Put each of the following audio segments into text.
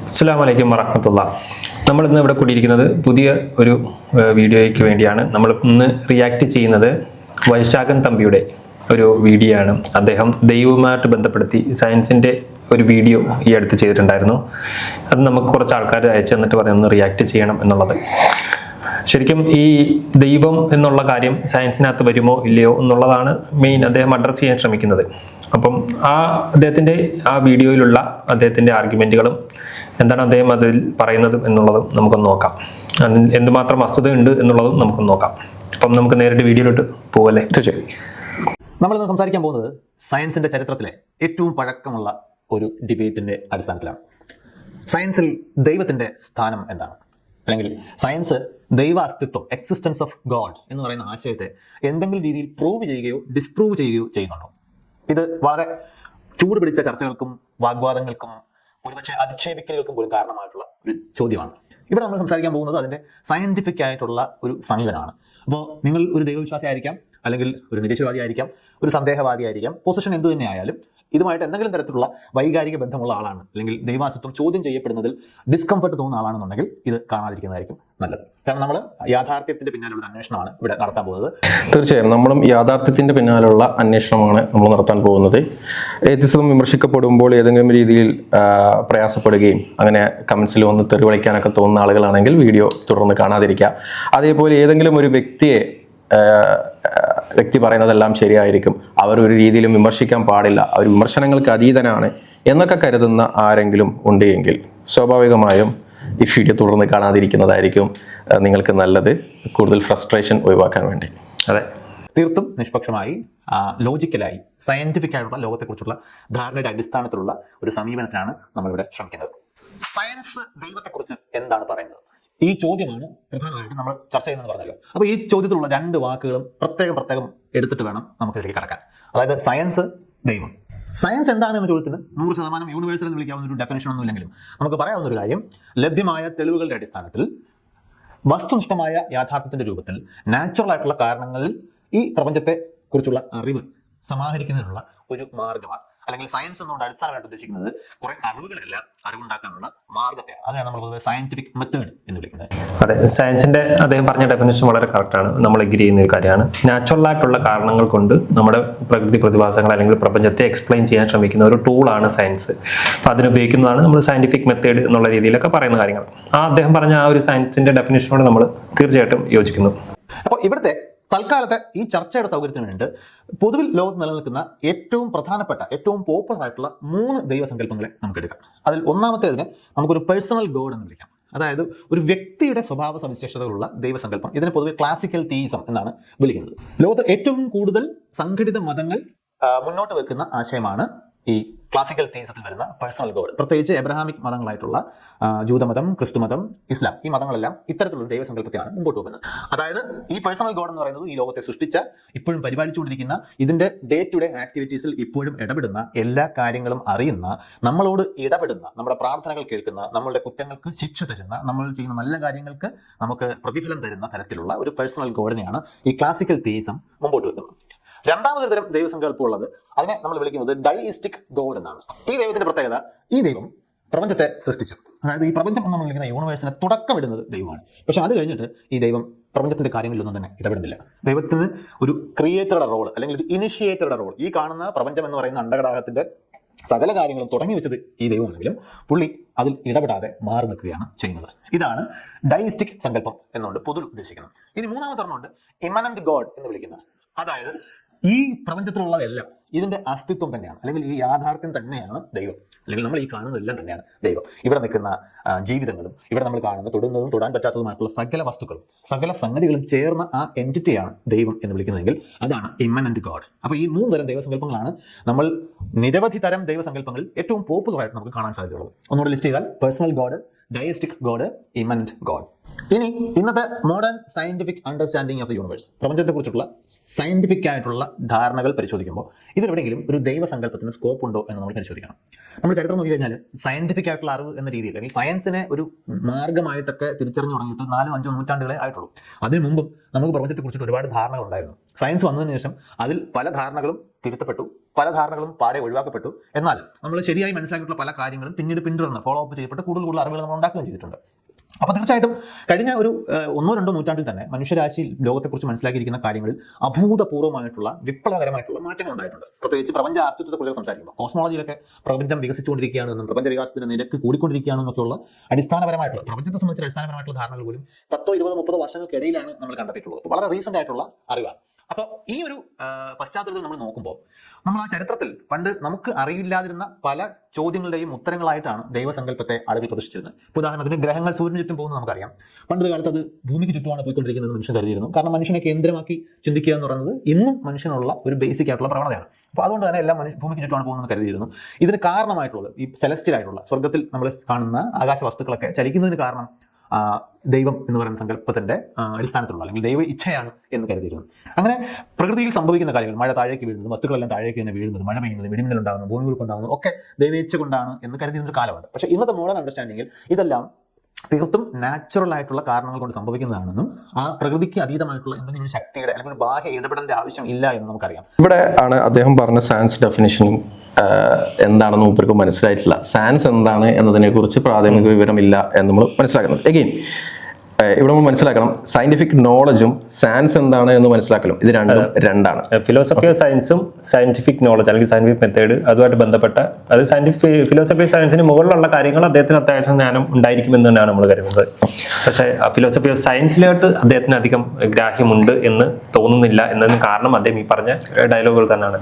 അസ്സലാമു അലൈക്കും വറഹ്മത്തുള്ളാഹി. നമ്മൾ ഇന്ന് ഇവിടെ കൂടിയിരിക്കുന്നത് പുതിയ ഒരു വീഡിയോയ്ക്ക് വേണ്ടിയാണ്. നമ്മൾ ഇന്ന് റിയാക്ട് ചെയ്യുന്നത് വൈശാഖൻ തമ്പിയുടെ ഒരു വീഡിയോ ആണ്. അദ്ദേഹം ദൈവവുമായിട്ട് ബന്ധപ്പെടുത്തി സയൻസിൻ്റെ ഒരു വീഡിയോ ഈ അടുത്ത് ചെയ്തിട്ടുണ്ടായിരുന്നു. അത് നമുക്ക് കുറച്ച് ആൾക്കാർ അയച്ചു തന്നിട്ട് പറയുന്നത് റിയാക്ട് ചെയ്യണം എന്നുള്ളത്. ശരിക്കും ഈ ദൈവം എന്നുള്ള കാര്യം സയൻസിനകത്ത് വരുമോ ഇല്ലയോ എന്നുള്ളതാണ് മെയിൻ അദ്ദേഹം അഡ്രസ്സ് ചെയ്യാൻ ശ്രമിക്കുന്നത്. അപ്പം അദ്ദേഹത്തിൻ്റെ ആ വീഡിയോയിലുള്ള അദ്ദേഹത്തിൻ്റെ ആർഗ്യുമെൻറ്റുകളും എന്താണ് അദ്ദേഹം അതിൽ പറയുന്നതും എന്നുള്ളതും നമുക്കൊന്ന് നോക്കാം. അതിൽ എന്തുമാത്രം വസ്തുതയുണ്ട് എന്നുള്ളതും നമുക്കൊന്ന് നോക്കാം. അപ്പം നമുക്ക് നേരിട്ട് വീഡിയോയിലോട്ട് പോകല്ലേ? തീർച്ചയായും. നമ്മളിന്ന് സംസാരിക്കാൻ പോകുന്നത് സയൻസിൻ്റെ ചരിത്രത്തിലെ ഏറ്റവും പഴക്കമുള്ള ഒരു ഡിബേറ്റിൻ്റെ അടിസ്ഥാനത്തിലാണ്. സയൻസിൽ ദൈവത്തിൻ്റെ സ്ഥാനം എന്താണ്, അല്ലെങ്കിൽ സയൻസ് ദൈവ അസ്തിത്വം, എക്സിസ്റ്റൻസ് ഓഫ് ഗോഡ് എന്ന് പറയുന്ന ആശയത്തെ എന്തെങ്കിലും രീതിയിൽ പ്രൂവ് ചെയ്യുകയോ ഡിസ്പ്രൂവ് ചെയ്യുകയോ ചെയ്യുന്നുണ്ടോ? ഇത് വളരെ ചൂട് പിടിച്ച ചർച്ചകൾക്കും വാഗ്വാദങ്ങൾക്കും ഒരുപക്ഷെ അധിക്ഷേപിക്കലുകൾക്കും പോലും കാരണമായിട്ടുള്ള ഒരു ചോദ്യമാണ്. ഇവിടെ നമ്മൾ സംസാരിക്കാൻ പോകുന്നത് അതിൻ്റെ സയൻറ്റിഫിക് ആയിട്ടുള്ള ഒരു സമീപനമാണ്. അപ്പോൾ നിങ്ങൾ ഒരു ദൈവവിശ്വാസി ആയിരിക്കാം, അല്ലെങ്കിൽ ഒരു നിരീശ്വരവാദി ആയിരിക്കാം, ഒരു സന്ദേഹവാദി ആയിരിക്കാം, പൊസിഷൻ എന്തു തന്നെ ആയാലും ഇതുമായിട്ട് എന്തെങ്കിലും തരത്തിലുള്ള വൈകാരിക ബന്ധമുള്ള ആളാണ്, അല്ലെങ്കിൽ ദൈവാസ്തിത്വം ചോദ്യം ചെയ്യപ്പെടുന്നതിൽ ഡിസ്കംഫർട്ട് തോന്നുന്ന ആളാണെന്നുണ്ടെങ്കിൽ ഇത് കാണാതിരിക്കുന്നതായിരിക്കും നല്ലത്. കാരണം നമ്മൾ യാഥാർത്ഥ്യത്തിന്റെ പിന്നാലുള്ള അന്വേഷണമാണ് ഇവിടെ നടത്താൻ പോകുന്നത്. തീർച്ചയായും നമ്മളും യാഥാർത്ഥ്യത്തിന്റെ പിന്നാലുള്ള അന്വേഷണമാണ് നമ്മൾ നടത്താൻ പോകുന്നത്. ഏതിസം വിമർശിക്കപ്പെടുമ്പോൾ ഏതെങ്കിലും രീതിയിൽ പ്രയാസപ്പെടുകയും അങ്ങനെ കമന്റ്സിൽ വന്ന് തെറി വിളിക്കാനൊക്കെ തോന്നുന്ന ആളുകളാണെങ്കിൽ വീഡിയോ തുടർന്ന് കാണാതിരിക്കുക. അതേപോലെ ഏതെങ്കിലും ഒരു വ്യക്തി പറയുന്നതെല്ലാം ശരിയായിരിക്കും, അവർ ഒരു രീതിയിലും വിമർശിക്കാൻ പാടില്ല, അവർ വിമർശനങ്ങൾക്ക് അതീതനാണ് എന്നൊക്കെ കരുതുന്ന ആരെങ്കിലും ഉണ്ട് എങ്കിൽ സ്വാഭാവികമായും ഈ വീഡിയോ തുടർന്ന് കാണാതിരിക്കുന്നതായിരിക്കും നിങ്ങൾക്ക് നല്ലത്, കൂടുതൽ ഫ്രസ്ട്രേഷൻ ഒഴിവാക്കാൻ വേണ്ടി. അതെ, തീർത്തും നിഷ്പക്ഷമായി ലോജിക്കലായി സയന്റിഫിക് ആയിട്ടുള്ള ലോകത്തെക്കുറിച്ചുള്ള ധാരണയുടെ അടിസ്ഥാനത്തിലുള്ള ഒരു സമീപനത്തിനാണ് നമ്മളിവിടെ ശ്രമിക്കുന്നത്. സയൻസ് ദൈവത്തെക്കുറിച്ച് എന്താണ് പറയുന്നത്? ഈ ചോദ്യമാണ് പ്രധാനമായിട്ടും നമ്മൾ ചർച്ച ചെയ്യുന്നത് പറഞ്ഞല്ലോ. അപ്പോൾ ഈ ചോദ്യത്തിലുള്ള രണ്ട് വാക്കുകളും പ്രത്യേകം എടുത്തിട്ട് വേണം നമുക്ക് ഇതിലേക്ക് കടക്കാൻ. അതായത് സയൻസ്, ദൈവം. സയൻസ് എന്താണെന്ന ചോദ്യത്തിന് 100% യൂണിവേഴ്സൽ എന്ന് വിളിക്കാവുന്ന ഒരു ഡെഫിനേഷൻ ഒന്നും ഇല്ലെങ്കിലും നമുക്ക് പറയാവുന്ന ഒരു കാര്യം, ലഭ്യമായ തെളിവുകളുടെ അടിസ്ഥാനത്തിൽ വസ്തുനിഷ്ഠമായ യാഥാർത്ഥ്യത്തിന്റെ രൂപത്തിൽ നാച്ചുറൽ ആയിട്ടുള്ള കാരണങ്ങളിൽ ഈ പ്രപഞ്ചത്തെ കുറിച്ചുള്ള അറിവ് സമാഹരിക്കുന്നതിനുള്ള ഒരു മാർഗമാണ്. അല്ലെങ്കിൽ സയൻസ് എന്നുകൊണ്ട് അടിസ്ഥാനമായിട്ട് ഉദ്ദേശിക്കുന്നത് കുറെ അറിവുകളെല്ലാം അറിവുണ്ടാക്കാനുള്ള മാർഗത്തെയാണ്. അതിനാണ് നമ്മൾ സയന്റിഫിക് മെത്തേഡ് എന്ന് വിളിക്കുന്നത്. അതെ, സയൻസിന്റെ അദ്ദേഹം പറഞ്ഞ ഡെഫിനേഷൻ വളരെ കറക്റ്റാണ്. നമ്മൾ എഗ്രി ചെയ്യുന്ന ഒരു കാര്യമാണ്. നാച്ചുറൽ ആയിട്ടുള്ള കാരണങ്ങൾ കൊണ്ട് നമ്മുടെ പ്രകൃതി പ്രതിഭാസങ്ങൾ അല്ലെങ്കിൽ പ്രപഞ്ചത്തെ എക്സ്പ്ലെയിൻ ചെയ്യാൻ ശ്രമിക്കുന്ന ഒരു ടൂളാണ് സയൻസ്. അപ്പോൾ അതിനുപയോഗിക്കുന്നതാണ് നമ്മൾ സയന്റിഫിക് മെത്തേഡ് എന്നുള്ള രീതിയിലൊക്കെ പറയുന്ന കാര്യങ്ങൾ. അദ്ദേഹം പറഞ്ഞ ആ ഒരു സയൻസിന്റെ ഡെഫിനേഷനോട് നമ്മൾ തീർച്ചയായിട്ടും യോജിക്കുന്നു. അപ്പോൾ ഇവിടുത്തെ തൽക്കാലത്തെ ഈ ചർച്ചയുടെ സൗകര്യത്തിന് വേണ്ടി പൊതുവിൽ ലോകത്ത് നിലനിൽക്കുന്ന ഏറ്റവും പ്രധാനപ്പെട്ട, ഏറ്റവും പോപ്പുലർ ആയിട്ടുള്ള 3 ദൈവസങ്കല്പങ്ങളെ നമുക്ക് എടുക്കാം. അതിൽ ഒന്നാമത്തേതിനെ നമുക്കൊരു പേഴ്സണൽ ഗോഡ് എന്ന് വിളിക്കാം. അതായത് ഒരു വ്യക്തിയുടെ സ്വഭാവ സവിശേഷതകളുള്ള ദൈവസങ്കല്പം. ഇതിനെ പൊതുവെ ക്ലാസിക്കൽ തീയിസം എന്നാണ് വിളിക്കുന്നത്. ലോകത്ത് ഏറ്റവും കൂടുതൽ സംഘടിത മതങ്ങൾ മുന്നോട്ട് വെക്കുന്ന ആശയമാണ് ഈ ക്ലാസിക്കൽ തീസത്തിൽ വരുന്ന പേഴ്സണൽ ഗോഡ്. പ്രത്യേകിച്ച് എബ്രഹാമിക് മതങ്ങളായിട്ടുള്ള ജൂതമതം, ക്രിസ്തുമതം, ഇസ്ലാം, ഈ മതങ്ങളെല്ലാം ഇത്തരത്തിലുള്ള ദൈവസങ്കല്പത്തെയാണ് മുമ്പോട്ട് വെക്കുന്നത്. അതായത് ഈ പേഴ്സണൽ ഗോഡ് എന്ന് പറയുന്നത് ഈ ലോകത്തെ സൃഷ്ടിച്ച, ഇപ്പോഴും പരിപാലിച്ചുകൊണ്ടിരിക്കുന്ന, ഇതിന്റെ ഡേ ടു ഡേ ആക്ടിവിറ്റീസിൽ ഇപ്പോഴും ഇടപെടുന്ന, എല്ലാ കാര്യങ്ങളും അറിയുന്ന, നമ്മളോട് ഇടപെടുന്ന, നമ്മുടെ പ്രാർത്ഥനകൾ കേൾക്കുന്ന, നമ്മളുടെ കുറ്റങ്ങൾക്ക് ശിക്ഷ തരുന്ന, നമ്മൾ ചെയ്യുന്ന നല്ല കാര്യങ്ങൾക്ക് നമുക്ക് പ്രതിഫലം തരുന്ന തരത്തിലുള്ള ഒരു പേഴ്സണൽ ഗോഡിനെയാണ് ഈ ക്ലാസിക്കൽ തീയിസം മുമ്പോട്ട് വെക്കുന്നത്. രണ്ടാമതൊരു തരം ദൈവസങ്കല്പം ഉള്ളത്, അതിനെ നമ്മൾ വിളിക്കുന്നത് ഡൈയിസ്റ്റിക് ഗോഡ് എന്നാണ്. ഈ ദൈവത്തിന്റെ പ്രത്യേകത, ഈ ദൈവം പ്രപഞ്ചത്തെ സൃഷ്ടിച്ചു. അതായത് ഈ പ്രപഞ്ചം എന്ന് നമ്മൾ വിളിക്കുന്ന യൂണിവേഴ്സിനെ തുടക്കമിടുന്നത് ദൈവമാണ്. പക്ഷെ അത് കഴിഞ്ഞിട്ട് ഈ ദൈവം പ്രപഞ്ചത്തിന്റെ കാര്യങ്ങളിലൊന്നും തന്നെ ഇടപെടുന്നില്ല. ദൈവത്തിന് ഒരു ക്രിയേറ്ററുടെ റോൾ, അല്ലെങ്കിൽ ഒരു ഇനിഷ്യേറ്ററുടെ റോൾ, ഈ കാണുന്ന പ്രപഞ്ചം എന്ന് പറയുന്ന അണ്ടകടാകത്തിന്റെ സകല കാര്യങ്ങളും തുടങ്ങി വെച്ചത് ഈ ദൈവമാണെങ്കിലും പുള്ളി അതിൽ ഇടപെടാതെ മാറി നിൽക്കുകയാണ് ചെയ്യുന്നത്. ഇതാണ് ഡൈയിസ്റ്റിക് സങ്കല്പം എന്നുകൊണ്ട് പൊതുവിൽ ഉദ്ദേശിക്കുന്നത്. ഇനി മൂന്നാമത്തെ ഒരെണ്ണമുണ്ട് ഇമ്മനന്റ് ഗോഡ് എന്ന് വിളിക്കുന്നത്. അതായത് ഈ പ്രപഞ്ചത്തിലുള്ളതെല്ലാം ഇതിന്റെ അസ്തിത്വം തന്നെയാണ്, അല്ലെങ്കിൽ ഈ യാഥാർത്ഥ്യം തന്നെയാണ് ദൈവം, അല്ലെങ്കിൽ നമ്മൾ ഈ കാണുന്നതെല്ലാം തന്നെയാണ് ദൈവം. ഇവിടെ നിൽക്കുന്ന ജീവിതങ്ങളും, ഇവിടെ നമ്മൾ കാണുന്ന തൊടുന്നതും തൊടാൻ പറ്റാത്തതുമായിട്ടുള്ള സകല വസ്തുക്കളും, സകല സംഗതികളും ചേർന്ന ആ എൻറ്റിറ്റിയാണ് ദൈവം എന്ന് വിളിക്കുന്നതെങ്കിൽ അതാണ് ഇമ്മനന്റ് ഗോഡ്. അപ്പോൾ ഈ 3 തരം ദൈവസങ്കല്പങ്ങളാണ് നമ്മൾ നിരവധി തരം ദൈവസങ്കല്പങ്ങളിൽ ഏറ്റവും പോപ്പുലറായിട്ട് നമുക്ക് കാണാൻ സാധ്യതയുള്ളത്. ഒന്നുകൂടെ ലിസ്റ്റ് ചെയ്താൽ personal God, deistic God, immanent God. ഇനി ഇന്നത്തെ modern scientific understanding of the universe, പ്രപഞ്ചത്തെക്കുറിച്ചുള്ള സയന്റിഫിക് ആയിട്ടുള്ള ധാരണകൾ പരിശോധിക്കുമ്പോൾ ഇതിലെവിടെയെങ്കിലും ഒരു ദൈവസങ്കല്പത്തിന് സ്കോപ്പ് ഉണ്ടോ എന്ന് നമ്മൾ പരിശോധിക്കണം. നമ്മൾ ചരിത്രം നോക്കി കഴിഞ്ഞാൽ സയന്റിഫിക് ആയിട്ടുള്ള അറിവ് എന്ന രീതിയിൽ, അല്ലെങ്കിൽ സയൻസിനെ ഒരു മാർഗമായിട്ടൊക്കെ തിരിച്ചറിഞ്ഞു തുടങ്ങിയിട്ട് 4-5 നൂറ്റാണ്ടുകളെ ആയിട്ടുള്ളൂ. അതിനു മുമ്പും നമുക്ക് പ്രപഞ്ചത്തെക്കുറിച്ചിട്ട് ഒരുപാട് ധാരണകൾ ഉണ്ടായിരുന്നു. സയൻസ് വന്നതിന് ശേഷം അതിൽ പല ധാരണകളും തിരുത്തപ്പെട്ടു, പല ധാരണകളും പാടെ ഒഴിവാക്കപ്പെട്ടു. എന്നാൽ നമ്മൾ ശരിയായി മനസ്സിലാക്കിയിട്ടുള്ള പല കാര്യങ്ങളും പിന്നീട് പിന്തുടർന്ന് ഫോളോ അപ്പ് ചെയ്യപ്പെട്ട് കൂടുതൽ അറിവുകൾ നമ്മൾ ഉണ്ടാക്കുകയും ചെയ്തിട്ടുണ്ട്. അപ്പോൾ തീർച്ചയായിട്ടും കഴിഞ്ഞ ഒരു 1-2 നൂറ്റാണ്ടിൽ തന്നെ മനുഷ്യരാശി ലോകത്തെക്കുറിച്ച് മനസ്സിലാക്കിയിരിക്കുന്ന കാര്യങ്ങളിൽ അഭൂതപൂർവ്വമായിട്ടുള്ള വിപ്ലവകരമായിട്ടുള്ള മാറ്റങ്ങൾ ഉണ്ടായിട്ടുണ്ട്. പ്രത്യേകിച്ച് പ്രപഞ്ച അസ്തിത്വത്തെക്കുറിച്ച് സംസാരിക്കുമ്പോൾ കോസ്മോളജിയിലൊക്കെ പ്രപഞ്ചം വികസിച്ചുകൊണ്ടിരിക്കുകയാണെന്നും പ്രപഞ്ച വികാസത്തിന്റെ നിരക്ക് കൂടിക്കൊണ്ടിരിക്കുകയാണെന്നൊക്കെയുള്ള അടിസ്ഥാനപരമായിട്ടുള്ള പ്രപഞ്ചത്തെ സംബന്ധിച്ച അടിസ്ഥാനപരമായിട്ടുള്ള ധാരണകൾ പോലും 10, 20, 30 വർഷങ്ങൾക്കിടയിലാണ് നമ്മൾ കണ്ടെത്തിയിട്ടുള്ളത്. വളരെ റീസെന്റ് ആയിട്ടുള്ള അറിവാണ്. അപ്പോൾ ഈ ഒരു പശ്ചാത്തലത്തിൽ നമ്മൾ നോക്കുമ്പോൾ നമ്മൾ ആ ചരിത്രത്തിൽ പണ്ട് നമുക്ക് അറിയില്ലാതിരുന്ന പല ചോദ്യങ്ങളുടെയും ഉത്തരങ്ങളായിട്ടാണ് ദൈവസങ്കല്പത്തെ ആളുകൾ പ്രതിഷ്ഠിച്ചിരുന്നത്. ഉദാഹരണത്തിന് ഗ്രഹങ്ങൾ സൂര്യന് ചുറ്റും പോകുന്നത് നമുക്കറിയാം. പണ്ട് കാലത്ത് അത് ഭൂമിക്ക് ചുറ്റുമാണ് പോയിക്കൊണ്ടിരിക്കുന്നത് മനുഷ്യൻ കരുതിയിരുന്നു. കാരണം മനുഷ്യനെ കേന്ദ്രമാക്കി ചിന്തിക്കുക എന്ന് പറയുന്നത് ഇന്നും മനുഷ്യനുള്ള ഒരു ബേസിക് ആയിട്ടുള്ള പ്രവണതയാണ്. അപ്പോൾ അതുകൊണ്ട് തന്നെ എല്ലാം ഭൂമിക്ക് ചുറ്റുമാണ് പോകുന്നത് കരുതിയിരുന്നു. ഇതിന് കാരണമായിട്ടുള്ളത് ഈ സെലസ്റ്റിയൽ ആയിട്ടുള്ള സ്വർഗ്ഗത്തിൽ നമ്മൾ കാണുന്ന ആകാശ വസ്തുക്കളൊക്കെ ചലിക്കുന്നതിന് കാരണം ദൈവം എന്ന് പറയുന്ന സങ്കല്പത്തിന്റെ അടിസ്ഥാനത്തിലുള്ള അല്ലെങ്കിൽ ദൈവ ഇച്ഛയാണ് എന്ന് കരുതിയിരുന്നു. അങ്ങനെ പ്രകൃതിയിൽ സംഭവിക്കുന്ന കാര്യങ്ങൾ, മഴ താഴേക്ക് വീഴുന്നത്, വസ്തുക്കളെല്ലാം താഴേക്ക് തന്നെ വീഴുന്നത്, മഴ പെയ്യുന്നത്, വെടിമിന്നൽ ഉണ്ടാകുന്നത്, ഭൂമികൾക്ക് ഉണ്ടാകുന്നത് ഒക്കെ ദൈവേച്ഛ കൊണ്ടാണ് എന്ന് കരുതിയിരുന്ന ഒരു കാലമുണ്ട്. പക്ഷേ ഇന്നത്തെ മോഡേൺ അണ്ടർസ്റ്റാൻഡിങ്ങിൽ ഇതെല്ലാം തീർത്തും നാച്ചുറൽ ആയിട്ടുള്ള കാരണങ്ങൾ കൊണ്ട് സംഭവിക്കുന്നതാണെന്നും ആ പ്രകൃതിക്ക് അതീതമായിട്ടുള്ള എന്തെങ്കിലും ശക്തിയുടെ അല്ലെങ്കിൽ ഒരു ബാഹ്യ ഇടപെടലിന്റെ ആവശ്യം ഇല്ല എന്ന് നമുക്കറിയാം. ഇവിടെ ആണ് അദ്ദേഹം പറഞ്ഞ സയൻസ് ഡെഫിനിഷൻ എന്താണെന്ന് മൂപ്പർക്ക് മനസ്സിലായിട്ടില്ല. സയൻസ് എന്താണ് എന്നതിനെക്കുറിച്ച് പ്രാഥമിക വിവരമില്ല എന്ന് നമ്മൾ മനസ്സിലാക്കുന്നത്. എഗെയിൻ ഇവിടെ നമ്മൾ മനസ്സിലാക്കണം, സയന്റിഫിക് നോളജും സയൻസ് എന്താണ് എന്ന് മനസ്സിലാക്കലും ഇത് രണ്ടാണ്. ഫിലോസഫി ഓഫ് സയൻസും സയന്റിഫിക് നോളജ് അല്ലെങ്കിൽ സയന്റിഫിക് മെത്തേഡ് അതുമായിട്ട് ബന്ധപ്പെട്ട അത് ഫിലോസഫി ഓഫ് സയൻസിന് മുകളിലുള്ള കാര്യങ്ങൾ അദ്ദേഹത്തിന് അത്യാവശ്യം ജ്ഞാനം ഉണ്ടായിരിക്കുമെന്ന് തന്നെയാണ് നമ്മൾ കരുതുന്നത്. പക്ഷേ ഫിലോസഫി ഓഫ് സയൻസിലോട്ട് അദ്ദേഹത്തിന് അധികം ഗ്രാഹ്യമുണ്ട് എന്ന് തോന്നുന്നില്ല എന്നതിന് കാരണം അദ്ദേഹം ഈ പറഞ്ഞ ഡയലോഗുകൾ തന്നെയാണ്.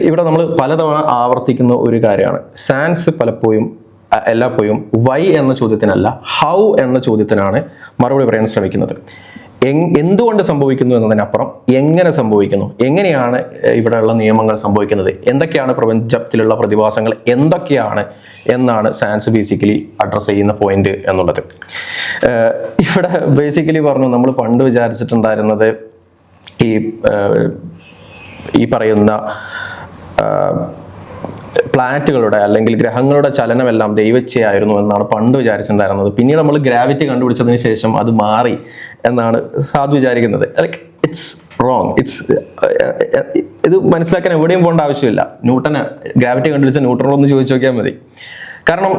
ഇവിടെ നമ്മൾ പലതവണ ആവർത്തിക്കുന്ന ഒരു കാര്യമാണ്, സയൻസ് പലപ്പോഴും എല്ലായ്പ്പോഴും വൈ എന്ന ചോദ്യത്തിനല്ല ഹൗ എന്ന ചോദ്യത്തിനാണ് മറുപടി പറയാൻ ശ്രമിക്കുന്നത്. എന്തുകൊണ്ട് സംഭവിക്കുന്നു എന്നതിനപ്പുറം എങ്ങനെ സംഭവിക്കുന്നു, എങ്ങനെയാണ് ഇവിടെയുള്ള നിയമങ്ങൾ സംഭവിക്കുന്നത്, എന്തൊക്കെയാണ് പ്രപഞ്ചത്തിലുള്ള പ്രതിഭാസങ്ങൾ എന്തൊക്കെയാണ് എന്നാണ് സയൻസ് ബേസിക്കലി അഡ്രസ്സ് ചെയ്യുന്ന പോയിന്റ് എന്നുള്ളത്. ഇവിടെ ബേസിക്കലി പറഞ്ഞു നമ്മൾ പണ്ട് വിചാരിച്ചിട്ടുണ്ടായിരുന്നത് ഈ പറയുന്ന പ്ലാനറ്റുകളുടെ അല്ലെങ്കിൽ ഗ്രഹങ്ങളുടെ ചലനമെല്ലാം ദൈവച്ഛയായിരുന്നു എന്നാണ് പണ്ട് വിചാരിച്ചിട്ടുണ്ടായിരുന്നത്. പിന്നീട് നമ്മൾ ഗ്രാവിറ്റി കണ്ടുപിടിച്ചതിന് ശേഷം അത് മാറി എന്നാണ് സാധു വിചാരിക്കുന്നത്. It's wrong. ഇത് മനസ്സിലാക്കാൻ എവിടെയും പോകേണ്ട ആവശ്യമില്ല. ന്യൂട്ടന് ഗ്രാവിറ്റി കണ്ടുപിടിച്ച ന്യൂട്ടനോടൊന്ന് ചോദിച്ചു നോക്കിയാൽ മതി. കാരണം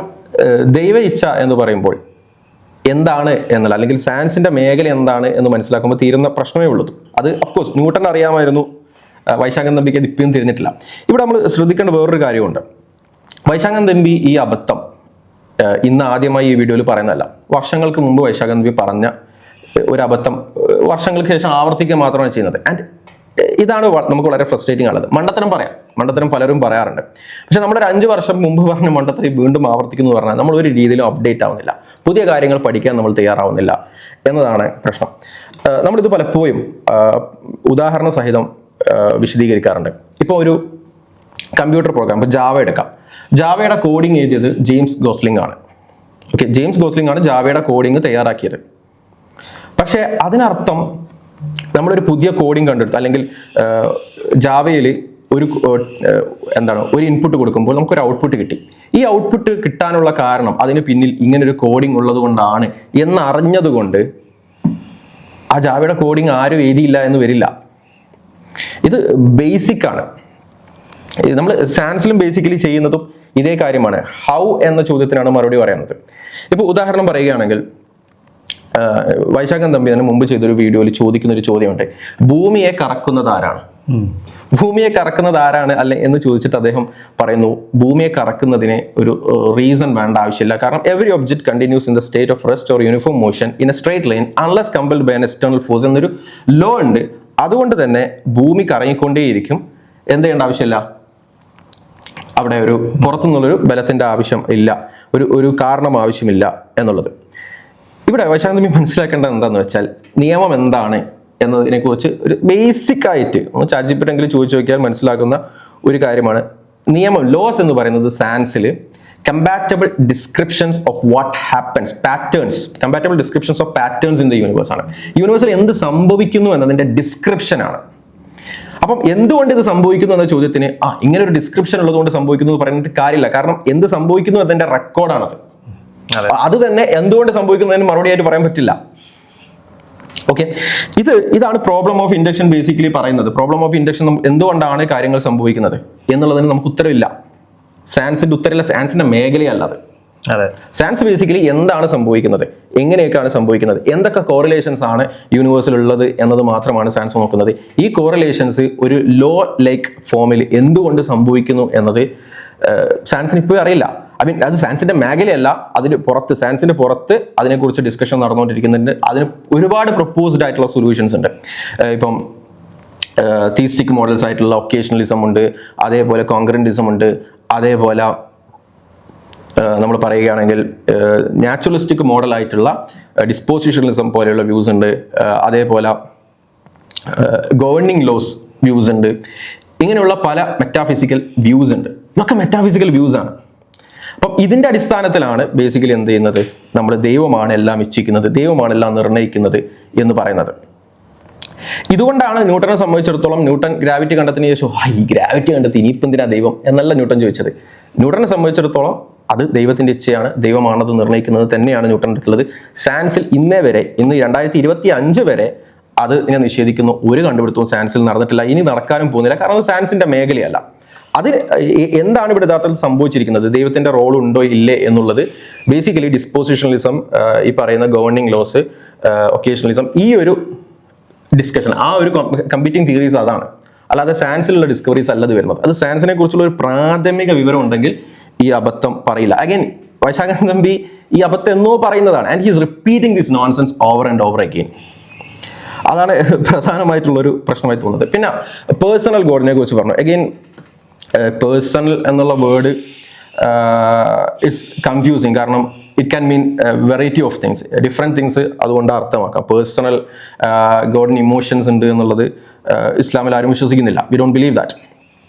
ദൈവ ഇച്ഛ എന്ന് പറയുമ്പോൾ എന്താണ് എന്നല്ല, അല്ലെങ്കിൽ സയൻസിന്റെ മേഖല എന്താണ് എന്ന് മനസ്സിലാക്കുമ്പോൾ തീരുന്ന പ്രശ്നമേ ഉള്ളൂ. അത് ഓഫ്കോഴ്സ് ന്യൂട്ടൻ അറിയാമായിരുന്നു, വൈശാഖൻ തമ്പിക്ക് അത് ഇപ്പോഴും തിരിഞ്ഞിട്ടില്ല. ഇവിടെ നമ്മൾ ശ്രദ്ധിക്കേണ്ട വേറൊരു കാര്യമുണ്ട്. വൈശാഖൻ തമ്പി ഈ അബദ്ധം ഇന്ന് ആദ്യമായി ഈ വീഡിയോയിൽ പറയുന്നതല്ല. വർഷങ്ങൾക്ക് മുമ്പ് വൈശാഖൻ തമ്പി പറഞ്ഞ ഒരു അബദ്ധം വർഷങ്ങൾക്ക് ശേഷം ആവർത്തിക്കുക മാത്രമാണ് ചെയ്യുന്നത്. ആൻഡ് ഇതാണ് നമുക്ക് വളരെ ഫ്രസ്ട്രേറ്റിംഗ് ഉള്ളത്. മണ്ടത്തരം പലരും പറയാറുണ്ട്. പക്ഷെ നമ്മളൊരു 5 വർഷം മുമ്പ് പറഞ്ഞ മണ്ടത്തരം വീണ്ടും ആവർത്തിക്കുന്നു പറഞ്ഞാൽ നമ്മൾ ഒരു രീതിയിലും അപ്ഡേറ്റ് ആവുന്നില്ല, പുതിയ കാര്യങ്ങൾ പഠിക്കാൻ നമ്മൾ തയ്യാറാവുന്നില്ല എന്നതാണ് പ്രശ്നം. നമ്മളിത് പലപ്പോഴും ഉദാഹരണ സഹിതം വിശദീകരിക്കാറുണ്ട്. ഇപ്പോൾ ഒരു കമ്പ്യൂട്ടർ പ്രോഗ്രാം, ഇപ്പോൾ ജാവ എടുക്കാം. ജാവയുടെ കോഡിങ് എഴുതിയത് ജെയിംസ് ഗോസ്ലിംഗ് ആണ്. ഓക്കെ, ജെയിംസ് ഗോസ്ലിംഗ് ആണ് ജാവയുടെ കോഡിങ് തയ്യാറാക്കിയത്. പക്ഷേ അതിനർത്ഥം നമ്മളൊരു പുതിയ കോഡിങ് കണ്ടെടുത്ത് അല്ലെങ്കിൽ ജാവയിൽ ഒരു ഇൻപുട്ട് കൊടുക്കുമ്പോൾ നമുക്കൊരു ഔട്ട്പുട്ട് കിട്ടി. ഈ ഔട്ട്പുട്ട് കിട്ടാനുള്ള കാരണം അതിന് പിന്നിൽ ഇങ്ങനൊരു കോഡിങ് ഉള്ളത് കൊണ്ടാണ് എന്നറിഞ്ഞതുകൊണ്ട് ആ ജാവയുടെ കോഡിങ് ആരും എഴുതിയില്ല എന്ന് വരില്ല. ഇത് ബേസിക് ആണ്. നമ്മൾ സയൻസിലും ബേസിക്കലി ചെയ്യുന്നതും ഇതേ കാര്യമാണ്. ഹൗ എന്ന ചോദ്യത്തിനാണ് മറുപടി പറയുന്നത്. ഇപ്പോൾ ഉദാഹരണം പറയുകയാണെങ്കിൽ വൈശാഖൻ തമ്പി തന്നെ മുമ്പ് ചെയ്തൊരു വീഡിയോയിൽ ചോദിക്കുന്ന ഒരു ചോദ്യമുണ്ട്, ഭൂമിയെ കറക്കുന്നത് ആരാണ്? ഭൂമിയെ കറക്കുന്നത് ആരാണ് അല്ലെ എന്ന് ചോദിച്ചിട്ട് അദ്ദേഹം പറയുന്നു, ഭൂമിയെ കറക്കുന്നതിന് ഒരു റീസൺ വേണ്ട ആവശ്യമില്ല. കാരണം every object continues in the state of rest or uniform motion in a straight line unless compelled by an external force എന്നൊരു ലോ ഉണ്ട്. അതുകൊണ്ട് തന്നെ ഭൂമി കറങ്ങിക്കൊണ്ടേയിരിക്കും. എന്ത് ചെയ്യേണ്ട ആവശ്യമില്ല, അവിടെ ഒരു പുറത്തുനിന്നുള്ളൊരു ബലത്തിന്റെ ആവശ്യം ഇല്ല, ഒരു കാരണം ആവശ്യമില്ല എന്നുള്ളത്. ഇവിടെ വൈശാഖൻ തമ്പി മനസ്സിലാക്കേണ്ടത് എന്താന്ന് വെച്ചാൽ നിയമം എന്താണ് എന്നതിനെ കുറിച്ച് ഒരു ബേസിക് ആയിട്ട് ചാറ്റ്ജിപിറ്റിയെങ്കിലും ചോദിച്ചു നോക്കിയാൽ മനസ്സിലാക്കുന്ന ഒരു കാര്യമാണ്. നിയമം, ലോസ് എന്ന് പറയുന്നത് സയൻസിൽ compatible descriptions of what happens, patterns, compatible descriptions of patterns in the universe ആണ്. യൂണിവേഴ്സിൽ എന്ത് സംഭവിക്കുന്നു എന്നതിന്റെ ഡിസ്ക്രിപ്ഷൻ ആണ്. അപ്പം എന്തുകൊണ്ട് ഇത് സംഭവിക്കുന്നു എന്ന ചോദ്യത്തിന് ഇങ്ങനെ ഒരു ഡിസ്ക്രിപ്ഷൻ ഉള്ളതുകൊണ്ട് സംഭവിക്കുന്നു എന്ന് പറഞ്ഞിട്ട് കാര്യമില്ല. കാരണം എന്ത് സംഭവിക്കുന്നു എന്നതിന്റെ റെക്കോർഡാണത്. അത് തന്നെ എന്തുകൊണ്ട് സംഭവിക്കുന്നതിന് മറുപടി ആയിട്ട് പറയാൻ പറ്റില്ല. ഓക്കെ, ഇതാണ് പ്രോബ്ലം ഓഫ് ഇൻഡക്ഷൻ ബേസിക്കലി പറയുന്നത്. പ്രോബ്ലം ഓഫ് ഇൻഡക്ഷൻ എന്തുകൊണ്ടാണ് കാര്യങ്ങൾ സംഭവിക്കുന്നത് എന്നുള്ളതിന് നമുക്ക് ഉത്തരവില്ല. സയൻസിന്റെ ഉത്തരവില്ല, സയൻസിന്റെ മേഖലയല്ല അത്. അതെ, സയൻസ് ബേസിക്കലി എന്താണ് സംഭവിക്കുന്നത്, എങ്ങനെയൊക്കെയാണ് സംഭവിക്കുന്നത്, എന്തൊക്കെ കോറിലേഷൻസ് ആണ് യൂണിവേഴ്സിലുള്ളത് എന്നത് മാത്രമാണ് സയൻസ് നോക്കുന്നത്. ഈ കോറിലേഷൻസ് ഒരു ലോ ലൈക്ക് ഫോമിൽ എന്തുകൊണ്ട് സംഭവിക്കുന്നു എന്നത് സയൻസിന് ഇപ്പോഴും അറിയില്ല. ഐ മീൻ അത് സയൻസിന്റെ മേഖലയല്ല, സയൻസിന്റെ പുറത്ത് അതിനെക്കുറിച്ച് ഡിസ്കഷൻ നടന്നുകൊണ്ടിരിക്കുന്നുണ്ട്. അതിന് ഒരുപാട് പ്രപ്പോസ്ഡ് ആയിട്ടുള്ള സൊല്യൂഷൻസ് ഉണ്ട്. ഇപ്പം തീസ്റ്റിക് മോഡൽസ് ആയിട്ടുള്ള ഒക്കേഷണലിസം ഉണ്ട്, അതേപോലെ കോൺഗ്രന്റിസം ഉണ്ട്, അതേപോലെ നമ്മൾ പറയുകയാണെങ്കിൽ നാച്ചുറലിസ്റ്റിക് മോഡലായിട്ടുള്ള ഡിസ്പോസിഷണലിസം പോലെയുള്ള വ്യൂസ് ഉണ്ട്, അതേപോലെ ഗവേണിംഗ് ലോസ് വ്യൂസ് ഉണ്ട്. ഇങ്ങനെയുള്ള പല മെറ്റാഫിസിക്കൽ വ്യൂസ് ഉണ്ട്. ഇതൊക്കെ മെറ്റാഫിസിക്കൽ വ്യൂസ് ആണ്. അപ്പം ഇതിൻ്റെ അടിസ്ഥാനത്തിലാണ് ബേസിക്കലി എന്ത് ചെയ്യുന്നത്, നമ്മൾ ദൈവമാണ് എല്ലാം ഇച്ഛിക്കുന്നത്, ദൈവമാണ് എല്ലാം നിർണ്ണയിക്കുന്നത് എന്ന് പറയുന്നത്. ഇതുകൊണ്ടാണ് ന്യൂട്ടനെ സംബന്ധിച്ചിടത്തോളം ന്യൂട്ടൻ ഗ്രാവിറ്റി കണ്ടെത്തിന് ശേഷം ഈ ഗ്രാവിറ്റി കണ്ടെത്തി ഇനിയിപ്പം എന്തിനാ ദൈവം എന്നല്ല ന്യൂട്ടൻ ചോദിച്ചത്. ന്യൂട്ടനെ സംബന്ധിച്ചിടത്തോളം അത് ദൈവത്തിന്റെ ഇച്ഛയാണ്, ദൈവമാണത് നിർണ്ണയിക്കുന്നത് തന്നെയാണ് ന്യൂട്ടൻ്റെ അടുത്തുള്ളത്. സയൻസിൽ ഇന്ന് 2025 വരെ അതിനെ നിഷേധിക്കുന്ന ഒരു കണ്ടുപിടുത്തവും സയൻസിൽ നടന്നിട്ടില്ല, ഇനി നടക്കാനും പോകുന്നില്ല. കാരണം അത് സയൻസിന്റെ മേഖലയല്ല. അതിന് എന്താണ് ഇവിടെ യഥാർത്ഥത്തിൽ സംഭവിച്ചിരിക്കുന്നത്, ദൈവത്തിന്റെ റോൾ ഉണ്ടോ ഇല്ലേ എന്നുള്ളത് ബേസിക്കലി ഡിസ്പോസിഷണലിസം, ഈ പറയുന്ന ഗവേണിംഗ് ലോസ്, ഒക്കേഷണലിസം, ഈ ഒരു ഡിസ്കഷൻ, ആ ഒരു കമ്പീറ്റിംഗ് തിയറീസ് അതാണ്. അല്ലാതെ സയൻസിലുള്ള ഡിസ്കവറീസ് അല്ലത് വരുന്നത്. അത് സയൻസിനെ കുറിച്ചുള്ള ഒരു പ്രാഥമിക വിവരം ഉണ്ടെങ്കിൽ ഈ അബദ്ധം പറയില്ല. അഗൈൻ വൈശാഖൻ തമ്പി ഈ അബദ്ധം എന്നോ പറയുന്നതാണ്. And he's repeating this nonsense over and over again. അതാണ് പ്രധാനമായിട്ടുള്ളൊരു പ്രശ്നമായി തോന്നുന്നത്. പിന്നെ പേഴ്സണൽ ഗോഡിനെ കുറിച്ച് പറഞ്ഞു. അഗെയിൻ പേഴ്സണൽ എന്നുള്ള വേർഡ് ഇറ്റ്സ് കൺഫ്യൂസിങ്. കാരണം it can mean variety of things, different things അതുകൊണ്ട് അർത്ഥമാക്കാം. പേഴ്സണൽ ഗോഡിന് ഇമോഷൻസ് ഉണ്ട് എന്നുള്ളത് ഇസ്ലാമിൽ ആരും വിശ്വസിക്കുന്നില്ല. We don't believe that.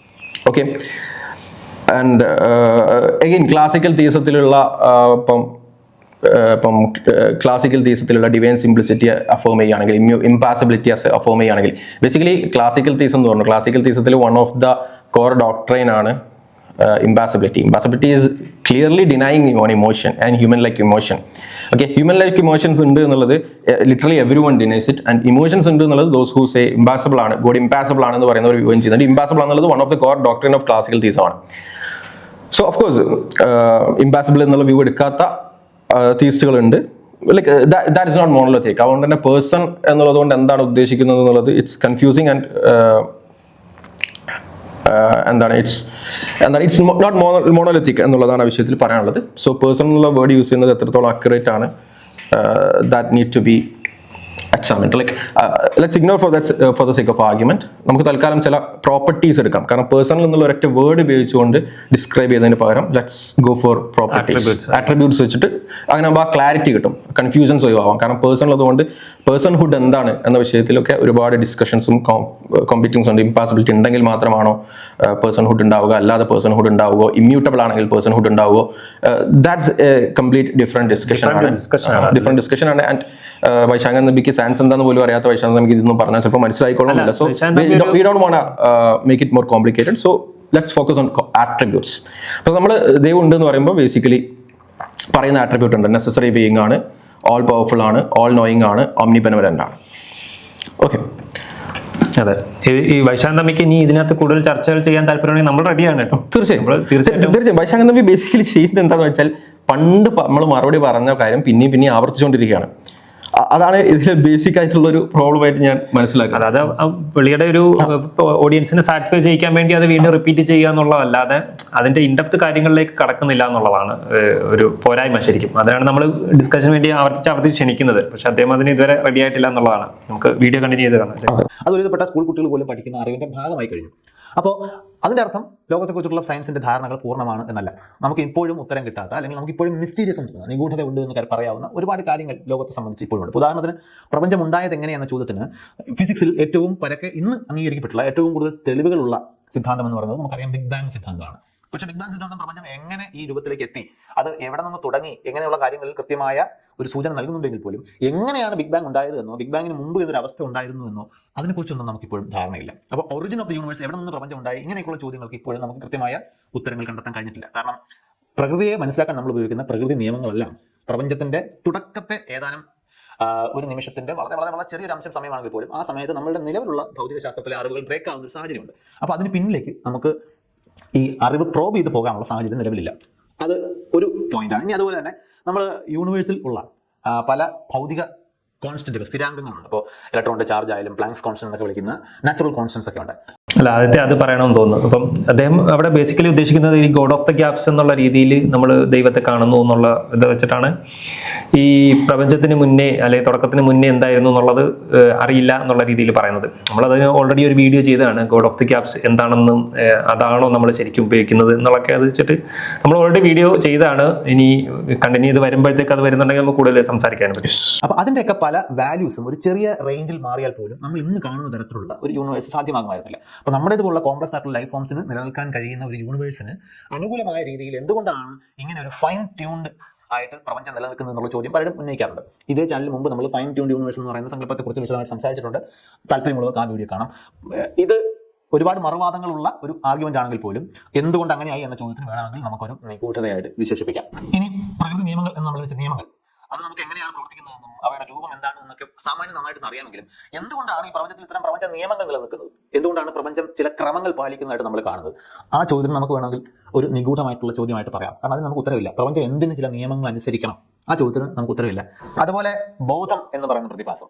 Okay, and again classical തീസത്തിലുള്ള ഇപ്പം ക്ലാസിക്കൽ തീസത്തിലുള്ള ഡിവൈൻ സിംപ്ലിസിറ്റി അഫോം ചെയ്യുകയാണെങ്കിൽ, ഇംപാസിബിലിറ്റി അഫോം ചെയ്യുകയാണെങ്കിൽ, ബേസിക്കലി ക്ലാസിക്കൽ തീസം എന്ന് പറഞ്ഞു. ക്ലാസിക്കൽ തീസത്തിൽ one of the core doctrine ആണ് impassibility. Impassibility is clearly denying on emotion and human like emotion. Okay, human like emotions ഉണ്ട് എന്നുള്ളത് literally everyone denies it. And emotions ഉണ്ട് എന്നുള്ളത് those who say ഇംപാസിബിൾ ആണ്, God ഇംപാസിബിൾ ആണെന്ന് പറയുന്നവർ വിവരം ചെയ്യുന്നുണ്ട്. ഇംപാസിബിൾ എന്നുള്ളത് one of the core doctrine of classical തീസമാണ്. സോ ഓഫ് കോഴ്സ് ഇംപാസിബിൾ എന്നുള്ള വ്യൂ എടുക്കാത്ത തീസ്റ്റുകളുണ്ട്. Like that is not monolithic. അതുകൊണ്ട് തന്നെ പേഴ്സൺ എന്നുള്ളത് കൊണ്ട് എന്താണ് ഉദ്ദേശിക്കുന്നത് എന്നുള്ളത് it's confusing and it's not monolithic എന്നുള്ളതാണ് ആ വിഷയത്തിൽ പറയാനുള്ളത്. സോ പേഴ്സൺ എന്നുള്ള വേർഡ് യൂസ് ചെയ്യുന്നത് എത്രത്തോളം അക്യുറേറ്റ് ആണ്, that need to be examined. Like let's ignore for the sake of argument. നമുക്ക് തൽക്കാലം ചില പ്രോപ്പർട്ടീസ് എടുക്കാം. കാരണം പേഴ്സണൽ എന്നുള്ള ഒരൊറ്റ വേർഡ് ഉപയോഗിച്ചുകൊണ്ട് ഡിസ്ക്രൈബ് ചെയ്യുന്നതിന് പകരം let's go for properties, attributes വെച്ചിട്ട് അങ്ങനെ ആകുമ്പോൾ ആ ക്ലാരിറ്റി കിട്ടും, കൺഫ്യൂഷൻസ് ഒഴിവാകും. കാരണം പേഴ്സണൽ അതുകൊണ്ട് പേഴ്സൺഹുഡ് എന്താണ് എന്ന വിഷയത്തിലൊക്കെ ഒരുപാട് ഡിസ്കഷൻസും കോമ്പീറ്റിംഗ്സ് ഉണ്ട്. ഇംപാസിബിലിറ്റി ഉണ്ടെങ്കിൽ മാത്രമാണോ പേഴ്സൺഹുഡ് ഉണ്ടാവുക, അല്ലാതെ പേഴ്സൺഹുഡ് ഉണ്ടാവുകയോ, ഇമ്മ്യൂട്ടബിൾ ആണെങ്കിൽ പേഴ്സൺഹുഡ് ഉണ്ടാവുകയോ, that's a complete different discussion ആണ്. ആൻഡ് വൈശാഖൻ നബിക്ക് സയൻസ് എന്താണെന്ന് പോലും അറിയാത്ത വൈശാഖൻ നബിക്ക് ഇതൊന്നും പറഞ്ഞാൽ ചിലപ്പോൾ മനസ്സിലായിക്കൊള്ളുന്നില്ല. So we don't want make it more complicated. So let's focus on attributes. അപ്പോൾ നമ്മൾ ദൈവം ഉണ്ട് എന്ന് പറയുമ്പോൾ ബേസിക്കലി പറയുന്ന ആട്രിബ്യൂട്ട് ഉണ്ട്. നെസസറി ബീയിങ് ആണ്, ഓൾ പവർഫുൾ ആണ്, ഓൾ നോയിങ് ആണ്, ഓംനിബെനവലന്റ് ആണ്. ഓക്കെ, അതെ. ഈ വൈശാഖൻ തമ്മിക്ക് ഇനി ഇതിനകത്ത് കൂടുതൽ ചർച്ചകൾ ചെയ്യാൻ താല്പര്യമാണെങ്കിൽ നമ്മൾ റെഡിയാണ് കേട്ടോ. തീർച്ചയായും വൈശാഖൻ തമ്പി ബേസിക്കലി ചെയ്യുന്നത് എന്താണെന്ന് വെച്ചാൽ പണ്ട് നമ്മൾ മറുപടി പറഞ്ഞ കാര്യം പിന്നെയും ആവർത്തിച്ചുകൊണ്ടിരിക്കുകയാണ്. അതാണ് ഇതിലെ ബേസിക് ആയിട്ടുള്ള ഒരു പ്രോബ്ലം ആയിട്ട് ഞാൻ മനസ്സിലാക്കുന്നത്. അതായത് പുള്ളിയുടെ ഒരു ഓഡിയൻസിനെ സാറ്റിസ്ഫൈ ചെയ്യിക്കാൻ വേണ്ടി അത് വീണ്ടും റിപ്പീറ്റ് ചെയ്യുക എന്നുള്ളതല്ലാതെ അതിന്റെ ഇൻഡെപ്ത് കാര്യങ്ങളിലേക്ക് കടക്കുന്നില്ല എന്നുള്ളതാണ് ഒരു പോരായ്മ ശരിക്കും. അതാണ് നമ്മൾ ഡിസ്കഷന് വേണ്ടി ആവർത്തിച്ച് ക്ഷണിക്കുന്നത്. പക്ഷെ അദ്ദേഹം അതിന് ഇതുവരെ റെഡി ആയിട്ടില്ല എന്നുള്ളതാണ്. നമുക്ക് വീഡിയോ കണ്ടിന്യൂ ചെയ്ത് കാണാം. അത് ഒരുവിധപ്പെട്ട സ്കൂൾ കുട്ടികൾ പോലും പഠിക്കുന്ന അറിവിന്റെ ഭാഗമായി കഴിഞ്ഞു. അപ്പോൾ അതിൻ്റെ അർത്ഥം ലോകത്തെക്കുറിച്ചുള്ള സയൻസിന്റെ ധാരണകൾ പൂർണ്ണമാണ് എന്നല്ല. നമുക്ക് ഇപ്പോഴും ഉത്തരം കിട്ടാത്ത, അല്ലെങ്കിൽ നമുക്ക് ഇപ്പോഴും മിസ്റ്റീരിയസ് എന്ന് തോന്നുന്ന, നിഗൂഢത ഉണ്ട് എന്ന് പറയാവുന്ന ഒരുപാട് കാര്യങ്ങൾ ലോകത്തെ സംബന്ധിച്ച് ഇപ്പോഴും ഉണ്ട്. ഉദാഹരണത്തിന് പ്രപഞ്ചം ഉണ്ടായത് എങ്ങനെയെന്ന ചോദ്യത്തിന് ഫിസിക്സിൽ ഏറ്റവും പരക്കെ ഇന്ന് അംഗീകരിക്കപ്പെട്ടുള്ള ഏറ്റവും കൂടുതൽ തെളിവുകളുള്ള സിദ്ധാന്തം എന്ന് പറയുന്നത് നമുക്കറിയാം ബിഗ് ബാങ് സിദ്ധാന്തമാണ്. പക്ഷേ ബിഗ് ബാങ് സിദ്ധാന്തം പ്രപഞ്ചം എങ്ങനെ ഈ രൂപത്തിലേക്ക് എത്തി, അത് എവിടെ നിന്ന് തുടങ്ങി, എങ്ങനെയുള്ള കാര്യങ്ങളിൽ കൃത്യമായ ഒരു സൂചന നൽകുന്നുണ്ടെങ്കിൽ പോലും എങ്ങനെയാണ് ബിഗ് ബാങ് ഉണ്ടായത് എന്നോ ബിഗ് ബാങ്ങിന് മുമ്പ് ഇതൊരു അവസ്ഥ ഉണ്ടായിരുന്നു എന്നോ അതിനെക്കുറിച്ചൊന്നും നമുക്കിപ്പോഴും ധാരണയില്ല. അപ്പോൾ ഒറിജിൻ ഓഫ് ദി യൂണിവേഴ്സ്, എവിടെ നിന്ന് പ്രപഞ്ചം ഉണ്ടായി, ഇങ്ങനെയൊക്കെയുള്ള ചോദ്യങ്ങൾക്ക് ഇപ്പോഴും നമുക്ക് കൃത്യമായ ഉത്തരങ്ങൾ കണ്ടെത്താൻ കഴിഞ്ഞിട്ടില്ല. കാരണം പ്രകൃതിയെ മനസ്സിലാക്കാൻ നമ്മൾ ഉപയോഗിക്കുന്ന പ്രകൃതി നിയമങ്ങളെല്ലാം പ്രപഞ്ചത്തിന്റെ തുടക്കത്തെ ഏതാനും ഒരു നിമിഷത്തിന്റെ വളരെ വളരെ വളരെ ചെറിയൊരു അംശം സമയമാണെങ്കിൽ പോലും ആ സമയത്ത് നമ്മളുടെ നിലവിലുള്ള ഭൗതിക ശാസ്ത്രത്തിലെ അറിവുകൾ ബ്രേക്ക് ആവുന്ന ഒരു സാഹചര്യമുണ്ട്. അപ്പോൾ അതിന് പിന്നിലേക്ക് നമുക്ക് ഈ അറിവ് പ്രോബ് ചെയ്ത് പോകാനുള്ള സാഹചര്യം നിലവിലില്ല. അത് ഒരു പോയിന്റാണ്. ഇനി അതുപോലെ തന്നെ നമ്മൾ യൂണിവേഴ്സിൽ ഉള്ള പല ഭൗതിക കോൺസ്റ്റന്റുകൾ, സ്ഥിരാംഗങ്ങളുണ്ട്. ഇപ്പോൾ ഇലക്ട്രോണിന്റെ ചാർജ് ആയാലും പ്ലാങ്ക്സ് കോൺസ്റ്റന്റ് എന്നൊക്കെ വിളിക്കുന്ന നാച്ചുറൽ കോൺസ്റ്റന്റ്സ് ഒക്കെ ഉണ്ട്. അല്ല, ആദ്യത്തെ അത് പറയണമെന്ന് തോന്നുന്നു. അപ്പം അദ്ദേഹം അവിടെ ബേസിക്കലി ഉദ്ദേശിക്കുന്നത് ഈ ഗോഡ് ഓഫ് ദ ഗ്യാപ്സ് എന്നുള്ള രീതിയിൽ നമ്മൾ ദൈവത്തെ കാണുന്നു എന്നുള്ള ഇത് വെച്ചിട്ടാണ് ഈ പ്രപഞ്ചത്തിന് മുന്നേ അല്ലെങ്കിൽ തുടക്കത്തിന് മുന്നേ എന്തായിരുന്നു എന്നുള്ളത് അറിയില്ല എന്നുള്ള രീതിയിൽ പറയുന്നത്. നമ്മളതിന് ഓൾറെഡി ഒരു വീഡിയോ ചെയ്തതാണ്, ഗോഡ് ഓഫ് ദി ഗ്യാപ്സ് എന്താണെന്നും അതാണോ നമ്മൾ ശരിക്കും ഉപയോഗിക്കുന്നത് എന്നുള്ളതൊക്കെ അത് വെച്ചിട്ട് നമ്മൾ ഓൾറെഡി വീഡിയോ ചെയ്തതാണ്. ഇനി കണ്ടിന്യൂ ചെയ്ത് വരുമ്പോഴത്തേക്ക് അത് വരുന്നുണ്ടെങ്കിൽ നമുക്ക് കൂടുതൽ സംസാരിക്കാനും പറ്റും. അപ്പോൾ അതിൻ്റെയൊക്കെ പല വാല്യൂസും ഒരു ചെറിയ റേഞ്ചിൽ മാറിയാൽ പോലും നമ്മൾ ഇന്ന് കാണുന്ന തരത്തിലുള്ള ഒരു യൂണിവേഴ്സ് സാധ്യമാകുമായിരുന്നില്ല. അപ്പോൾ നമ്മുടെ ഇതുപോലുള്ള കോംപ്ലക്സ് ആയിട്ടുള്ള ലൈഫ് ഫോംസിന് നിലനിൽക്കാൻ കഴിയുന്ന ഒരു യൂണിവേഴ്സിന് അനുകൂലമായ രീതിയിൽ എന്തുകൊണ്ടാണ് ഇങ്ങനെ ഒരു ഫൈൻ ട്യൂൺഡ് ആയിട്ട് പ്രപഞ്ചം നിലനിൽക്കുന്നത് എന്നുള്ള ചോദ്യം പലരും ഉന്നയിക്കാറുണ്ട്. ഇതേ ചാനലിൽ മുമ്പ് നമ്മൾ ഫൈൻ ട്യൂൺഡ് യൂണിവേഴ്സ് എന്ന് പറയുന്ന സങ്കല്പത്തെക്കുറിച്ച് വിശദമായിട്ട് സംസാരിച്ചിട്ടുണ്ട്. താല്പര്യമുള്ളവർക്ക് ആ വീഡിയോ കാണാം. ഇത് ഒരുപാട് മറുവാദങ്ങളുള്ള ഒരു ആർഗ്യുമെന്റ് ആണെങ്കിൽ പോലും എന്തുകൊണ്ട് അങ്ങനെയായി എന്ന ചോദ്യത്തിന് വേണമെങ്കിൽ നമുക്കൊരു നിഗൂഢതയായിട്ട് വിശേഷിപ്പിക്കാം. ഇനി പ്രകൃതി നിയമങ്ങൾ എന്ന് നമ്മൾ വെച്ച നിയമങ്ങൾ, അത് നമുക്ക് എങ്ങനെയാണ് പ്രവർത്തിക്കുന്നതെന്നും അവയുടെ രൂപം എന്താണെന്നൊക്കെ സാമാന്യം നന്നായിട്ട് അറിയാമെങ്കിലും എന്തുകൊണ്ടാണ് ഈ പ്രപഞ്ചത്തിൽ ഇത്തരം പ്രപഞ്ച നിയമങ്ങൾ നിലനിൽക്കുന്നത്, എന്തുകൊണ്ടാണ് പ്രപഞ്ചം ചില ക്രമങ്ങൾ പാലിക്കുന്നതായിട്ട് നമ്മൾ കാണുന്നത്, ആ ചോദ്യത്തിന് നമുക്ക് വേണമെങ്കിൽ ഒരു നിഗൂഢമായിട്ടുള്ള ചോദ്യമായിട്ട് പറയാം. കാരണം അതിന് നമുക്ക് ഉത്തരവില്ല. പ്രപഞ്ചം എന്തിന് ചില നിയമങ്ങൾ അനുസരിക്കണം, ആ ചോദ്യത്തിന് നമുക്ക് ഉത്തരവില്ല. അതുപോലെ ബോധം എന്ന് പറയുന്ന പ്രതിഭാസം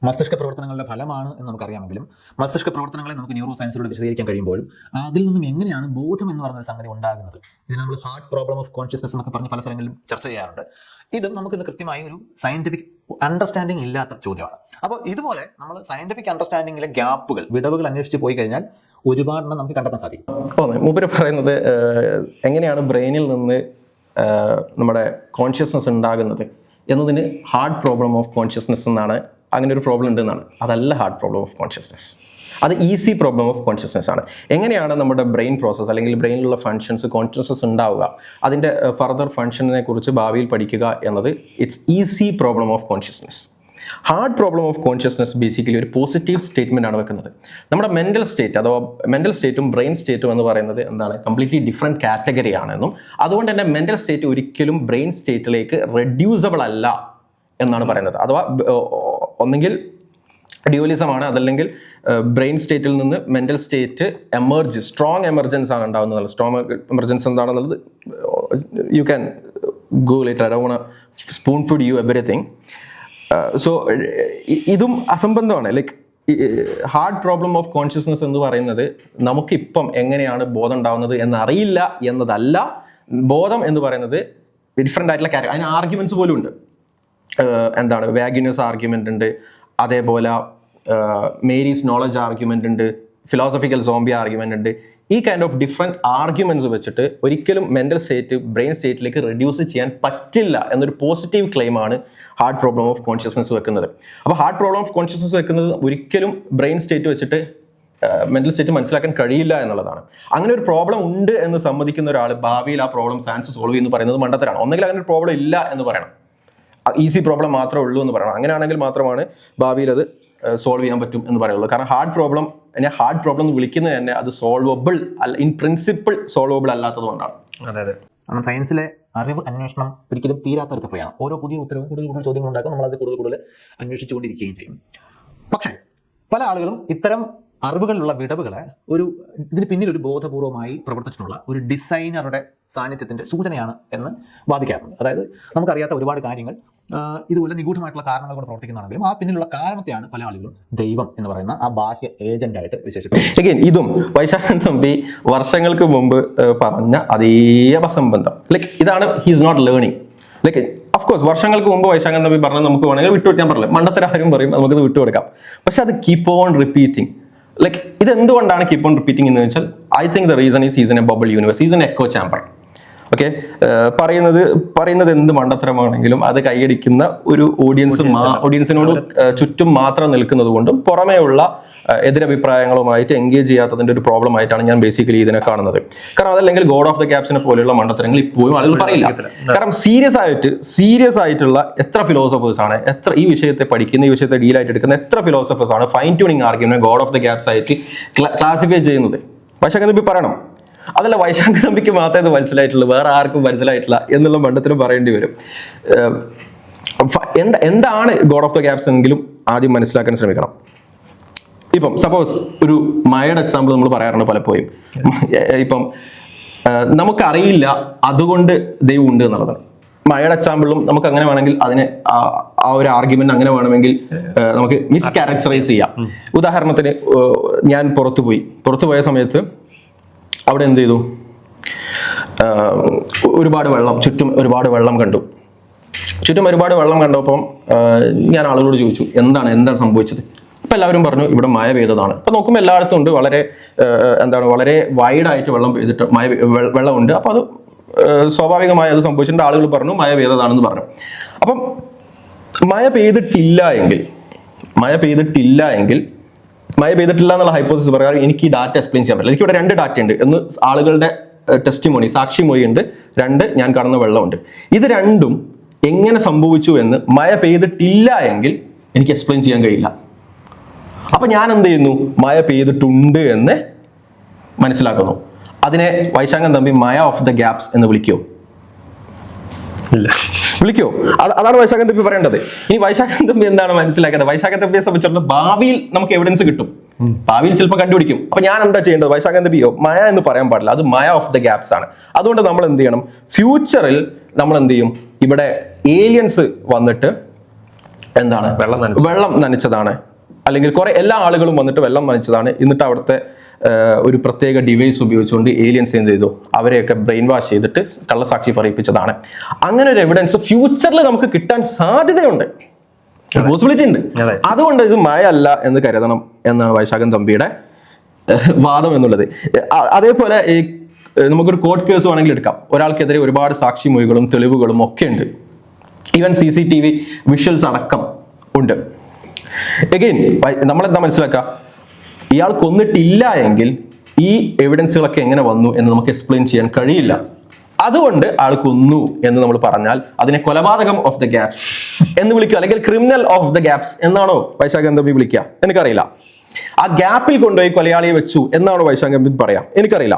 മസ്തിഷ്ക പ്രവർത്തനങ്ങളുടെ ഫലമാണ് എന്ന് നമുക്കറിയാമെങ്കിലും മസ്തിഷ്ക പ്രവർത്തനങ്ങളെ നമുക്ക് ന്യൂറോ സയൻസിലൂടെ വിശദീകരിക്കാൻ കഴിയുമ്പോഴും അതിൽ നിന്നും എങ്ങനെയാണ് ബോധം എന്ന് പറയുന്ന സംഗതി ഉണ്ടാകുന്നത്, ഇതിന് നമ്മൾ ഹാർട്ട് പ്രോബ്ലം ഓഫ് കോൺഷ്യസ്നസ് എന്നൊക്കെ പറഞ്ഞ് പല സ്ഥലങ്ങളിലും ചർച്ച ചെയ്യാറുണ്ട്. ഇതും നമുക്കിന്ന് കൃത്യമായി ഒരു സയന്റിഫിക് അണ്ടർസ്റ്റാൻഡിങ് ഇല്ലാത്ത ചോദ്യമാണ്. അപ്പോൾ ഇതുപോലെ നമ്മൾ സയന്റിഫിക് അണ്ടർസ്റ്റാൻഡിങ്ങിലെ ഗ്യാപ്പുകൾ, വിടവുകൾ അന്വേഷിച്ച് പോയി കഴിഞ്ഞാൽ ഒരുപാടെണ്ണം നമുക്ക് കണ്ടെത്താൻ സാധിക്കും. മൂപ്പര് പറയുന്നത് എങ്ങനെയാണ് ബ്രെയിനിൽ നിന്ന് നമ്മുടെ കോൺഷ്യസ്നസ് ഉണ്ടാകുന്നത് എന്നതിന് ഹാർഡ് പ്രോബ്ലം ഓഫ് കോൺഷ്യസ്നസ് എന്നാണ്, അങ്ങനെ ഒരു പ്രോബ്ലം ഉണ്ടെന്നാണ്. അതല്ല ഹാർഡ് പ്രോബ്ലം ഓഫ് കോൺഷ്യസ്നസ്, അത് ഈസി പ്രോബ്ലം ഓഫ് കോൺഷ്യസ്നസ് ആണ്. എങ്ങനെയാണ് നമ്മുടെ ബ്രെയിൻ പ്രോസസ്സ് അല്ലെങ്കിൽ ബ്രെയിനിലുള്ള ഫങ്ഷൻസ്, കോൺഷ്യസ്നസ് ഉണ്ടാവുക, അതിൻ്റെ ഫർദർ ഫങ്ഷനെ കുറിച്ച് ഭാവിയിൽ പഠിക്കുക എന്നത് it's easy problem of consciousness. Hard problem of consciousness basically ഒരു പോസിറ്റീവ് സ്റ്റേറ്റ്മെന്റ് ആണ് വെക്കുന്നത്. നമ്മുടെ മെന്റൽ സ്റ്റേറ്റ് അഥവാ മെന്റൽ സ്റ്റേറ്റും ബ്രെയിൻ സ്റ്റേറ്റും എന്ന് പറയുന്നത് എന്താണ്, കംപ്ലീറ്റ്ലി ഡിഫറെൻറ്റ് കാറ്റഗറി ആണെന്നും അതുകൊണ്ട് തന്നെ മെന്റൽ സ്റ്റേറ്റ് ഒരിക്കലും ബ്രെയിൻ സ്റ്റേറ്റിലേക്ക് റെഡ്യൂസബിൾ അല്ല എന്നാണ് പറയുന്നത്. അഥവാ ഒന്നെങ്കിൽ ഡ്യൂവലിസമാണ്, അതല്ലെങ്കിൽ ബ്രെയിൻ സ്റ്റേറ്റിൽ നിന്ന് മെന്റൽ സ്റ്റേറ്റ് സ്ട്രോങ് എമർജൻസ് ആണ് ഉണ്ടാകുന്നത്. സ്ട്രോങ് എമർജൻസ് എന്താണെന്നുള്ളത് you can Google it. I don't want spoon feed you everything. So ഇതും അസംബന്ധമാണ്. Like hard problem of consciousness എന്ന് പറയുന്നത് നമുക്കിപ്പം എങ്ങനെയാണ് ബോധം ഉണ്ടാവുന്നത് എന്നറിയില്ല എന്നതല്ല. ബോധം എന്ന് പറയുന്നത് ഡിഫറെൻ്റ് ആയിട്ടുള്ള കാര്യം, അതിന് ആർഗ്യുമെന്റ്സ് പോലും ഉണ്ട്. എന്താണ്, വാഗിനസ് ആർഗ്യുമെന്റ് ഉണ്ട്, അതേപോലെ മേരീസ് നോളജ് ആർഗ്യുമെന്റ് ഉണ്ട്, ഫിലോസഫിക്കൽ സോംബി ആർഗ്യുമെന്റ് ഉണ്ട്. ഈ കൈൻഡ് ഓഫ് ഡിഫറെൻറ്റ് ആർഗ്യുമെന്റ്സ് വെച്ചിട്ട് ഒരിക്കലും മെന്റൽ സ്റ്റേറ്റ് ബ്രെയിൻ സ്റ്റേറ്റിലേക്ക് റെഡ്യൂസ് ചെയ്യാൻ പറ്റില്ല എന്നൊരു പോസിറ്റീവ് ക്ലെയിമാണ് ഹാർഡ് പ്രോബ്ലം ഓഫ് കോൺഷ്യസ്നസ് വെക്കുന്നത്. അപ്പോൾ ഹാർഡ് പ്രോബ്ലം ഓഫ് കോൺഷ്യസ്നസ് വെക്കുന്നത് ഒരിക്കലും ബ്രെയിൻ സ്റ്റേറ്റ് വെച്ചിട്ട് മെന്റൽ സ്റ്റേറ്റ് മനസ്സിലാക്കാൻ കഴിയില്ല എന്നുള്ളതാണ്. അങ്ങനെ ഒരു പ്രോബ്ലം ഉണ്ട് എന്ന് സമ്മതിക്കുന്ന ഒരാൾ ഭാവിയിൽ ആ പ്രോബ്ലം സയൻസ് സോൾവ് ചെയ്യുന്നു പറയുന്നത് മണ്ടത്തരാണ്. ഒന്നെങ്കിൽ അങ്ങനെ ഒരു പ്രോബ്ലം ഇല്ല എന്ന് പറയണം, ഈസി പ്രോബ്ലം മാത്രമേ ഉള്ളൂ എന്ന് പറയണം. അങ്ങനെയാണെങ്കിൽ മാത്രമാണ് ഭാവിയിൽ അത് സോൾവ് ചെയ്യാൻ പറ്റും എന്ന് പറയുള്ളൂ. കാരണം ഹാർഡ് പ്രോബ്ലം എന്ന് വിളിക്കുന്നത് തന്നെ അത് സോൾവബിൾ അല്ല, ഇൻ പ്രിൻസിപ്പിൾ സോൾവബിൾ അല്ലാത്തത് കൊണ്ടാണ്. അതെ. കാരണം സയൻസിലെ അറിവ് അന്വേഷണം ഒരിക്കലും തീരാത്ത ഒരു പ്രക്രിയയാണ്. ഓരോ പുതിയ ഉത്തരവും കൂടുതൽ ചോദ്യങ്ങൾ ഉണ്ടാക്കും, നമ്മളത് കൂടുതൽ അന്വേഷിച്ചുകൊണ്ടിരിക്കുകയും ചെയ്യും. പക്ഷേ പല ആളുകളും ഇത്തരം അറിവുകളിലുള്ള വിടവുകളെ ഇതിന് പിന്നിൽ ഒരു ബോധപൂർവമായി പ്രവർത്തിച്ചിട്ടുള്ള ഒരു ഡിസൈനറുടെ സാന്നിധ്യത്തിന്റെ സൂചനയാണ് എന്ന് വാദിക്കാറുണ്ട്. അതായത് നമുക്കറിയാത്ത ഒരുപാട് കാര്യങ്ങൾ ഇതുപോലെ നിഗൂഢമായിട്ടുള്ള കാരണങ്ങൾ കൊണ്ട് പ്രവർത്തിക്കുന്നതാണെങ്കിലും ആ പിന്നിലുള്ള കാരണത്തെയാണ് പല ആളുകളും ദൈവം എന്ന് പറയുന്ന ആ ബാഹ്യ ഏജന്റായിട്ട് വിശേഷിപ്പിക്കുന്നത്. ഇതും വൈശാഖൻ തമ്പി വർഷങ്ങൾക്ക് മുമ്പ് പറഞ്ഞ അതേ അസംബന്ധം. ഇതാണ് ഹീസ് നോട്ട് ലേണിംഗ്. അഫ്കോഴ്സ് വർഷങ്ങൾക്ക് മുമ്പ് വൈശാഖൻ തമ്പി പറഞ്ഞത് നമുക്ക് വേണമെങ്കിൽ വിട്ടുകൊടുക്കാൻ പറഞ്ഞില്ല, മണ്ടത്തരാരും പറയും, നമുക്കത് വിട്ടുകൊടുക്കാം. പക്ഷെ അത് കീപ്പ് ഓൺ റിപ്പീറ്റിംഗ്. ഇതെന്തുകൊണ്ടാണ് കീപ്പ് ഓൺ റിപ്പീറ്റിംഗ് എന്ന് വെച്ചാൽ I think the reason is is in a bubble universe, is in echo chamber. Okay, പറയുന്നത് എന്ത് മണ്ടത്തരമാണെങ്കിലും അത് കൈയടിക്കുന്ന ഒരു ഓഡിയൻസിനോട് ചുറ്റും മാത്രം നിൽക്കുന്നത് കൊണ്ടും പുറമേ ഉള്ള എതിരഭിപ്രായങ്ങളുമായിട്ട് എൻഗേജ് ചെയ്യാത്തതിന്റെ ഒരു പ്രോബ്ലം ആയിട്ടാണ് ഞാൻ ബേസിക്കലി ഇതിനെ കാണുന്നത്. കാരണം അതല്ലെങ്കിൽ ഗോഡ് ഓഫ് ദ ഗ്യാപ്സിനെ പോലെയുള്ള മണ്ടത്തരങ്ങൾ ഇപ്പോഴും ആളുകൾ പറയില്ല. കാരണം സീരിയസ് ആയിട്ടുള്ള എത്ര ഫിലോസഫേഴ്സ് ആണ്, എത്ര ഈ വിഷയത്തെ പഠിക്കുന്ന, ഈ വിഷയത്തെ ഡീലായിട്ട് എടുക്കുന്ന എത്ര ഫിലോസഫേഴ്സ് ആണ് fine tuning argument God of the gaps ആയിട്ട് ക്ലാസിഫൈ ചെയ്യുന്നത്. വൈശാഖൻ തമ്പി പറയണം, അതല്ല വൈശാഖൻ തമ്പിക്ക് മാത്രമേ ഇത് മനസ്സിലായിട്ടുള്ളൂ, വേറെ ആർക്കും മനസ്സിലായിട്ടില്ല എന്നുള്ള മണ്ടത്തിനും പറയേണ്ടി വരും. എന്താണ് ഗോഡ് ഓഫ് ദ ഗ്യാപ്സ് എങ്കിലും ആദ്യം മനസ്സിലാക്കാൻ ശ്രമിക്കണം. ഇപ്പം സപ്പോസ് ഒരു മഴയുടെ എക്സാമ്പിൾ നമ്മൾ പറയാറുണ്ട് പലപ്പോഴും. ഇപ്പം നമുക്കറിയില്ല അതുകൊണ്ട് ദൈവം ഉണ്ട് എന്നുള്ളതാണ്. മഴയുടെ എക്സാമ്പിളും നമുക്ക് അങ്ങനെ വേണമെങ്കിൽ അതിനെ ആ ഒരു ആർഗ്യുമെന്റ് അങ്ങനെ വേണമെങ്കിൽ നമുക്ക് മിസ് ക്യാരക്ടറൈസ് ചെയ്യാം. ഉദാഹരണത്തിന് ഞാൻ പുറത്തു പോയ സമയത്ത് അവിടെ എന്ത് ചെയ്തു, ഒരുപാട് വെള്ളം, ചുറ്റും ഒരുപാട് വെള്ളം കണ്ടപ്പം ഞാൻ ആളുകളോട് ചോദിച്ചു എന്താണ് സംഭവിച്ചത്. ഇപ്പം എല്ലാവരും പറഞ്ഞു ഇവിടെ മഴ പെയ്തതാണ്. ഇപ്പം നോക്കുമ്പോൾ എല്ലായിടത്തും ഉണ്ട്, വളരെ വൈഡായിട്ട് വെള്ളം പെയ്തിട്ട് വെള്ളമുണ്ട്. അപ്പം അത് സ്വാഭാവികമായി അത് സംഭവിച്ചിട്ടുണ്ട്. ആളുകൾ പറഞ്ഞു മഴ പെയ്തതാണെന്ന് പറഞ്ഞു. അപ്പം മഴ പെയ്തിട്ടില്ല എന്നുള്ള ഹൈപ്പോസിസ് പ്രകാരം എനിക്ക് ഈ ഡാറ്റ എക്സ്പ്ലെയിൻ ചെയ്യാൻ പറ്റില്ല. എനിക്കിവിടെ 2 ഡാറ്റ ഉണ്ട്. ഒന്ന് ആളുകളുടെ ടെസ്റ്റിമോണി, സാക്ഷിമൊഴി ഉണ്ട്. 2 ഞാൻ കാണുന്ന വെള്ളമുണ്ട്. ഇത് രണ്ടും എങ്ങനെ സംഭവിച്ചു എന്ന് മഴ പെയ്തിട്ടില്ല എങ്കിൽ എനിക്ക് എക്സ്പ്ലെയിൻ ചെയ്യാൻ കഴിയില്ല. അപ്പൊ ഞാൻ എന്ത് ചെയ്യുന്നു, മഴ പെയ്തിട്ടുണ്ട് എന്ന് മനസ്സിലാക്കുന്നു. അതിനെ വൈശാഖൻ തമ്പി മഴ ഓഫ് ദ ഗ്യാപ്സ് എന്ന് വിളിക്കോ? അതാണ് വൈശാഖൻ തമ്പി പറയേണ്ടത്. ഇനി വൈശാഖൻ തമ്പി എന്താണ് മനസ്സിലാക്കേണ്ടത്? വൈശാഖൻ തമ്പിയെ സംബന്ധിച്ചിടത്തോളം ഭാവിയിൽ നമുക്ക് എവിഡൻസ് കിട്ടും, ഭാവിയിൽ ചിലപ്പോൾ കണ്ടുപിടിക്കും. അപ്പൊ ഞാൻ എന്താ ചെയ്യേണ്ടത്? വൈശാഖൻ തമ്പിയോ മഴ എന്ന് പറയാൻ പാടില്ല, അത് മഴ ഓഫ് ദ ഗ്യാപ്സ് ആണ്. അതുകൊണ്ട് നമ്മൾ എന്ത് ചെയ്യണം, ഫ്യൂച്ചറിൽ നമ്മൾ എന്ത് ചെയ്യും, ഇവിടെ ഏലിയൻസ് വന്നിട്ട് എന്താണ് വെള്ളം നനച്ചതാണ്, അല്ലെങ്കിൽ എല്ലാ ആളുകളും വന്നിട്ട് വെള്ളം നനച്ചതാണ്, എന്നിട്ട് അവിടുത്തെ ഒരു പ്രത്യേക ഡിവൈസ് ഉപയോഗിച്ചുകൊണ്ട് ഏലിയൻസ് എന്ത് ചെയ്തു, അവരെയൊക്കെ ബ്രെയിൻ വാഷ് ചെയ്തിട്ട് കള്ളസാക്ഷി പറയിപ്പിച്ചതാണ്. അങ്ങനെ ഒരു എവിഡൻസ് ഫ്യൂച്ചറിൽ നമുക്ക് കിട്ടാൻ സാധ്യതയുണ്ട്, പോസിബിലിറ്റി ഉണ്ട്. അതുകൊണ്ട് ഇത് മഴ അല്ല എന്ന് കരുതണം എന്നാണ് വൈശാഖൻ തമ്പിയുടെ വാദം എന്നുള്ളത്. അതേപോലെ നമുക്കൊരു കോർട്ട് കേസ് വേണമെങ്കിൽ എടുക്കാം. ഒരാൾക്കെതിരെ ഒരുപാട് സാക്ഷിമൊഴികളും തെളിവുകളും ഒക്കെ ഉണ്ട്, ഈവൻ CCTV വിഷ്വൽസ് അടക്കം ഉണ്ട്. എഗെയിൻ നമ്മളെന്താ മനസ്സിലാക്കുക, ഇയാൾ കൊന്നിട്ടില്ല എങ്കിൽ ഈ എവിഡൻസുകളൊക്കെ എങ്ങനെ വന്നു എന്ന് നമുക്ക് എക്സ്പ്ലെയിൻ ചെയ്യാൻ കഴിയില്ല. അതുകൊണ്ട് ആൾ കൊന്നു എന്ന് നമ്മൾ പറഞ്ഞാൽ അതിനെ കൊലപാതകം ഓഫ് ദ ഗ്യാപ്സ് എന്ന് വിളിക്കുക, അല്ലെങ്കിൽ ക്രിമിനൽ ഓഫ് ദ ഗ്യാപ്സ് എന്നാണോ വൈശാഖൻ തമ്പി വിളിക്കുക? എനിക്കറിയില്ല. ആ ഗ്യാപ്പിൽ കൊണ്ടുപോയി കൊലയാളിയെ വെച്ചു എന്നാണോ വൈശാഖൻ തമ്പി പറയാം? എനിക്കറിയില്ല.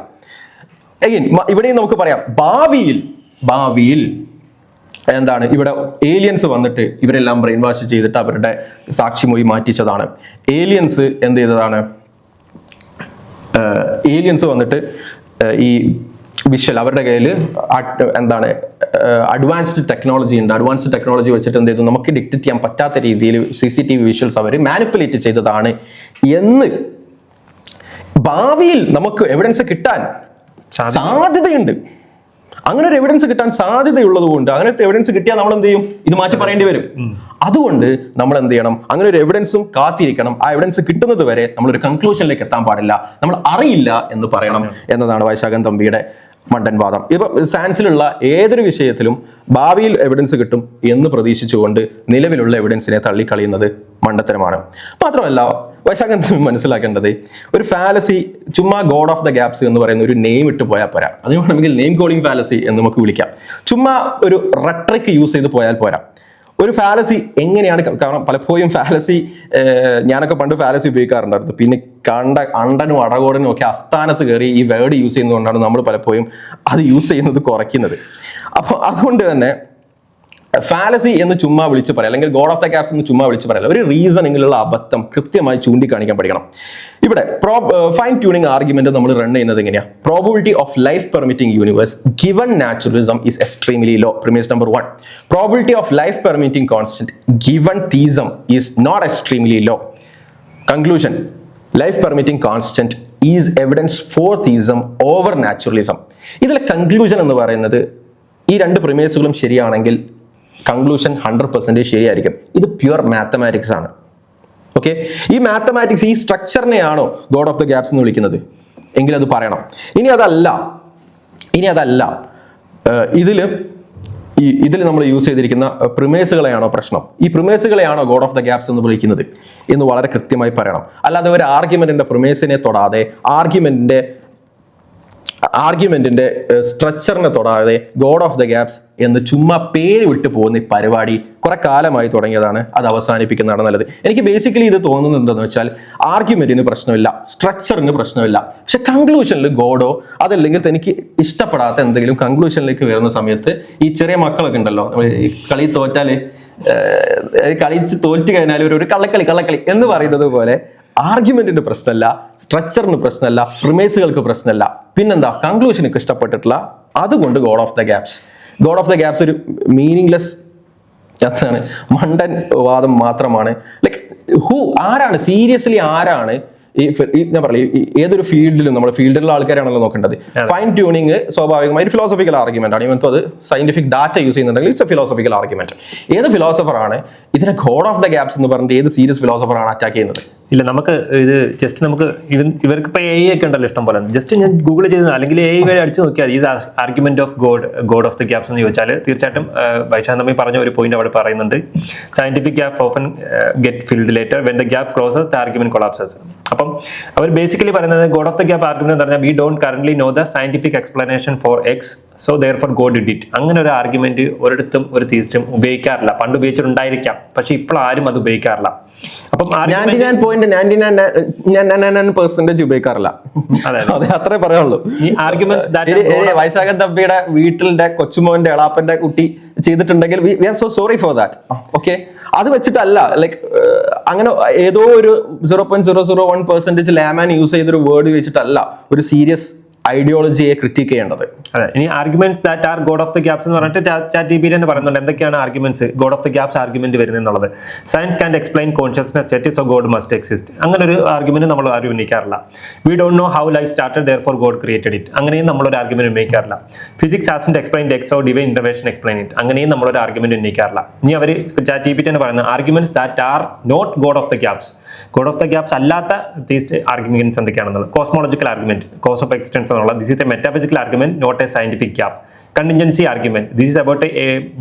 എഗെയിൻ ഇവിടെയും നമുക്ക് പറയാം, ഭാവിയിൽ എന്താണ്, ഇവിടെ ഏലിയൻസ് വന്നിട്ട് ഇവരെല്ലാം ബ്രെയിൻ വാഷ് ചെയ്തിട്ട് അവരുടെ സാക്ഷിമൊഴി മാറ്റിച്ചതാണ്. ഏലിയൻസ് എന്ത് ചെയ്തതാണ്, ഏലിയൻസ് വന്നിട്ട് ഈ വിഷ്വൽ അവരുടെ കയ്യിൽ എന്താണ് അഡ്വാൻസ്ഡ് ടെക്നോളജി ഉണ്ട്. അഡ്വാൻസ്ഡ് ടെക്നോളജി വെച്ചിട്ട് എന്ത് ചെയ്തു, നമുക്ക് ഡിക്റ്റ് ചെയ്യാൻ പറ്റാത്ത രീതിയിൽ CCTV വിഷ്വൽസ് അവർ മാനിപ്പുലേറ്റ് ചെയ്തതാണ് എന്ന് ഭാവിയിൽ നമുക്ക് എവിഡൻസ് കിട്ടാൻ സാധ്യതയുണ്ട്. അങ്ങനെ ഒരു എവിഡൻസ് കിട്ടാൻ സാധ്യതയുള്ളത് കൊണ്ട്, അങ്ങനത്തെ എവിഡൻസ് കിട്ടിയാൽ നമ്മൾ എന്ത് ചെയ്യും, ഇത് മാറ്റി പറയേണ്ടി വരും. അതുകൊണ്ട് നമ്മൾ എന്ത് ചെയ്യണം, അങ്ങനെ ഒരു എവിഡൻസും കാത്തിരിക്കണം. ആ എവിഡൻസ് കിട്ടുന്നത് വരെ നമ്മളൊരു കൺക്ലൂഷനിലേക്ക് എത്താൻ പാടില്ല, നമ്മൾ അറിയില്ല എന്ന് പറയണം എന്നതാണ് വൈശാഖൻ തമ്പിയുടെ മണ്ടൻ വാദം. ഇപ്പൊ സയൻസിലുള്ള ഏതൊരു വിഷയത്തിലും ഭാവിയിൽ എവിഡൻസ് കിട്ടും എന്ന് പ്രതീക്ഷിച്ചുകൊണ്ട് നിലവിലുള്ള എവിഡൻസിനെ തള്ളിക്കളയുന്നത് മണ്ടത്തരമാണ്. മാത്രമല്ല വൈശാഖൻ തമ്പി മനസ്സിലാക്കേണ്ടത്, ഒരു ഫാലസി ചുമ്മാ ഗോഡ് ഓഫ് ദ ഗ്യാപ്സ് എന്ന് പറയുന്ന ഒരു നെയിം ഇട്ട് പോയാൽ പോരാ. അതിന് വേണമെങ്കിൽ നെയിം കോളിംഗ് ഫാലസി എന്ന് നമുക്ക് വിളിക്കാം. ചുമ്മാ ഒരു റെട്രിക് യൂസ് ചെയ്ത് പോയാൽ പോരാ. ഒരു ഫാലസി എങ്ങനെയാണ്, കാരണം പലപ്പോഴും ഫാലസി, ഞാനൊക്കെ പണ്ട് ഫാലസി ഉപയോഗിക്കാറുണ്ടായിരുന്നു. പിന്നെ അണ്ടനും അടകോടനും ഒക്കെ അസ്ഥാനത്ത് കയറി ഈ വേർഡ് യൂസ് ചെയ്യുന്നതുകൊണ്ടാണ് നമ്മൾ പലപ്പോഴും അത് യൂസ് ചെയ്യുന്നത് കുറയ്ക്കുന്നത്. അപ്പോൾ അതുകൊണ്ട് തന്നെ ഫാലസി എന്ന് ചുമ്മാ വിളിച്ച് പറയാം, അല്ലെങ്കിൽ ഗോഡ് ഓഫ് ദ ഗ്യാപ്സ് എന്ന് ചുമ്മാ വിളിച്ച് പറയാം. ഒരു റീസണിങ്ങിലുള്ള അബദ്ധം കൃത്യമായി ചൂണ്ടിക്കാണിക്കാൻ പഠിക്കണം. ഇവിടെ ഫൈൻ ട്യൂണിങ് ആർഗ്യുമെന്റ് നമ്മൾ റൺ ചെയ്യുന്നത് എങ്ങനെയാ, probability of life permitting universe given naturalism is extremely low. Premise number 1, probability of life permitting constant given theism is not extremely low. Conclusion, life permitting constant is evidence for theism over naturalism. ഇതിലെ conclusion എന്ന് പറയുന്നത് ഈ 2 പ്രിമൈസുകളും ശരിയാണെങ്കിൽ conclusion 100% ശരിയായിരിക്കും. ഇത് pure mathematics ആണ്. Okay, ഈ mathematics, ഈ സ്ട്രക്ചറിനെയാണോ ഗോഡ് ഓഫ് ദ ഗ്യാപ്സ് എന്ന് വിളിക്കുന്നത് എങ്കിൽ അത് പറയണം. ഇനി അതല്ല ഇതിൽ നമ്മൾ യൂസ് ചെയ്തിരിക്കുന്ന പ്രിമൈസുകളെയാണോ പ്രശ്നം, ഈ പ്രിമൈസുകളെയാണോ ഗോഡ് ഓഫ് ദ ഗ്യാപ്സ് എന്ന് വിളിക്കുന്നത് എന്ന് വളരെ കൃത്യമായി പറയണം. അല്ലാതെ ഒരു ആർഗ്യുമെന്റിന്റെ പ്രിമൈസിനെ തൊടാതെ, ആർഗ്യുമെന്റിന്റെ സ്ട്രക്ചറിനെ തൊടാതെ ഗോഡ് ഓഫ് ദ ഗ്യാപ്സ് എന്ന് ചുമ്മാ പേര് വിട്ടു പോകുന്ന ഈ പരിപാടി കുറെ കാലമായി തുടങ്ങിയതാണ്. അത് അവസാനിപ്പിക്കുന്നതാണ് നല്ലത്. എനിക്ക് ബേസിക്കലി ഇത് തോന്നുന്നത് എന്താണെന്ന് വെച്ചാൽ, ആർഗ്യുമെന്റിന് പ്രശ്നമില്ല, സ്ട്രക്ചറിന് പ്രശ്നമില്ല, പക്ഷെ കൺക്ലൂഷനിൽ ഗോഡോ അതല്ലെങ്കിൽ തനിക്ക് ഇഷ്ടപ്പെടാത്ത എന്തെങ്കിലും കൺക്ലൂഷനിലേക്ക് വരുന്ന സമയത്ത് ഈ ചെറിയ മക്കളൊക്കെ ഉണ്ടല്ലോ, ഈ കളി തോറ്റാല് കളിച്ച് തോൽറ്റ് കഴിഞ്ഞാൽ ഒരു കള്ളക്കളി എന്ന് പറയുന്നത് പോലെ ആർഗ്യുമെന്റിന് പ്രശ്നമല്ല, സ്ട്രക്ചറിന് പ്രശ്നമല്ല, പ്രിമേസുകൾക്ക് പ്രശ്നമല്ല, പിന്നെന്താ കൺക്ലൂഷനൊക്കെ ഇഷ്ടപ്പെട്ടിട്ടുള്ള അതുകൊണ്ട് ഗോഡ് ഓഫ് ദ ഗ്യാപ്സ് ഒരു മീനിങ്ലെസ് എന്താണ് മണ്ടൻ വാദം മാത്രമാണ്. ലൈക്ക് ആരാണ് സീരിയസ്ലി ആരാണ് ഞാൻ പറയില്ല ഏതൊരു ഫീൽഡിലും നമ്മൾ ഫീൽഡിലുള്ള ആൾക്കാരാണല്ലോ നോക്കേണ്ടത്. ഫൈൻ ട്യൂണിങ് സ്വാഭാവികമായി ഫിലോസഫിക്കൽ ആർഗ്യുമെന്റ് ആണ്. ഇവൻ അത് സയന്റിഫിക് ഡാറ്റ യൂസ് ചെയ്യുന്നുണ്ടെങ്കിൽ ഇറ്റ്സ് എ ഫിലോസഫിക്കൽ ആർഗ്യുമെന്റ്. ഏത് ഫിലോസഫറാണ് ഇതിനെ ഗോഡ് ഓഫ് ദ ഗ്യാപ്സ് എന്ന് പറഞ്ഞിട്ട് ഏത് സീരിയസ് ഫിലോസഫറാണ് അറ്റാക്ക് ചെയ്യുന്നത്? ഇല്ല, നമുക്ക് ഇത് ജസ്റ്റ് നമുക്ക് ഇവർക്ക് ഇപ്പോൾ AI ഒക്കെ ഉണ്ടല്ലോ ഇഷ്ടം പോലെ. ജസ്റ്റ് ഞാൻ ഗൂഗിൾ ചെയ്ത് അല്ലെങ്കിൽ AI വഴി അടിച്ചു നോക്കിയാൽ ഈ argument of God of the gaps എന്ന് ചോദിച്ചാൽ തീർച്ചയായിട്ടും വൈശാഖ് തമ്പി പറഞ്ഞ ഒരു പോയിന്റ് അവിടെ പറയുന്നുണ്ട്. Scientific gap often get filled later when the gap closes the argument collapses. അപ്പം അവർ ബേസിക്കലി പറയുന്നത് God of the gap argument എന്ന് പറഞ്ഞാൽ we don't currently know the scientific explanation for X so therefore God did it. അങ്ങനെ ഒരു argument ഒരിടത്തും ഒരു തീർച്ചയായും ഉപയോഗിക്കാറില്ല. പണ്ട് ഉപയോഗിച്ചിട്ടുണ്ടായിരിക്കാം, പക്ഷെ ഇപ്പോൾ ആരും അത് ഉപയോഗിക്കാറില്ല. അപ്പം 99.99% ഉപയോഗിക്കാറില്ല. അതെ, അത്രേ പറയാനുള്ളൂ. വൈശാഖൻ തമ്പിയുടെ വീട്ടിലെ കൊച്ചുമോന്റെ എളാപ്പന്റെ കുട്ടി ചെയ്തിട്ടുണ്ടെങ്കിൽ we are so sorry for that. Okay, അത് വെച്ചിട്ടല്ല ലൈക്ക് അങ്ങനെ ഏതോ ഒരു 0.001% ലാമാൻ യൂസ് ചെയ്തൊരു വേർഡ് വെച്ചിട്ടല്ല ഒരു സീരിയസ് ഐഡിയോളജിയെ ക്രിറ്റിക് ചെയ്യേണ്ടത്. അതെ, ഇനി arguments that are God of the gaps എന്ന് പറഞ്ഞിട്ട് ChatGPT തന്നെ പറയുന്നുണ്ട് എന്തൊക്കെയാണ് arguments God of the gaps argument വരുന്നത് എന്നുള്ളത്. Science can explain consciousness set so God must exist. അങ്ങനെ ഒരു ആർഗ്യുമെന്റ് നമ്മൾ ആരും ഉന്നയിക്കാറില്ല. We don't know how life started therefore God created it. അങ്ങനെയും നമ്മളൊരു ആർഗ്യുമെന്റ് ഉന്നയിക്കാറില്ല. Physics hasn't explain x oh divine intervention explain it. അങ്ങനെയും നമ്മളൊരു ആർഗ്യുമെന്റ് ഉന്നയിക്കാറില്ല. ഇനി അവർ ChatGPT തന്നെ പറയുന്നത് arguments that are not God of the gaps. God of the gaps അല്ലാത്ത ആർഗ്യുമെന്റ്സ് എന്തൊക്കെയാണെന്നുള്ളത്. Cosmological argument, cause of existence എന്നുള്ള this is a metaphysical argument not a scientific gap. Contingency argument, this is about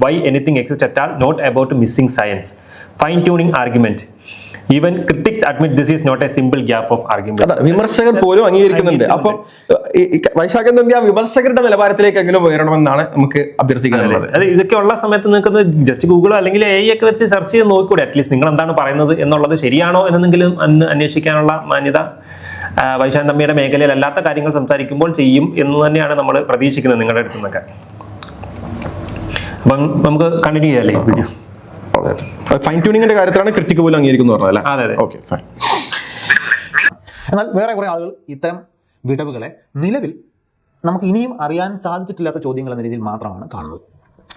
why anything exists at all, not about missing science. Fine tuning argument, even critics admit this is not a simple gap of argument. വിമർശകർ പോലും അംഗീകരിക്കുന്നുണ്ട്. അപ്പം വൈശാഖൻ തമ്പി ആ വിമർശകരുടെ നിലവാരത്തിലേക്കെങ്കിലും ഉയരണമെന്നാണ് നമുക്ക് അഭ്യർത്ഥിക്കാനുള്ളത്. അത് ഇതൊക്കെ ഉള്ള സമയത്ത് നിങ്ങൾക്ക് ജസ്റ്റ് ഗൂഗിളോ അല്ലെങ്കിൽ AI ഒക്കെ വെച്ച് സെർച്ച് ചെയ്ത് നോക്കിക്കൂടെ? അറ്റ്ലീസ്റ്റ് നിങ്ങൾ എന്താണ് പറയുന്നത് എന്നുള്ളത് ശരിയാണോ എന്നെങ്കിലും അന്വേഷിക്കാനുള്ള മാന്യത വൈശാഖൻ തമ്പിയുടെ മേഖലയിൽ അല്ലാത്ത കാര്യങ്ങൾ സംസാരിക്കുമ്പോൾ ചെയ്യും എന്ന് തന്നെയാണ് നമ്മൾ പ്രതീക്ഷിക്കുന്നത് നിങ്ങളുടെ അടുത്ത് നിന്നൊക്കെ. അപ്പം നമുക്ക് കണ്ടിന്യൂ ചെയ്യാല്ലേ വീഡിയോ? ഫൈൻ ട്യൂണിങ്ങിന്റെ കാര്യത്തിലാണ് ക്രിട്ടിക് പോലും അംഗീകരിക്കുന്നു പറഞ്ഞത്. അതെ, ഓക്കെ, ഫൈൻ. എന്നാൽ വേറെ കുറെ ആളുകൾ ഇത്തരം വിടവുകളെ നിലവിൽ നമുക്ക് ഇനിയും അറിയാൻ സാധിച്ചിട്ടില്ലാത്ത ചോദ്യങ്ങൾ എന്ന രീതിയിൽ മാത്രമാണ് കാണുന്നത്.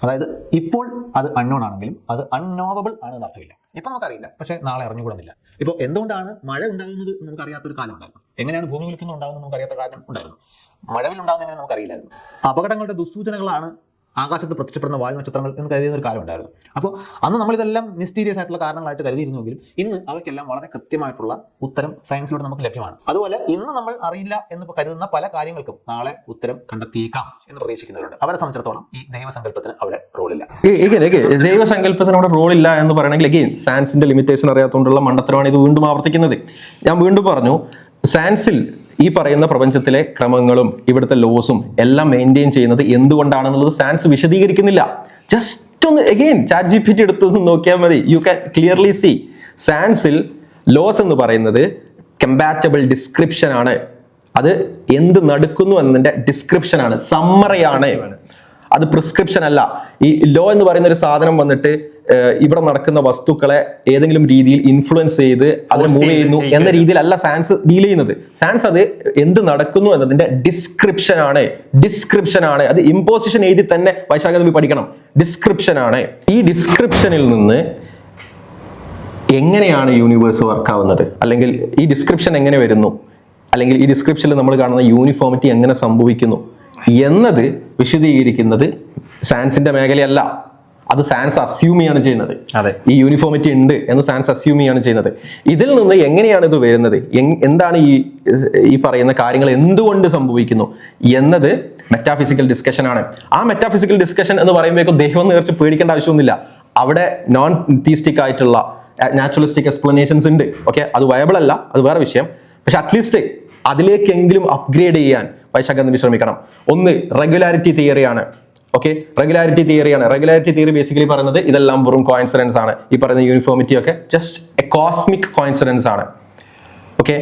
അതായത് ഇപ്പോൾ അത് അൺനോൺ ആണെങ്കിലും അത് അൺനോവബിൾ ആണെന്ന് അർത്ഥമില്ല. ഇപ്പം നമുക്കറിയില്ല, പക്ഷേ നാളെ അറിഞ്ഞുകൂടുന്നില്ല. ഇപ്പോൾ എന്തുകൊണ്ടാണ് മഴ ഉണ്ടാകുന്നത് നമുക്കറിയാത്തൊരു കാലം ഉണ്ടായിരുന്നു. എങ്ങനെയാണ് ഭൂമി കുലുക്കുന്നത് ഉണ്ടാകുന്നത് നമുക്കറിയാത്ത കാര്യം ഉണ്ടായിരുന്നു. മഴവിൽ ഉണ്ടാകുന്നതിനെ നമുക്കറിയില്ലായിരുന്നു. അപകടങ്ങളുടെ ദുസ്സൂചനകളാണ് ആകാശത്ത് പ്രത്യക്ഷപ്പെടുന്ന വായു നക്ഷത്രങ്ങൾ എന്ന് കരുതിയ ഒരു കാലം ഉണ്ടായിരുന്നു. അപ്പോൾ അന്ന് നമ്മളിതെല്ലാം മിസ്റ്റീരിയസ് ആയിട്ടുള്ള കാരണങ്ങളായിട്ട് കരുതിയിരുന്നെങ്കിലും ഇന്ന് അവയ്ക്കെല്ലാം വളരെ കൃത്യമായിട്ടുള്ള ഉത്തരം സയൻസിലൂടെ നമുക്ക് ലഭ്യമാണ്. അതുപോലെ ഇന്ന് നമ്മൾ അറിയില്ല എന്ന് കരുതുന്ന പല കാര്യങ്ങൾക്കും നാളെ ഉത്തരം കണ്ടെത്തിയേക്കാം എന്ന് പ്രതീക്ഷിക്കുന്നവരുണ്ട്. അവരെ സംബന്ധിച്ചിടത്തോളം ഈ ദൈവസങ്കല്പത്തിന് അവിടെ റോളില്ല. ദൈവസങ്കല്പത്തിന് അവിടെ റോളില്ല എന്ന് പറയണമെങ്കിൽ അഗെയിൻ സയൻസിന്റെ ലിമിറ്റേഷൻ അറിയാത്തതുകൊണ്ടുള്ള മണ്ടത്തരമാണ് ഇത് വീണ്ടും ആവർത്തിക്കുന്നത്. ഞാൻ വീണ്ടും പറഞ്ഞു, സയൻസിൽ ഈ പറയുന്ന പ്രപഞ്ചത്തിലെ ക്രമങ്ങളും ഇവിടുത്തെ ലോസും എല്ലാം മെയിൻറ്റെയിൻ ചെയ്യുന്നത് എന്തുകൊണ്ടാണെന്നുള്ളത് സയൻസ് വിശദീകരിക്കുന്നില്ല. ജസ്റ്റ് ഒന്ന് അഗെയിൻ ChatGPT എടുത്തു നോക്കിയാൽ മതി. യു ക്യാൻ ക്ലിയർലി സി സയൻസിൽ ലോസ് എന്ന് പറയുന്നത് കമ്പാറ്റബിൾ ഡിസ്ക്രിപ്ഷൻ ആണ്. അത് എന്ത് നടക്കുന്നു എന്നതിന്റെ ഡിസ്ക്രിപ്ഷൻ ആണ്, സമ്മറിയാണ്. അത് പ്രിസ്ക്രിപ്ഷൻ അല്ല. ഈ ലോ എന്ന് പറയുന്ന ഒരു സാധനം വന്നിട്ട് ഇവിടെ നടക്കുന്ന വസ്തുക്കളെ ഏതെങ്കിലും രീതിയിൽ ഇൻഫ്ലുവൻസ് ചെയ്ത് അതിനെ മൂവ് ചെയ്യുന്നു എന്ന രീതിയിലല്ല സയൻസ് ഡീൽ ചെയ്യുന്നത്. സയൻസ് അത് എന്ത് നടക്കുന്നു എന്നതിന്റെ ഡിസ്ക്രിപ്ഷൻ ആണ്. അത് ഇമ്പോസിഷൻ എഴുതി തന്നെ വൈശാഖ തമ്പി പഠിക്കണം. ഡിസ്ക്രിപ്ഷൻ ആണ്. ഈ ഡിസ്ക്രിപ്ഷനിൽ നിന്ന് എങ്ങനെയാണ് യൂണിവേഴ്സ് വർക്ക് ആവുന്നത്, അല്ലെങ്കിൽ ഈ ഡിസ്ക്രിപ്ഷൻ എങ്ങനെ വരുന്നു, അല്ലെങ്കിൽ ഈ ഡിസ്ക്രിപ്ഷനിൽ നമ്മൾ കാണുന്ന യൂണിഫോമിറ്റി എങ്ങനെ സംഭവിക്കുന്നു എന്നത് വിശദീകരിക്കുന്നത് സയൻസിന്റെ മേഖലയല്ല. അത് സയൻസ് അസ്യൂം ചെയ്യാണ് ചെയ്യുന്നത്. ഈ യൂണിഫോമിറ്റി ഉണ്ട് എന്ന് സയൻസ് അസ്യൂം ചെയ്യാണ് ചെയ്യുന്നത്. ഇതിൽ നിന്ന് എങ്ങനെയാണ് ഇത് വരുന്നത്, എന്താണ് ഈ പറയുന്ന കാര്യങ്ങൾ എന്തുകൊണ്ട് സംഭവിക്കുന്നു എന്നത് മെറ്റാഫിസിക്കൽ ഡിസ്കഷൻ ആണ്. ആ മെറ്റാഫിസിക്കൽ ഡിസ്കഷൻ എന്ന് പറയുമ്പോഴേക്കും ദൈവം നേർച്ച് പേടിക്കേണ്ട ആവശ്യമൊന്നുമില്ല. അവിടെ നോൺ തീസ്റ്റിക് ആയിട്ടുള്ള നാച്ചുറലിസ്റ്റിക് എക്സ്പ്ലനേഷൻസ് ഉണ്ട്. ഓക്കെ, അത് വയബിൾ അല്ല, അത് വേറെ വിഷയം. പക്ഷെ അറ്റ്ലീസ്റ്റ് അതിലേക്കെങ്കിലും അപ്ഗ്രേഡ് ചെയ്യാൻ വൈശാഖ തമ്പി ശ്രമിക്കണം. ഒന്ന് റെഗുലാരിറ്റി തിയറിയാണ്. ഓക്കെ, റെഗുലാരിറ്റി തിയറി ബേസിക്കലി പറയുന്നത് ഇതെല്ലാം വെറും കോയിൻസിഡൻസ് ആണ്. ഈ പറയുന്ന യൂണിഫോമിറ്റി ഒക്കെ ജസ്റ്റ് എ കോസ്മിക് കോയിൻസിഡൻസ് ആണ്. ഓക്കെ,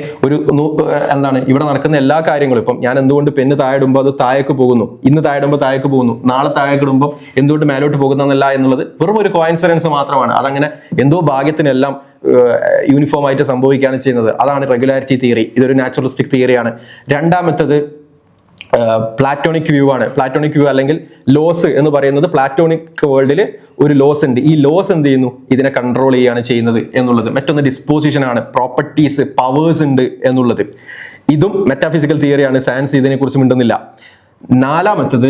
എന്താണ് ഇവിടെ നടക്കുന്ന എല്ലാ കാര്യങ്ങളും, ഇപ്പം ഞാൻ എന്തുകൊണ്ട് പെണ്ണ് താഴെടുമ്പോൾ അത് താഴേക്ക് പോകുന്നു, ഇന്ന് താഴെടുമ്പോൾ താഴേക്ക് പോകുന്നു, നാളെ താഴേക്ക് ഇടുമ്പോൾ എന്തുകൊണ്ട് മേലോട്ട് പോകുന്നതല്ല എന്നുള്ളത് വെറും ഒരു കോയിൻസിഡൻസ് മാത്രമാണ്. അതങ്ങനെ എന്തോ ഭാഗ്യത്തിനെല്ലാം യൂണിഫോം ആയിട്ട് സംഭവിക്കുകയാണ് ചെയ്യുന്നത്. അതാണ് റെഗുലാരിറ്റി തിയറി. ഇതൊരു നാച്ചുറലിസ്റ്റിക് തിയറിയാണ്. രണ്ടാമത്തത് പ്ലാറ്റോണിക് വ്യൂ ആണ്. പ്ലാറ്റോണിക് വ്യൂ അല്ലെങ്കിൽ ലോസ് എന്ന് പറയുന്നത്, പ്ലാറ്റോണിക് വേൾഡിൽ ഒരു ലോസ് ഉണ്ട്. ഈ ലോസ് എന്ത് ചെയ്യുന്നു, ഇതിനെ കൺട്രോൾ ചെയ്യുകയാണ് ചെയ്യുന്നത് എന്നുള്ളത്. മറ്റൊന്ന് ഡിസ്പോസിഷൻ ആണ്, പ്രോപ്പർട്ടീസ്, പവേഴ്സ് ഉണ്ട് എന്നുള്ളത്. ഇതും മെറ്റാഫിസിക്കൽ തിയറിയാണ്. സയൻസ് ഇതിനെ കുറിച്ച് മിണ്ടുന്നില്ല. നാലാമത്തത്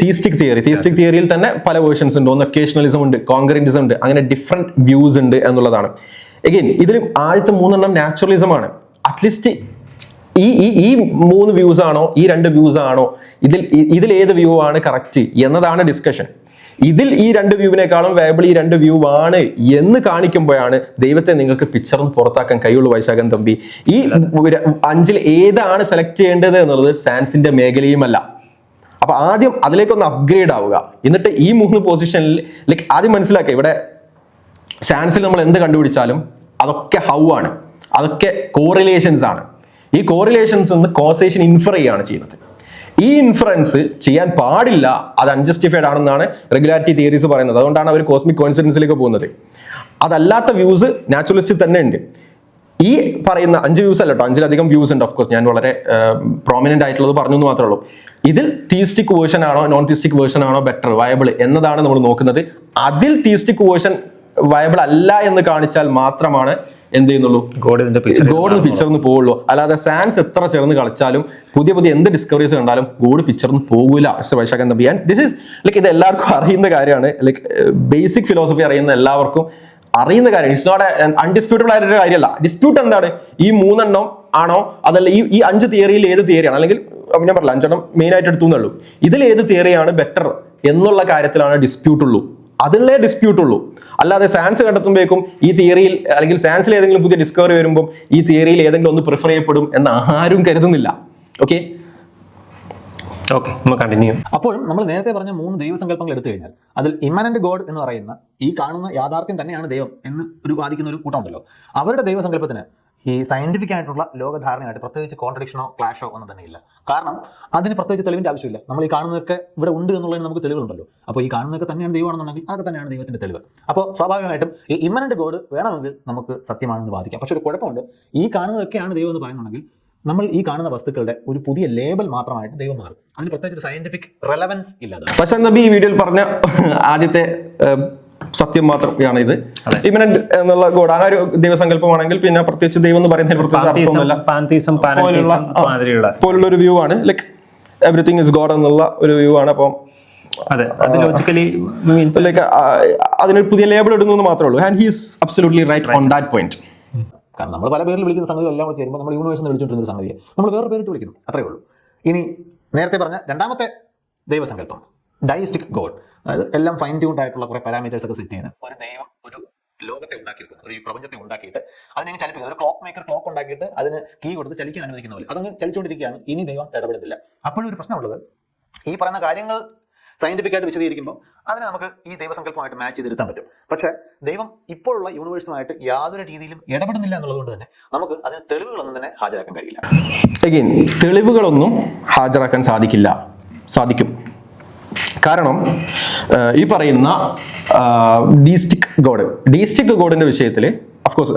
തീസ്റ്റിക് തിയറി. തീസ്റ്റിക് തിയറിയിൽ തന്നെ പല വേർഷൻസ് ഉണ്ട്. ഒന്ന് ഒക്കേഷണലിസം ഉണ്ട്, കോൺകറിന്റിസം ഉണ്ട്, അങ്ങനെ ഡിഫറെന്റ് വ്യൂസ് ഉണ്ട് എന്നുള്ളതാണ്. എഗെയിൻ ഇതിൽ ആദ്യത്തെ മൂന്നെണ്ണം നാച്ചുറലിസം ആണ്. അറ്റ്ലീസ്റ്റ് ഈ മൂന്ന് വ്യൂസ് ആണോ, ഈ രണ്ട് വ്യൂസ് ആണോ, ഇതിൽ ഏത് വ്യൂ ആണ് കറക്റ്റ് എന്നതാണ് ഡിസ്കഷൻ. ഇതിൽ ഈ രണ്ട് വ്യൂവിനേക്കാളും വയബിൾ ഈ രണ്ട് വ്യൂ ആണ് എന്ന് കാണിക്കുമ്പോഴാണ് ദൈവത്തെ നിങ്ങൾക്ക് പിക്ചറിന് പുറത്താക്കാൻ കഴിയുള്ളൂ. വൈശാഖൻ തമ്പി, ഈ 5 ഏതാണ് സെലക്ട് ചെയ്യേണ്ടത് എന്നുള്ളത് സയൻസിന്റെ മേഖലയുമല്ല. അപ്പൊ ആദ്യം അതിലേക്കൊന്ന് അപ്ഗ്രേഡ് ആവുക. എന്നിട്ട് ഈ 3 പൊസിഷനിൽ ആദ്യം മനസ്സിലാക്കുക, ഇവിടെ സയൻസിൽ നമ്മൾ എന്ത് കണ്ടുപിടിച്ചാലും അതൊക്കെ ഹൗ ആണ്, അതൊക്കെ കോറിലേഷൻസ് ആണ്. ഈ കോറിലേഷൻസ് നിന്ന് കോസേഷൻ ഇൻഫർ ചെയ്യുകയാണ് ചെയ്യുന്നത്. ഈ ഇൻഫറൻസ് ചെയ്യാൻ പാടില്ല, അത് അൺജസ്റ്റിഫൈഡ് ആണെന്നാണ് റെഗുലാരിറ്റി തിയറീസ് പറയുന്നത്. അതുകൊണ്ടാണ് അവർ കോസ്മിക് കോയിൻസിഡൻസിലേക്ക് പോകുന്നത്. അതല്ലാത്ത വ്യൂസ് നാച്ചുറലിസ്റ്റിൽ തന്നെ ഉണ്ട്. ഈ പറയുന്ന 5 വ്യൂസ് അല്ല കേട്ടോ, 5-ലധികം വ്യൂസ് ഉണ്ട്. ഓഫ്കോഴ്സ് ഞാൻ വളരെ പ്രോമിനന്റ് ആയിട്ടുള്ളത് പറഞ്ഞു എന്ന് മാത്രമേ ഉള്ളൂ. ഇതിൽ തീസ്റ്റിക് വേർഷൻ ആണോ നോൺ തീസ്റ്റിക് വേർഷൻ ആണോ ബെറ്റർ, വയബിൾ എന്നതാണ് നമ്മൾ നോക്കുന്നത്. അതിൽ തീസ്റ്റിക് വേർഷൻ വയബിൾ അല്ല എന്ന് കാണിച്ചാൽ മാത്രമാണ് എന്ത് ചെയ്യുന്നുള്ളൂ, ഗോഡ് പിക്ചറിന്ന് പോവുള്ളൂ. അല്ലാതെ സയൻസ് എത്ര ചേർന്ന് കളിച്ചാലും പുതിയ എന്ത് ഡിസ്കവറീസ് കണ്ടാലും ഗോഡ് പിക്ചറിന്ന് പോകില്ല. Vaishakhan Thampi, and this is ഇത് എല്ലാവർക്കും അറിയുന്ന കാര്യമാണ്. ബേസിക് ഫിലോസഫി അറിയുന്ന എല്ലാവർക്കും അറിയുന്ന കാര്യം. ഇറ്റ്സ് നോട്ട് അൺഡിസ്പ്യൂട്ടബിൾ ആയിട്ടൊരു കാര്യമല്ല. ഡിസ്പ്യൂട്ട് എന്താണ്, ഈ 3 ആണോ അതല്ല ഈ 5 തിയറിയിൽ ഏത് തിയറിയാണ്, അല്ലെങ്കിൽ ഞാൻ പറഞ്ഞില്ല 5 മെയിൻ ആയിട്ട് എടുത്തു എന്നുള്ളൂ. ഇതിൽ ഏത് തിയറിയാണ് ബെറ്റർ എന്നുള്ള കാര്യത്തിലാണ് ഡിസ്പ്യൂട്ട് ഉള്ളൂ. അതിലേ ഡിസ്പ്യൂട്ട് ഉള്ളൂ. അല്ലാതെ സയൻസ് കണ്ടെത്തുമ്പോഴേക്കും ഈ തിയറിയിൽ അല്ലെങ്കിൽ സയൻസിൽ ഏതെങ്കിലും പുതിയ ഡിസ്കവറി വരുമ്പോൾ ഈ തിയറിയിൽ ഏതെങ്കിലും ഒന്ന് പ്രിഫർ ചെയ്യപ്പെടും എന്ന് ആരും കരുതുന്നില്ല. Okay, continue. അപ്പോഴും നമ്മൾ നേരത്തെ പറഞ്ഞ 3 ദൈവസങ്കല്പങ്ങൾ എടുത്തു കഴിഞ്ഞാൽ അതിൽ ഇമ്മനന്റ് ഗോഡ് എന്ന് പറയുന്ന ഈ കാണുന്ന യാഥാർത്ഥ്യം തന്നെയാണ് ദൈവം എന്ന് വാദിക്കുന്ന ഒരു കൂട്ടമുണ്ടല്ലോ. അവരുടെ ദൈവസങ്കല്പത്തിന് ഈ സയന്റിഫിക് ആയിട്ടുള്ള ലോകധാരണയായിട്ട് പ്രത്യേകിച്ച് കോൺട്രഡിക്ഷനോ ക്ലാഷോ ഒന്നും തന്നെ ഇല്ല. കാരണം അതിന് പ്രത്യേകിച്ച് തെളിവിന്റെ ആവശ്യമില്ല. നമ്മൾ ഈ കാണുന്നതൊക്കെ ഇവിടെ ഉണ്ട് എന്നുള്ളതിന് നമുക്ക് തെളിവുണ്ടല്ലോ. അപ്പോൾ ഈ കാണുന്നതൊക്കെ തന്നെയാണ് ദൈവമാണെന്നുണ്ടെങ്കിൽ അതൊക്കെ തന്നെയാണ് ദൈവത്തിന്റെ തെളിവ്. അപ്പോൾ സ്വാഭാവികമായിട്ടും ഈ ഇമ്മനന്റ് ഗോഡ് വേണമെങ്കിൽ നമുക്ക് സത്യമാണെന്ന് വാദിക്കാം. പക്ഷെ ഒരു കുഴപ്പമുണ്ട്, ഈ കാണുന്നതൊക്കെയാണ് ദൈവം എന്ന് പറയുന്നുണ്ടെങ്കിൽ നമ്മൾ ഈ കാണുന്ന വസ്തുക്കളുടെ ഒരു പുതിയ ലേബൽ മാത്രമായിട്ട് ദൈവം മാറും. അതിന് പ്രത്യേകിച്ച് സയന്റിഫിക് റെലവൻസ് ഇല്ലാതെ. പക്ഷേ നബി ഈ വീഡിയോയിൽ പറഞ്ഞ ആദ്യത്തെ സത്യം മാത്രമാണ് ഇത്. ഇമനന്റ് എന്നുള്ള ഗോഡ് ആ ഒരു ദൈവസങ്കല്പമാണെങ്കിൽ പിന്നെ പ്രത്യേകിച്ച് ദൈവം എന്ന് പറയുന്നതിൽ പോലുള്ള ഒരു വ്യൂ ആണ്. ലൈക് എവറിത്തിങ് ഇസ് ഗോഡ് എന്നുള്ള ഒരു വ്യൂ ആണ്. അപ്പം അതിനൊരു പുതിയ ലേബിൾ ഇടുന്നു എന്ന് മാത്രമേ ഉള്ളൂ. And he is absolutely right on that point. കാരണം നമ്മൾ പല പേരിൽ വിളിക്കുന്ന സംഗതി എല്ലാം ചേരുമ്പോൾ നമ്മൾ യൂണിവേഴ്സിൽ വിളിച്ചുകൊണ്ടിരുന്ന ഒരു സംഗതിയെ നമ്മൾ വേറെ പേരിട്ട് വിളിക്കുന്നു, അത്രേ ഉള്ളൂ. ഇനി നേരത്തെ പറഞ്ഞ രണ്ടാമത്തെ ദൈവസങ്കല്പം ഡയസ്റ്റിക് ഗോഡ്, അതായത് എല്ലാം ഫൈൻ ട്യൂൺഡ് ആയിട്ടുള്ള കുറെ പാരാമീറ്റേഴ്സ് ഒക്കെ സെറ്റ് ചെയ്യുന്ന ഒരു ദൈവം ഒരു ലോകത്തെ ഉണ്ടാക്കിയെടുക്കുന്നു, ഒരു പ്രപഞ്ചത്തെ ഉണ്ടാക്കിയിട്ട് അതിനെ ചലിപ്പിക്കുന്നത്. ഒരു ക്ലോക്ക് മേക്കർ ക്ലോക്ക് ഉണ്ടാക്കിയിട്ട് അതിന് കീ കൊടുത്ത് ചലിക്കാൻ അനുവദിക്കുന്ന പോലെ അതങ്ങ് ചലിച്ചുകൊണ്ടിരിക്കുകയാണ്. ഇനി ദൈവം ഇടപെടുന്നില്ല. അപ്പോഴും ഒരു പ്രശ്നമുള്ളത്, ഈ പറയുന്ന കാര്യങ്ങൾ സയന്റിഫിക്കായിട്ട് വിശദീകരിക്കുമ്പോൾ അതിനെ നമുക്ക് ഈ ദൈവസങ്കല്പമായിട്ട് മാച്ച് ചെയ്തിരുത്താൻ പറ്റും. പക്ഷേ ദൈവം ഇപ്പോഴുള്ള യൂണിവേഴ്സുമായിട്ട് യാതൊരു രീതിയിലും ഇടപെടുന്നില്ല എന്നുള്ളതുകൊണ്ട് തന്നെ നമുക്ക് അതിന് തെളിവുകളൊന്നും തന്നെ ഹാജരാക്കാൻ കഴിയില്ല. അഗെയിൻ തെളിവുകളൊന്നും ഹാജരാക്കാൻ സാധിക്കും. കാരണം ഈ പറയുന്ന ഡീസ്റ്റിക് ഗോഡിന്റെ വിഷയത്തിൽ അഫ്കോഴ്സ്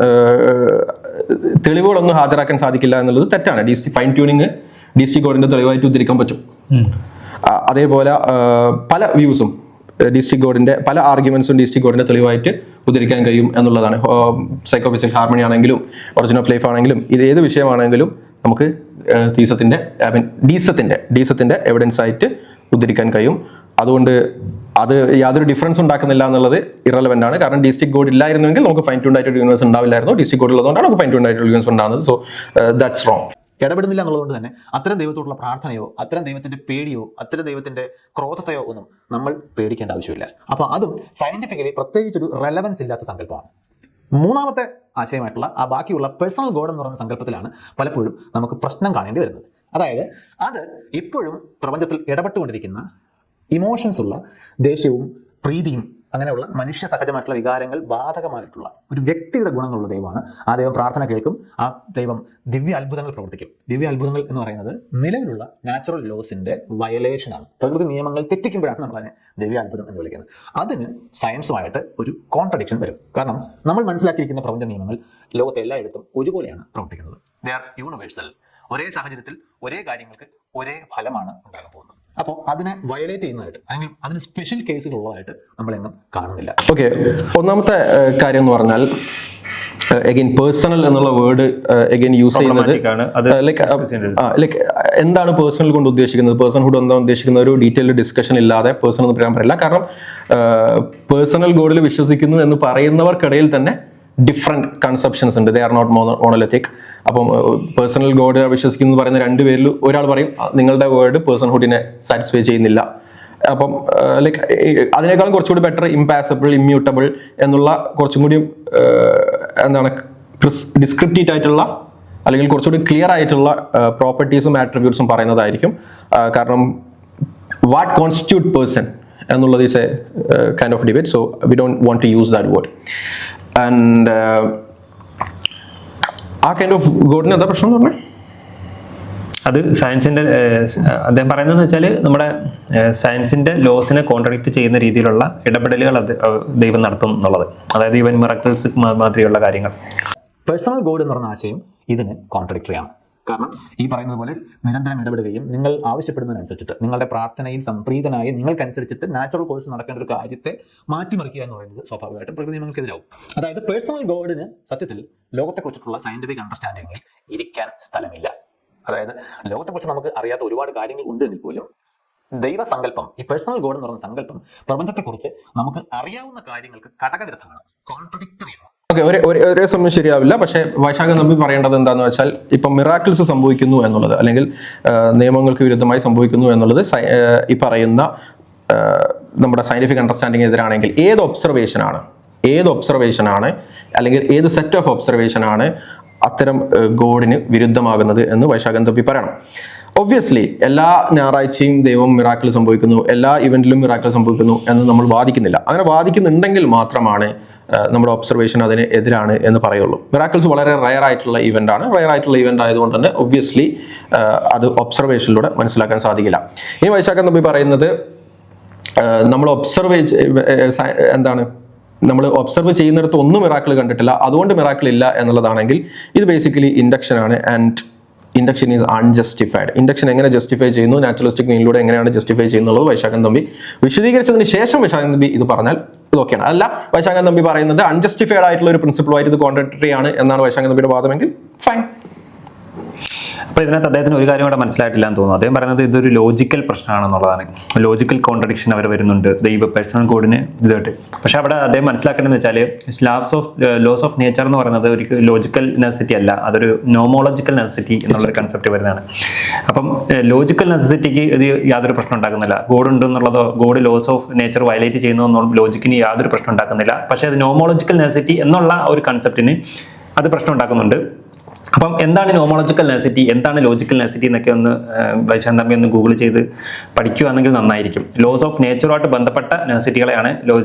തെളിവുകളൊന്നും ഹാജരാക്കാൻ സാധിക്കില്ല എന്നുള്ളത് തെറ്റാണ്. ഫൈൻ ട്യൂണിങ് ഡീസ്റ്റിക് ഗോഡിന്റെ തെളിവായിട്ട് ഉദ്ധരിക്കാൻ പറ്റും. അതേപോലെ പല വ്യൂസും ഡിസ്ട്രിക്ട് ഗോഡിന്റെ പല ആർഗ്യുമെന്റ്സും ഡിസ്ട്രിക്ട് ഗോഡിന്റെ തെളിവായിട്ട് ഉദ്ധരിക്കാൻ കഴിയും എന്നുള്ളതാണ്. സൈക്കോഫിസിക്കൽ ഹാർമണി ആണെങ്കിലും ഒറിജിൻ ഓഫ് ലൈഫ് ആണെങ്കിലും ഇത് ഏത് വിഷയമാണെങ്കിലും നമുക്ക് ഡീസത്തിന്റെ എവിഡൻസ് ആയിട്ട് ഉദ്ധരിക്കാൻ കഴിയും. അതുകൊണ്ട് അത് യാതൊരു ഡിഫറൻസ് ഉണ്ടാക്കുന്നില്ല എന്നുള്ളത് ഇറലവെന്റ് ആണ്. കാരണം ഡിസ്ട്രിക്ട് ഗോഡ് ഇല്ലായിരുന്നെങ്കിൽ നമുക്ക് ഫൈൻ ട്യൂൺഡ് ആയിട്ട് യൂണിവേഴ്സ് ഉണ്ടാവില്ലായിരുന്നു. ഡിസ്ട്രിക്ട് ഗോഡ് ഉള്ളതുകൊണ്ടാണ് നമുക്ക് ഫൈൻ ട്യൂൺഡ് ആയിട്ട് യൂണിവേഴ്സ് ഉണ്ടാകുന്നത്. So that's wrong. ഇടപെടുന്നില്ല എന്നുള്ളതുകൊണ്ട് തന്നെ അത്തരം ദൈവത്തോടുള്ള പ്രാർത്ഥനയോ അത്തരം ദൈവത്തിന്റെ പേടിയോ അത്തരം ദൈവത്തിന്റെ ക്രോധത്തെയോ ഒന്നും നമ്മൾ പേടിക്കേണ്ട ആവശ്യമില്ല. അപ്പോൾ അതും സയന്റിഫിക്കലി പ്രത്യേകിച്ചൊരു റെലവൻസ് ഇല്ലാത്ത സങ്കല്പമാണ്. മൂന്നാമത്തെ ആശയമായിട്ടുള്ള ആ ബാക്കിയുള്ള പേഴ്സണൽ ഗോഡ് എന്ന് പറയുന്ന സങ്കല്പത്തിലാണ് പലപ്പോഴും നമുക്ക് പ്രശ്നം കാണേണ്ടി വരുന്നത്. അതായത് അത് ഇപ്പോഴും പ്രപഞ്ചത്തിൽ ഇടപെട്ടുകൊണ്ടിരിക്കുന്ന ഇമോഷൻസ് ഉള്ള ദേഷ്യവും പ്രീതിയും അങ്ങനെയുള്ള മനുഷ്യ സഹജമായിട്ടുള്ള വികാരങ്ങൾ ബാധകമായിട്ടുള്ള ഒരു വ്യക്തിയുടെ ഗുണങ്ങളുള്ള ദൈവമാണ്. ആ ദൈവം പ്രാർത്ഥന കേൾക്കും, ആ ദൈവം ദിവ്യ അത്ഭുതങ്ങൾ പ്രവർത്തിക്കും. ദിവ്യ അത്ഭുതങ്ങൾ എന്ന് പറയുന്നത് നിലവിലുള്ള നാച്ചുറൽ ലോസിന്റെ വയലേഷനാണ്. പ്രകൃതി നിയമങ്ങൾ തെറ്റിക്കുമ്പോഴാണ് നമ്മൾ അതിനെ ദിവ്യ അത്ഭുതം എന്ന് വിളിക്കുന്നത്. അതിന് സയൻസുമായിട്ട് ഒരു കോൺട്രഡിക്ഷൻ വരും. കാരണം നമ്മൾ മനസ്സിലാക്കിയിരിക്കുന്ന പ്രപഞ്ച നിയമങ്ങൾ ലോകത്തെ എല്ലായിടത്തും ഒരുപോലെയാണ് പ്രവർത്തിക്കുന്നത്. They are universal. ഒരേ സാഹചര്യത്തിൽ ഒരേ കാര്യങ്ങൾക്ക് ഒരേ ഫലമാണ് ഉണ്ടാകാൻ പോകുന്നത്. അപ്പോൾ അതിനെ വയലേറ്റ് ചെയ്യുന്നതായിട്ട് അല്ലെങ്കിൽ അതിന് സ്പെഷ്യൽ കേസുകൾ ഉള്ളതായിട്ട് നമ്മളെങ്ങും കാണുന്നില്ല. ഓക്കെ, ഒന്നാമത്തെ കാര്യം എന്ന് പറഞ്ഞാൽ അഗൈൻ പേഴ്സണൽ എന്നുള്ള വേർഡ് അഗൈൻ യൂസ് ചെയ്യുന്നത് ലൈക്ക് എന്താണ് പേഴ്സണൽ കൊണ്ട് ഉദ്ദേശിക്കുന്നത്, പേഴ്സൺഹുഡ് എന്താണ് ഉദ്ദേശിക്കുന്നത്, ഒരു ഡീറ്റെയിൽഡ് ഡിസ്കഷൻ ഇല്ലാതെ പേഴ്സണൽ എന്ന് പറയാൻ പറ്റില്ല. കാരണം പേഴ്സണൽ ഗോഡിൽ വിശ്വസിക്കുന്നു എന്ന് പറയുന്നവർക്കിടയിൽ തന്നെ ഡിഫറെൻറ്റ് കൺസെപ്ഷൻസ് ഉണ്ട്. They are not monolithic. അപ്പം പേഴ്സണൽ ഗോഡ് വിശ്വസിക്കുന്നു എന്ന് പറയുന്ന രണ്ടുപേരിൽ ഒരാൾ പറയും നിങ്ങളുടെ വേർഡ് പേഴ്സൺഹുഡിനെ സാറ്റിസ്ഫൈ ചെയ്യുന്നില്ല. അപ്പം ലൈക്ക് അതിനേക്കാളും കുറച്ചുകൂടി ബെറ്റർ ഇംപാസിബിൾ, ഇമ്മ്യൂട്ടബിൾ എന്നുള്ള കുറച്ചും കൂടി എന്താണ് ഡിസ്ക്രിപ്റ്റീവ് ആയിട്ടുള്ള അല്ലെങ്കിൽ കുറച്ചുകൂടി ക്ലിയർ ആയിട്ടുള്ള പ്രോപ്പർട്ടീസും ആട്രിബ്യൂട്ട്സും പറയുന്നതായിരിക്കും. കാരണം വാട്ട് കോൺസ്റ്റിറ്റ്യൂട്ട് പേഴ്സൺ എന്നുള്ളത് is a kind of debate. So we don't want to use that word. And ആ കൈൻഡ് ഓഫ് ഗോഡിന് എന്താ പ്രശ്നം എന്ന് പറഞ്ഞാൽ അത് സയൻസിന്റെ അദ്ദേഹം പറയുന്നതെന്ന് വെച്ചാൽ നമ്മുടെ സയൻസിന്റെ ലോസിനെ കോൺട്രഡിക്റ്റ് ചെയ്യുന്ന രീതിയിലുള്ള ഇടപെടലുകൾ അത് ദൈവം നടത്തും എന്നുള്ളത്. അതായത് ഈവൻ മിറക്കിൾസ് മാതിരിയുള്ള കാര്യങ്ങൾ. പേഴ്സണൽ ഗോഡ് എന്ന് പറഞ്ഞ ആശയം ഇതിന് കോൺട്രഡിക്ടറി ആണ്. കാരണം ഈ പറയുന്നത് പോലെ നിരന്തരം ഇടപെടുകയും നിങ്ങൾ ആവശ്യപ്പെടുന്നതിനനുസരിച്ചിട്ട് നിങ്ങളുടെ പ്രാർത്ഥനയിൽ സംപ്രീതനായി നിങ്ങൾക്കനുസരിച്ചിട്ട് നാച്ചുറൽ കോഴ്സ് നടക്കേണ്ട ഒരു കാര്യത്തെ മാറ്റിമറിക്കുക എന്ന് പറയുന്നത് സ്വാഭാവികമായിട്ടും പ്രകൃതി നിയമങ്ങൾക്കെതിരാവും. അതായത് പേഴ്സണൽ ഗോഡിന് സത്യത്തിൽ ലോകത്തെക്കുറിച്ചിട്ടുള്ള സയന്റിഫിക് അണ്ടർസ്റ്റാൻഡിങ്ങിൽ ഇരിക്കാൻ സ്ഥലമില്ല. അതായത് ലോകത്തെക്കുറിച്ച് നമുക്ക് അറിയാത്ത ഒരുപാട് കാര്യങ്ങൾ ഉണ്ടെങ്കിൽ പോലും ദൈവസങ്കല്പം, ഈ പേഴ്സണൽ ഗോഡ് എന്ന് പറയുന്ന സങ്കല്പം പ്രപഞ്ചത്തെക്കുറിച്ച് നമുക്ക് അറിയാവുന്ന കാര്യങ്ങൾക്ക് കടകവിരുദ്ധമാണ്, കോൺട്രഡിക്ടറിയാണ്. ഓക്കെ, ഒരേ സമയം ശരിയാവില്ല. പക്ഷേ വൈശാഖൻ തമ്പി പറയേണ്ടത് എന്താന്ന് വെച്ചാൽ ഇപ്പം മിറാക്കിൾസ് സംഭവിക്കുന്നു എന്നുള്ളത് അല്ലെങ്കിൽ നിയമങ്ങൾക്ക് വിരുദ്ധമായി സംഭവിക്കുന്നു എന്നുള്ളത് ഈ പറയുന്ന നമ്മുടെ സയന്റിഫിക് അണ്ടർസ്റ്റാൻഡിങ് എതിരാണെങ്കിൽ ഏത് ഒബ്സർവേഷനാണ് അല്ലെങ്കിൽ ഏത് സെറ്റ് ഓഫ് ഒബ്സർവേഷനാണ് അത്തരം ഗോഡിന് വിരുദ്ധമാകുന്നത് എന്ന് വൈശാഖൻ തമ്പി പറയണം. ഒബ്വിയസ്ലി എല്ലാ ഞായറാഴ്ചയും ദൈവം മിറാക്കിൾ സംഭവിക്കുന്നു, എല്ലാ ഇവന്റിലും മിറാക്കിൾ സംഭവിക്കുന്നു എന്ന് നമ്മൾ വാദിക്കുന്നില്ല. അങ്ങനെ വാദിക്കുന്നുണ്ടെങ്കിൽ മാത്രമാണ് നമ്മുടെ ഒബ്സർവേഷൻ അതിന് എതിരാണ് എന്ന് പറയുള്ളൂ. മിറാക്കിൾസ് വളരെ റയർ ആയിട്ടുള്ള ഇവന്റ് ആണ്. റയർ ആയിട്ടുള്ള ഇവന്റ് ആയതുകൊണ്ട് തന്നെ ഒബ്വിയസ്ലി അത് ഒബ്സർവേഷനിലൂടെ മനസ്സിലാക്കാൻ സാധിക്കില്ല. ഇനി വൈശാഖൻ തമ്പി പറയുന്നത് നമ്മൾ നമ്മൾ ഒബ്സർവ് ചെയ്യുന്നിടത്ത് ഒന്നും മിറാക്കിൾ കണ്ടിട്ടില്ല, അതുകൊണ്ട് മിറാക്കിൾ ഇല്ല എന്നുള്ളതാണെങ്കിൽ ഇത് ബേസിക്കലി ഇൻഡക്ഷൻ ആണ്. And induction is unjustified. Induction എങ്ങനെ ജസ്റ്റിഫൈ ചെയ്യുന്നു, നാച്ചുറലിസ്റ്റിക് മീനിലൂടെ എങ്ങനെയാണ് ജസ്റ്റിഫൈ ചെയ്യുന്നുള്ളത് വൈശാഖൻ തമ്പി വിശദീകരിച്ചതിന് ശേഷം വൈശാഖൻ തമ്പി ഇത് പറഞ്ഞാൽ ഇതൊക്കെയാണ്. അല്ല, വൈശാഖൻ തമ്പി പറയുന്നത് അൺജസ്റ്റിഫൈഡ് ആയിട്ടുള്ള ഒരു പ്രിൻസിപ്പിളുമായിട്ട് ഇത് കോൺട്രഡിക്ടറി ആണ് എന്നാണ് വൈശാഖൻ തമ്പിയുടെ വാദമെങ്കിൽ ഫൈൻ. അപ്പോൾ ഇതിനകത്ത് അദ്ദേഹത്തിന് ഒരു കാര്യം കൂടെ മനസ്സിലായിട്ടില്ല എന്ന് തോന്നുന്നു. അദ്ദേഹം പറയുന്നത് ഇതൊരു ലോജിക്കൽ പ്രശ്നമാണെന്നുള്ളതാണ്. ലോജിക്കൽ കോൺട്രഡിക്ഷൻ അവർ വരുന്നുണ്ട് ദൈവ പേഴ്സണൽ കോഡിന് ഇതായിട്ട്. പക്ഷെ അവിടെ അദ്ദേഹം മനസ്സിലാക്കേണ്ടതെന്ന് വെച്ചാൽ ലോസ് ഓഫ് നേച്ചർ എന്ന് പറയുന്നത് ഒരു ലോജിക്കൽ നെസസിറ്റി അല്ല, അതൊരു നോമോളജിക്കൽ നെസസിറ്റി എന്നുള്ളൊരു കൺസെപ്റ്റ് വരുന്നതാണ്. അപ്പം ലോജിക്കൽ നെസസിറ്റിക്ക് ഇത് യാതൊരു പ്രശ്നം ഉണ്ടാക്കുന്നില്ല. ഗോഡ് ഉണ്ടെന്നുള്ളതോ God laws of nature violate ചെയ്യുന്നോ എന്നുള്ള ലോജിക്കിന് യാതൊരു പ്രശ്നം ഉണ്ടാക്കുന്നില്ല. പക്ഷേ അത് നോമോളജിക്കൽ നെസസിറ്റി എന്നുള്ള ഒരു കൺസെപ്റ്റിന് അത് പ്രശ്നം ഉണ്ടാക്കുന്നുണ്ട്. അപ്പം എന്താണ് നോമോളജിക്കൽ നെസസിറ്റി, എന്താണ് ലോജിക്കൽ നെസസിറ്റി എന്നൊക്കെ ഒന്ന് വൈശാഖൻ തമ്പി ഒന്ന് ഗൂഗിൾ ചെയ്ത് പഠിക്കുകയാണെങ്കിൽ നന്നായിരിക്കും. ലോസ് ഓഫ് നേച്ചറുമായിട്ട് ബന്ധപ്പെട്ട നെസസിറ്റികളെയാണ്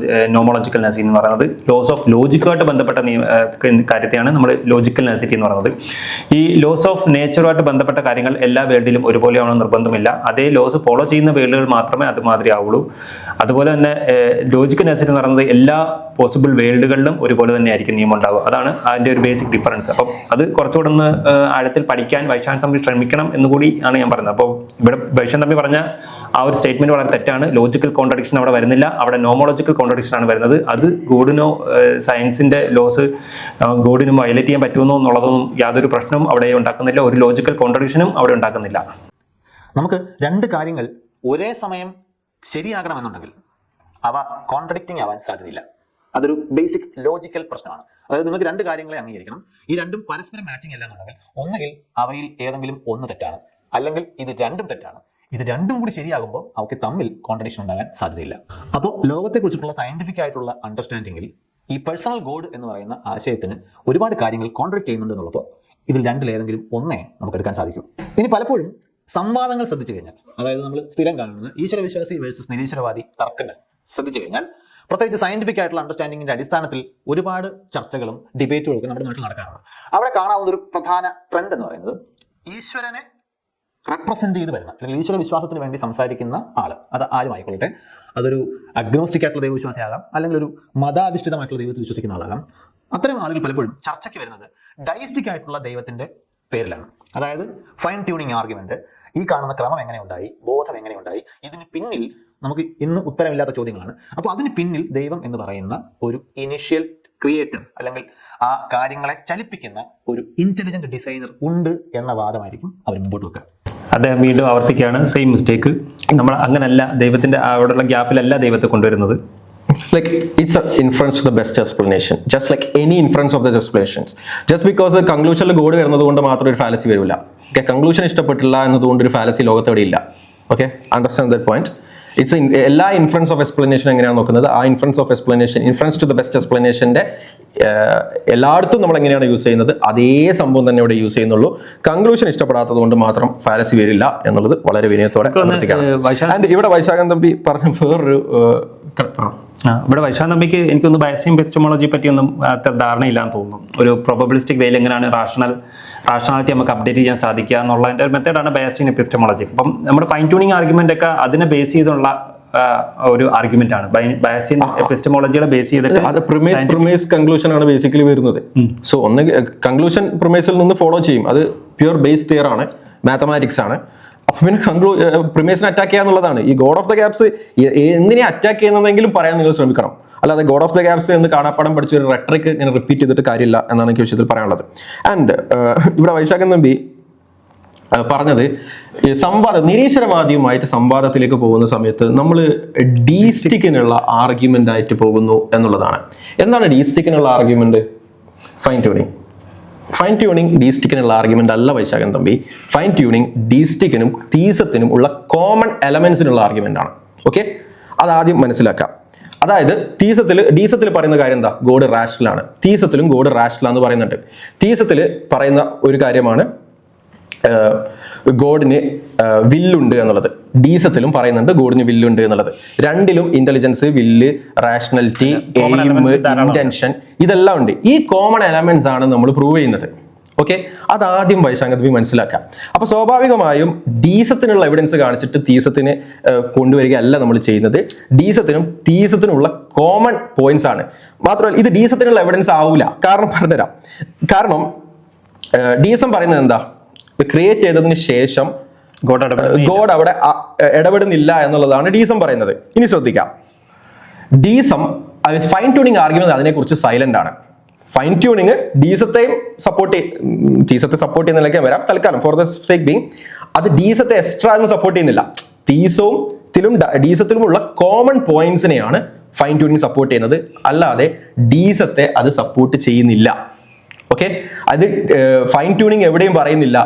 നോമോളജിക്കൽ നെസസിറ്റി എന്ന് പറയുന്നത്. ലോസ് ഓഫ് ലോജിക്കുമായിട്ട് ബന്ധപ്പെട്ട കാര്യത്തെയാണ് നമ്മൾ ലോജിക്കൽ നെസസിറ്റി എന്ന് പറയുന്നത്. ഈ ലോസ് ഓഫ് നേച്ചറുമായിട്ട് ബന്ധപ്പെട്ട കാര്യങ്ങൾ എല്ലാ വേൾഡിലും ഒരുപോലെയാണെന്ന് നിർബന്ധമില്ല. അതേ ലോസ് ഫോളോ ചെയ്യുന്ന വേൾഡുകൾ മാത്രമേ അതുമാതിരി ആവുള്ളൂ. അതുപോലെ തന്നെ ലോജിക്കൽ നെസസിറ്റി എന്ന് പറയുന്നത് എല്ലാ പോസിബിൾ വേൾഡുകളിലും ഒരുപോലെ തന്നെ ആയിരിക്കും നിയമം ഉണ്ടാവുക. അതാണ് അതിൻ്റെ ഒരു ബേസിക് ഡിഫറൻസ്. അപ്പം അത് കുറച്ചുകൂടെ ഒന്ന് ആഴത്തിൽ പഠിക്കാൻ വൈശാഖൻ തമ്പി ശ്രമിക്കണം എന്നുകൂടി ആണ് ഞാൻ പറയുന്നത്. അപ്പോൾ ഇവിടെ വൈശാഖൻ തമ്പി പറഞ്ഞ ആ ഒരു സ്റ്റേറ്റ്മെന്റ് വളരെ തെറ്റാണ്. ലോജിക്കൽ കോൺട്രഡിക്ഷൻ അവിടെ വരുന്നില്ല, അവിടെ നോമോളജിക്കൽ കോൺട്രഡിക്ഷൻ ആണ് വരുന്നത്. അത് ഗോഡിനോ സയൻസിന്റെ ലോസ് ഗോഡിനും വയലേറ്റ് ചെയ്യാൻ പറ്റുമെന്നോ എന്നുള്ളതൊന്നും യാതൊരു പ്രശ്നവും അവിടെ ഉണ്ടാക്കുന്നില്ല, ഒരു ലോജിക്കൽ കോൺട്രഡിക്ഷനും അവിടെ ഉണ്ടാക്കുന്നില്ല. നമുക്ക് രണ്ട് കാര്യങ്ങൾ ഒരേ സമയം ശരിയാകണമെന്നുണ്ടെങ്കിൽ അവ കോൺട്രഡിക്റ്റിംഗ് ആവാൻ സാധ്യതയില്ല. അതൊരു ബേസിക് ലോജിക്കൽ പ്രശ്നമാണ്. അതായത് നിങ്ങൾക്ക് രണ്ട് കാര്യങ്ങളെ അംഗീകരിക്കണം. ഈ രണ്ടും പരസ്പരം മാച്ചിങ് അല്ല എന്നുണ്ടെങ്കിൽ ഒന്നുകിൽ അവയിൽ ഏതെങ്കിലും ഒന്ന് തെറ്റാണ്, അല്ലെങ്കിൽ ഇത് രണ്ടും തെറ്റാണ്. ഇത് രണ്ടും കൂടി ശരിയാകുമ്പോൾ അവർക്ക് തമ്മിൽ കോൺട്രഡിക്ഷൻ ഉണ്ടാകാൻ സാധ്യതയില്ല. അപ്പോൾ ലോകത്തെക്കുറിച്ചിട്ടുള്ള സയന്റിഫിക് ആയിട്ടുള്ള അണ്ടർസ്റ്റാൻഡിങ്ങിൽ ഈ പേഴ്സണൽ ഗോഡ് എന്ന് പറയുന്ന ആശയത്തിന് ഒരുപാട് കാര്യങ്ങൾ കോൺട്രഡിക്റ്റ് ചെയ്യുന്നുണ്ട് എന്നുള്ളപ്പോൾ ഇതിൽ രണ്ടിലേതെങ്കിലും ഒന്നേ നമുക്ക് എടുക്കാൻ സാധിക്കും. ഇനി പലപ്പോഴും സംവാദങ്ങൾ ശ്രദ്ധിച്ചു കഴിഞ്ഞാൽ, അതായത് നമ്മൾ സ്ഥിരം കാണുന്നത് ഈശ്വരവിശ്വാസി വേഴ്സസ് നിരീശ്വരവാദി തർക്കങ്ങൾ ശ്രദ്ധിച്ചു കഴിഞ്ഞാൽ പ്രത്യേകിച്ച് സയന്റിഫിക് ആയിട്ടുള്ള അണ്ടർസ്റ്റാൻഡിങ്ങിന്റെ അടിസ്ഥാനത്തിൽ ഒരുപാട് ചർച്ചകളും ഡിബേറ്റുകളും ഒക്കെ നമ്മുടെ നാട്ടിൽ നടക്കാറുണ്ട്. അവിടെ കാണാവുന്ന ഒരു പ്രധാന ട്രെൻഡ് എന്ന് പറയുന്നത് ഈശ്വരനെ റെപ്രസെന്റ് ചെയ്ത് വരുന്ന അല്ലെങ്കിൽ ഈശ്വര വിശ്വാസത്തിന് വേണ്ടി സംസാരിക്കുന്ന ആള്, അത് ആരും ആയിക്കൊള്ളട്ടെ, അതൊരു അഗ്നോസ്റ്റിക് ആയിട്ടുള്ള ദൈവവിശ്വാസിയാകാം, അല്ലെങ്കിൽ ഒരു മതാധിഷ്ഠിതമായിട്ടുള്ള ദൈവത്തിൽ വിശ്വസിക്കുന്ന ആളാകാം. അത്തരം ആളുകൾ പലപ്പോഴും ചർച്ചയ്ക്ക് വരുന്നത് ഡയസ്റ്റിക് ആയിട്ടുള്ള ദൈവത്തിന്റെ പേരിലാണ്. അതായത് ഫൈൻ ട്യൂണിങ് ആർഗ്യുമെന്റ്, ഈ കാണുന്ന ക്രമം എങ്ങനെയുണ്ടായി, ബോധം എങ്ങനെയുണ്ടായി, ഇതിന് പിന്നിൽ നമുക്ക് ഇന്ന് ഉത്തരമില്ലാത്ത ചോദ്യങ്ങളാണ്. അപ്പോൾ അതിന് പിന്നിൽ ദൈവം എന്ന് പറയുന്ന ഒരു ഇനിഷ്യൽ ക്രിയേറ്റർ അല്ലെങ്കിൽ ആ കാര്യങ്ങളെ ചലിപ്പിക്കുന്ന ഒരു ഇന്റലിജന്റ് ഡിസൈനർ ഉണ്ട് എന്ന വാദമായിരിക്കും അവർ മുമ്പോട്ട് വെക്കുക. അദ്ദേഹം വീണ്ടും ആവർത്തിക്കുകയാണ് സെയിം മിസ്റ്റേക്ക്. നമ്മൾ അങ്ങനല്ല, ദൈവത്തിന്റെ അവിടെയുള്ള ഗ്യാപ്പിലല്ല ദൈവത്തെ കൊണ്ടുവരുന്നത്. Like it's an inference to the best explanation, just like any inference of the explanations. Just because the conclusion God വരുന്നത് കൊണ്ട് മാത്രം ഒരു ഫാലസി വരില്ല. ഓക്കെ, കൺക്ലൂഷൻ ഇഷ്ടപ്പെട്ടില്ല എന്നതുകൊണ്ട് ഒരു ഫാലസി ലോകത്തോടെ ഇല്ല. Okay, understand that point. It's എല്ലാ ഇൻഫറൻസ് ഓഫ് എക്സ്പ്ലനേഷൻ എങ്ങനെയാണ് നോക്കുന്നത്, ആ inference of explanation, inference to the best എക്സ്പ്ലനേഷന്റെ എല്ലായിടത്തും നമ്മൾ എങ്ങനെയാണ് യൂസ് ചെയ്യുന്നത് അതേ സംഭവം തന്നെ ഇവിടെ യൂസ് ചെയ്യുന്നുള്ളൂ. കൺക്ലൂഷൻ ഇഷ്ടപ്പെടാത്തത് കൊണ്ട് മാത്രം ഫാലസി വരില്ല എന്നുള്ളത് വളരെ വിനയത്തോടെ ആൻഡ് ഇവിടെ വൈശാഖൻ തമ്പി പറഞ്ഞ വേറൊരു ഇവിടെ വൈശാഖൻ തമ്പിക്ക് എനിക്കൊന്ന് ബയസിയം എപ്പിസ്റ്റമോളജിയെ പറ്റിയൊന്നും അത്ര ധാരണയില്ലാന്ന് തോന്നുന്നു. ഒരു പ്രൊബബിലിസ്റ്റിക് വേയിൽ എങ്ങനെയാണ് റാഷണാലിറ്റി നമുക്ക് അപ്ഡേറ്റ് ചെയ്യാൻ സാധിക്കുക എന്നുള്ളതിൻ്റെ ഒരു മെത്തേഡാണ് ബയസിയം എപ്പിസ്റ്റമോളജി. അപ്പം നമ്മുടെ ഫൈൻ ട്യൂണിങ് ആർഗ്യുമെന്റ് ഒക്കെ അതിനെ ബേസ് ചെയ്തുള്ള ഒരു ആർഗ്യുമെന്റ് ആണ്. ബയസിയൻ എപ്പിസ്റ്റമോളജിയുടെ ബേസ് ചെയ്തിട്ട് അത് പ്രിമേസ് കൺക്ലൂഷൻ ആണ് ബേസിക്കലി വരുന്നത്. സോ ഒന്ന് കൺക്ലൂഷൻ പ്രിമേസിൽ നിന്ന് ഫോളോ ചെയ്യും, അത് പ്യൂർ ബേസ് തിയർ ആണ്, മാത്തമാറ്റിക്സ് ആണ്. അപ്പൊ പിന്നെ പ്രിമേസിനെ അറ്റാക്ക് ചെയ്യാന്നുള്ളതാണ്. ഈ ഗോഡ് ഓഫ് ദ ഗ്യാപ്സ് എന്തിനെ അറ്റാക്ക് ചെയ്യുന്നതെങ്കിലും പറയാൻ നിങ്ങൾ ശ്രമിക്കണം. അല്ലാതെ ഗോഡ് ഓഫ് ദ ഗ്യാപ്സ് എന്ന് കാണാപ്പാടം പഠിച്ച ഒരു റെട്രിക് ഇങ്ങനെ റിപ്പീറ്റ് ചെയ്തിട്ട് കാര്യമില്ല എന്നാണ് എനിക്ക് വിഷയത്തിൽ പറയാനുള്ളത്. ആൻഡ് ഇവിടെ വൈശാഖൻ തമ്പി പറഞ്ഞത് നിരീശ്വരവാദിയുമായിട്ട് സംവാദത്തിലേക്ക് പോകുന്ന സമയത്ത് നമ്മൾ ഡീസ്റ്റിക്കിനുള്ള ആർഗ്യുമെന്റ് ആയിട്ട് പോകുന്നു എന്നുള്ളതാണ്. എന്താണ് ഡീസ്റ്റിക്കിനുള്ള ആർഗ്യുമെന്റ്? ഫൈൻ ട്യൂണിങ് ഡീസ്റ്റിക്കിനുള്ള ആർഗ്യുമെന്റ് അല്ല വൈശാഖൻ തമ്പി. ഫൈൻ ട്യൂണിങ് ഡീസ്റ്റിക്കിനും തീസത്തിനും ഉള്ള കോമൺ എലമെന്റ്സിനുള്ള ആർഗ്യുമെന്റ് ആണ്. ഓക്കെ, അതാദ്യം മനസ്സിലാക്കാം. അതായത് ഡീസത്തിൽ പറയുന്ന കാര്യം എന്താ? ഗോഡ് റാഷണൽ ആണ്. തീസത്തിലും ഗോഡ് റാഷണൽ എന്ന് പറയുന്നുണ്ട്. തീസത്തിൽ പറയുന്ന ഒരു കാര്യമാണ് ഗോഡിന് വില്ലുണ്ട് എന്നുള്ളത്. ഡീസത്തിലും പറയുന്നുണ്ട് ഗോഡിന് വില്ലുണ്ട് എന്നുള്ളത്. രണ്ടിലും ഇന്റലിജൻസ്, വില്ല്, റാഷണാലിറ്റി, എയിം, ഇന്റൻഷൻ ഇതെല്ലാം ഉണ്ട്. ഈ കോമൺ എലമെന്റ്സ് ആണ് നമ്മൾ പ്രൂവ് ചെയ്യുന്നത്. ഓക്കെ, അതാദ്യം വൈശാഖൻ തമ്പി മനസ്സിലാക്കാം. അപ്പൊ സ്വാഭാവികമായും ഡീസത്തിനുള്ള എവിഡൻസ് കാണിച്ചിട്ട് തീസത്തിന് കൊണ്ടുവരികയല്ല നമ്മൾ ചെയ്യുന്നത്. ഡീസത്തിനും തീസത്തിനുള്ള കോമൺ പോയിന്റ്സ് ആണ്. മാത്രമല്ല ഇത് ഡീസത്തിനുള്ള എവിഡൻസ് ആവൂല. കാരണം പറഞ്ഞുതരാം. കാരണം ഡീസം പറയുന്നത് എന്താ? ക്രിയേറ്റ് ചെയ്തതിന് ശേഷം ഗോഡ് അവിടെ ഇടപെടുന്നില്ല എന്നുള്ളതാണ് ഡീസം പറയുന്നത്. ഇനി ശ്രദ്ധിക്കാം, ഡീസം ഫൈൻ ട്യൂണിങ് ആർഗ്യുമെന്റ് അതിനെക്കുറിച്ച് സൈലന്റ് ആണ്. ഫൈൻ ട്യൂണിങ് തീസത്തെ സപ്പോർട്ട് ചെയ്യുന്നില്ലെങ്കിൽ വരാം. തൽക്കാലം ഫോർ ദ സേക്ക് ബീങ് അത് ഡീസത്തെ എക്സ്ട്രാ ഒന്നും സപ്പോർട്ട് ചെയ്യുന്നില്ല. ഡീസത്തിലുമുള്ള കോമൺ പോയിന്റ്സിനെയാണ് ഫൈൻ ട്യൂണിങ് സപ്പോർട്ട് ചെയ്യുന്നത്, അല്ലാതെ ഡീസത്തെ അത് സപ്പോർട്ട് ചെയ്യുന്നില്ല. ഓക്കെ, അത് ഫൈൻ ട്യൂണിങ് എവിടെയും പറയുന്നില്ല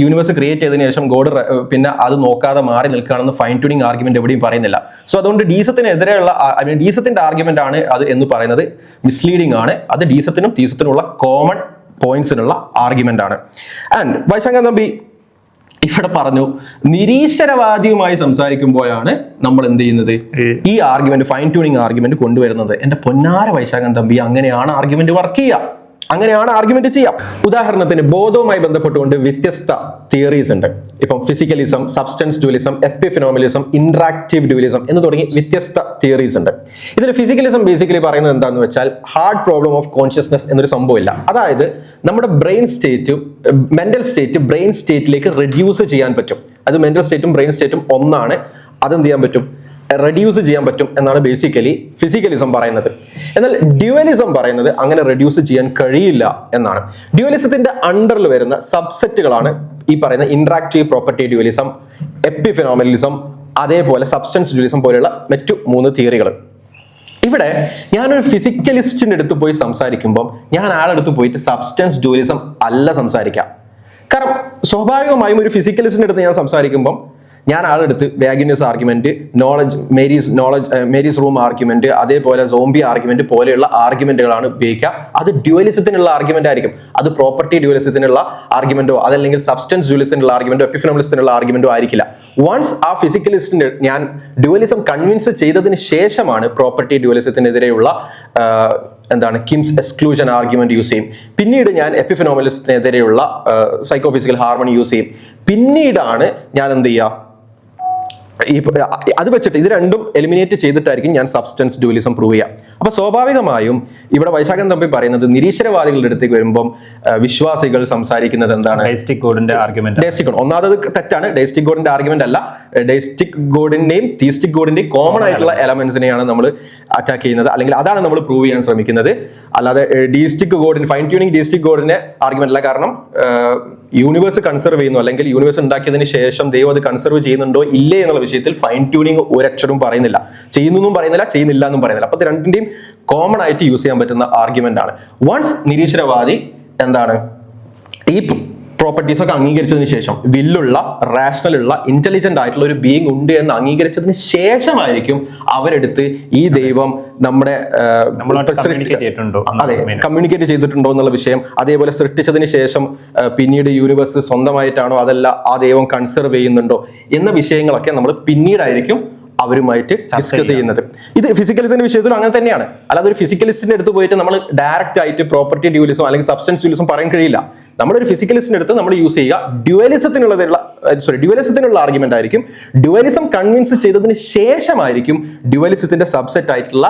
യൂണിവേഴ്സ് ക്രിയേറ്റ് ചെയ്തതിനു ശേഷം ഗോഡ് പിന്നെ അത് നോക്കാതെ മാറി നിൽക്കുകയാണെന്ന് ഫൈൻ ട്യൂണിങ് ആർഗ്യുമെന്റ് എവിടെയും പറയുന്നില്ല. സോ അതുകൊണ്ട് ഡീസത്തിനെതിരെയുള്ള ഡീസത്തിന്റെ ആർഗ്യുമെന്റ് ആണ് അത് എന്ന് പറയുന്നത് മിസ്ലീഡിംഗ് ആണ്. അത് ഡീസത്തിനും തീസത്തിനുള്ള കോമൺ പോയിന്റ്സിനുള്ള ആർഗ്യുമെന്റ് ആണ്. ആൻഡ് വൈശാഖൻ തമ്പി ഇവിടെ പറഞ്ഞു നിരീശ്വരവാദിയുമായി സംസാരിക്കുമ്പോഴാണ് നമ്മൾ എന്ത് ചെയ്യുന്നത്, ഈ ആർഗ്യുമെന്റ് ഫൈൻ ട്യൂണിങ് ആർഗ്യുമെന്റ് കൊണ്ടുവരുന്നത്. എന്റെ പൊന്നാര വൈശാഖൻ തമ്പി, അങ്ങനെയാണ് ആർഗ്യുമെന്റ് വർക്ക് ചെയ്യുക, അങ്ങനെയാണ് ആർഗ്യുമെന്റ് ചെയ്യാം. ഉദാഹരണത്തിന് ബോധവുമായി ബന്ധപ്പെട്ടുകൊണ്ട് വ്യത്യസ്ത തിയറീസ് ഉണ്ട്. ഇപ്പം ഫിസിക്കലിസം, സബ്സ്റ്റൻസ് ഡ്യൂലിസം, എപ്പിഫിനോമിലിസം, ഇന്ററാക്റ്റീവ് ഡ്യൂലിസം എന്ന് തുടങ്ങി വ്യത്യസ്ത തിയറീസ് ഉണ്ട്. ഇതിൽ ഫിസിക്കലിസം ബേസിക്കലി പറയുന്നത് എന്താണെന്ന് വെച്ചാൽ ഹാർഡ് പ്രോബ്ലം ഓഫ് കോൺഷ്യസ്നെസ് എന്നൊരു സംഭവമില്ല. അതായത് നമ്മുടെ ബ്രെയിൻ സ്റ്റേറ്റും മെന്റൽ സ്റ്റേറ്റ് ബ്രെയിൻ സ്റ്റേറ്റിലേക്ക് റെഡ്യൂസ് ചെയ്യാൻ പറ്റും. അത് മെന്റൽ സ്റ്റേറ്റും ബ്രെയിൻ സ്റ്റേറ്റും ഒന്നാണ്, അതെന്ത് ചെയ്യാൻ പറ്റും, റെഡ്യൂസ് ചെയ്യാൻ പറ്റും എന്നാണ് ബേസിക്കലി ഫിസിക്കലിസം പറയുന്നത്. എന്നാൽ ഡ്യുവലിസം പറയുന്നത് അങ്ങനെ റെഡ്യൂസ് ചെയ്യാൻ കഴിയില്ല എന്നാണ്. ഡ്യുവലിസത്തിന്റെ അണ്ടറിൽ വരുന്ന സബ്സെറ്റുകളാണ് ഈ പറയുന്ന ഇന്ററാക്റ്റീവ് പ്രോപ്പർട്ടി ഡ്യുവലിസം, എപ്പിഫിനോമിനലിസം, അതേപോലെ സബ്സ്റ്റൻസ് ഡ്യുവലിസം പോലെയുള്ള മറ്റു 3 തിയറികൾ. ഇവിടെ ഞാനൊരു ഫിസിക്കലിസ്റ്റിന്റെ അടുത്ത് പോയി സംസാരിക്കുമ്പോൾ ഞാൻ ആളെടുത്ത് പോയിട്ട് സബ്സ്റ്റൻസ് ഡ്യുവലിസം അല്ല സംസാരിക്കാം. കാരണം സ്വാഭാവികമായും ഒരു ഫിസിക്കലിസ്റ്റിന്റെ അടുത്ത് ഞാൻ സംസാരിക്കുമ്പോൾ ഞാൻ ആളെടുത്ത് വാഗിനസ് ആർഗ്യുമെന്റ്, മേരീസ് റൂം ആർഗ്യുമെന്റ്, അതേപോലെ സോംബി ആർഗ്യുമെന്റ് പോലെയുള്ള ആർഗ്യുമെന്റുകളാണ് ഉപയോഗിക്കുക. അത് ഡ്യുവലിസത്തിനുള്ള ആർഗ്യുമെന്റ് ആയിരിക്കും. അത് പ്രോപ്പർട്ടി ഡ്യുവലിസത്തിനുള്ള ആർഗ്യുമെന്റോ അതല്ലെങ്കിൽ സബ്സ്റ്റൻസ് ഡ്യുവലിസത്തിനുള്ള ആർഗ്യുമെന്റോ എപ്പിഫെനോമിസത്തിനുള്ള ആർഗ്യുമെന്റോ ആയിരിക്കില്ല. വൺസ് ആ ഫിസിക്കലിസ്റ്റിന്റെ ഞാൻ ഡ്യുവലിസം കൺവിൻസ് ചെയ്തതിന് ശേഷമാണ് പ്രോപ്പർട്ടി ഡ്യുവലിസത്തിനെതിരെയുള്ള കിംസ് എക്സ്ക്ലൂഷൻ ആർഗ്യുമെന്റ് യൂസ് ചെയ്യും. പിന്നീട് ഞാൻ എപ്പിഫെനോമിലിസത്തിനെതിരെയുള്ള സൈക്കോഫിസിക്കൽ ഹാർമണി യൂസ് ചെയ്യും. പിന്നീടാണ് ഞാൻ എന്ത് ചെയ്യുക, അത് വെച്ചിട്ട് ഇത് രണ്ടും എലിമിനേറ്റ് ചെയ്തിട്ടായിരിക്കും ഞാൻ സബ്സ്റ്റൻസ് ഡ്യുവലിസം പ്രൂവ് ചെയ്യുക. അപ്പൊ സ്വാഭാവികമായും ഇവിടെ വൈശാഖൻ തമ്പി പറയുന്നത് നിരീശ്വരവാദികളുടെ അടുത്തേക്ക് വരുമ്പോൾ വിശ്വാസികൾ സംസാരിക്കുന്നത് എന്താണ്? ഡയസ്റ്റിക് ഗോഡിന്റെ ആർഗ്യുമെന്റ്. ഡയസ്റ്റിക് ഗോഡ് ഒന്നാമത് തെറ്റാണ്. ഡയസ്റ്റിക് ഗോഡിന്റെ ആർഗ്യുമെന്റ് അല്ല. ഡയസ്റ്റിക് ഗോഡിന്റെയും തീസ്റ്റിക് ഗോഡിന്റെയും കോമൺ ആയിട്ടുള്ള എലമെന്റ്സിനെയാണ് നമ്മൾ അറ്റാക്ക് ചെയ്യുന്നത്, അല്ലെങ്കിൽ അതാണ് നമ്മൾ പ്രൂവ് ചെയ്യാൻ ശ്രമിക്കുന്നത്. അല്ലാതെ ഡീസ്റ്റിക് ഗോഡിന് ഫൈൻ ട്യൂണിങ് ഡീസ്റ്റിക് ഗോഡിന്റെ ആർഗ്യുമെന്റ് അല്ല. കാരണം യൂണിവേഴ്സ് കൺസർവ് ചെയ്യുന്നു, അല്ലെങ്കിൽ യൂണിവേഴ്സ് ഉണ്ടാക്കിയതിന് ശേഷം ദൈവം അത് കൺസർവ് ചെയ്യുന്നുണ്ടോ ഇല്ലേ എന്നുള്ള വിഷയത്തിൽ ഫൈൻ ട്യൂണിങ് ഒരക്ഷരവും പറയുന്നില്ല. ചെയ്യുന്നു പറയുന്നില്ല, ചെയ്യുന്നില്ല എന്നും പറയുന്നില്ല. അപ്പൊ ഇത് രണ്ടിന്റെയും കോമൺ ആയിട്ട് യൂസ് ചെയ്യാൻ പറ്റുന്ന ആർഗ്യുമെന്റ് ആണ്. വൺസ് നിരീശ്വരവാദി ഈ പ്രോപ്പർട്ടീസ് ഒക്കെ അംഗീകരിച്ചതിന് ശേഷം വില്ലുള്ള, റാഷണൽ ഉള്ള, ഇന്റലിജന്റ് ആയിട്ടുള്ള ഒരു ബീയിങ് ഉണ്ട് എന്ന് അംഗീകരിച്ചതിന് ശേഷമായിരിക്കും അവരെടുത്ത് ഈ ദൈവം നമ്മുടെ കമ്മ്യൂണിക്കേറ്റ് ചെയ്തിട്ടുണ്ടോ എന്നുള്ള വിഷയം, അതേപോലെ സൃഷ്ടിച്ചതിന് ശേഷം പിന്നീട് യൂണിവേഴ്സ് സ്വന്തമായിട്ടാണോ അതല്ല ആ ദൈവം കൺസർവ് ചെയ്യുന്നുണ്ടോ എന്ന വിഷയങ്ങളൊക്കെ നമ്മൾ പിന്നീടായിരിക്കും അവരുമായിട്ട് ഡിസ്കസ് ചെയ്യുന്നത്. ഇത് ഫിസിക്കലിസത്തിന്റെ വിഷയത്തിലും അങ്ങനെ തന്നെയാണ്. അല്ലാതെ ഒരു ഫിസിക്കലിസ്റ്റിന്റെ അടുത്ത് പോയിട്ട് നമ്മൾ ഡയറക്റ്റ് ആയിട്ട് പ്രോപ്പർട്ടി ഡ്യൂവലിസം അല്ലെങ്കിൽ സബ്സ്റ്റൻസ് ഡ്യൂവലിസം പറയാൻ കഴിയില്ല. നമ്മളൊരു ഫിസിക്കലിസ്റ്റിന്റെ അടുത്ത് നമ്മൾ യൂസ് ചെയ്യുക ഡ്യുവലിസത്തിനുള്ള ആർഗ്യുമെന്റ് ആയിരിക്കും. ഡ്യുവലിസം കൺവിൻസ് ചെയ്തതിന് ശേഷമായിരിക്കും ഡ്യുവലിസത്തിന്റെ സബ്സെറ്റ് ആയിട്ടുള്ള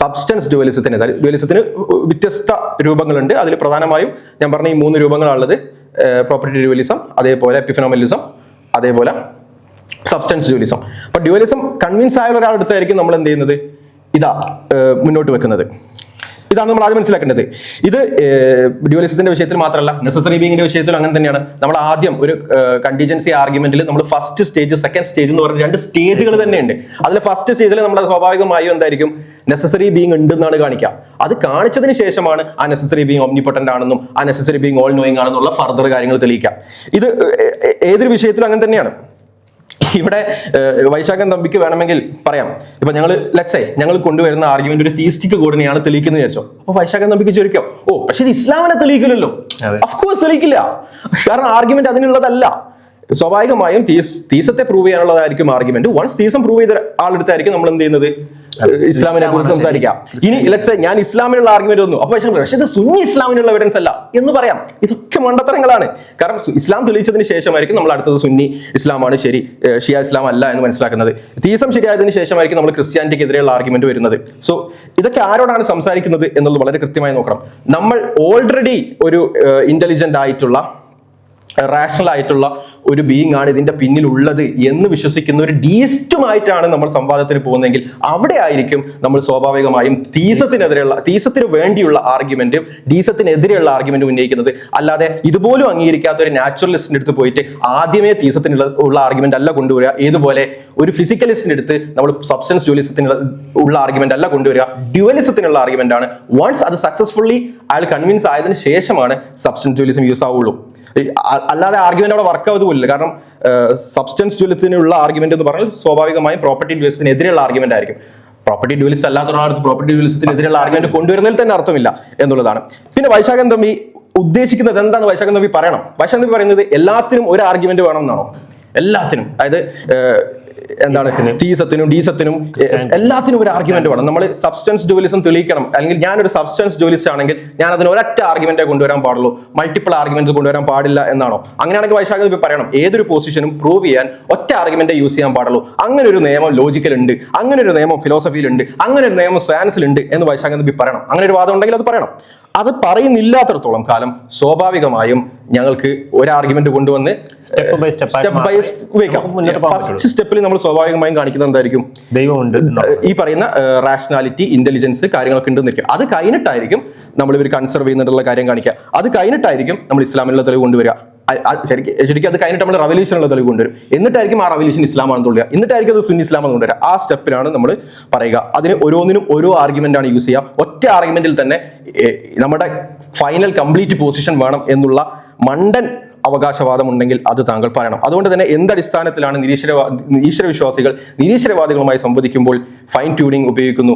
സബ്സ്റ്റൻസ് ഡ്യുവലിസത്തിന്. ഡ്യുവലിസത്തിന് വ്യത്യസ്ത രൂപങ്ങളുണ്ട്. അതിൽ പ്രധാനമായും ഞാൻ പറഞ്ഞ ഈ 3 രൂപങ്ങളാണുള്ളത്: പ്രോപ്പർട്ടി ഡ്യുവലിസം, അതേപോലെ എപ്പിഫെനോമിലിസം, അതേപോലെ സബ്സ്റ്റൻസ് ഡ്യുവലിസം. അപ്പൊ ഡ്യുവലിസം കൺവിൻസ് ആയ ഒരാളെടുത്തായിരിക്കും നമ്മൾ എന്ത് ചെയ്യുന്നത്, മുന്നോട്ട് വെക്കുന്നത്. ഇതാണ് നമ്മൾ ആദ്യം മനസ്സിലാക്കേണ്ടത്. ഇത് ഡ്യുവലിസത്തിന്റെ വിഷയത്തിൽ മാത്രമല്ല, നെസസറി ബീയിങ്ങിന്റെ വിഷയത്തിലും അങ്ങനെ തന്നെയാണ്. നമ്മൾ ആദ്യം ഒരു കണ്ടിജൻസി ആർഗ്യുമെന്റിൽ നമ്മൾ ഫസ്റ്റ് സ്റ്റേജ്, സെക്കൻഡ് സ്റ്റേജ് എന്ന് പറഞ്ഞ 2 സ്റ്റേജുകൾ തന്നെയുണ്ട്. അതിൽ ഫസ്റ്റ് സ്റ്റേജിൽ നമ്മൾ സ്വാഭാവികമായും എന്തായിരിക്കും, നെസസറി ബീയിങ് ഉണ്ട് എന്നാണ് കാണിക്കുക. അത് കാണിച്ചതിന് ശേഷമാണ് ആ നെസസറി ബീയിങ് ഓംനിപൊട്ടന്റ് ആണെന്നും ആ നെസസറി ബീയിങ് ഓൾ നോയിങ് ആണെന്നുള്ള ഫർദർ കാര്യങ്ങൾ തെളിയിക്കാം. ഇത് ഏതൊരു വിഷയത്തിലും അങ്ങനെ തന്നെയാണ്. ഇവിടെ വൈശാഖൻ തമ്പിക്ക് വേണമെങ്കിൽ പറയാം, ഇപ്പൊ ഞങ്ങൾ കൊണ്ടുവരുന്ന ആർഗ്യുമെന്റ് ഒരു തീസ്റ്റിക് ഗോഡിനെയാണ് തെളിയിക്കുന്നത് വിചാരിച്ചോ. അപ്പൊ വൈശാഖൻ തമ്പിക്ക് ചോദിക്കാം, പക്ഷെ ഇത് ഇസ്ലാമിനെ തെളിയിക്കില്ലല്ലോ. അഫ്കോഴ്സ് തെളിയിക്കില്ല, കാരണം ആർഗ്യുമെന്റ് അതിനുള്ളതല്ല. സ്വാഭാവികമായും തീസത്തെ പ്രൂവ് ചെയ്യാനുള്ളതായിരിക്കും ആർഗ്യുമെന്റ്. വൺസ് തീസം പ്രൂവ് ചെയ്ത ആളെടുത്തായിരിക്കും നമ്മൾ എന്ത് ചെയ്യുന്നത്, ഇസ്ലാമിനെ കുറിച്ച് സംസാരിക്കാം. ഇനി ഞാൻ ഇസ്ലാമിനുള്ള ആർഗ്യുമെന്റ് വന്നു, അപ്പൊ പക്ഷെ ഇത് സുന്നി ഇസ്ലാമിനുള്ള എവിഡൻസ് അല്ല എന്ന് പറയാം. ഇതൊക്കെ മണ്ടത്തരങ്ങളാണ്. കാരണം ഇസ്ലാം തെളിയിച്ചതിന് ശേഷമായിരിക്കും നമ്മൾ അടുത്തത് സുന്നി ഇസ്ലാമാണ് ശരി, ഷിയ ഇസ്ലാം അല്ല എന്ന് മനസ്സിലാക്കുന്നത്. തീസം ശരിയായതിനു ശേഷമായിരിക്കും നമ്മൾ ക്രിസ്ത്യാനിറ്റിക്ക് എതിരെയുള്ള ആർഗ്യുമെന്റ് വരുന്നത്. സോ ഇതൊക്കെ ആരോടാണ് സംസാരിക്കുന്നത് എന്നുള്ളത് വളരെ കൃത്യമായി നോക്കണം. നമ്മൾ ഓൾറെഡി ഒരു ഇന്റലിജന്റ് ആയിട്ടുള്ള, റാഷണൽ ആയിട്ടുള്ള ഒരു ബീയിങ് ആണ് ഇതിന്റെ പിന്നിലുള്ളത് എന്ന് വിശ്വസിക്കുന്ന ഒരു ഡീസ്റ്റുമായിട്ടാണ് നമ്മൾ സംവാദത്തിന് പോകുന്നതെങ്കിൽ അവിടെ ആയിരിക്കും നമ്മൾ സ്വാഭാവികമായും തീസത്തിന് വേണ്ടിയുള്ള ആർഗ്യുമെന്റും ഡീസത്തിനെതിരെയുള്ള ആർഗ്യുമെന്റും ഉന്നയിക്കുന്നത്. അല്ലാതെ ഇതുപോലും അംഗീകരിക്കാത്ത ഒരു നാച്ചുറലിസ്റ്റിന്റെ അടുത്ത് പോയിട്ട് ആദ്യമേ തീസത്തിനുള്ള ആർഗ്യുമെന്റ് അല്ല കൊണ്ടുവരിക. ഏതുപോലെ ഒരു ഫിസിക്കലിസ്റ്റിന്റെ അടുത്ത് നമ്മൾ സബ്സ്റ്റൻസ് ഡ്യുവലിസത്തിനുള്ള ആർഗ്യുമെന്റ് അല്ല കൊണ്ടുവരിക, ഡ്യുവലിസത്തിനുള്ള ആർഗ്യുമെന്റ് ആണ്. വൺസ് അത് സക്സസ്ഫുള്ളി അയാൾ കൺവിൻസ് ആയതിനു ശേഷമാണ് സബ്സ്റ്റൻസ് ഡ്യുവലിസം യൂസ് ആവുള്ളൂ. അല്ലാതെ ആർഗ്യുമെന്റ് അവിടെ വർക്ക് ആവുന്നില്ല. കാരണം സബ്സ്റ്റൻസ് ഡ്യുവലിസത്തിനുള്ള ആർഗ്യുമെന്റ് എന്ന് പറഞ്ഞാൽ സ്വാഭാവികമായും പ്രോപ്പർട്ടി ഡ്യുവലിസത്തിനെതിരെയുള്ള ആർഗ്യുമെന്റ് ആയിരിക്കും. പ്രോപ്പർട്ടി ഡ്യുവലിസ്റ്റ് അല്ലാത്ത ഒരാൾക്ക് പ്രോപ്പർട്ടി ഡ്യുവലിസത്തിനെതിരെയുള്ള ആർഗ്യുമെന്റ് കൊണ്ടുവരുന്നതിൽ തന്നെ അർത്ഥമില്ല എന്നുള്ളതാണ്. പിന്നെ വൈശാഖൻ തമ്പി ഉദ്ദേശിക്കുന്നത് എന്താണ്? വൈശാഖൻ തമ്പി പറയണം. വൈശാഖൻ തമ്പി പറയുന്നത് എല്ലാത്തിനും ഒരു ആർഗ്യുമെന്റ് വേണം എന്നാണോ? എല്ലാത്തിനും, അതായത് തീസത്തിനും ഡീസത്തിനും എല്ലാത്തിനും ഒരു ആർഗ്യുമെന്റ് വേണം. നമ്മൾ സബ്സ്റ്റൻസ് ഡ്യുവലിസം തെളിയിക്കണം, അല്ലെങ്കിൽ ഞാനൊരു സബ്സ്റ്റൻസ് ഡ്യുവലിസ്റ്റ് ആണെങ്കിൽ ഞാൻ അതിന് ഒരൊറ്റ ആർഗ്യുമെന്റേ കൊണ്ടുവരാൻ പാടുള്ളൂ, മൾട്ടിപ്പിൾ ആർഗ്യുമെന്റ് കൊണ്ടുവരാൻ പാടില്ല എന്നാണോ? അങ്ങനെയാണെങ്കിൽ വൈശാഖൻ തമ്പി പറയണം, ഏതൊരു പൊസിഷനും പ്രൂവ് ചെയ്യാൻ ഒറ്റ ആർഗ്യുമെന്റേ യൂസ് ചെയ്യാൻ പാടുള്ളൂ. അങ്ങനെ ഒരു നിയമം ലോജിക്കൽ ഉണ്ട്, അങ്ങനെ ഒരു നിയമം ഫിലോസഫിയിലുണ്ട്, അങ്ങനെ ഒരു നിയമം സയൻസിലുണ്ട് എന്ന് വൈശാഖൻ തമ്പി പറയണം. അങ്ങനെ ഒരു വാദം ഉണ്ടെങ്കിൽ അത് പറയണം. അത് പറയുന്നില്ലാത്തടത്തോളം കാലം സ്വാഭാവികമായും ഞങ്ങൾക്ക് ഒരു ആർഗ്യുമെന്റ് കൊണ്ടുവന്ന് സ്റ്റെപ്പ് ബൈ സ്റ്റെപ്പ് ഫസ്റ്റ് സ്റ്റെപ്പിൽ നമ്മൾ സ്വാഭാവികമായും കാണിക്കുന്നത് എന്തായിരിക്കും? ദൈവമുണ്ട്, ഈ പറയുന്ന റാഷണാലിറ്റി, ഇന്റലിജൻസ് കാര്യങ്ങളൊക്കെ ഉണ്ടെന്നിരിക്കും. അത് കഴിഞ്ഞിട്ടായിരിക്കും നമ്മൾ ഇവർ കൺസർവ് ചെയ്യുന്നുള്ള കാര്യം കാണിക്കുക. അത് കഴിഞ്ഞിട്ടായിരിക്കും നമ്മൾ ഇസ്ലാമിനുള്ള തെളിവ് കൊണ്ടുവരിക. ശരിക്കും അത് കഴിഞ്ഞിട്ട് നമ്മൾ റവല്യൂഷനുള്ള തെളിവ് കൊണ്ടുവരും. എന്നിട്ടായിരിക്കും ആ റവല്യൂഷൻ ഇസ്ലാമാണെന്ന് കൊണ്ടുവരിക. എന്നിട്ടായിരിക്കും അത് സുന്നി ഇസ്ലാമാണെന്ന് കൊണ്ടുവരിക. ആ സ്റ്റെപ്പിലാണ് നമ്മൾ പറയുക. അതിന് ഓരോന്നിനും ഓരോ ആർഗ്യുമെന്റ് ആണ് യൂസ് ചെയ്യുക. ഒറ്റ ആർഗ്യുമെന്റിൽ തന്നെ നമ്മുടെ ഫൈനൽ കംപ്ലീറ്റ് പൊസിഷൻ വേണം എന്നുള്ള മണ്ടൻ അവകാശവാദം ഉണ്ടെങ്കിൽ അത് താങ്കൾ പറയണം. അതുകൊണ്ട് തന്നെ എന്തടിസ്ഥാനത്തിലാണ് നിരീശ്വരവാദികളുമായി സംവദിക്കുമ്പോൾ ഫൈൻ ട്യൂണിംഗ് ഉപയോഗിക്കുന്നു,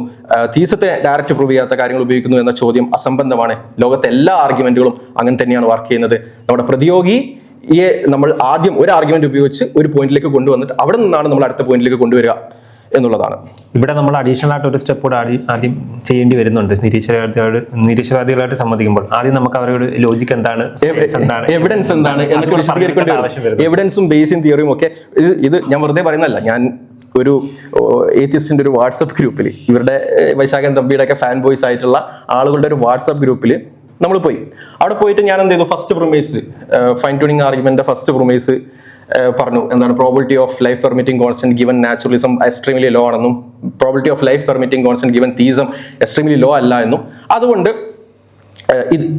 തീസത്തെ ഡയറക്റ്റ് പ്രൂവ് ചെയ്യാത്ത കാര്യങ്ങൾ ഉപയോഗിക്കുന്നു എന്ന ചോദ്യം അസംബന്ധമാണ്. ലോകത്തെ എല്ലാ ആർഗ്യുമെന്റുകളും അങ്ങനെ തന്നെയാണ് വർക്ക് ചെയ്യുന്നത്. നമ്മുടെ പ്രതിയോഗിയെ നമ്മൾ ആദ്യം ഒരു ആർഗ്യുമെന്റ് ഉപയോഗിച്ച് ഒരു പോയിന്റിലേക്ക് കൊണ്ടുവന്നിട്ട് അവിടെ നിന്നാണ് നമ്മൾ അടുത്ത പോയിന്റിലേക്ക് കൊണ്ടുവരിക എന്നുള്ളതാണ്. ഇവിടെ നമ്മൾ അഡീഷണൽ ആയിട്ട് ഒരു സ്റ്റെപ്പ് കൂടെ ആദ്യം ചെയ്യേണ്ടി വരുന്നുണ്ട്. നിരീശ്വരവാദികളായിട്ട് സംബന്ധിക്കുമ്പോൾ ആദ്യം നമുക്ക് അവരുടെ ലോജിക്ക് എന്താണ്, എവിഡൻസ് എന്താണ് എന്നൊക്കെ വിശദീകരിക്കേണ്ടി വരും. എവിഡൻസും ബേസിൻ തിയറിയും ഒക്കെ ഇത് ഞാൻ വെറുതെ പറയുന്നല്ല. ഞാൻ ഒരു ഏത്തിസ്റ്റിന്റെ ഒരു വാട്സപ്പ് ഗ്രൂപ്പിൽ ഇവരുടെ വൈശാഖൻ തമ്പിയുടെ ഒക്കെ ഫാൻ ബോയ്സ് ആയിട്ടുള്ള ആളുകളുടെ ഒരു വാട്സപ്പ് ഗ്രൂപ്പിൽ നമ്മൾ പോയി. അവിടെ പോയിട്ട് ഞാൻ എന്ത് ചെയ്തു, ഫസ്റ്റ് പ്രൊമൈസ് ഫൈൻ ട്യൂണിംഗ് ആർഗ്യുമെന്റിന്റെ ഫസ്റ്റ് പ്രൊമൈസ് പറഞ്ഞു. എന്താണ്, probability of life permitting constant given naturalism extremely low ആണെന്നും probability of life permitting constant given theism extremely low അല്ല എന്നും അതുകൊണ്ട്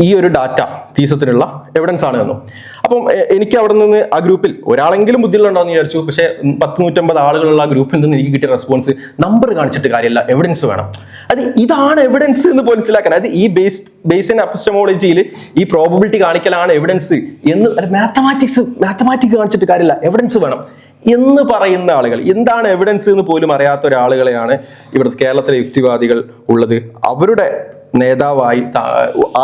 ഈ ഒരു ഡാറ്റ തീസത്തിനുള്ള എവിഡൻസ് ആണ് എന്നും. അപ്പം എനിക്ക് അവിടെ നിന്ന് ആ ഗ്രൂപ്പിൽ ഒരാളെങ്കിലും ബുദ്ധിയുണ്ടാവുമെന്ന് വിചാരിച്ചു. പക്ഷേ 150 ആളുകളുള്ള ആ ഗ്രൂപ്പിൽ നിന്ന് എനിക്ക് കിട്ടിയ റെസ്പോൺസ്, നമ്പർ കാണിച്ചിട്ട് കാര്യമില്ല, എവിഡൻസ് വേണം. അത് ഇതാണ് എവിഡൻസ് എന്ന് മനസ്സിലാക്കാൻ. അതായത് ഈ ബേസിൻ എപ്പിസ്റ്റമോളജിയിൽ ഈ പ്രോബബിലിറ്റി കാണിക്കലാണ് എവിഡൻസ് എന്ന്, അല്ല മാത്തമാറ്റിക്സ് കാണിച്ചിട്ട് കാര്യമില്ല, എവിഡൻസ് വേണം എന്ന് പറയുന്ന ആളുകൾ, എന്താണ് എവിഡൻസ് എന്ന് പോലും അറിയാത്ത ഒരാളുകളെയാണ് ഇവിടുത്തെ കേരളത്തിലെ യുക്തിവാദികൾ ഉള്ളത്. അവരുടെ നേതാവായി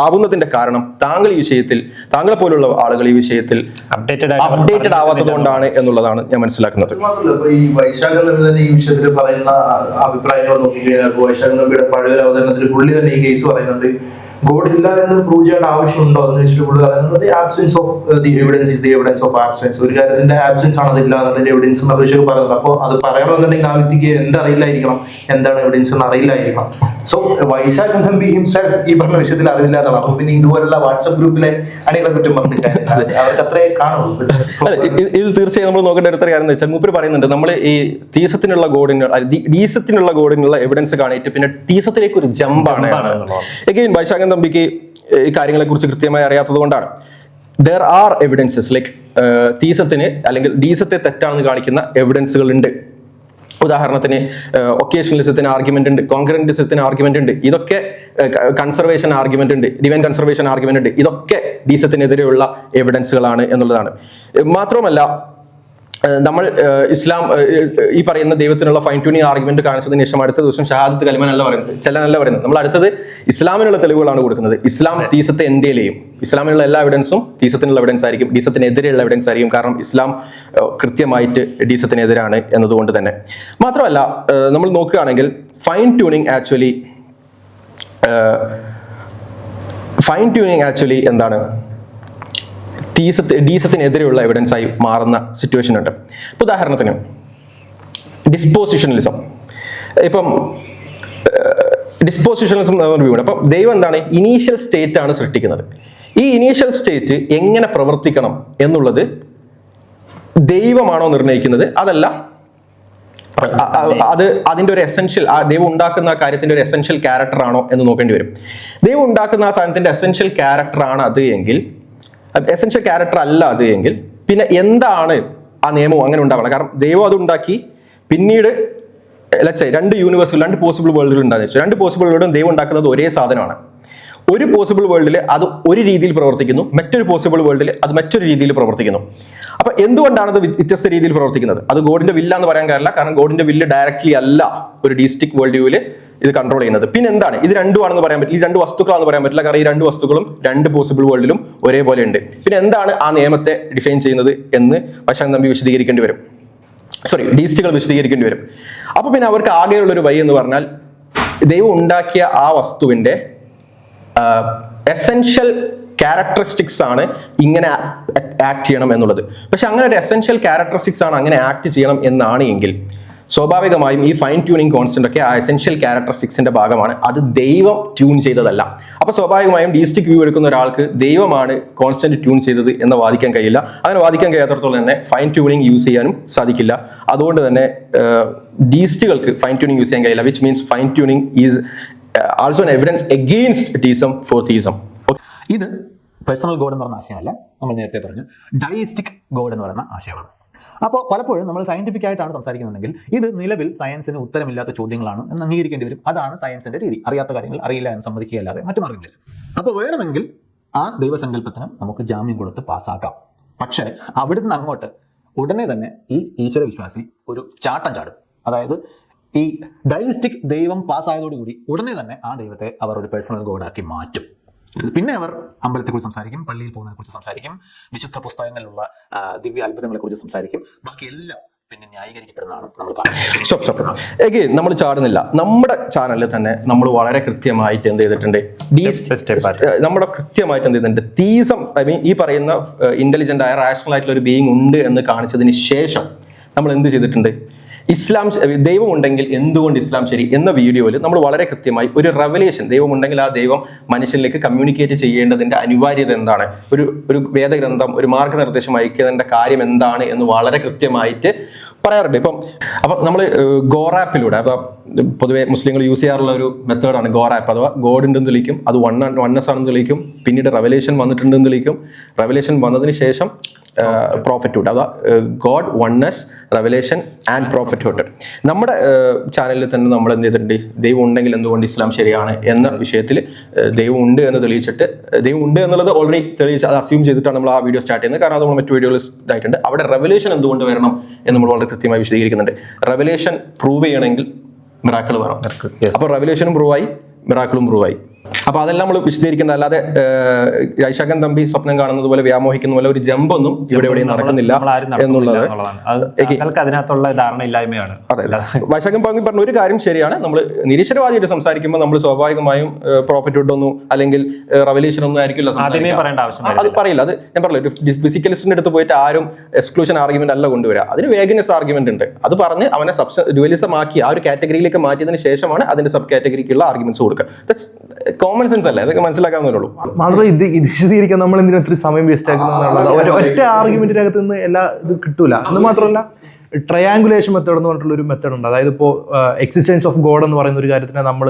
ആവുന്നതിന്റെ കാരണം താങ്കൾ ഈ വിഷയത്തിൽ, താങ്കളെ പോലുള്ള ആളുകൾ ഈ വിഷയത്തിൽ അപ്ഡേറ്റഡ് ആവാത്തത് കൊണ്ടാണ് എന്നുള്ളതാണ് ഞാൻ മനസ്സിലാക്കുന്നത്. ഈ വൈശാഖൻ തന്നെ ഈ വിഷയത്തിൽ പറയുന്ന അഭിപ്രായങ്ങൾ നോക്കിക്കഴിഞ്ഞാൽ വൈശാഖൻ നമ്പിയുടെ പഴയ അവതരണത്തിൽ പുള്ളി തന്നെ ഈ കേസ് പറയുന്നുണ്ട്, ഗോഡ് ഇല്ല എന്ന് പ്രൂവ് ചെയ്യേണ്ട ആവശ്യമുണ്ടോ എന്ന് വെച്ചിട്ട് പുള്ളി പറയുന്നത് absence of the evidence is the evidence of absence. ഒരു കാര്യത്തിന്റെ ആബ്സെൻസ് ആണ് അതില്ല എന്നതിന്റെ എവിഡൻസ് എന്ന വിഷയം പറയുന്നത്. അപ്പോൾ അത് പറയണമെന്നുണ്ടെങ്കിൽ ആ വ്യക്തിക്ക് എന്തറിയില്ലായിരിക്കണം, എന്താണ് എവിഡൻസ് എന്ന് അറിയില്ലായിരിക്കണം. സോ വൈശാഖൻ തമ്പി ഹിംസെൽഫ് ഈ പറഞ്ഞ വിഷയത്തിൽ അറിവില്ലാത്തതാണ്. അപ്പൊ പിന്നെ ഇതുപോലുള്ള വാട്സ്ആപ്പ് ഗ്രൂപ്പിലെ അണികളെ കുറ്റം പറഞ്ഞിട്ട് അവർക്ക് അത്രേ കാണുള്ളൂ. ഇതിൽ തീർച്ചയായും നമ്മൾ നോക്കേണ്ട അടുത്ത കാര്യം എന്ന് വെച്ചാൽ, മൂപ്പര് പറയുന്നുണ്ട് നമ്മൾ ഈ തീസത്തിനുള്ള ഗോഡിനുള്ള എവിഡൻസ് കാണിയിട്ട് പിന്നെ ടീസത്തിലേക്ക് ഒരു ജമ്പാണ്. എഗെയിൻ വൈശാഖൻ തമ്പിക്ക് ഈ കാര്യങ്ങളെ കുറിച്ച് കൃത്യമായി അറിയാത്തത് കൊണ്ടാണ്. ദർ ആർ എവിഡൻസസ് ലൈക്ക് തീസത്തിന് അല്ലെങ്കിൽ ഡീസത്തെ തെറ്റാണെന്ന് കാണിക്കുന്ന എവിഡൻസുകൾ ഉണ്ട്. ഉദാഹരണത്തിന് ഒക്കേഷണലിസത്തിന് ആർഗ്യുമെന്റ് ഉണ്ട്, കോൺകറന്റിസത്തിന് ആർഗ്യുമെന്റ് ഉണ്ട്, ഇതൊക്കെ കൺസർവേഷൻ ആർഗ്യുമെന്റ് ഉണ്ട്, ഡിവൈൻ കൺസർവേഷൻ ആർഗ്യുമെന്റ് ഉണ്ട്, ഇതൊക്കെ ഡീസത്തിനെതിരെയുള്ള എവിഡൻസുകളാണ് എന്നുള്ളതാണ്. മാത്രമല്ല നമ്മൾ ഇസ്ലാം ഈ പറയുന്ന ദൈവത്തിനുള്ള ഫൈൻ ട്യൂണിംഗ് ആർഗ്യുമെന്റ് കാണിച്ചതിന് ശേഷം അടുത്ത ദിവസം ഷഹാദത്ത് കലിമനല്ല പറയുന്നത്, ചെല്ലാനല്ല പറയുന്നത്. നമ്മൾ അടുത്തത് ഇസ്ലാമിനുള്ള തെളിവുകളാണ് കൊടുക്കുന്നത്. ഇസ്ലാം തീസത്തെ എൻഡേലെയും ഇസ്ലാമിനുള്ള എല്ലാ എവിഡൻസും തീസത്തിനുള്ള എവിഡൻസ് ആയിരിക്കും, ഡീസത്തിനെതിരെയുള്ള എവിഡൻസ് ആയിരിക്കും. കാരണം ഇസ്ലാം കൃത്യമായിട്ട് ഡീസത്തിനെതിരാണ് എന്നതുകൊണ്ട് തന്നെ. മാത്രമല്ല നമ്മൾ നോക്കുകയാണെങ്കിൽ ഫൈൻ ട്യൂണിംഗ് ആക്ച്വലി എന്താണ്, ഡീസത്തിനെതിരെയുള്ള എവിഡൻസ് ആയി മാറുന്ന സിറ്റുവേഷൻ ഉണ്ട്. ഇപ്പൊ ഉദാഹരണത്തിന് ഡിസ്പോസിഷണലിസം. ഇപ്പം ഡിസ്പോസിഷണലിസം അപ്പം ദൈവം എന്താണ്, ഇനീഷ്യൽ സ്റ്റേറ്റ് ആണ് സൃഷ്ടിക്കുന്നത്. ഈ ഇനീഷ്യൽ സ്റ്റേറ്റ് എങ്ങനെ പ്രവർത്തിക്കണം എന്നുള്ളത് ദൈവമാണോ നിർണ്ണയിക്കുന്നത്, അതല്ല അതിന്റെ ഒരു എസെൻഷ്യൽ, ദൈവം ഉണ്ടാക്കുന്ന ആ കാര്യത്തിന്റെ ഒരു എസെൻഷ്യൽ ക്യാരക്ടർ ആണോ എന്ന് നോക്കേണ്ടി വരും. ദൈവം ഉണ്ടാക്കുന്ന ആ സാധനത്തിന്റെ എസെൻഷ്യൽ ക്യാരക്ടർ ആണ് അത് എങ്കിൽ, എസെൻഷ്യൽ ക്യാരക്ടർ അല്ല അത് എങ്കിൽ പിന്നെ എന്താണ് ആ നിയമം അങ്ങനെ ഉണ്ടാവണം? കാരണം ദൈവം അത് ഉണ്ടാക്കി, പിന്നീട് രണ്ട് യൂണിവേഴ്സുകൾ, രണ്ട് പോസിബിൾ വേൾഡുകൾ ഉണ്ടാകുന്ന വെച്ചു. രണ്ട് പോസിബിൾ വേൾഡും ദൈവം ഉണ്ടാക്കുന്നത് ഒരേ സാധനമാണ്. ഒരു പോസിബിൾ വേൾഡിൽ അത് ഒരു രീതിയിൽ പ്രവർത്തിക്കുന്നു, മറ്റൊരു പോസിബിൾ വേൾഡിൽ അത് മറ്റൊരു രീതിയിൽ പ്രവർത്തിക്കുന്നു. അപ്പൊ എന്തുകൊണ്ടാണ് അത് വ്യത്യസ്ത രീതിയിൽ പ്രവർത്തിക്കുന്നത്? അത് ഗോഡിന്റെ വില്ലാന്ന് പറയാൻ കാര്യമില്ല. കാരണം ഗോഡിന്റെ വില്ല് ഡയറക്ട്ലി അല്ല ഒരു ഡീസ്റ്റിക് വേൾഡ് വ്യൂവിൽ ഇത് കൺട്രോൾ ചെയ്യുന്നത്. പിന്നെ എന്താണ്, ഇത് രണ്ടുമാണെന്ന് പറയാൻ പറ്റില്ല, ഈ രണ്ട് വസ്തുക്കളാണെന്ന് പറയാൻ പറ്റില്ല. കാരണം ഈ രണ്ട് വസ്തുക്കളും രണ്ട് പോസിബിൾ വേൾഡിലും ഒരേപോലെ ഉണ്ട്. പിന്നെ എന്താണ് ആ നിയമത്തെ ഡിഫൈൻ ചെയ്യുന്നത് എന്ന് വൈശാഖൻ തമ്പി വിശദീകരിക്കേണ്ടി വരും, ഡീസ്റ്റുകൾ വിശദീകരിക്കേണ്ടി വരും. അപ്പൊ പിന്നെ അവർക്ക് ആകെയുള്ളൊരു വഴി എന്ന് പറഞ്ഞാൽ ദൈവം ഉണ്ടാക്കിയ ആ വസ്തുവിന്റെ എസെൻഷ്യൽ ക്യാരക്ടറിസ്റ്റിക്സ് ആണ് ഇങ്ങനെ ആക്ട് ചെയ്യണം എന്നുള്ളത്. പക്ഷെ അങ്ങനെ ഒരു എസെൻഷ്യൽ ക്യാരക്ടറിസ്റ്റിക്സ് ആണ് അങ്ങനെ ആക്ട് ചെയ്യണം എന്നാണ് എങ്കിൽ സ്വാഭാവികമായും ഈ ഫൈൻ ട്യൂണിംഗ് കോൺസ്റ്റന്റ് ഒക്കെ ആ എസെൻഷ്യൽ ക്യാരക്ടറിസ്റ്റിക്സിന്റെ ഭാഗമാണ്, അത് ദൈവം ട്യൂൺ ചെയ്തതല്ല. അപ്പൊ സ്വാഭാവികമായും ഡീസ്റ്റിക് വ്യൂ എടുക്കുന്ന ഒരാൾക്ക് ദൈവമാണ് കോൺസ്റ്റന്റ് ട്യൂൺ ചെയ്തത് എന്ന് വാദിക്കാൻ കഴിയില്ല. അങ്ങനെ വാദിക്കാൻ കഴിയാത്തടത്തോളം തന്നെ ഫൈൻ ട്യൂണിംഗ് യൂസ് ചെയ്യാനും സാധിക്കില്ല. അതുകൊണ്ട് തന്നെ ഡീസ്റ്റുകൾക്ക് ഫൈൻ ട്യൂണിംഗ് യൂസ് ചെയ്യാൻ കഴിയില്ല, which means fine tuning is also an evidence against deism for theism. ഇത് പേഴ്സണൽ ഗോഡ് എന്ന് പറഞ്ഞ ആശയമല്ല, നമ്മൾ നേരത്തെ പറഞ്ഞു ഡയസ്റ്റിക് ഗോഡ് എന്ന് പറയുന്ന ആശയമാണ്. അപ്പോൾ പലപ്പോഴും നമ്മൾ സയന്റിഫിക് ആയിട്ടാണ് സംസാരിക്കുന്നുണ്ടെങ്കിൽ ഇത് നിലവിൽ സയൻസിന് ഉത്തരമില്ലാത്ത ചോദ്യങ്ങളാണ് എന്ന് അംഗീകരിക്കേണ്ടി വരും. അതാണ് സയൻസിന്റെ രീതി. അറിയാത്ത കാര്യങ്ങൾ അറിയില്ല എന്ന് സമ്മതിക്കുകയല്ലാതെ മറ്റു മാർഗ്ഗമില്ല. അപ്പോൾ വേണമെങ്കിൽ ആ ദൈവസങ്കല്പത്തിന് നമുക്ക് ജാമ്യം കൊടുത്ത് പാസ്സാക്കാം. പക്ഷേ അവിടുന്ന് അങ്ങോട്ട് ഉടനെ തന്നെ ഈ ഈശ്വര വിശ്വാസി ഒരു ചാട്ടം ചാടും. അതായത് ഈ ഡയലിസ്റ്റിക് ദൈവം പാസ്സായതോടുകൂടി ഉടനെ തന്നെ ആ ദൈവത്തെ അവർ ഒരു പേഴ്സണൽ ഗോഡാക്കി മാറ്റും. പിന്നെ അവർ അമ്പലത്തെക്കുറിച്ച് സംസാരിക്കും, പള്ളിയിൽ പോകുന്നതിനെക്കുറിച്ച് സംസാരിക്കും, വിശുദ്ധ പുസ്തകങ്ങളിലുള്ള ദിവ്യ അത്ഭുതങ്ങളെക്കുറിച്ച് സംസാരിക്കും. ബാക്കി എല്ലാം പിന്നെ ന്യായീകരിക്കപ്പെടുന്നതാണ് നമ്മൾ കാണുന്നത്. നമ്മൾ ചാടുന്നില്ല. നമ്മുടെ ചാനലിൽ തന്നെ നമ്മൾ വളരെ കൃത്യമായിട്ട് എന്ത് ചെയ്തിട്ടുണ്ട്, നമ്മുടെ കൃത്യമായിട്ട് എന്ത് ചെയ്തിട്ടുണ്ട്, തീസം ഐ മീൻ ഈ പറയുന്ന ഇന്റലിജന്റ് ആയ റാഷണൽ ആയിട്ടുള്ള ഒരു ബീയിങ് ഉണ്ട് എന്ന് കാണിച്ചതിന് ശേഷം നമ്മൾ എന്ത് ചെയ്തിട്ടുണ്ട്, ഇസ്ലാം ദൈവം ഉണ്ടെങ്കിൽ എന്തുകൊണ്ട് ഇസ്ലാം ശരി എന്ന വീഡിയോയിൽ നമ്മൾ വളരെ കൃത്യമായി ഒരു റെവലേഷൻ, ദൈവം ഉണ്ടെങ്കിൽ ആ ദൈവം മനുഷ്യനിലേക്ക് കമ്മ്യൂണിക്കേറ്റ് ചെയ്യേണ്ടതിന്റെ അനിവാര്യത എന്താണ്, ഒരു വേദഗ്രന്ഥം, ഒരു മാർഗനിർദ്ദേശം അയക്കുന്നതിന്റെ കാര്യം എന്താണ് എന്ന് വളരെ കൃത്യമായിട്ട് പറയാറുണ്ട്. അപ്പം നമ്മൾ ഗോറാപ്പിലൂടെ, അഥവാ പൊതുവെ മുസ്ലിങ്ങൾ യൂസ് ചെയ്യാറുള്ള ഒരു മെത്തേഡാണ് ഗോറാപ്പ്. അഥവാ ഗോഡ് ഉണ്ടെന്ന് തെളിയിക്കും, അത് വണ്ണസ് ആണെന്ന് തെളിയിക്കും, പിന്നീട് റെവലേഷൻ വന്നിട്ടുണ്ടെന്ന് തെളിയിക്കും, റെവലേഷൻ വന്നതിന് ശേഷം പ്രോഫറ്റ്ഹുഡ്, അഥവാ ഗോഡ്, വൺനെസ്, റെവലേഷൻ ആൻഡ് പ്രോഫറ്റ്ഹുഡ്. നമ്മുടെ ചാനലിൽ തന്നെ നമ്മൾ എന്ത് ചെയ്തിട്ടുണ്ട്, ദൈവം ഉണ്ടെങ്കിൽ എന്തുകൊണ്ട് ഇസ്ലാം ശരിയാണ് എന്ന വിഷയത്തിൽ ദൈവം ഉണ്ട് എന്ന് തെളിയിച്ചിട്ട്, ദൈവം ഉണ്ട് എന്നുള്ളത് ഓൾറെഡി തെളിയിച്ച് അത് അസ്യൂം ചെയ്തിട്ടാണ് നമ്മൾ ആ വീഡിയോ സ്റ്റാർട്ട് ചെയ്യുന്നത്. കാരണം അത് നമ്മൾ മറ്റു വീഡിയോയിൽ ഇതായിട്ടുണ്ട്. അവിടെ റെവലേഷൻ എന്തുകൊണ്ട് വരണം എന്ന് നമ്മൾ വളരെ കൃത്യമായി വിശദീകരിക്കുന്നുണ്ട്. റെവലേഷൻ പ്രൂവ് ചെയ്യണമെങ്കിൽ മിറാക്കിൾ വേണം. അപ്പോൾ റെവലേഷനും പ്രൂവായി, മിറാക്കിളും പ്രൂവായി. അപ്പൊ അതെല്ലാം നമ്മൾ വിശദീകരിക്കേണ്ട. അല്ലാതെ ഐഷാഖൻ തമ്പി സ്വപ്നം കാണുന്നത് പോലെ വ്യാമോഹിക്കുന്ന പോലെ ഒരു ജമ്പൊന്നും ഇവിടെ എവിടെയും നടക്കുന്നില്ല എന്നുള്ളത് അതിനകത്തുള്ള ധാരണയില്ലായ്മയാണ്. അതെ, ഐഷാഖൻ തമ്പി പറഞ്ഞ ഒരു കാര്യം ശരിയാണ്. നമ്മൾ നിരീശ്വരവാദിയായിട്ട് സംസാരിക്കുമ്പോൾ നമ്മൾ സ്വാഭാവികമായും പ്രോഫിറ്റ് ഒന്നും അല്ലെങ്കിൽ റെവല്യൂഷൻ ഒന്നും ആയിരിക്കില്ല അത് പറയില്ല. അത് ഞാൻ പറഞ്ഞില്ല, ഒരു ഫിസിക്കലിസ്റ്റിന്റെ അടുത്ത് പോയിട്ട് ആരും എക്സ്ക്ലൂഷൻ ആർഗ്യുമെന്റ് അല്ല കൊണ്ടുവരിക. അതിന് വേഗനസ് ആർഗ്യുമെന്റ് ഉണ്ട്. അത് പറഞ്ഞ് അവനെ ഡ്യുവലിസം ആക്കി ആ ഒരു കാറ്റഗറിയിലേക്ക് മാറ്റിയതിന് ശേഷമാണ് അതിന്റെ സബ് കാറ്റഗറിക്കുള്ള ആർഗ്യുമെന്റ്സ് കൊടുക്കുക. കോമൺ സെൻസ് അല്ലേ, അതൊക്കെ മനസ്സിലാക്കാവുന്നേ. മാത്രമേ ഇത് വിശദീകരിക്കാൻ നമ്മൾ എന്തിനാ ഒത്തിരി സമയം വേസ്റ്റ് ആക്കുന്നത്? ഒറ്റ ആർഗ്യുമെന്റിനകത്ത് നിന്ന് എല്ലാ ഇത് കിട്ടൂല. എന്ന് മാത്രമല്ല, ട്രയാങ്കുലേഷൻ മെത്തേഡ് എന്ന് പറഞ്ഞിട്ടുള്ള ഒരു മെത്തേഡ് ഉണ്ട്. അതായത് ഇപ്പോൾ എക്സിസ്റ്റൻസ് ഓഫ് ഗോഡ് എന്ന് പറയുന്ന ഒരു കാര്യത്തിനെ നമ്മൾ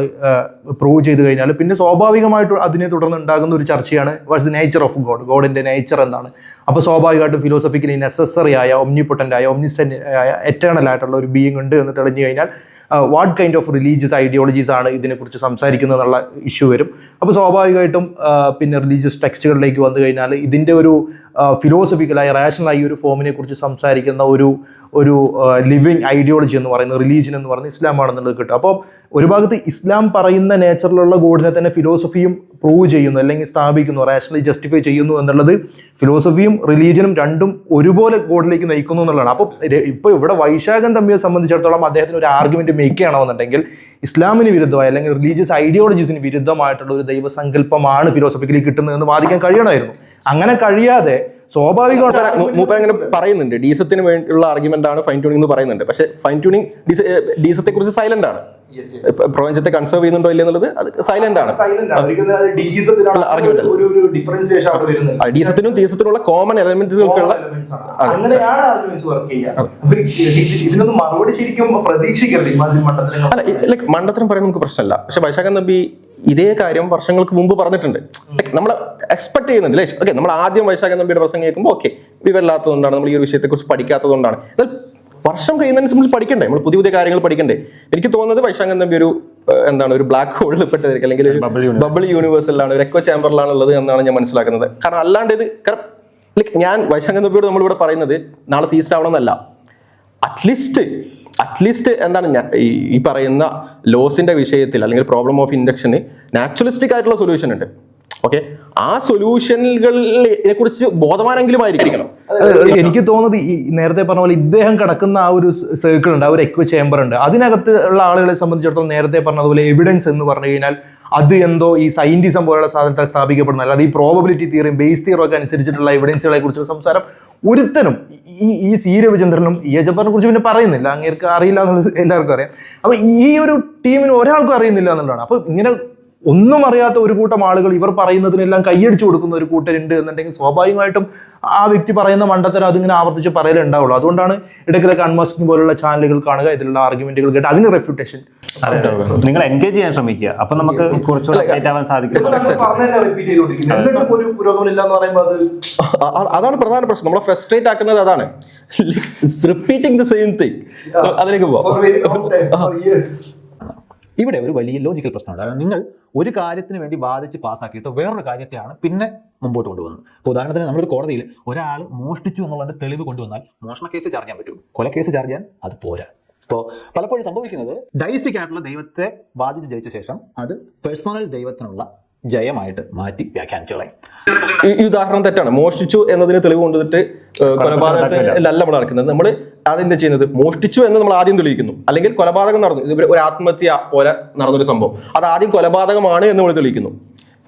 പ്രൂവ് ചെയ്ത് കഴിഞ്ഞാൽ പിന്നെ സ്വാഭാവികമായിട്ട് അതിനെ തുടർന്ന് ഉണ്ടാകുന്ന ഒരു ചർച്ചയാണ് what's the nature of God, ഗോഡിന്റെ നേച്ചർ എന്താണ്. അപ്പോൾ സ്വാഭാവികമായിട്ടും ഫിലോസഫിക്കലി നെസസറി ആയ, ഒമ്നിപൊട്ടന്റ് ആയ, ഒമ്നിസെന്റ് ആയ, എറ്റേണൽ ആയിട്ടുള്ള ഒരു ബീയിങ് ഉണ്ട് എന്ന് തെളിഞ്ഞു കഴിഞ്ഞാൽ what kind of religious ideologies ആണ് ഇതിനെക്കുറിച്ച് സംസാരിക്കുന്നത് എന്നുള്ള ഇഷ്യൂ വരും. അപ്പോൾ സ്വാഭാവികമായിട്ടും പിന്നെ റിലീജിയസ് ടെക്സ്റ്റുകളിലേക്ക് വന്നു കഴിഞ്ഞാൽ ഇതിൻ്റെ ഒരു ഫിലോസഫിക്കലായി, റാഷണലായി ഒരു ഫോമിനെ കുറിച്ച് സംസാരിക്കുന്ന ഒരു ലിവിങ് ഐഡിയോളജി എന്ന് പറയുന്നത്, റിലീജിയൻ എന്ന് പറയുന്നത് ഇസ്ലാമാണെന്നുള്ളത് കിട്ടും. അപ്പോൾ ഒരു ഭാഗത്ത് ഇസ്ലാം പറയുന്ന നേച്ചറിലുള്ള ഗോഡിനെ തന്നെ ഫിലോസഫിയും പ്രൂവ് ചെയ്യുന്നു, അല്ലെങ്കിൽ സ്ഥാപിക്കുന്നു, റാഷണലി ജസ്റ്റിഫൈ ചെയ്യുന്നു എന്നുള്ളത് ഫിലോസഫിയും റിലീജിയനും രണ്ടും ഒരുപോലെ ഗോഡിലേക്ക് നയിക്കുന്നു എന്നുള്ളതാണ്. അപ്പോൾ ഇപ്പോൾ ഇവിടെ വൈശാഖൻ തമ്മിയെ സംബന്ധിച്ചിടത്തോളം അദ്ദേഹത്തിന് ഒരു ആർഗ്യുമെന്റ് മേക്ക് ചെയ്യണമെന്നുണ്ടെങ്കിൽ ഇസ്ലാമിന് വിരുദ്ധമായ അല്ലെങ്കിൽ റിലീജിയസ് ഐഡിയോളജീസിന് വിരുദ്ധമായിട്ടുള്ള ഒരു ദൈവസങ്കല്പമാണ് ഫിലോസഫിക്കലി കിട്ടുന്നതെന്ന് വാദിക്കാൻ കഴിയണമായിരുന്നു. അങ്ങനെ കഴിയാതെ മൂപ്പർ അങ്ങനെ പറയുന്നുണ്ട്, ഡീസത്തിന് വേണ്ടിയുള്ള ആർഗ്യുമെന്റ് ആണ് ഫൈൻ ട്യൂണിംഗ് എന്ന് പറയുന്നുണ്ട്. പക്ഷേ ഫൈൻ ട്യൂണിംഗ് ഡീസത്തെ കുറിച്ച് സൈലന്റ് ആണ്. പ്രപഞ്ചത്തെ കൺസേർവ് ചെയ്യുന്നുണ്ടോ ഇല്ല എന്നുള്ളത് അത് സൈലന്റ് ആണ്. ഡീസത്തിനും തീസത്തിനുള്ള കോമൺ എലമെന്റ്സുകൾക്കുള്ള മറുപടി ശരിക്കും പ്രതീക്ഷിക്കരുത്. മണ്ടത്തരം പറയാൻ നമുക്ക് പ്രശ്നമല്ല. പക്ഷെ വൈശാഖൻ തമ്പി ഇതേ കാര്യം വർഷങ്ങൾക്ക് മുമ്പ് പറഞ്ഞിട്ടുണ്ട്. നമ്മൾ എക്സ്പെക്ട് ചെയ്യുന്നുണ്ട് അല്ലേ? ഓക്കെ, നമ്മൾ ആദ്യം വൈശാഖൻ തമ്പിയുടെ പ്രസംഗം കേൾക്കുമ്പോൾ ഓക്കെ, വിവരമില്ലാത്തതുകൊണ്ടാണ്, നമ്മൾ ഈ ഒരു വിഷയത്തെക്കുറിച്ച് പഠിക്കാത്തതുകൊണ്ടാണ്. എന്നാൽ വർഷം കഴിയുന്നതിന് നമ്മൾ പഠിക്കണ്ടേ, നമ്മൾ പുതിയ പുതിയ കാര്യങ്ങൾ പഠിക്കണ്ടേ. എനിക്ക് തോന്നുന്നത് വൈശാഖൻ തമ്പി ഒരു ഒരു ബ്ലാക്ക് ഹോളിൽ പെട്ടതായിരിക്കും, അല്ലെങ്കിൽ ഒരു ബബിൾ യൂണിവേഴ്സിലാണ്, ഒരു എക്കോ ചാമ്പറിലാണ് ഉള്ളത് എന്നാണ് ഞാൻ മനസ്സിലാക്കുന്നത്. കാരണം അല്ലാണ്ട് ഇത് ഞാൻ വൈശാഖൻ തമ്പിയോട് നമ്മളിവിടെ പറയുന്നത് നാളെ തീസ്റ്റ് ആവണമെന്നല്ല. അറ്റ്ലീസ്റ്റ് എന്താണ് ഈ പറയുന്ന ലോസിന്റെ വിഷയത്തിൽ അല്ലെങ്കിൽ പ്രോബ്ലം ഓഫ് ഇൻഡക്ഷന് നാച്ചുറലിസ്റ്റിക് ആയിട്ടുള്ള സൊല്യൂഷൻ ഉണ്ട്. ഓക്കെ, ആ സൊല്യൂഷനുകളെ കുറിച്ച് ബോധവാനെങ്കിലും ആയിരിക്കണം. എനിക്ക് തോന്നുന്നത് ഈ നേരത്തെ പറഞ്ഞ പോലെ ഇദ്ദേഹം കിടക്കുന്ന ആ ഒരു സർക്കിൾ ഉണ്ട്, ആ ഒരു എക്കോ ചേംബർ ഉണ്ട്. അതിനകത്ത് ഉള്ള ആളുകളെ സംബന്ധിച്ചിടത്തോളം നേരത്തെ പറഞ്ഞതുപോലെ എവിഡൻസ് എന്ന് പറഞ്ഞു കഴിഞ്ഞാൽ അത് എന്തോ ഈ സയന്റിസം പോലുള്ള സാധനത്താൽ സ്ഥാപിക്കപ്പെടുന്നതല്ല. അത് ഈ പ്രോബബിലിറ്റി തിയറിയും ബേസ് തിയറും ഒക്കെ അനുസരിച്ചിട്ടുള്ള എവിഡൻസുകളെ കുറിച്ചുള്ള സംസാരം ഒരുത്തനും ഈ സി രവിചന്ദ്രനും ഇ എ ജബ്ബാറിനെ കുറിച്ച് പിന്നെ പറയുന്നില്ല. അങ്ങേർക്ക് അറിയില്ല എന്നുള്ളത് എല്ലാവർക്കും അറിയാം. അപ്പൊ ഈ ഒരു ടീമിന് ഒരാൾക്കും അറിയുന്നില്ല എന്നുള്ളതാണ്. അപ്പൊ ഇങ്ങനെ ഒന്നും അറിയാത്ത ഒരു കൂട്ടം ആളുകൾ ഇവർ പറയുന്നതിനെല്ലാം കൈയടിച്ചു കൊടുക്കുന്ന ഒരു കൂട്ടരുണ്ട് എന്നുണ്ടെങ്കിൽ സ്വാഭാവികമായിട്ടും ആ വ്യക്തി പറയുന്ന മണ്ടത്തരം അതിങ്ങനെ ആവർത്തിച്ച് പറയലുണ്ടാവുള്ളൂ. അതുകൊണ്ടാണ് ഇടയ്ക്കിടയ്ക്ക് അൺമാസ്കിംഗ് പോലുള്ള ചാനലുകൾ കാണുക, ഇതിലുള്ള ആർഗ്യുമെന്റുകൾ കേട്ട് അതിന് റെഫ്യൂട്ടേഷൻ. നിങ്ങൾ എൻഗേജ് ചെയ്യാൻ ശ്രമിക്കുക, അപ്പൊ നമുക്ക് കുറച്ചുകൂടെ ആവാൻ സാധിക്കും. അതാണ് പ്രധാന പ്രശ്നം, നമ്മളെ ഫ്രസ്ട്രേറ്റ് ആക്കുന്നത് അതാണ്. Repeating the same thing. അതിലേക്ക് പോവാം. ഇവിടെ ഒരു വലിയ ലോജിക്കൽ പ്രശ്നമുണ്ട്. കാരണം നിങ്ങൾ ഒരു കാര്യത്തിന് വേണ്ടി വാദിച്ച് പാസ്സാക്കിയിട്ട് വേറൊരു കാര്യത്തെയാണ് പിന്നെ മുമ്പോട്ട് കൊണ്ടുവന്നത്. ഇപ്പോൾ ഉദാഹരണത്തിന് നമ്മളൊരു കോടതിയിൽ ഒരാൾ മോഷ്ടിച്ചു എന്നുള്ളതിൻ്റെ തെളിവ് കൊണ്ടുവന്നാൽ മോഷണ കേസ് ചാർജ് ചെയ്യാൻ പറ്റും, കൊലക്കേസ് ചാർജ് ചെയ്യാൻ അത് പോരാ. ഇപ്പോൾ പലപ്പോഴും സംഭവിക്കുന്നത് ഡയസ്റ്റിക് ആയിട്ടുള്ള ദൈവത്തെ വാദിച്ച് ജയിച്ച ശേഷം അത് പേഴ്സണൽ ദൈവത്തിനുള്ള ജയമായിട്ട് മാറ്റി വ്യാഖ്യാനിച്ചു കളയും. ഈ ഉദാഹരണം തെറ്റാണ്. മോഷ്ടിച്ചു എന്നതിന് തെളിവ് കൊണ്ടുവന്നിട്ട് കൊലപാതകത്തിലല്ല നമ്മൾ നടക്കുന്നത്. നമ്മൾ അതെന്താ ചെയ്യുന്നത്? മോഷ്ടിച്ചു എന്ന് നമ്മൾ ആദ്യം തെളിയിക്കുന്നു, അല്ലെങ്കിൽ കൊലപാതകം നടന്നു, ഇത് ഒരു ആത്മഹത്യ പോലെ നടന്നൊരു സംഭവം, അത് ആദ്യം കൊലപാതകമാണ് എന്ന് നമ്മൾ തെളിയിക്കുന്നു.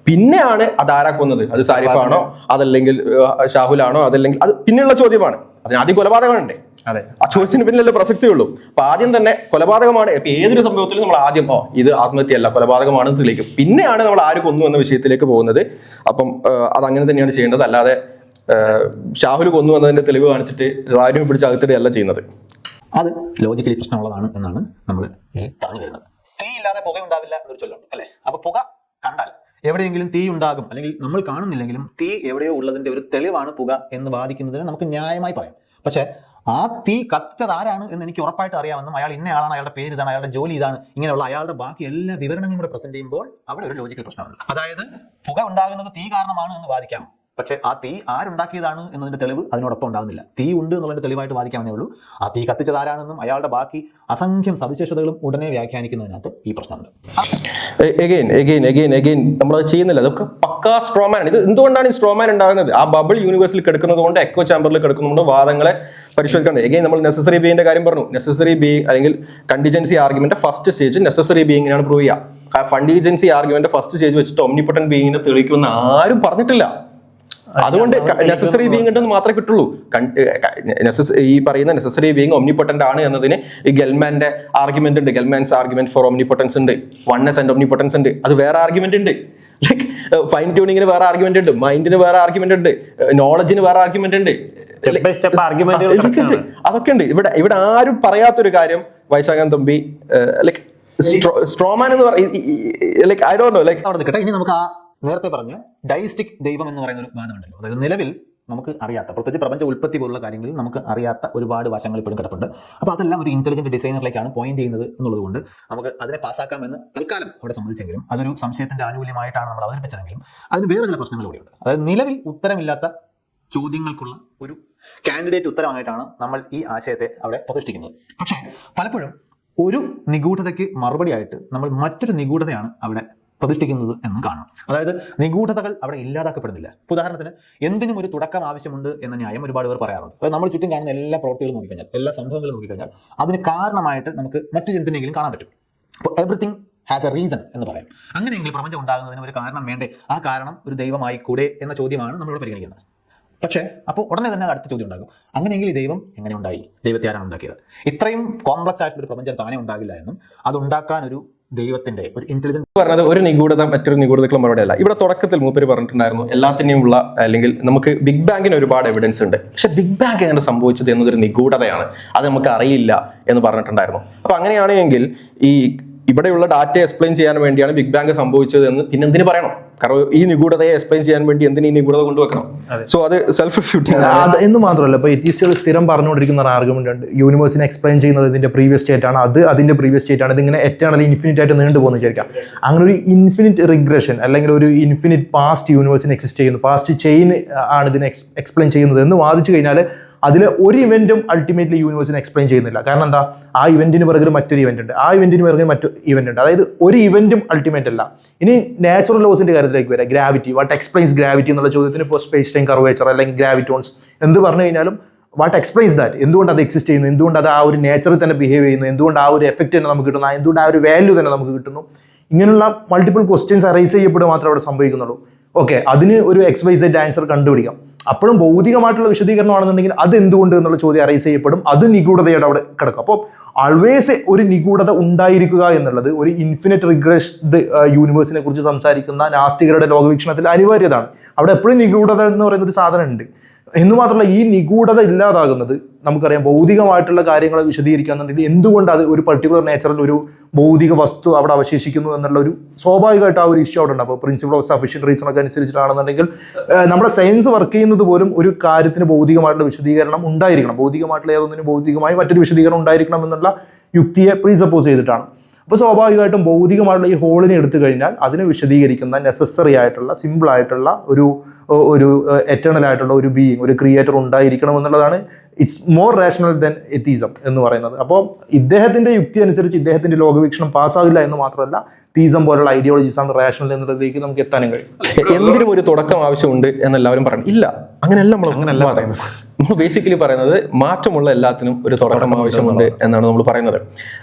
പിന്നെയാണ് അതാരാ കൊന്നത്, അത് സാരിഫാണോ അതല്ലെങ്കിൽ ഷാഹുലാണോ അതല്ലെങ്കിൽ അത് പിന്നെയുള്ള ചോദ്യമാണ്. അതിന് ആദ്യം കൊലപാതകമുണ്ടേ, ആ ചോദ്യത്തിന് പിന്നിലല്ലേ പ്രസക്തിയുള്ളൂ. അപ്പൊ ആദ്യം തന്നെ കൊലപാതകമാണ്. ഇപ്പൊ ഏതൊരു സംഭവത്തിലും നമ്മൾ ആദ്യം ഇത് ആത്മഹത്യയല്ല കൊലപാതകമാണെന്ന് തെളിയിക്കും, പിന്നെയാണ് നമ്മൾ ആര് കൊന്നു എന്ന വിഷയത്തിലേക്ക് പോകുന്നത്. അപ്പം അതങ്ങനെ തന്നെയാണ് ചെയ്യേണ്ടത്. അല്ലാതെ ഷാഹുൽ കൊന്നു എന്നതിന്റെ തെളിവ് കാണിച്ചിട്ട് ആരും പിടിച്ച് അകത്തിടുകയല്ല ചെയ്യുന്നത്. അത് ലോജിക്കലി പ്രശ്നമുള്ളതാണ് എന്നാണ് നമ്മൾ പറഞ്ഞു വരുന്നത്. തീ ഇല്ലാതെ പുക ഉണ്ടാവില്ല എന്നൊരു ചൊല്ലുണ്ട് അല്ലെ? അപ്പൊ പുക കണ്ടാൽ എവിടെയെങ്കിലും തീ ഉണ്ടാകും, അല്ലെങ്കിൽ നമ്മൾ കാണുന്നില്ലെങ്കിലും തീ എവിടെയോ ഉള്ളതിന്റെ ഒരു തെളിവാണ് പുക എന്ന് വാദിക്കുന്നതിന് നമുക്ക് ന്യായമായി പറയാം. പക്ഷേ ആ തീ കത്തിച്ചത് ആരാണ് എന്ന് എനിക്ക് ഉറപ്പായിട്ട് അറിയാമെന്നും അയാൾ ഇന്നയാളാണ്, അയാളുടെ പേര് ഇതാണ്, അയാളുടെ ജോലി ഇതാണ്, ഇങ്ങനെയുള്ള അയാളുടെ ബാക്കി എല്ലാ വിവരണങ്ങളും കൂടെ പ്രസന്റ് ചെയ്യുമ്പോൾ അവിടെ ഒരു ലോജിക്കൽ പ്രശ്നമുണ്ട്. അതായത് പുക ഉണ്ടാകുന്നത് തീ കാരണമാണ് എന്ന് വാദിക്കാം, പക്ഷേ ആ തീ ആരുണ്ടാക്കിയതാണ് എന്നതിന്റെ തെളിവ് അതിനോടൊപ്പം ഉണ്ടാകുന്നില്ല. തീ ഉണ്ട് എന്നുള്ളതിന്റെ തെളിവായിട്ട് വാദിക്കാമെന്നേ ഉള്ളൂ. ആ തീ കത്തിച്ചത് ആരാണെന്നും അയാളുടെ ബാക്കി അസംഖ്യം സവിശേഷതകളും ഉടനെ വ്യാഖ്യാനിക്കുന്നതിനകത്ത് ഈ പ്രശ്നമുണ്ട്. നമ്മളത് ചെയ്യുന്നില്ല. അതൊക്കെ പക്കാ സ്ട്രോമാൻ. ഇത് എന്തുകൊണ്ടാണ് ഈ സ്ട്രോമാൻ ഉണ്ടാകുന്നത്? ആ ബബിൾ യൂണിവേഴ്സിൽ കിടക്കുന്നത് കൊണ്ട്, എക്കോ ചാമ്പറിൽ കിടക്കുന്നതുകൊണ്ട് വാദങ്ങളെ പരിശോധിക്കണം. എഗെയിൻ നമ്മൾ നെസസറി ബീയിന്റെ കാര്യം പറഞ്ഞു. നെസസറി ബീയിങ് അല്ലെങ്കിൽ contingency argument first stage necessary ബീയിങ്ങിനാണ് പ്രൂവ് ചെയ്യുക. കണ്ടിജൻസി ആർഗ്യുമെന്റ് ഫസ്റ്റ് സ്റ്റേജ് വെച്ചിട്ട് ഒംനിപൊട്ടന്റ് ബീയിങ്ങിനെ തെളിയിക്കുമെന്ന് ആരും പറഞ്ഞിട്ടില്ല. അതുകൊണ്ട് നെസസറി ബീയിങ് ഉണ്ടെന്ന് മാത്രമേ കിട്ടുള്ളൂ. ഈ പറയുന്ന നെസസറി ബീയിങ് ഒംനിപൊട്ടന്റ് ആണ് എന്നതിന് ഈ ഗെൽമാന്റെ ആർഗ്യുമെന്റ് ഉണ്ട്. ഗെൽമാൻസ് ആർഗ്യുമെന്റ് ഫോർ ഒംനിപൊട്ടൻസ് ഉണ്ട്, വൺനെസ് ആൻഡ് ഒംനിപൊട്ടൻസ് ഉണ്ട്. അത് വേറെ ആർഗ്യുമെന്റ് ഉണ്ട്. ലൈക്ക് ഫൈൻ ട്യൂണിങ്ങിന് വേറെ ആർഗ്യുമെന്റ് ഉണ്ട്, മൈൻഡിന് വേറെ ആർഗ്യുമെന്റ് ഉണ്ട്, നോളജിന് വേറെ ആർഗ്യുമെന്റ് ഉണ്ട്. അതൊക്കെ ഉണ്ട്. ഇവിടെ ആരും പറയാത്തൊരു കാര്യം വൈശാഖൻ തമ്പി ലൈക്ക് സ്ട്രോമാൻ എന്ന് like I don't know like അവിടെ നിൽക്കട്ടെ. ഇനി നമുക്ക് ആ നേരത്തെ പറഞ്ഞ ഡയസ്റ്റിക് ദൈവം എന്ന് പറയുന്ന ഒരു വാദമുണ്ടല്ലോ. അതായത് നിലവിൽ നമുക്ക് അറിയാത്ത, പ്രത്യേകിച്ച് പ്രപഞ്ച ഉൽപ്പത്തി പോലുള്ള കാര്യങ്ങളിൽ നമുക്ക് അറിയാത്ത ഒരുപാട് വശങ്ങൾ ഇപ്പോഴും കിടപ്പുണ്ട്. അപ്പോൾ അതെല്ലാം ഒരു ഇന്റലിജന്റ് ഡിസൈനറിലേക്കാണ് പോയിന്റ് ചെയ്യുന്നത് എന്നുള്ളത് കൊണ്ട് നമുക്ക് അതിനെ പാസ്സാക്കാമെന്ന് തൽക്കാലം അവിടെ സംബന്ധിച്ചെങ്കിലും അതൊരു സംശയത്തിന്റെ ആനുകൂല്യമായിട്ടാണ് നമ്മൾ അവതരിപ്പിച്ചതെങ്കിലും അതിന് വേറെ ചില പ്രശ്നങ്ങൾ കൂടിയുണ്ട്. അതായത് നിലവിൽ ഉത്തരമില്ലാത്ത ചോദ്യങ്ങൾക്കുള്ള ഒരു കാൻഡിഡേറ്റ് ഉത്തരമായിട്ടാണ് നമ്മൾ ഈ ആശയത്തെ അവിടെ പ്രതിഷ്ഠിക്കുന്നത്. പക്ഷേ പലപ്പോഴും ഒരു നിഗൂഢതയ്ക്ക് മറുപടിയായിട്ട് നമ്മൾ മറ്റൊരു നിഗൂഢതയാണ് അവിടെ പ്രതിഷ്ഠിക്കുന്നത് എന്നും കാണാം. അതായത് നിഗൂഢതകൾ അവിടെ ഇല്ലാതാക്കപ്പെടുന്നില്ല. ഉദാഹരണത്തിന് എന്തിനും ഒരു തുടക്കം ആവശ്യമുണ്ട് എന്ന ന്യായം ഒരുപാട് പേർ പറയാറുണ്ട്. അതായത് നമ്മൾ ചുറ്റും കാണുന്ന എല്ലാ പ്രവൃത്തികളും നോക്കിക്കഴിഞ്ഞാൽ, എല്ലാ സംഭവങ്ങളും നോക്കിക്കഴിഞ്ഞാൽ അതിന് കാരണമായിട്ട് നമുക്ക് മറ്റു എന്തിനെങ്കിലും കാണാൻ പറ്റും. അപ്പോൾ എവറിത്തിങ് ഹാസ് എ റീസൺ എന്ന് പറയാം. അങ്ങനെയെങ്കിൽ പ്രപഞ്ചം ഉണ്ടാകുന്നതിന് ഒരു കാരണം വേണ്ടേ? ആ കാരണം ഒരു ദൈവമായി കൂടെ എന്ന ചോദ്യമാണ് നമ്മളിവിടെ പരിഗണിക്കുന്നത്. പക്ഷേ അപ്പോൾ ഉടനെ തന്നെ അടുത്ത ചോദ്യം ഉണ്ടാകും, അങ്ങനെയെങ്കിൽ ഈ ദൈവം എങ്ങനെ ഉണ്ടായി? ദൈവത്തെ ആരാണ് ഉണ്ടാക്കിയത്? ഇത്രയും കോംപ്ലക്സ് ആയിട്ടുള്ള ഒരു പ്രപഞ്ചം താനേ ഉണ്ടാകില്ല എന്നും അതുണ്ടാക്കാൻ ഒരു ദൈവത്തിന്റെ ഒരു ഇന്റലിജൻസ് പറഞ്ഞത് ഒരു നിഗൂഢത മറ്റൊരു നിഗൂഢതയ്ക്കുള്ള മറുപടിയല്ല. ഇവിടെ തുടക്കത്തിൽ മൂപ്പര് പറഞ്ഞിട്ടുണ്ടായിരുന്നു എല്ലാത്തിനെയും ഉള്ള അല്ലെങ്കിൽ നമുക്ക് ബിഗ് ബാങ്കിന് ഒരുപാട് എവിഡൻസ് ഉണ്ട്, പക്ഷെ ബിഗ് ബാങ്ക് എങ്ങനെ സംഭവിച്ചത് എന്നതൊരു നിഗൂഢതയാണ്, അത് നമുക്ക് അറിയില്ല എന്ന് പറഞ്ഞിട്ടുണ്ടായിരുന്നു. അപ്പൊ അങ്ങനെയാണെങ്കിൽ ഈ ഇവിടെയുള്ള ഡാറ്റ എക്സ്പ്ലെയിൻ ചെയ്യാൻ വേണ്ടിയാണ് ബിഗ് ബാങ്ക് സംഭവിച്ചത് എന്ന് പിന്നെ എന്തിനു പറയണം? കാരണം ഈ നിഗൂഢതയെ എക്സ്പ്ലെയിൻ ചെയ്യാൻ വേണ്ടി എന്തിനു ഈ നിഗൂഢത കൊണ്ടുവെക്കണം? സോ അത് സെൽഫ് റിഫ്യൂട്ടിംഗ് എന്ന് മാത്രമല്ല, ഇപ്പൊ എത്തിസ്റ്റുകൾ സ്ഥിരം പറഞ്ഞുകൊണ്ടിരിക്കുന്ന ഒരു ആർഗ്യുമെന്റ് ഉണ്ട്, യൂണിവേഴ്സിനെ എക്സ്പ്ലെയിൻ ചെയ്യുന്നത് ഇതിന്റെ പ്രീവിയസ് സ്റ്റേറ്റ് ആണ്, അത് അതിന്റെ പ്രീവിയസ് സ്റ്റേറ്റ് ആണ്, ഇതിങ്ങനെ എറ്റേണലി ഇൻഫിനിറ്റ് ആയിട്ട് നീണ്ടു പോകുന്ന വിചാരിക്കാം. അങ്ങനെ ഒരു ഇൻഫിനിറ്റ് റിഗ്രഷൻ അല്ലെങ്കിൽ ഒരു ഇൻഫിനിറ്റ് പാസ്റ്റ് യൂണിവേഴ്സിന് എക്സിസ്റ്റ് ചെയ്യുന്നു, പാസ്റ്റ് ചെയിൻ ആണ് ഇതിനെ എക്സ്പ്ലെയിൻ ചെയ്യുന്നത് എന്ന് വാദിച്ചു കഴിഞ്ഞാൽ അതിൽ ഒരു ഇവന്റും അൾട്ടിമേറ്റ്ലി യൂണിവേഴ്സിനെ എക്സ്പ്ലെയിൻ ചെയ്യുന്നില്ല. കാരണം എന്താ? ആ ഇവന്റിന് പിറകിൽ മറ്റൊരു ഇവന്റ് ഉണ്ട്, ആ ഇവന്റിന് പിറകിൽ മറ്റൊരു ഇവന്റ് ഉണ്ട്. അതായത് ഒരു ഇവന്റും അൾട്ടിമേറ്റ് അല്ല. ഇനി നാച്ചുറൽ ലോസിന്റെ കാര്യത്തിലേക്ക് വരാം. ഗ്രാവിറ്റി, വാട്ട് എക്സ്പ്ലെയിൻസ് ഗ്രാവിറ്റി എന്നുള്ള ചോദ്യത്തിന് ഇപ്പോൾ സ്പേസ് ടൈം കർവേച്ചർ അല്ലെങ്കിൽ ഗ്രാവിറ്റോൺസ് എന്ത് പറഞ്ഞു കഴിഞ്ഞാലും വാട്ട് എക്സ്പ്ലെയിൻസ് ദാറ്റ്, എന്തുകൊണ്ട് അത് എക്സിസ്റ്റ് ചെയ്യുന്നു, എന്തുകൊണ്ട് അത് ആ ഒരു നേച്ചറിൽ തന്നെ ബിഹേവ് ചെയ്യുന്നു, എന്തുകൊണ്ട് ആ ഒരു എഫക്റ്റ് തന്നെ നമുക്ക് കിട്ടുന്നു, എന്തുകൊണ്ട് ആ ഒരു വാല്യൂ തന്നെ നമുക്ക് കിട്ടുന്നു, ഇങ്ങനെയുള്ള മൾട്ടിപ്പിൾ ക്വസ്റ്റ്യൻസ് അറൈസ് ചെയ്യപ്പെടുക മാത്രമേ അവിടെ സംഭവിക്കുന്നുള്ളൂ. ഓക്കെ, അതിന് ഒരു XYZ ആൻസർ കണ്ടുപിടിക്കാം. അപ്പോഴും ഭൗതികമായിട്ടുള്ള വിശദീകരണമാണെന്നുണ്ടെങ്കിൽ അത് എന്തുകൊണ്ട് എന്നുള്ള ചോദ്യം അറൈസ് ചെയ്യപ്പെടും, അത് നിഗൂഢതയുടെ അവിടെ കിടക്കും. അപ്പോൾ ആൾവേസ് ഒരു നിഗൂഢത ഉണ്ടായിരിക്കുക എന്നുള്ളത് ഒരു ഇൻഫിനിറ്റ് റിഗ്രസ്ഡ് യൂണിവേഴ്സിനെ കുറിച്ച് സംസാരിക്കുന്ന നാസ്തികരുടെ ലോകവീക്ഷണത്തിൽ അനിവാര്യതാണ്. അവിടെ എപ്പോഴും നിഗൂഢത എന്ന് പറയുന്ന ഒരു സാധനം ഉണ്ട്. എന്ന് മാത്രമല്ല, ഈ നിഗൂഢത ഇല്ലാതാകുന്നത് നമുക്കറിയാം, ഭൗതികമായിട്ടുള്ള കാര്യങ്ങളെ വിശദീകരിക്കുകയാണെന്നുണ്ടെങ്കിൽ എന്തുകൊണ്ട് അത് ഒരു പർട്ടിക്കുലർ നേച്ചറിൽ ഒരു ഭൗതിക വസ്തു അവിടെ അവശേഷിക്കുന്നു എന്നുള്ള ഒരു സ്വാഭാവികമായിട്ട് ആ ഒരു ഇഷ്യൂ അവിടെ ഉണ്ട്. അപ്പോൾ പ്രിൻസിപ്പിൾ ഓഫ് സഫിഷ്യന്റ് റീസൺ ഒക്കെ അനുസരിച്ചിട്ടാണെന്നുണ്ടെങ്കിൽ നമ്മുടെ സയൻസ് വർക്ക് ചെയ്യുന്നത് പോലും ഒരു കാര്യത്തിന് ഭൗതികമായിട്ടുള്ള വിശദീകരണം ഉണ്ടായിരിക്കണം, ഭൗതികമായിട്ടുള്ള ഏതൊന്നിനും ഭൗതികമായി മറ്റൊരു വിശദീകരണം ഉണ്ടായിരിക്കണം എന്നുള്ള യുക്തിയെ പ്രീസപ്പോസ് ചെയ്തിട്ടാണ്. അപ്പോൾ സ്വാഭാവികമായിട്ടും ഭൗതികമായിട്ടുള്ള ഈ ഹോളിനെ എടുത്തു കഴിഞ്ഞാൽ അതിനെ വിശദീകരിക്കുന്ന നെസസറി ആയിട്ടുള്ള സിമ്പിൾ ആയിട്ടുള്ള ഒരു എറ്റേണൽ ആയിട്ടുള്ള ഒരു ബീയിങ്, ഒരു ക്രിയേറ്റർ ഉണ്ടായിരിക്കണം എന്നുള്ളതാണ് it's more rational then atheism എന്ന് പറയുന്നത്. അപ്പോൾ ഇദ്ദേഹത്തിന്റെ യുക്തി അനുസരിച്ച് ഇദ്ദേഹത്തിന്റെ ലോകവീക്ഷണം പാസ്സാവില്ല എന്ന് മാത്രമല്ല, തീസം പോലുള്ള ഐഡിയോളജീസ് ആണ് റാഷണൽ എന്നുള്ളതിലേക്ക് നമുക്ക് എത്താനും കഴിയും. എന്തിനും ഒരു തുടക്കം ആവശ്യമുണ്ട് എന്നെല്ലാവരും പറഞ്ഞു. ഇല്ല, അങ്ങനെയല്ല നമ്മൾ ബേസിക്കലി പറയുന്നത് മാറ്റമുള്ള എല്ലാത്തിനും ഒരു തുടക്കം ആവശ്യമുണ്ട് എന്നാണ് നമ്മൾ പറയുന്നത്.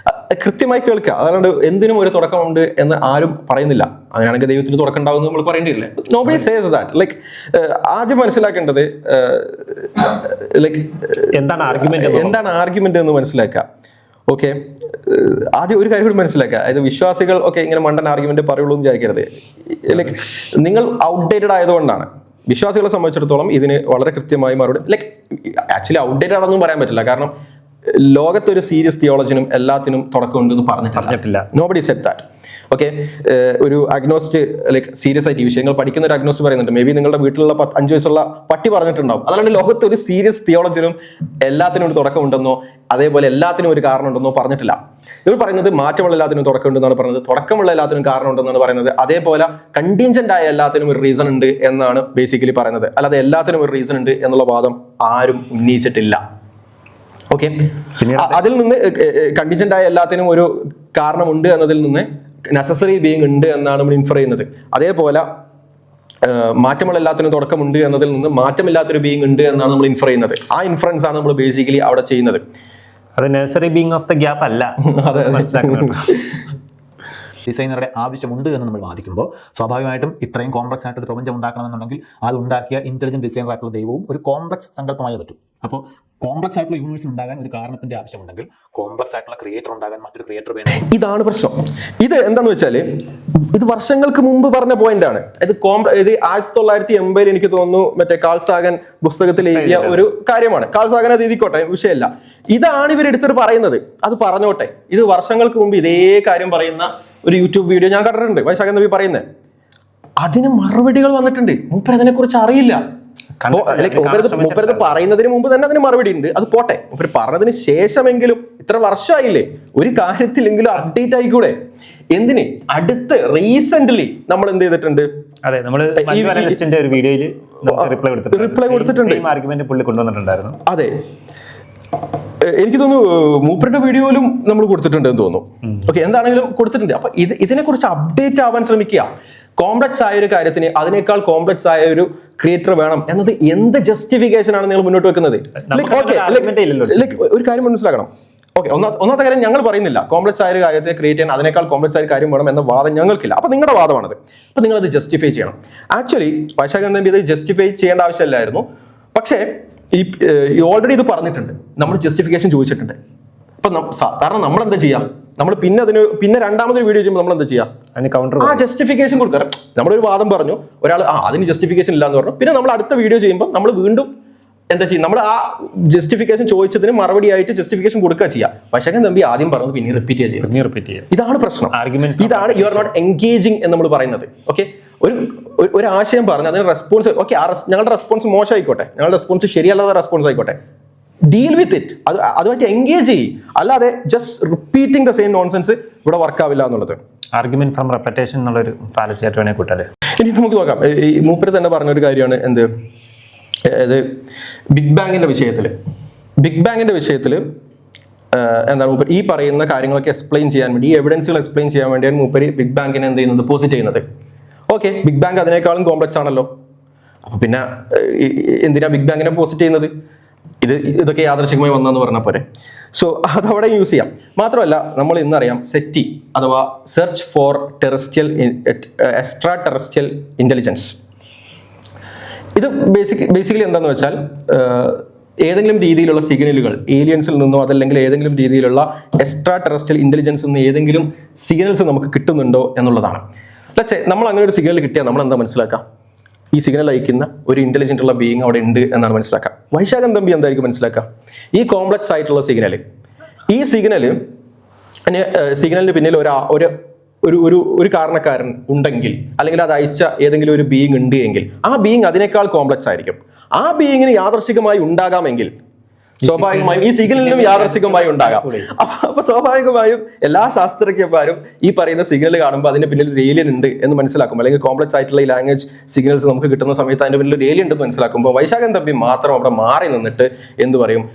കൃത്യമായി കേൾക്കുക, അതായത് എന്തിനും ഒരു തുടക്കമുണ്ട് എന്ന് ആരും പറയുന്നില്ല. അങ്ങനെയാണെങ്കിൽ ദൈവത്തിന് തുടക്കം ഉണ്ടാവും നമ്മൾ പറയേണ്ടിയില്ലേ? Nobody says that. ലൈക്ക് ആദ്യം മനസ്സിലാക്കേണ്ടത് എന്താണ് ആർഗ്യുമെന്റ് എന്ന് മനസ്സിലാക്കുക. ഓക്കെ, ആദ്യം ഒരു കാര്യം കൂടി മനസ്സിലാക്കുക. അതായത് വിശ്വാസികൾ ഇങ്ങനെ മണ്ടൻ ആർഗ്യുമെന്റ് പറയുള്ളൂ എന്ന് വിചാരിക്കരുത്. ലൈക്ക് നിങ്ങൾ ഔട്ട്ഡേറ്റഡ് ആയതുകൊണ്ടാണ്. വിശ്വാസികളെ സംബന്ധിച്ചിടത്തോളം ഇതിന് വളരെ കൃത്യമായി മറുപടി, ലൈക്ക് ആക്ച്വലി ഔട്ട്ഡേറ്റഡ് ആണെന്നും പറയാൻ പറ്റില്ല. കാരണം ലോകത്തൊരു സീരിയസ് തിയോളജിനും എല്ലാത്തിനും തുടക്കമുണ്ടെന്ന് പറഞ്ഞിട്ടില്ല. Nobody said that. ഓക്കെ, ഒരു അഗ്നോസ്റ്റ് ലൈക്ക് സീരിയസ് ആയിട്ട് ഈ വിഷയങ്ങൾ പഠിക്കുന്ന ഒരു അഗ്നോസ്റ്റ് പറയുന്നുണ്ട്. മേ ബി നിങ്ങളുടെ വീട്ടിലുള്ള 5 വയസ്സുള്ള പട്ടി പറഞ്ഞിട്ടുണ്ടാവും. അല്ലാണ്ട് ലോകത്ത് ഒരു സീരിയസ് തിയോളജിനും എല്ലാത്തിനും ഒരു തുടക്കമുണ്ടെന്നോ അതേപോലെ എല്ലാത്തിനും ഒരു കാരണം ഉണ്ടെന്നോ പറഞ്ഞിട്ടില്ല. ഇവർ പറയുന്നത് മാറ്റമുള്ള എല്ലാത്തിനും തുടക്കമുണ്ടെന്നാണ് പറയുന്നത്, തുടക്കമുള്ള എല്ലാത്തിനും കാരണം ഉണ്ടെന്നാണ് പറയുന്നത്. അതേപോലെ കണ്ടീൻജന്റ് ആയ എല്ലാത്തിനും ഒരു റീസൺ ഉണ്ട് എന്നാണ് ബേസിക്കലി പറയുന്നത്. അല്ലാതെ എല്ലാത്തിനും ഒരു റീസൺ ഉണ്ട് എന്നുള്ള വാദം ആരും ഉന്നയിച്ചിട്ടില്ല. ഓക്കെ, അതിൽ നിന്ന് കണ്ടീജന്റ് ആയ എല്ലാത്തിനും ഒരു കാരണമുണ്ട് എന്നതിൽ നിന്ന് നെസസറി ബീയിങ് ഉണ്ട് എന്നാണ് നമ്മൾ ഇൻഫർ ചെയ്യുന്നത്. അതേപോലെ മാറ്റമുള്ള എല്ലാത്തിനും തുടക്കമുണ്ട് എന്നതിൽ നിന്ന് മാറ്റമില്ലാത്തൊരു ബീയിങ് ഉണ്ട് എന്നാണ് നമ്മൾ ഇൻഫർ ചെയ്യുന്നത്. ആ ഇൻഫറൻസ് ആണ് നമ്മൾ ബേസിക്കലി അവിടെ ചെയ്യുന്നത്. അത് necessary being of the gap അല്ല. ഡിസൈനറുടെ ആവശ്യമുണ്ട് എന്ന് നമ്മൾ വാദിക്കുമ്പോൾ സ്വാഭാവികമായിട്ടും ഇത്രയും കോംപ്ലക്സ് ആയിട്ട് ഒരു പ്രപഞ്ചം ഉണ്ടാക്കണമെന്നുണ്ടെങ്കിൽ അത് ഉണ്ടാക്കിയ ഇന്റലിജന്റ് ഡിസൈനർ ആയിട്ടുള്ള ദൈവവും ഒരു കോംപ്ലക്സ് സങ്കല്പമായി പറ്റും. അപ്പോൾ കോംപ്ലക്സ് ആയിട്ടുള്ള യൂണിവേഴ്സ് ഉണ്ടാകാൻ ഒരു കാരണത്തിന്റെ ആവശ്യമുണ്ടെങ്കിൽ കോംപ്ലക്സ് ആയിട്ടുള്ള ക്രിയേറ്റർ ഉണ്ടാകാൻ മറ്റൊരു ക്രിയേറ്റർ വേണം. ഇതാണ് പ്രശ്നം. ഇത് എന്താണെന്ന് വെച്ചാൽ ഇത് വർഷങ്ങൾക്ക് മുമ്പ് പറഞ്ഞ പോയിന്റ് ആണ്. ഇത് 1980 എനിക്ക് തോന്നുന്നു മറ്റേ കാൾ സാഗൻ പുസ്തകത്തിൽ എഴുതിയ ഒരു കാര്യമാണ്. കാൾ സാഗൻ അത് എഴുതിക്കോട്ടെ, വിഷയമല്ല. ഇതാണ് ഇവരെടുത്തിട്ട് പറയുന്നത്. അത് പറഞ്ഞോട്ടെ. ഇത് വർഷങ്ങൾക്ക് മുമ്പ് ഇതേ കാര്യം പറയുന്ന ഒരു യൂട്യൂബ് വീഡിയോ ഞാൻ കണ്ടിട്ടുണ്ട്, വൈശാഖൻ നബി പറയുന്നത്. അതിന് മറുപടികൾ വന്നിട്ടുണ്ട്. മൂപ്പർ അതിനെ കുറിച്ച് അറിയില്ല. മൂപ്പരത് പറയുന്നതിന് മുമ്പ് തന്നെ അതിന് മറുപടി ഉണ്ട്. അത് പോട്ടെ, മൂപ്പര് പറഞ്ഞതിന് ശേഷമെങ്കിലും ഇത്ര വർഷമായില്ലേ, ഒരു കാര്യത്തിലെങ്കിലും അപ്ഡേറ്റ് ആയിക്കൂടെ? എന്തിന് അടുത്ത് റീസെന്റ്ലി നമ്മൾ എന്ത് ചെയ്തിട്ടുണ്ട്? അതെ, നമ്മൾ ഒരു വീഡിയോയിൽ റിപ്ലൈ കൊടുത്തിട്ടുണ്ട്. അതെ, എനിക്ക് തോന്നുന്നു മൂപ്പരുടെ വീഡിയോയിലും നമ്മൾ കൊടുത്തിട്ടുണ്ട് എന്ന് തോന്നുന്നു. ഓക്കെ, എന്താണെങ്കിലും കൊടുത്തിട്ടുണ്ട്. അപ്പൊ ഇതിനെ കുറിച്ച് അപ്ഡേറ്റ് ആവാൻ ശ്രമിക്കുക. കോംപ്ലക്സ് ആയ ഒരു കാര്യത്തിന് അതിനേക്കാൾ കോംപ്ലക്സ് ആയ ഒരു ക്രിയേറ്റർ വേണം എന്നത് എന്ത് ജസ്റ്റിഫിക്കേഷൻ ആണ് നിങ്ങൾ മുന്നോട്ട് വെക്കുന്നത്? ഒരു കാര്യം മനസ്സിലാക്കണം. ഓക്കെ, ഒന്നാമത്തെ കാര്യം ഞങ്ങൾ പറയുന്നില്ല കോംപ്ലക്സ് ആയ ഒരു കാര്യത്തെ ക്രിയേറ്റ് ചെയ്യാൻ അതിനേക്കാൾ കോംപ്ലക്സ് ആയ കാര്യം വേണം എന്ന വാദം ഞങ്ങൾക്കില്ല. അപ്പൊ നിങ്ങളുടെ വാദമാണത്. അപ്പൊ നിങ്ങൾ അത് ജസ്റ്റിഫൈ ചെയ്യണം. ആക്ച്വലി വൈശാഖൻ നബി ഇത് ജസ്റ്റിഫൈ ചെയ്യേണ്ട ആവശ്യമില്ലായിരുന്നു. പക്ഷേ ഓൾറെഡി ഇത് പറഞ്ഞിട്ടുണ്ട്, നമ്മൾ ജസ്റ്റിഫിക്കേഷൻ ചോദിച്ചിട്ടുണ്ട്. അപ്പൊ സാധാരണ നമ്മൾ എന്താ ചെയ്യാം? നമ്മൾ പിന്നെ രണ്ടാമതൊരു വീഡിയോ ചെയ്യുമ്പോൾ നമ്മൾ എന്താ ചെയ്യാം? ആ ജസ്റ്റിഫിക്കേഷൻ കൊടുക്കാം. നമ്മളൊരു വാദം പറഞ്ഞു, ഒരാൾ അതിന് ജസ്റ്റിഫിക്കേഷൻ ഇല്ല എന്ന് പറഞ്ഞു. പിന്നെ നമ്മൾ അടുത്ത വീഡിയോ ചെയ്യുമ്പോൾ നമ്മൾ വീണ്ടും എന്താ ചെയ്യും? നമ്മൾ ആ ജസ്റ്റിഫിക്കേഷൻ ചോദിച്ചതിന് മറുപടി ആയിട്ട് ജസ്റ്റിഫിക്കേഷൻ കൊടുക്കുക ചെയ്യാം. വൈശാഖൻ തമ്പി ആദ്യം പറഞ്ഞത് പിന്നെ റിപ്പീറ്റ് ചെയ്യാം. ഇതാണ് പ്രശ്നം. ഇതാണ് യു ആർ നോട്ട് എൻഗേജിങ് എന്ന് നമ്മൾ പറയുന്നത്. ഓക്കെ, ഒരു ആശയം പറഞ്ഞ് അതിന് റെസ്പോൺസ്, ഓക്കെ, ഞങ്ങളുടെ റെസ്പോൺസ് മോശമായിക്കോട്ടെ, ഞങ്ങളുടെ റെസ്പോൺസ് ശരിയല്ലാത്ത റെസ്പോൺസ് ആയിക്കോട്ടെ, ഡീൽ വിത്ത് ഇറ്റ്. അതുമായിട്ട് എൻഗേജ് ചെയ്യും. അല്ലാതെ just repeating the same nonsense ഇവിടെ വർക്ക് ആവില്ല എന്നുള്ളത്. ആർഗ്യുമെന്റ് ഫ്രം റെപ്പറ്റേഷൻ എന്നുള്ളൊരു ഫാലസി ആയിട്ട് വേണേ കൂട്ടാല്. ഇനി നമുക്ക് നോക്കാം. ഈ മൂപ്പര് തന്നെ പറഞ്ഞൊരു കാര്യമാണ് എന്ത്, അതായത് ബിഗ് ബാങ്ങിന്റെ വിഷയത്തിൽ എന്താണ് മൂപ്പർ ഈ പറയുന്ന കാര്യങ്ങളൊക്കെ എക്സ്പ്ലെയിൻ ചെയ്യാൻ വേണ്ടി, ഈ എവിഡൻസുകൾ എക്സ്പ്ലെയിൻ ചെയ്യാൻ വേണ്ടിയാണ് മൂപ്പര് ബിഗ് ബാങ്കിനെ എന്ത് ചെയ്യുന്നത്, പോസിറ്റ് ചെയ്യുന്നത്. ഓക്കെ, ബിഗ് ബാങ്ക് അതിനേക്കാളും കോംപ്ലക്സ് ആണല്ലോ. അപ്പൊ പിന്നെ എന്തിനാ ബിഗ് ബാങ്കിനെ പോസിറ്റ് ചെയ്യുന്നത്? ഇതൊക്കെ യാദൃശികമായി വന്നെന്ന് പറഞ്ഞ പോലെ. സോ അതവിടെ യൂസ് ചെയ്യാം. മാത്രമല്ല നമ്മൾ ഇന്നറിയാം സെറ്റി അഥവാ search for extra terrestrial intelligence. ഇത് ബേസിക്കലി എന്താന്ന് വെച്ചാൽ ഏതെങ്കിലും രീതിയിലുള്ള സിഗ്നലുകൾ ഏലിയൻസിൽ നിന്നോ അതല്ലെങ്കിൽ ഏതെങ്കിലും രീതിയിലുള്ള എക്സ്ട്രാ ടെറസ്ട്രിയൽ ഇന്റലിജൻസിൽ നിന്ന് ഏതെങ്കിലും സിഗ്നൽസ് നമുക്ക് കിട്ടുന്നുണ്ടോ എന്നുള്ളതാണ്. നമ്മൾ അങ്ങനെ ഒരു സിഗ്നൽ കിട്ടിയാൽ നമ്മൾ എന്താ മനസ്സിലാക്കാം? ഈ സിഗ്നൽ അയക്കുന്ന ഒരു ഇന്റലിജന്റ് ഉള്ള ബീയിങ് അവിടെ ഉണ്ട് എന്നാണ് മനസ്സിലാക്കുക. വൈശാഖൻ തമ്പി എന്തായിരിക്കും മനസ്സിലാക്കുക? ഈ കോംപ്ലക്സ് ആയിട്ടുള്ള സിഗ്നൽ, ഈ സിഗ്നലിന് പിന്നിൽ ഒരു കാരണക്കാരൻ ഉണ്ടെങ്കിൽ, അല്ലെങ്കിൽ അത് അയച്ച ഏതെങ്കിലും ഒരു ബീയിങ് ഉണ്ട് എങ്കിൽ ആ ബീയിങ് അതിനേക്കാൾ കോംപ്ലക്സ് ആയിരിക്കും. ആ ബീയിങ്ങിന് യാദർശികമായി ഉണ്ടാകാമെങ്കിൽ സ്വാഭാവികമായും ഈ സിഗ്നലിനും യാദർശികമായി ഉണ്ടാകാം. അപ്പൊ സ്വാഭാവികമായും എല്ലാ ശാസ്ത്രജ്ഞന്മാരും ഈ പറയുന്ന സിഗ്നൽ കാണുമ്പോൾ അതിന്റെ പിന്നിൽ ഒരു ഏലിയൻ ഉണ്ട് എന്ന് മനസ്സിലാക്കും. അല്ലെങ്കിൽ കോംപ്ലക്സ് ആയിട്ടുള്ള ഈ ലാംഗ്വേജ് സിഗ്നൽസ് നമുക്ക് കിട്ടുന്ന സമയത്ത് അതിന്റെ പിന്നിൽ ഒരു ഏലിയൻ ഉണ്ടെന്ന് മനസ്സിലാക്കുമ്പോൾ വൈശാഖൻ തമ്പി മാത്രം അവിടെ മാറി നിന്നിട്ട് എന്ത് പറയും,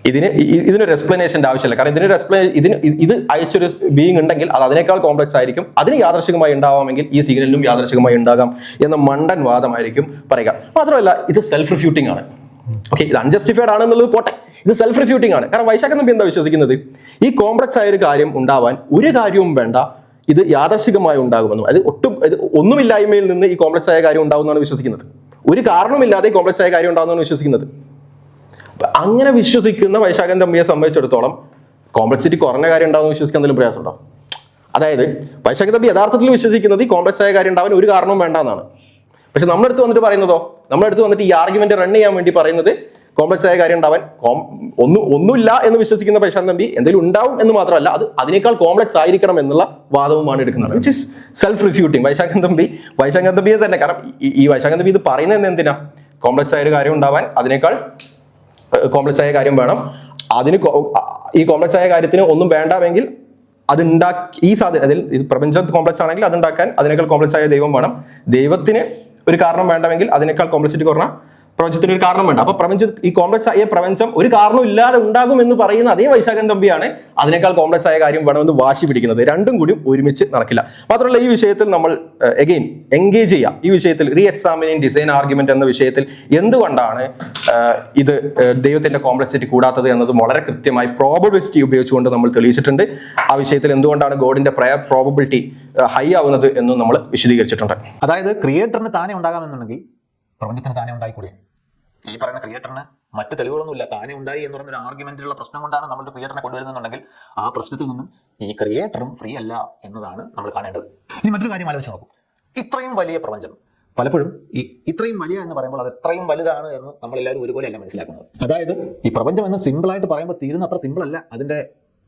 ഇതിനൊരു എക്സ്പ്ലനേഷന്റെ ആവശ്യമില്ല. കാരണം ഇത് അയച്ചൊരു ബീയിങ് ഉണ്ടെങ്കിൽ അത് അതിനേക്കാൾ കോംപ്ലക്സ് ആയിരിക്കും, അതിന് യാദർശികമായി ഉണ്ടാവാമെങ്കിൽ ഈ സിഗ്നലിലും യാദർശികമായി ഉണ്ടാകാം എന്ന മണ്ടൻ വാദമായിരിക്കും പറയുക. മാത്രമല്ല ഇത് സെൽഫ് റിഫ്യൂട്ടിംഗ് ആണ്. ഓക്കെ, ഇത് അൺജസ്റ്റിഫൈഡ് ആണെന്നുള്ളത് പോട്ടെ, ഇത് സെൽഫ് റിഫ്യൂട്ടിംഗ് ആണ്. കാരണം വൈശാഖൻ തമ്പി എന്താ വിശ്വസിക്കുന്നത്, ഈ കോംപ്ലക്സ് ആയ ഒരു കാര്യം ഉണ്ടാവാൻ ഒരു കാര്യവും വേണ്ട, ഇത് യാദർശികമായി ഉണ്ടാകുമെന്നും, അത് ഒന്നുമില്ലായ്മയിൽ നിന്ന് ഈ കോംപ്ലക്സ് ആയ കാര്യം ഉണ്ടാവുമെന്നാണ് വിശ്വസിക്കുന്നത്. ഒരു കാരണമില്ലാതെ ഈ കോംപ്ലക്സ് ആയ കാര്യം ഉണ്ടാവുമെന്നാണ് വിശ്വസിക്കുന്നത്. അങ്ങനെ വിശ്വസിക്കുന്ന വൈശാഖൻ തമ്പിയെ സംബന്ധിച്ചിടത്തോളം കോംപ്ലക്സിറ്റി കുറഞ്ഞ കാര്യം ഉണ്ടാവുമെന്ന് വിശ്വസിക്കാൻ എന്തെങ്കിലും പ്രയാസം ഉണ്ടാവും. അതായത് വൈശാഖൻ തമ്പി യഥാർത്ഥത്തിൽ വിശ്വസിക്കുന്നത് ഈ കോംപ്ലക്സ് ആയ കാര്യം ഉണ്ടാവാൻ ഒരു കാരണവും വേണ്ട എന്നാണ്. പക്ഷെ നമ്മളടുത്ത് വന്നിട്ട് പറയുന്നതോ, നമ്മളടുത്ത് വന്നിട്ട് ഈ ആർഗ്യുമെന്റ് റൺ ചെയ്യാൻ വേണ്ടി പറയുന്നത് കോംപ്ലക്സ് ആയ കാര്യം ഉണ്ടാവാൻ ഒന്നുമില്ല എന്ന് വിശ്വസിക്കുന്ന വൈശാഖൻ തമ്പി എന്തെങ്കിലും ഉണ്ടാവും എന്ന് മാത്രമല്ല, അത് അതിനേക്കാൾ കോംപ്ലക്സ് ആയിരിക്കണം എന്നുള്ള വാദവുമാണ് എടുക്കുന്നത്. Which is self refuting. Vaisakhan തമ്പിയെ തന്നെ, കാരണം ഈ വൈശാഖൻ തമ്പി ഇത് പറയുന്നത് എന്തിനാ, കോംപ്ലക്സ് ആയ ഒരു കാര്യം ഉണ്ടാവാൻ അതിനേക്കാൾ കോംപ്ലക്സ് ആയ കാര്യം വേണം, ഈ കോംപ്ലക്സ് ആയ കാര്യത്തിന് ഒന്നും വേണ്ടാമെങ്കിൽ അതുണ്ടാക്കി ഈ സാധനം, അതിൽ ഇത് പ്രപഞ്ചം കോംപ്ലക്സ് ആണെങ്കിൽ അതുണ്ടാക്കാൻ അതിനേക്കാൾ കോംപ്ലക്സ് ആയ ദൈവം വേണം, ദൈവത്തിന് ഒരു കാരണം വേണ്ടെങ്കിൽ അതിനേക്കാൾ കോംപ്ലക്സിറ്റി കുറഞ്ഞ പ്രപഞ്ചത്തിന് ഒരു കാരണം വേണ്ട. അപ്പൊ ഈ കോംപ്ലക്സ് ആയ പ്രപഞ്ചം ഒരു കാരണം ഇല്ലാതെ ഉണ്ടാകും എന്ന് പറയുന്ന അതേ വൈശാഖൻ തമ്പിയാണ് അതിനേക്കാൾ കോംപ്ലക്സ് ആയ കാര്യം വേണമെന്ന് വാശി പിടിക്കുന്നത്. രണ്ടും കൂടി ഒരുമിച്ച് നടക്കില്ല. മാത്രമല്ല ഈ വിഷയത്തിൽ നമ്മൾ എഗെയിൻ എൻഗേജ് ചെയ്യാം. ഈ വിഷയത്തിൽ റീ എക്സാമിനിങ് ഡിസൈൻ ആർഗ്യുമെന്റ് എന്ന വിഷയത്തിൽ എന്തുകൊണ്ടാണ് ഇത് ദൈവത്തിന്റെ കോംപ്ലക്സിറ്റി കൂടാത്തത് എന്നത് വളരെ കൃത്യമായി പ്രോബബിലിറ്റി ഉപയോഗിച്ചുകൊണ്ട് നമ്മൾ തെളിയിച്ചിട്ടുണ്ട്. ആ വിഷയത്തിൽ എന്തുകൊണ്ടാണ് ഗോഡിന്റെ പ്രയർ പ്രോബബിലിറ്റി ഹൈ ആവുന്നത് എന്നും നമ്മൾ വിശദീകരിച്ചിട്ടുണ്ട്. അതായത് ക്രിയേറ്ററിന് താനെ ഉണ്ടാകാമെന്നുണ്ടെങ്കിൽ പ്രപഞ്ചത്തിന് താനെ ഉണ്ടായിക്കൂടെ? ഈ പറയുന്ന ക്രിയേറ്ററിന് മറ്റ് തെളിവുകളൊന്നുമില്ല, താനെ ഉണ്ടായി എന്ന് പറയുന്ന ഒരു ആർഗ്യുമെന്റിലുള്ള പ്രശ്നം കൊണ്ടാണ് നമ്മൾ ക്രിയേറ്ററിനെ കൊണ്ടുവരുന്നുണ്ടെങ്കിൽ ആ പ്രശ്നത്തിൽ നിന്നും ഈ ക്രിയേറ്ററും ഫ്രീ അല്ല എന്നതാണ് നമ്മൾ കാണേണ്ടത്. ഇനി മറ്റൊരു കാര്യം ആലോചിച്ച് നോക്കും. ഇത്രയും വലിയ പ്രപഞ്ചം, പലപ്പോഴും ഇത്രയും വലിയ എന്ന് പറയുമ്പോൾ അത് എത്രയും വലുതാണ് എന്ന് നമ്മളെല്ലാവരും ഒരുപോലെയല്ല മനസ്സിലാക്കുന്നത്. അതായത് ഈ പ്രപഞ്ചം എന്ന് സിമ്പിളായിട്ട് പറയുമ്പോൾ തീരുന്ന അത്ര സിമ്പിൾ അല്ല അതിന്റെ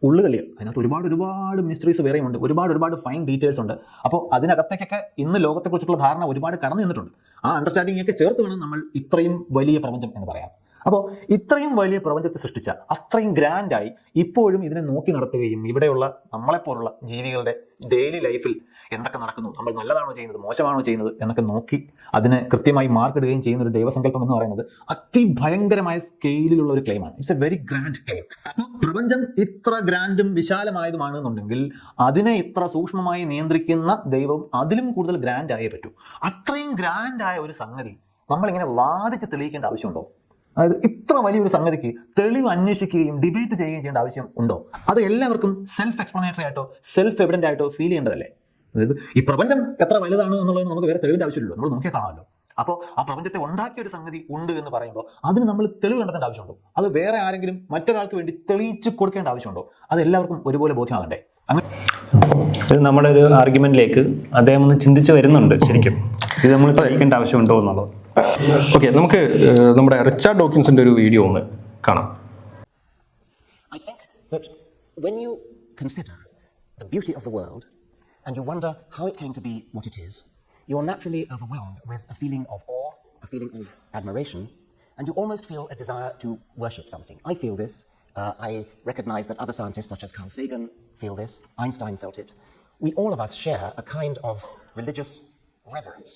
ഉള്ളുകളിൽ. അതിനകത്ത് ഒരുപാട് മിസ്റ്ററീസ് വേറെയും ഉണ്ട്, ഒരുപാട് ഫൈൻ ഡീറ്റെയിൽസ് ഉണ്ട്. അപ്പോൾ അതിനകത്തേക്കൊക്കെ ഇന്ന് ലോകത്തെക്കുറിച്ചുള്ള ധാരണ ഒരുപാട് കടന്നു നിന്നിട്ടുണ്ട്. ആ അണ്ടർസ്റ്റാൻഡിംഗ് ഒക്കെ ചേർത്ത് വേണം നമ്മൾ ഇത്രയും വലിയ പ്രപഞ്ചം എന്ന് പറയാം. അപ്പോൾ ഇത്രയും വലിയ പ്രപഞ്ചത്തെ സൃഷ്ടിച്ച അത്രയും ഗ്രാൻഡായി ഇപ്പോഴും ഇതിനെ നോക്കി നടത്തുകയും ഇവിടെയുള്ള നമ്മളെപ്പോലുള്ള ജീവികളുടെ ഡെയിലി ലൈഫിൽ എന്തൊക്കെ നടക്കുന്നു, നമ്മൾ നല്ലതാണോ ചെയ്യുന്നത് മോശമാണോ ചെയ്യുന്നത് എന്നൊക്കെ നോക്കി അതിന് കൃത്യമായി മാർക്കിടുകയും ചെയ്യുന്ന ഒരു ദൈവസങ്കല്പം എന്ന് പറയുന്നത് അതിഭയങ്കരമായ സ്കെയിലുള്ള ഒരു ക്ലെയിമാണ്. It's a very grand claim. അപ്പോൾ പ്രപഞ്ചം ഇത്ര ഗ്രാൻഡും വിശാലമായതുമാണെന്നുണ്ടെങ്കിൽ അതിനെ ഇത്ര സൂക്ഷ്മമായി നിയന്ത്രിക്കുന്ന ദൈവം അതിലും കൂടുതൽ ഗ്രാൻഡ് ആയേ പറ്റൂ. അത്രയും ഗ്രാൻഡായ ഒരു സംഗതി നമ്മളിങ്ങനെ വാദിച്ച് തെളിയിക്കേണ്ട ആവശ്യമുണ്ടോ? അതായത് ഇത്ര വലിയൊരു സംഗതിക്ക് തെളിവ് അന്വേഷിക്കുകയും ഡിബേറ്റ് ചെയ്യുകയും ചെയ്യേണ്ട ആവശ്യം ഉണ്ടോ? അത് എല്ലാവർക്കും സെൽഫ് എക്സ്പ്ലനേറ്ററി ആയിട്ടോ സെൽഫ് എവിഡന്റ് ആയിട്ടോ ഫീൽ ചെയ്യേണ്ടതല്ലേ? അതായത് ഈ പ്രപഞ്ചം എത്ര വലുതാണ് എന്നുള്ളത് നമുക്ക് വേറെ തെളിവിന്റെ ആവശ്യമില്ലല്ലോ, നമ്മൾ നോക്കിയാൽ കാണാമല്ലോ. അപ്പോൾ ആ പ്രപഞ്ചത്തെ ഉണ്ടാക്കിയ ഒരു സംഗതി ഉണ്ട് എന്ന് പറയുമ്പോൾ അതിന് നമ്മൾ തെളിവ് കണ്ടെത്തേണ്ട ആവശ്യമുണ്ടോ? അത് വേറെ ആരെങ്കിലും മറ്റൊരാൾക്ക് വേണ്ടി തെളിയിച്ച് കൊടുക്കേണ്ട ആവശ്യമുണ്ടോ? അത് എല്ലാവർക്കും ഒരുപോലെ ബോധ്യമാകണ്ടേ? അങ്ങനെ ഇത് നമ്മുടെ ഒരു ആർഗ്യുമെന്റിലേക്ക് അദ്ദേഹം ഒന്ന് ചിന്തിച്ച് വരുന്നുണ്ട്. ശരിക്കും ഇത് നമ്മൾ തെളിയിക്കേണ്ട ആവശ്യമുണ്ടോ എന്നുള്ളത്. ഓക്കെ, നമുക്ക് നമ്മുടെ റിച്ചാർഡ് ഡോക്കിൻസിന്റെ ഒരു വീഡിയോ ഒന്ന് കാണാം. I think that when you consider the beauty of the world and you wonder how it came to be what it is, you're naturally overwhelmed with a feeling of awe, a feeling of admiration, and you almost feel a desire to worship something. I feel this. I recognize that other scientists such as Carl Sagan feel this. Einstein felt it. We all of us share a kind of religious reverence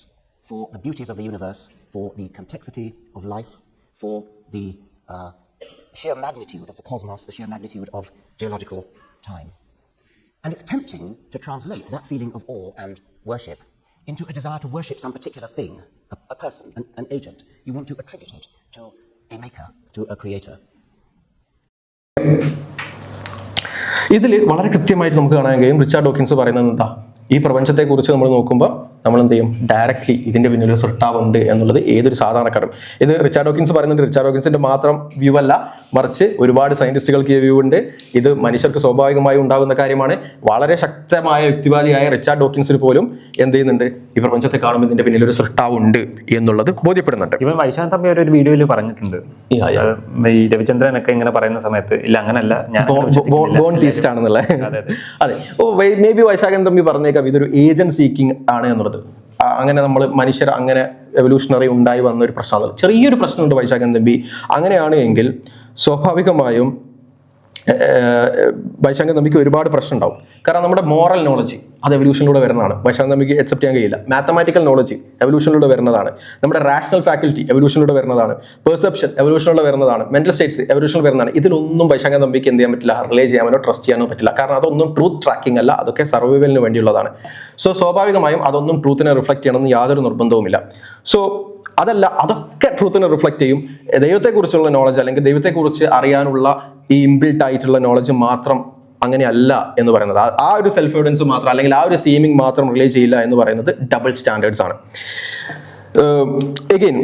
for the beauties of the universe, for the complexity of life, for the sheer magnitude of the cosmos, the sheer magnitude of geological time. And it's tempting to translate that feeling of awe and worship into a desire to worship some particular thing, a person, an agent. You want to attribute it to a maker, to a creator. ഇതിൽ വളരെ കൃത്യമായിട്ട് നമുക്ക് കാണാൻ കഴിയും Richard Dawkins പറയുന്നത് എന്താ, ഈ പ്രപഞ്ചത്തെക്കുറിച്ച് നമ്മൾ നോക്കുമ്പോൾ നമ്മൾ എന്ത് ചെയ്യും, ഡയറക്റ്റ്ലി ഇതിന്റെ പിന്നിൽ ഒരു സൃഷ്ടാവുണ്ട് എന്നുള്ളത് ഏതൊരു സാധാരണക്കാരും. ഇത് റിച്ചാർഡ് ഡോക്കിൻസ് പറയുന്നുണ്ട്. റിച്ചാർഡ് ഡോക്കിൻസിന്റെ മാത്രം വ്യൂ അല്ല, മറിച്ച് ഒരുപാട് സയന്റിസ്റ്റുകൾക്ക് ഈ വ്യൂ ഉണ്ട്. ഇത് മനുഷ്യർക്ക് സ്വാഭാവികമായി ഉണ്ടാകുന്ന കാര്യമാണ്. വളരെ ശക്തമായ യുക്തിവാദിയായ റിച്ചാർഡ് ഡോക്കിൻസിന് പോലും എന്ത് ചെയ്യുന്നുണ്ട്, ഈ പ്രപഞ്ചത്തെ കാണുമ്പോൾ ഇതിന്റെ പിന്നിൽ ഒരു സൃഷ്ടാവുണ്ട് എന്നുള്ളത് ബോധ്യപ്പെടുന്നുണ്ട്. ഇവൻ വൈശാഖൻ തമ്പി ഒരു വീഡിയോയിൽ പറഞ്ഞിട്ടുണ്ട്, ഈ രവിചന്ദ്രനൊക്കെ ഇങ്ങനെ പറയുന്ന സമയത്ത് ഇല്ല അങ്ങനല്ല, ഞാൻ ബോൺ തീസ്റ്റ് ആണെന്നുള്ളത്. അതെ, മേ ബി വൈശാഖൻ തമ്പി പറഞ്ഞേക്കാം ഇതൊരു ഏജന്റ് സീക്കിംഗ് ആണ് എന്നുള്ളത്. അങ്ങനെ നമ്മൾ മനുഷ്യർ അങ്ങനെ എവല്യൂഷണറി ഉണ്ടായി വന്ന ഒരു പ്രശ്നമാണ്. ചെറിയൊരു പ്രശ്നമുണ്ട് വൈശാഖൻ തമ്പി. അങ്ങനെയാണ് എങ്കിൽ സ്വാഭാവികമായും വൈശാഖൻ തമ്പിക്ക് ഒരുപാട് പ്രശ്നം ഉണ്ടാവും. കാരണം നമ്മുടെ മോറൽ നോളജ് അത് എവല്യൂഷനിലൂടെ വരുന്നതാണ്. വൈശാഖൻ തമ്പിക്ക് അക്സെപ്റ്റ് ചെയ്യാൻ കഴിയില്ല. മാത്തമാറ്റിക്കൽ നോളജ് എവല്യൂഷനിലൂടെ വരുന്നതാണ്. നമ്മുടെ റാഷണൽ ഫാക്കൽറ്റി എവല്യൂഷനിലൂടെ വരുന്നതാണ്. പെർസെപ്ഷൻ എവല്യൂഷനിലൂടെ വരുന്നതാണ്. മെന്റൽ സ്റ്റേറ്റ്സ് എവല്യൂഷനിൽ വരുന്നതാണ്. ഇതിലൊന്നും വൈശാഖൻ തമ്പിക്ക് എന്ത് ചെയ്യാൻ പറ്റില്ല, റിലേ ചെയ്യാനോ ട്രസ്റ്റ് ചെയ്യാനോ പറ്റില്ല. കാരണം അതൊന്നും ട്രൂത്ത് ട്രാക്കിംഗ് അല്ല, അതൊക്കെ സർവൈവലിന് വേണ്ടിയുള്ളതാണ്. സോ സ്വാഭാവികമായും അതൊന്നും ട്രൂത്തിനെ റിഫ്ലക്ട് ചെയ്യണമെന്ന് യാതൊരു നിർബന്ധവുമില്ല. സോ അതല്ല, അതൊക്കെ ട്രൂത്തിനെ റിഫ്ലക്ട് ചെയ്യും. ദൈവത്തെക്കുറിച്ചുള്ള നോളജ് അല്ലെങ്കിൽ ദൈവത്തെക്കുറിച്ച് അറിയാനുള്ള ഈ ഇൻബിൽട്ട് ആയിട്ടുള്ള നോളജ് മാത്രം അങ്ങനെയല്ല എന്ന് പറയുന്നത്, ആ ഒരു സെൽഫ് എവിഡൻസ് മാത്രം അല്ലെങ്കിൽ ആ ഒരു സീമിംഗ് മാത്രം റിലേ ചെയ്യില്ല എന്ന് പറയുന്നത് ഡബിൾ സ്റ്റാൻഡേർഡ്സ് ആണ്. എഗെയിൻ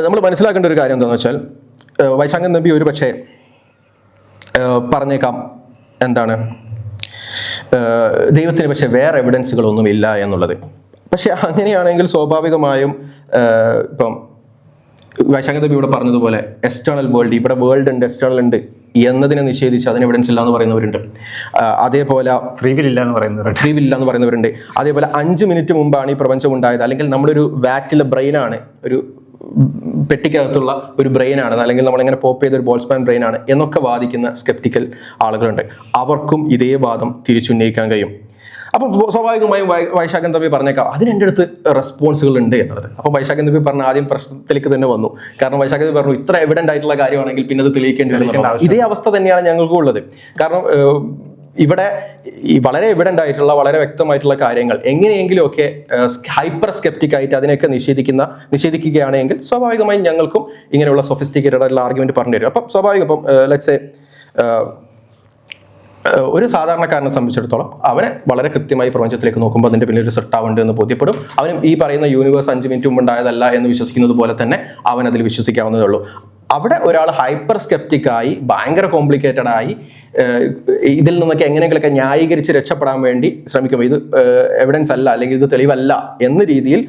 നമ്മൾ മനസ്സിലാക്കേണ്ട ഒരു കാര്യം എന്താണെന്ന് വെച്ചാൽ, വൈശാഖൻ തമ്പി ഒരു പക്ഷേ പറഞ്ഞേക്കാം എന്താണ്, ദൈവത്തിന് പക്ഷേ വേറെ എവിഡൻസുകളൊന്നും ഇല്ല എന്നുള്ളത്. പക്ഷെ അങ്ങനെയാണെങ്കിൽ സ്വാഭാവികമായും ഇപ്പം വൈശാഖൻ തമ്പി ഇവിടെ പറഞ്ഞതുപോലെ എക്സ്റ്റേണൽ വേൾഡ്, ഇവിടെ വേൾഡ് ഉണ്ട്, എക്സ്റ്റേണൽ ഉണ്ട് എന്നതിനെ നിഷേധിച്ച് അതിന് എവിഡൻസ് ഇല്ല എന്ന് പറയുന്നവരുണ്ട്. അതേപോലെ ഫ്രീ വിൽ ഇല്ല എന്ന് പറയുന്നവരുണ്ട്. അതേപോലെ 5 മിനിറ്റ് മുമ്പാണ് ഈ പ്രപഞ്ചം ഉണ്ടായത്, അല്ലെങ്കിൽ നമ്മളൊരു വാറ്റിലെ ബ്രെയിനാണ്, ഒരു പെട്ടിക്കകത്തുള്ള ഒരു ബ്രെയിനാണ്, അല്ലെങ്കിൽ നമ്മളിങ്ങനെ പോപ്പ് ചെയ്ത ഒരു ബോൾസ്പാൻ ബ്രെയിനാണ് എന്നൊക്കെ വാദിക്കുന്ന സ്കെപ്റ്റിക്കൽ ആളുകളുണ്ട്. അവർക്കും ഇതേ വാദം തിരിച്ചുന്നയിക്കാൻ കഴിയും. അപ്പോൾ സ്വാഭാവികമായും വൈശാഖൻ തമ്പി പറഞ്ഞേക്കാം അതിന് എൻ്റെ അടുത്ത് റെസ്പോൺസുകൾ ഉണ്ട് എന്നുള്ളത്. അപ്പോൾ വൈശാഖൻ തമ്പി പറഞ്ഞ ആദ്യം പ്രശ്നത്തിലേക്ക് തന്നെ വന്നു. കാരണം വൈശാഖൻ തമ്പി പറഞ്ഞു ഇത്ര എവിഡന്റ് ആയിട്ടുള്ള കാര്യമാണെങ്കിൽ പിന്നെ അത് തെളിയിക്കേണ്ടി വരുന്നു. ഇതേ അവസ്ഥ തന്നെയാണ് ഞങ്ങൾക്കും ഉള്ളത്. കാരണം ഇവിടെ ഈ വളരെ എവിഡന്റ് ആയിട്ടുള്ള വളരെ വ്യക്തമായിട്ടുള്ള കാര്യങ്ങൾ എങ്ങനെയെങ്കിലുമൊക്കെ ഹൈപ്പർ സ്കെപ്റ്റിക് ആയിട്ട് അതിനെയൊക്കെ നിഷേധിക്കുകയാണെങ്കിൽ സ്വാഭാവികമായും ഞങ്ങൾക്കും ഇങ്ങനെയുള്ള സൊഫിസ്റ്റിക്കേറ്റഡ് ആയിട്ടുള്ള ആർഗ്യുമെന്റ് പറഞ്ഞു തരും. അപ്പം സ്വാഭാവികം ഇപ്പം ലെറ്റ്സ് ഒരു സാധാരണക്കാരനെ സംബന്ധിച്ചിടത്തോളം അവനെ വളരെ കൃത്യമായി പ്രപഞ്ചത്തിലേക്ക് നോക്കുമ്പോൾ അതിൻ്റെ പിന്നിൽ ഒരു സെട്ടാവുണ്ട് എന്ന് ബോധ്യപ്പെടും. അവനും ഈ പറയുന്ന യൂണിവേഴ്സ് 5 മിനിറ്റ് മുമ്പ് ഉണ്ടായതല്ല എന്ന് വിശ്വസിക്കുന്നത് പോലെ തന്നെ അവൻ അതിൽ വിശ്വസിക്കാവുന്നതേ ഉള്ളൂ. അവിടെ ഒരാൾ ഹൈപ്പർ സ്കെപ്റ്റിക്കായി ഭയങ്കര കോംപ്ലിക്കേറ്റഡ് ആയി ഇതിൽ നിന്നൊക്കെ എങ്ങനെയെങ്കിലൊക്കെ ന്യായീകരിച്ച് രക്ഷപ്പെടാൻ വേണ്ടി ശ്രമിക്കുമ്പോൾ ഇത് എവിഡൻസ് അല്ല അല്ലെങ്കിൽ ഇത് തെളിവല്ല എന്ന രീതിയിൽ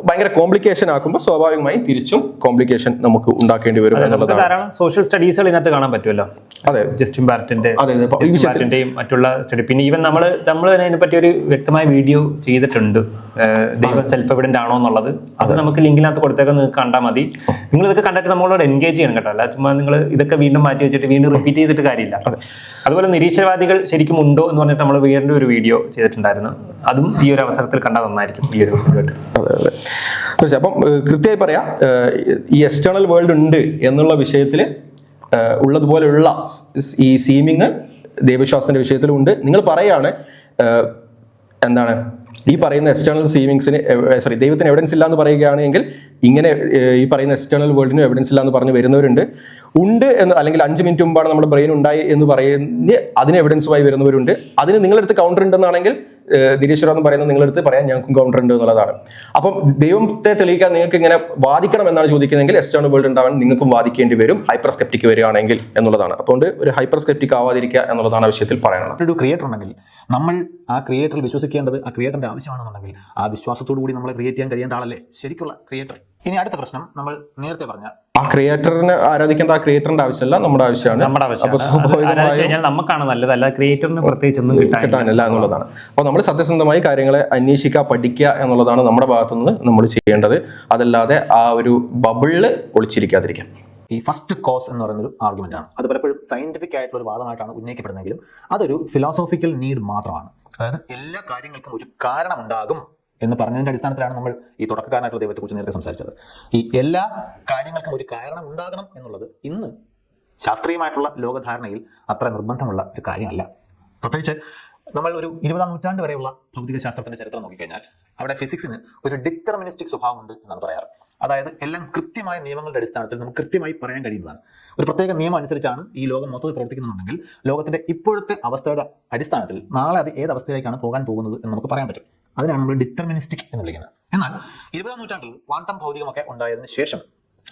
ഭയങ്കര കോംപ്ലിക്കേഷൻ ആക്കുമ്പോൾ സ്വാഭാവികമായും തിരിച്ചും കോംപ്ലിക്കേഷൻ നമുക്ക് ഉണ്ടാക്കേണ്ടി വരും എന്നുള്ളതാണ്. ധാരാളം സോഷ്യൽ സ്റ്റഡീസുകൾ ഇതിനകത്ത് കാണാൻ പറ്റുമല്ലോ. അതെ, ജസ്റ്റിൻ ബാരറ്റിന്റെയും മറ്റുള്ള സ്റ്റഡി. പിന്നെ ഈവൻ നമ്മൾ തന്നെ അതിനെപ്പറ്റി ഒരു വ്യക്തമായ വീഡിയോ ചെയ്തിട്ടുണ്ട്, ദൈവം സെൽഫ് എവിഡന്റ് ആണോ എന്നുള്ളത്. അത് നമുക്ക് ലിങ്കിനകത്ത് കൊടുത്തേക്ക് നിങ്ങൾക്ക് കണ്ടാൽ മതി. നിങ്ങൾ ഇതൊക്കെ കണ്ടിട്ട് നമ്മളോട് എൻഗേജ് ചെയ്യണം കേട്ടോ. അല്ല ചുമ്മാ നിങ്ങൾ ഇതൊക്കെ വീണ്ടും മാറ്റി വെച്ചിട്ട് വീണ്ടും റിപ്പീറ്റ് ചെയ്തിട്ട് കാര്യമില്ല. അതുപോലെ നിരീശ്വരവാദികൾ ശരിക്കും ഉണ്ടോ എന്ന് പറഞ്ഞിട്ട് നമ്മൾ വീണ്ടും ഒരു വീഡിയോ ചെയ്തിട്ടുണ്ടായിരുന്നു. അതും ഈ ഒരു അവസരത്തിൽ കണ്ടാൽ നന്നായിരിക്കും ഈ ഒരു വീഡിയോ. അതെ അതെ തീർച്ചയായും. അപ്പം കൃത്യമായി പറയാം, ഈ എക്സ്റ്റേണൽ വേൾഡ് ഉണ്ട് എന്നുള്ള വിഷയത്തിൽ ഉള്ളതുപോലെയുള്ള ഈ സീമിങ് ദൈവവിശ്വാസത്തിന്റെ വിഷയത്തിലും ഉണ്ട്. നിങ്ങൾ പറയാണ് എന്താണ് ഈ പറയുന്ന എക്സ്റ്റേണൽ സീമിങ്സിന് ദൈവത്തിന് എവിഡൻസ് ഇല്ല എന്ന് പറയുകയാണെങ്കിൽ ഇങ്ങനെ ഈ പറയുന്ന എക്സ്റ്റേണൽ വേൾഡിന് എവിഡൻസ് ഇല്ല എന്ന് പറഞ്ഞ് വരുന്നവരുണ്ട്. ഉണ്ട് എന്ന് അല്ലെങ്കിൽ 5 മിനിറ്റ് മുമ്പാണ് നമ്മുടെ ബ്രെയിൻ ഉണ്ടായി എന്ന് പറയുന്ന അതിന് എവിഡൻസുമായി വരുന്നവരുണ്ട്. അതിന് നിങ്ങളെടുത്ത് കൗണ്ടർ ഉണ്ടെന്നാണെങ്കിൽ നിരീശ്വരം എന്ന് പറയുന്നത് നിങ്ങളെടുത്ത് പറയാൻ ഞങ്ങൾക്കും കൗണ്ടർ ഉണ്ട് എന്നുള്ളതാണ്. അപ്പം ദൈവത്തെ തെളിയിക്കാൻ നിങ്ങൾക്ക് ഇങ്ങനെ വാദിക്കണം എന്നാണ് ചോദിക്കുന്നതെങ്കിൽ എക്സ്റ്റേണൽ വേൾഡ് ഉണ്ടാവാൻ നിങ്ങൾക്കും വാദിക്കേണ്ടി വരും ഹൈപ്പർ സ്കെപ്റ്റിക് വരികയാണെങ്കിൽ എന്നുള്ളതാണ്. അതുകൊണ്ട് ഒരു ഹൈപ്പർ സ്കെപ്റ്റിക് ആവാതിരിക്കുക എന്നുള്ളതാണ് ആ വിഷയത്തിൽ പറയാനുള്ളത്. ഒരു ക്രിയേറ്റർ ഉണ്ടെങ്കിൽ നമ്മൾ ആ ക്രിയേറ്ററിൽ വിശ്വസിക്കേണ്ടത് ആ ക്രിയേറ്ററിന്റെ ആവശ്യമാണെന്നുണ്ടെങ്കിൽ ആ വിശ്വാസത്തോടു കൂടി നമ്മളെ ക്രിയേറ്റ് ചെയ്യാൻ കഴിയേണ്ട ആളല്ലേ ശരിക്കുള്ള ക്രിയേറ്റർ. ഇനി അടുത്ത പ്രശ്നം, നമ്മൾ നേരത്തെ പറഞ്ഞ ആ ക്രിയേറ്ററിനെ ആരാധിക്കേണ്ട ആ ക്രിയേറ്ററിന്റെ ആവശ്യമല്ല, നമ്മുടെ ആവശ്യമാണ്. നമുക്കാണ് നല്ലത്, അല്ല ക്രിയേറ്ററിന് പ്രത്യേകിച്ച് ഒന്നും കിട്ടാനില്ല എന്നുള്ളതാണ്. അപ്പോൾ നമ്മൾ സത്യസന്ധമായി കാര്യങ്ങളെ അന്വേഷിക്കുക, പഠിക്കുക എന്നുള്ളതാണ് നമ്മുടെ ഭാഗത്തുനിന്ന് നമ്മൾ ചെയ്യേണ്ടത്. അതല്ലാതെ ആ ഒരു ബബിളില് ഒളിച്ചിരിക്കാതിരിക്കാം. ഈ ഫസ്റ്റ് കോസ് എന്ന് പറയുന്നൊരു ആർഗ്യുമെന്റ് ആണ്. അത് പലപ്പോഴും സയന്റിഫിക് ആയിട്ടുള്ള ഒരു വാദമായിട്ടാണ് ഉന്നയിക്കപ്പെടുന്നതെങ്കിലും അതൊരു ഫിലോസോഫിക്കൽ നീഡ് മാത്രമാണ്. അതായത് എല്ലാ കാര്യങ്ങൾക്കും ഒരു കാരണമുണ്ടാകും എന്ന് പറഞ്ഞതിന്റെ അടിസ്ഥാനത്തിലാണ് നമ്മൾ ഈ തുടക്കക്കാരനായിട്ടുള്ള ദൈവത്തെക്കുറിച്ച് നേരത്തെ സംസാരിച്ചത്. ഈ എല്ലാ കാര്യങ്ങൾക്കും ഒരു കാരണം ഉണ്ടാകണം എന്നുള്ളത് ഇന്ന് ശാസ്ത്രീയമായിട്ടുള്ള ലോകധാരണയിൽ അത്ര നിർബന്ധമുള്ള ഒരു കാര്യമല്ല. പ്രത്യേകിച്ച് നമ്മൾ ഒരു 20-ാം നൂറ്റാണ്ട് വരെയുള്ള ഭൗതിക ശാസ്ത്രത്തിന്റെ ചരിത്രം നോക്കിക്കഴിഞ്ഞാൽ അവിടെ ഫിസിക്സിന് ഒരു ഡിറ്റർമിനിസ്റ്റിക് സ്വഭാവമുണ്ട് എന്നാണ് പറയാറ്. അതായത് എല്ലാം കൃത്യമായ നിയമങ്ങളുടെ അടിസ്ഥാനത്തിൽ നമുക്ക് കൃത്യമായി പറയാൻ കഴിയുന്നതാണ്. ഒരു പ്രത്യേക നിയമം അനുസരിച്ചാണ് ഈ ലോകം മൊത്തത്തിൽ പ്രവർത്തിക്കുന്നുണ്ടെങ്കിൽ ലോകത്തിന്റെ ഇപ്പോഴത്തെ അവസ്ഥയുടെ അടിസ്ഥാനത്തിൽ നാളെ അത് ഏത് അവസ്ഥയിലേക്കാണ് പോകാൻ പോകുന്നത് എന്ന് നമുക്ക് പറയാൻ പറ്റും. അതിനാണ് നമ്മൾ ഡിറ്റർമിനിസ്റ്റിക് എന്ന് വിളിക്കുന്നത്. എന്നാൽ 20-ാം നൂറ്റാണ്ടിൽ ക്വാണ്ടം ഭൗതികമൊക്കെ ഉണ്ടായതിനു ശേഷം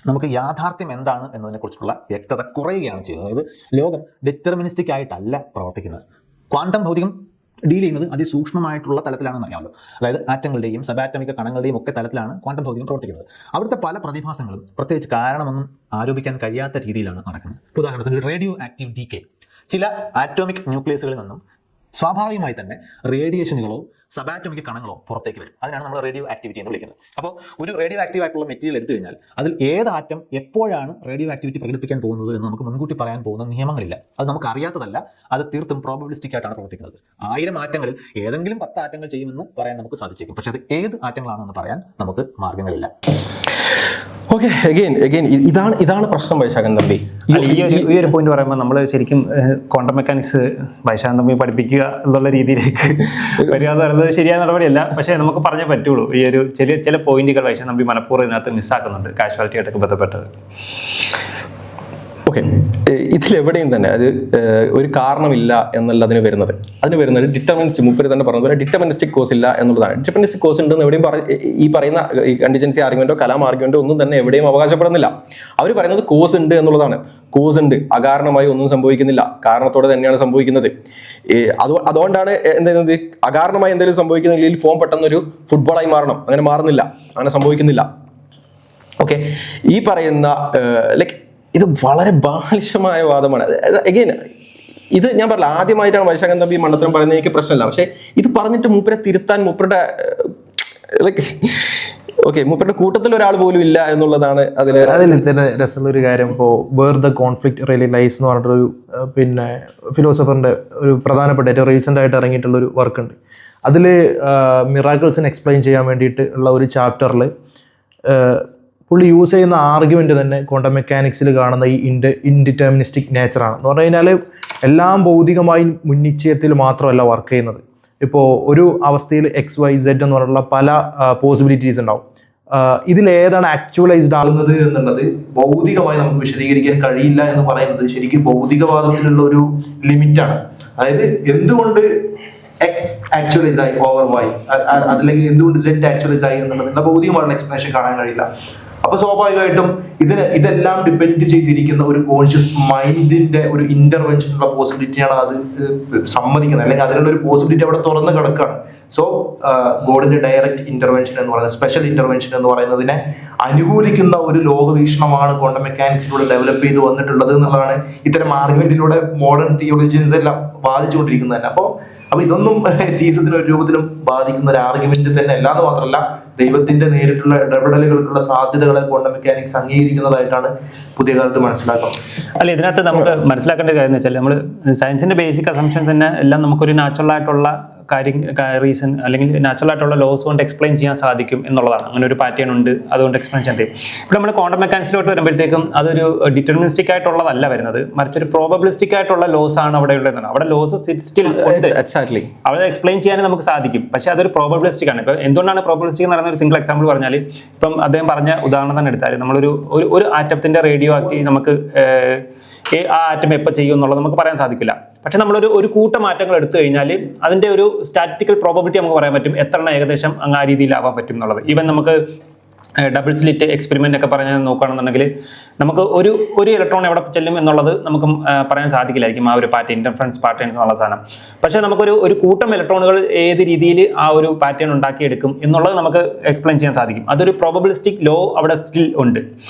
നമുക്ക് യാഥാർത്ഥ്യം എന്താണ് എന്നതിനെക്കുറിച്ചുള്ള വ്യക്തത കുറയുകയാണ് ചെയ്തത്. അതായത് ലോകം ഡിറ്റർമിനിസ്റ്റിക് ആയിട്ടല്ല പ്രവർത്തിക്കുന്നത്. ക്വാണ്ടം ഭൗതികം ഡീൽ ചെയ്യുന്നത് അതിസൂക്ഷ്മമായിട്ടുള്ള തലത്തിലാണെന്ന് അറിയാമല്ലോ. അതായത് ആറ്റങ്ങളുടെയും സബാറ്റമിക കണങ്ങളുടെയും ഒക്കെ തലത്തിലാണ് ക്വാണ്ടം ഭൗതികം പ്രവർത്തിക്കുന്നത്. അവിടുത്തെ പല പ്രതിഭാസങ്ങളും പ്രത്യേകിച്ച് കാരണമൊന്നും ആരോപിക്കാൻ കഴിയാത്ത രീതിയിലാണ് നടക്കുന്നത്. ഉദാഹരണത്തിന് റേഡിയോ ആക്റ്റീവ് ഡീകേ. ചില ആറ്റോമിക് ന്യൂക്ലിയസുകളിൽ നിന്നും സ്വാഭാവികമായി തന്നെ റേഡിയേഷനുകളോ സബാറ്റോമിക് കണങ്ങളോ പുറത്തേക്ക് വരും. അതിനാണ് നമ്മൾ റേഡിയോ ആക്ടിവിറ്റി എന്ന് വിളിക്കുന്നത്. അപ്പോൾ ഒരു റേഡിയോ ആക്റ്റീവ് ആയിട്ടുള്ള മെറ്റീരിയൽ എടുത്തു കഴിഞ്ഞാൽ അതിൽ ഏത് ആറ്റം എപ്പോഴാണ് റേഡിയോ ആക്ടിവിറ്റി പ്രകടിപ്പിക്കാൻ പോകുന്നത് എന്ന് നമുക്ക് മുൻകൂട്ടി പറയാൻ പോകുന്ന നിയമങ്ങളില്ല. അത് നമുക്ക് അറിയാത്തതല്ല. അത് തീർത്തും പ്രോബബിലിസ്റ്റിക് ആയിട്ടാണ് പ്രവർത്തിക്കുന്നത്. 1000 ആറ്റങ്ങളിൽ ഏതെങ്കിലും 10 ആറ്റങ്ങൾ ചെയ്യുമെന്ന് പറയാൻ നമുക്ക് സാധിച്ചേക്കും. പക്ഷെ അത് ഏത് ആറ്റങ്ങളാണെന്ന് പറയാൻ നമുക്ക് മാർഗ്ഗങ്ങളില്ല. ഓക്കെ, അഗെയിൻ ഇതാണ് പ്രശ്നം വൈശാഖൻ തമ്പി. ഈ ഒരു പോയിന്റ് പറയുമ്പോൾ നമ്മൾ ശരിക്കും ക്വാണ്ടം മെക്കാനിക്സ് വൈശാഖൻ തമ്പി പഠിപ്പിക്കുക എന്നുള്ള രീതിയിലേക്ക് വരിക എന്ന് പറയുന്നത് ശരിയായ നടപടിയല്ല. പക്ഷേ നമുക്ക് പറഞ്ഞേ പറ്റുള്ളൂ. ഈ ഒരു ചില പോയിന്റുകൾ വൈശാഖൻ തമ്പി മനഃപൂർവ്വം ഇതിനകത്ത് മിസ്സാക്കുന്നുണ്ട്, കാഷ്വാലിറ്റി ആയിട്ടൊക്കെ ബന്ധപ്പെട്ടത്. ഓക്കെ, ഇതിലെവിടെയും തന്നെ അത് ഒരു കാരണമില്ല എന്നല്ല അതിന് വരുന്നത് ഡിറ്റർമിനിസ്റ്റ്, മുപ്പര് തന്നെ പറഞ്ഞ പോലെ ഡിറ്റർമിനിസ്റ്റിക് കോസ് ഇല്ല എന്നുള്ളതാണ്. ഡിറ്റർമിനിസ്റ്റിക് കോസ് ഉണ്ടെന്ന് എവിടെയും ഈ പറയുന്ന ഈ കണ്ടിജൻസി ആർഗ്യുമെന്റോ കലാം ആർഗ്യുമെന്റോ ഒന്നും തന്നെ എവിടെയും അവകാശപ്പെടുന്നില്ല. അവർ പറയുന്നത് കോസ് ഉണ്ട് എന്നുള്ളതാണ്. കോസ് ഉണ്ട്, അകാരണമായി ഒന്നും സംഭവിക്കുന്നില്ല, കാരണത്തോടെ തന്നെയാണ് സംഭവിക്കുന്നത്. അതുകൊണ്ടാണ് എന്ത് അകാരണമായി എന്തെങ്കിലും സംഭവിക്കുന്നില്ലെങ്കിൽ ഫോം പെട്ടെന്നൊരു ഫുട്ബോളായി മാറണം, അങ്ങനെ മാറുന്നില്ല, അങ്ങനെ സംഭവിക്കുന്നില്ല. ഓക്കെ, ഈ പറയുന്ന ഇത് വളരെ ബാലിശമായ വാദമാണ്. അഗെയിൻ ഇത് ഞാൻ പറഞ്ഞില്ല, ആദ്യമായിട്ടാണ് വൈശാഖൻ തമ്പി മണ്ടത്തരം പറയുന്നത്, എനിക്ക് പ്രശ്നമില്ല. പക്ഷെ ഇത് പറഞ്ഞിട്ട് മൂപ്പരെ തിരുത്താൻ മൂപ്പരുടെ മൂപ്പരുടെ കൂട്ടത്തിൽ ഒരാൾ പോലും ഇല്ല എന്നുള്ളതാണ് അതിൽ തന്നെ രസമുള്ളൊരു കാര്യം. ഇപ്പോൾ where the conflict really lies എന്ന് പറഞ്ഞിട്ടൊരു ഫിലോസഫറിൻ്റെ ഒരു പ്രധാനപ്പെട്ട ഏറ്റവും റീസെൻ്റ് ആയിട്ട് ഇറങ്ങിയിട്ടുള്ളൊരു വർക്ക് ഉണ്ട്. അതിൽ മിറാക്കിൾസിനെ എക്സ്പ്ലെയിൻ ചെയ്യാൻ വേണ്ടിയിട്ട് ഉള്ള ഒരു ചാപ്റ്ററിൽ പുള്ളി യൂസ് ചെയ്യുന്ന ആർഗ്യുമെൻ്റ് തന്നെ ക്വാണ്ടം മെക്കാനിക്സിൽ കാണുന്ന ഈ ഇൻഡിറ്റർമിനിസ്റ്റിക് നേച്ചറാണ്. എന്ന് പറഞ്ഞു കഴിഞ്ഞാൽ എല്ലാം ഭൗതികമായി മുൻനിശ്ചയത്തിൽ മാത്രമല്ല വർക്ക് ചെയ്യുന്നത്. ഇപ്പോൾ ഒരു അവസ്ഥയിൽ XYZ എന്ന് പറഞ്ഞുള്ള പല പോസിബിലിറ്റീസ് ഉണ്ടാവും. ഇതിലേതാണ് ആക്ച്വലൈസ്ഡ് ആകുന്നത് എന്നുള്ളത് ഭൗതികമായി നമുക്ക് വിശദീകരിക്കാൻ കഴിയില്ല എന്ന് പറയുന്നത് ശരിക്കും ഭൗതികവാദത്തിലുള്ള ഒരു ലിമിറ്റാണ്. അതായത് എന്തുകൊണ്ട് എക്സ് ആക്ച്വലൈസ് ആയി ഓവർ വൈ, അതല്ലെങ്കിൽ എന്തുകൊണ്ട് Z ആക്ച്വലൈസ് ആയി എന്നുള്ളതിന്റെ ഭൗതികമായിട്ടുള്ള എക്സ്പ്ലനേഷൻ കാണാൻ കഴിയില്ല. അപ്പൊ സ്വാഭാവികമായിട്ടും ഇതെല്ലാം ഡിപ്പെൻഡ് ചെയ്തിരിക്കുന്ന ഒരു കോൺഷ്യസ് മൈൻഡിന്റെ ഒരു ഇന്റർവെൻഷനുള്ള പോസിബിലിറ്റിയാണ് അത് സമ്മതിക്കുന്നത്, അല്ലെങ്കിൽ അതിനുള്ള ഒരു പോസിബിലിറ്റി അവിടെ തുറന്നു കിടക്കുകയാണ്. സോ ഗോഡിന്റെ ഡയറക്റ്റ് ഇന്റർവെൻഷൻ എന്ന് പറയുന്നത്, സ്പെഷ്യൽ ഇന്റർവെൻഷൻ എന്ന് പറയുന്നതിനെ അനുകൂലിക്കുന്ന ഒരു ലോകവീക്ഷണമാണ് ക്വാണ്ടം മെക്കാനിക്സിലൂടെ ഡെവലപ്പ് ചെയ്ത് വന്നിട്ടുള്ളത് എന്നുള്ളതാണ് ഇത്തരം ആർഗ്യുമെന്റിലൂടെ മോഡേൺ തിയോളജിയൻസ് എല്ലാം വാദിച്ചുകൊണ്ടിരിക്കുന്നത് തന്നെ. അപ്പൊ ഇതൊന്നും തീസത്തിന് ഒരു രൂപത്തിലും ബാധിക്കുന്ന ഒരു ആർഗ്യുമെന്റ് തന്നെ അല്ല എന്ന് മാത്രമല്ല, ദൈവത്തിന്റെ നേരിട്ടുള്ള ഇടപെടലുകൾക്കുള്ള സാധ്യതകളെ ക്വാണ്ടം മെക്കാനിക്സ് അംഗീകരിക്കുന്നതായിട്ടാണ് പുതിയ കാലത്ത് മനസ്സിലാക്കുന്നത്. അല്ല, ഇതിനകത്ത് നമുക്ക് മനസ്സിലാക്കേണ്ട കാര്യം എന്ന് വെച്ചാൽ നമ്മൾ സയൻസിന്റെ ബേസിക് അസംഷൻ തന്നെ എല്ലാം നമുക്കൊരു നാച്ചുറൽ ആയിട്ടുള്ള റീസൺ അല്ലെങ്കിൽ നാച്ചുറൽ ആയിട്ടുള്ള ലോസ് കൊണ്ട് എക്സ്പ്ലെയിൻ ചെയ്യാൻ സാധിക്കും എന്നുള്ളതാണ്. അങ്ങനെ ഒരു പാറ്റേൺ ഉണ്ട്, അതുകൊണ്ട് എക്സ്പ്ലെയിൻ ചെയ്യാൻ കഴിയും. ഇപ്പോൾ നമ്മൾ ക്വാണ്ടം മെക്കാനിക്സിലോട്ട് വരുമ്പോഴത്തേക്കും അതൊരു ഡിറ്റർമിനിസ്റ്റിക് ആയിട്ടുള്ളതല്ല വരുന്നത്, മറിച്ചൊരു പ്രോബബിലിസ്റ്റിക് ആയിട്ടുള്ള ലോസ് ആണ് അവിടെ ഉള്ളത്. അവിടെ ലോസ് സ്റ്റിൽ ഉണ്ട്, അവിടെ എക്സ്പ്ലെയിൻ ചെയ്യാൻ നമുക്ക് സാധിക്കും. പക്ഷേ അതൊരു പ്രോബബിലിസ്റ്റിക് ആണ്. ഇപ്പോൾ എന്തുകൊണ്ടാണ് പ്രോബബിലിസ്റ്റിക് എന്ന് പറയുന്ന ഒരു സിംഗിൾ എക്സാമ്പിൾ പറഞ്ഞാൽ, ഇപ്പം അദ്ദേഹം പറഞ്ഞ ഉദാഹരണം തന്നെ എടുത്താൽ നമ്മളൊരു ആറ്റത്തിന്റെ റേഡിയോ ആക്റ്റീവ് നമുക്ക് ആ ആറ്റം എപ്പോൾ ചെയ്യും എന്നുള്ളത് നമുക്ക് പറയാൻ സാധിക്കില്ല. പക്ഷെ നമ്മളൊരു കൂട്ടം മാറ്റങ്ങൾ എടുത്തു കഴിഞ്ഞാൽ അതിൻ്റെ ഒരു സ്റ്റാറ്റിസ്റ്റിക്കൽ പ്രോബബിലിറ്റി നമുക്ക് പറയാൻ പറ്റും, എത്ര ഏകദേശം ആ രീതിയിലാവാൻ പറ്റും എന്നുള്ളത്. ഈവൻ നമുക്ക് ഡബിൾ സ്ലിറ്റ് എക്സ്പെരിമെന്റ് ഒക്കെ പറഞ്ഞ് നോക്കുകയാണെന്നുണ്ടെങ്കിൽ നമുക്ക് ഒരു ഇലക്ട്രോൺ എവിടെ ചെല്ലും എന്നുള്ളത് നമുക്ക് പറയാൻ സാധിക്കില്ലായിരിക്കും, ആ ഒരു പാറ്റേൺ ഇന്റർഫറൻസ് പാറ്റേൺസ് എന്നുള്ള സാധനം. പക്ഷേ നമുക്കൊരു കൂട്ടം ഇലക്ട്രോണുകൾ ഏത് രീതിയിൽ ആ ഒരു പാറ്റേൺ ഉണ്ടാക്കിയെടുക്കും എന്നുള്ളത് നമുക്ക് എക്സ്പ്ലെയിൻ ചെയ്യാൻ സാധിക്കും. അതൊരു പ്രോബബിലിസ്റ്റിക് ലോ അവിടെ സ്റ്റിൽ ഉണ്ട്.